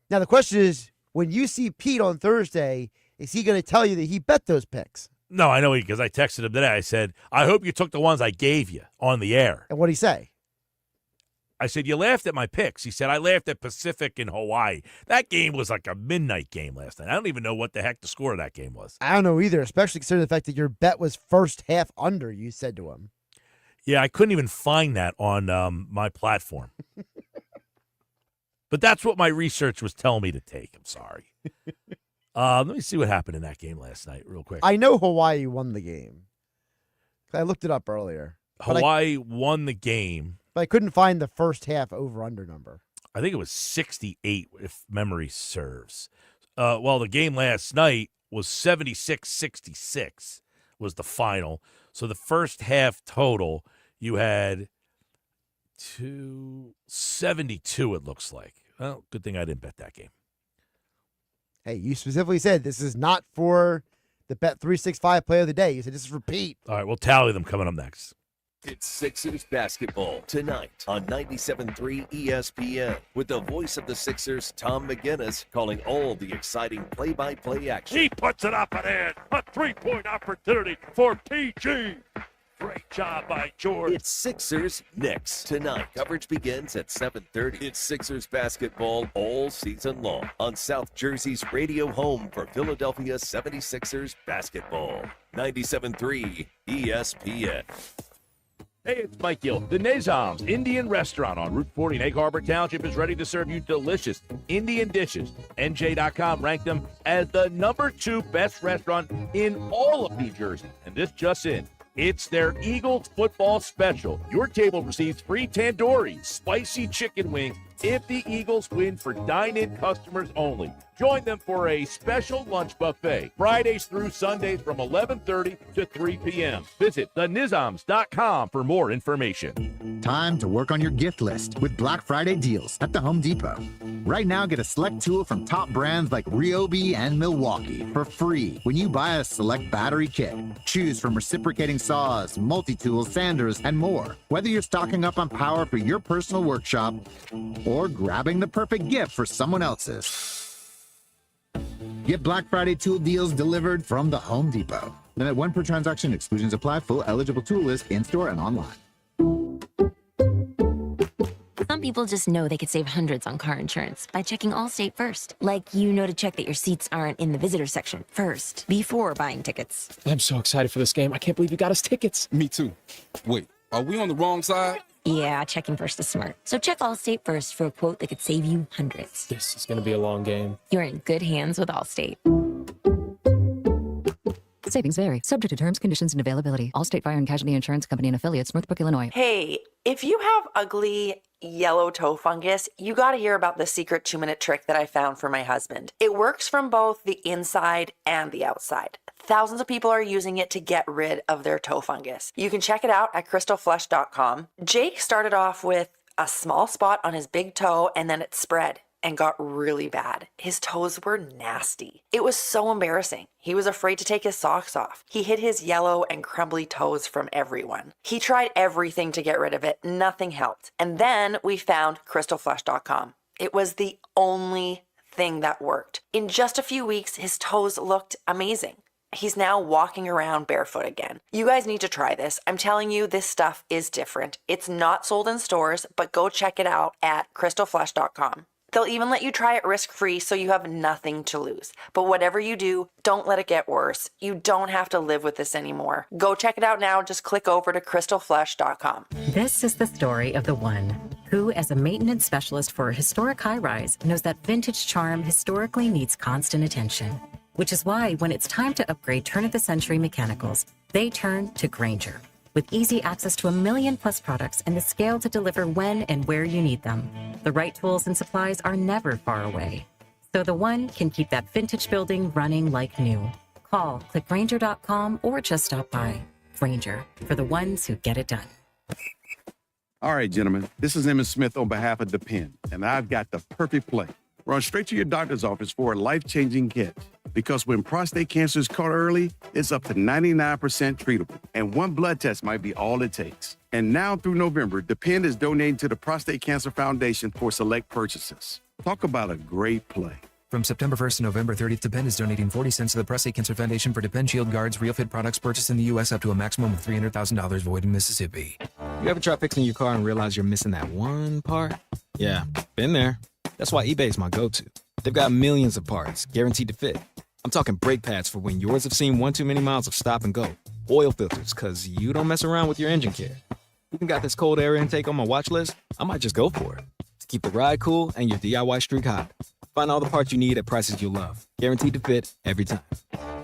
Now, the question is, when you see Pete on Thursday, is he going to tell you that he bet those picks? No, I know because I texted him today. I said, I hope you took the ones I gave you on the air. And what did he say? I said, you laughed at my picks. He said, I laughed at Pacific and Hawaii. That game was like a midnight game last night. I don't even know what the heck the score of that game was. I don't know either, especially considering the fact that your bet was first half under, you said to him. Yeah, I couldn't even find that on my platform. But that's what my research was telling me to take. I'm sorry. Let me see what happened in that game last night real quick. I know Hawaii won the game. I looked it up earlier. Hawaii won the game. But I couldn't find the first half over-under number. I think it was 68, if memory serves. Well, the game last night was 76-66 was the final. So the first half total, you had 272, it looks like. Well, good thing I didn't bet that game. Hey, you specifically said this is not for the Bet365 Player of the Day. You said this is repeat. All right, we'll tally them coming up next. It's Sixers basketball tonight on 97.3 ESPN with the voice of the Sixers, Tom McGinnis, calling all the exciting play-by-play action. He puts it up and in. A three-point opportunity for PG. Great job by George. It's Sixers Knicks tonight. Coverage begins at 7:30. It's Sixers basketball all season long on South Jersey's radio home for Philadelphia 76ers basketball. 97.3 ESPN. Hey, it's Mike Gill. The Nizam's Indian Restaurant on Route 40 in Egg Harbor Township is ready to serve you delicious Indian dishes. NJ.com ranked them as the #2 best restaurant in all of New Jersey. And this just in. It's their Eagles football special. Your table receives free tandoori, spicy chicken wings if the Eagles win for dine-in customers only. Join them for a special lunch buffet, Fridays through Sundays from 11:30 to 3 p.m. Visit thenizams.com for more information. Time to work on your gift list with Black Friday deals at the Home Depot. Right now, get a select tool from top brands like Ryobi and Milwaukee for free when you buy a select battery kit. Choose from reciprocating saws, multi-tools, sanders, and more. Whether you're stocking up on power for your personal workshop or grabbing the perfect gift for someone else's. Get Black Friday tool deals delivered from the Home Depot. Limit 1 per transaction. Exclusions apply. Full eligible tool list in-store and online. Some people just know they could save hundreds on car insurance by checking Allstate first. Like, you know to check that your seats aren't in the visitor section first, before buying tickets. I'm so excited for this game. I can't believe you got us tickets. Me too. Wait, are we on the wrong side? Yeah, checking first is smart. So check Allstate first for a quote that could save you hundreds. This is going to be a long game. You're in good hands with Allstate. Savings vary, subject to terms, conditions, and availability. Allstate Fire and Casualty Insurance Company and Affiliates, Northbrook, Illinois. Hey, if you have ugly yellow toe fungus, you got to hear about the secret 2-minute trick that I found for my husband. It works from both the inside and the outside. Thousands of people are using it to get rid of their toe fungus. You can check it out at crystalflesh.com. Jake started off with a small spot on his big toe, and then it spread and got really bad. His toes were nasty. It was so embarrassing. He was afraid to take his socks off. He hid his yellow and crumbly toes from everyone. He tried everything to get rid of it. Nothing helped. And then we found crystalflesh.com. It was the only thing that worked. In just a few weeks, his toes looked amazing. He's now walking around barefoot again. You guys need to try this. I'm telling you, this stuff is different. It's not sold in stores, but go check it out at crystalflesh.com. They'll even let you try it risk-free so you have nothing to lose. But whatever you do, don't let it get worse. You don't have to live with this anymore. Go check it out now. Just click over to crystalflesh.com. This is the story of the one who, as a maintenance specialist for a historic high-rise, knows that vintage charm historically needs constant attention. Which is why when it's time to upgrade turn-of-the-century mechanicals, they turn to Grainger. With easy access to 1 million+ products and the scale to deliver when and where you need them. The right tools and supplies are never far away. So the one can keep that vintage building running like new. Call, click Grainger.com, or just stop by. Grainger, for the ones who get it done. All right, gentlemen, this is Emmett Smith on behalf of Depend, and I've got the perfect play. Run straight to your doctor's office for a life-changing catch. Because when prostate cancer is caught early, it's up to 99% treatable, and 1 blood test might be all it takes. And now through November, Depend is donating to the Prostate Cancer Foundation for select purchases. Talk about a great play. From September 1st to November 30th, Depend is donating 40 cents to the Prostate Cancer Foundation for Depend Shield Guards Real Fit products purchased in the U.S. up to a maximum of $300,000 void in Mississippi. You ever try fixing your car and realize you're missing that one part? Yeah, been there. That's why eBay's my go-to. They've got millions of parts, guaranteed to fit. I'm talking brake pads for when yours have seen 1 too many miles of stop and go. Oil filters, because you don't mess around with your engine care. Even got this cold air intake on my watch list. I might just go for it. Keep the ride cool and your DIY streak hot. Find all the parts you need at prices you'll love. Guaranteed to fit every time.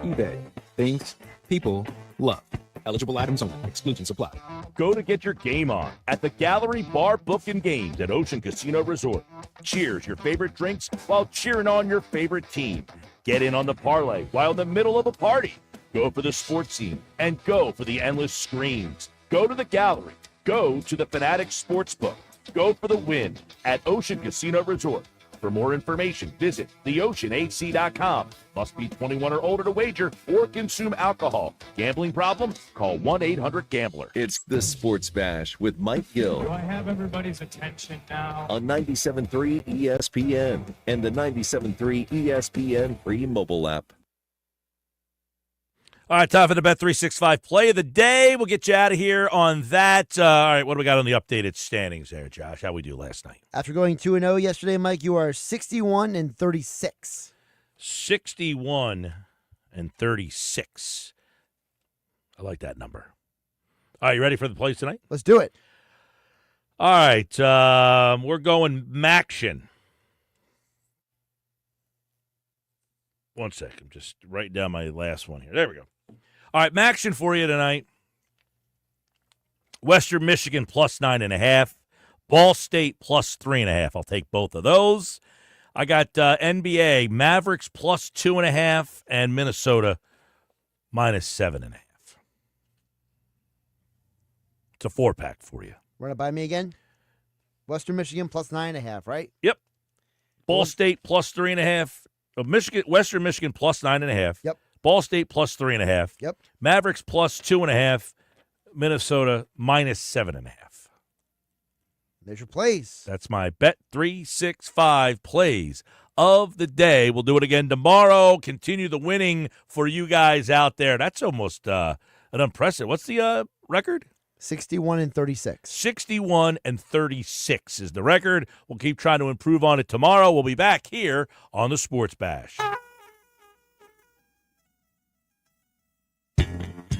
eBay. Things people love. Eligible items only. Exclusions apply. Go to get your game on at the Gallery Bar Book and Games at Ocean Casino Resort. Cheers your favorite drinks while cheering on your favorite team. Get in on the parlay while in the middle of a party. Go for the sports scene and go for the endless screens. Go to the Gallery. Go to the Fanatics Sportsbook. Go for the win at Ocean Casino Resort. For more information, visit theoceanac.com. Must be 21 or older to wager or consume alcohol. Gambling problem? Call 1-800-GAMBLER. It's the Sports Bash with Mike Gill. Do I have everybody's attention now? On 97.3 ESPN and the 97.3 ESPN free mobile app. All right, time for the Bet365 play of the day. We'll get you out of here on that. All right, what do we got on the updated standings there, Josh? How'd we do last night? After going 2-0 yesterday, Mike, you are 61-36. 61-36. I like that number. All right, you ready for the plays tonight? Let's do it. All right, we're going Maction. One second. I'm just writing down my last one here. There we go. All right, Maction for you tonight. Western Michigan plus 9.5. Ball State plus 3.5. I'll take both of those. I got NBA Mavericks plus 2.5 and Minnesota minus 7.5. It's a 4-pack for you. Run it by me again. Western Michigan plus 9.5, right? Yep. Ball State plus 3.5. Western Michigan plus 9.5. Yep. Ball State plus 3.5. Yep. Mavericks plus 2.5. Minnesota minus 7.5. There's your plays. That's my Bet365 plays of the day. We'll do it again tomorrow. Continue the winning for you guys out there. That's almost an unprecedented. What's the record? 61-36. 61-36 is the record. We'll keep trying to improve on it tomorrow. We'll be back here on the Sports Bash.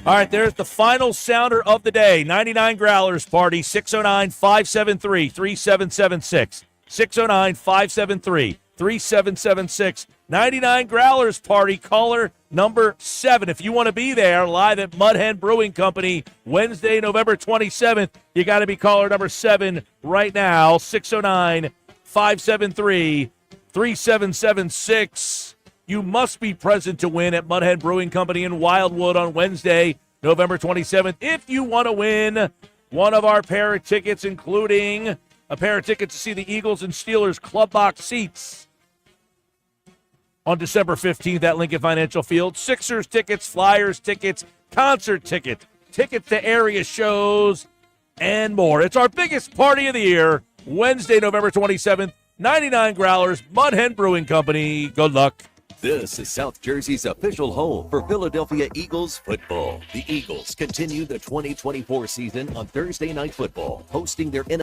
All right, there's the final sounder of the day. 99 Growlers Party, 609-573-3776. 609-573-3776. 99 Growlers Party, caller number 7. If you want to be there live at Mud Hen Brewing Company, Wednesday, November 27th, you got to be caller number 7 right now, 609-573-3776. You must be present to win at Mud Hen Brewing Company in Wildwood on Wednesday, November 27th. If you want to win one of our pair of tickets, including a pair of tickets to see the Eagles and Steelers club box seats on December 15th at Lincoln Financial Field. Sixers tickets, Flyers tickets, concert tickets, tickets to area shows, and more. It's our biggest party of the year, Wednesday, November 27th, 99 Growlers, Mud Hen Brewing Company. Good luck. This is South Jersey's official home for Philadelphia Eagles football. The Eagles continue the 2024 season on Thursday Night Football, hosting their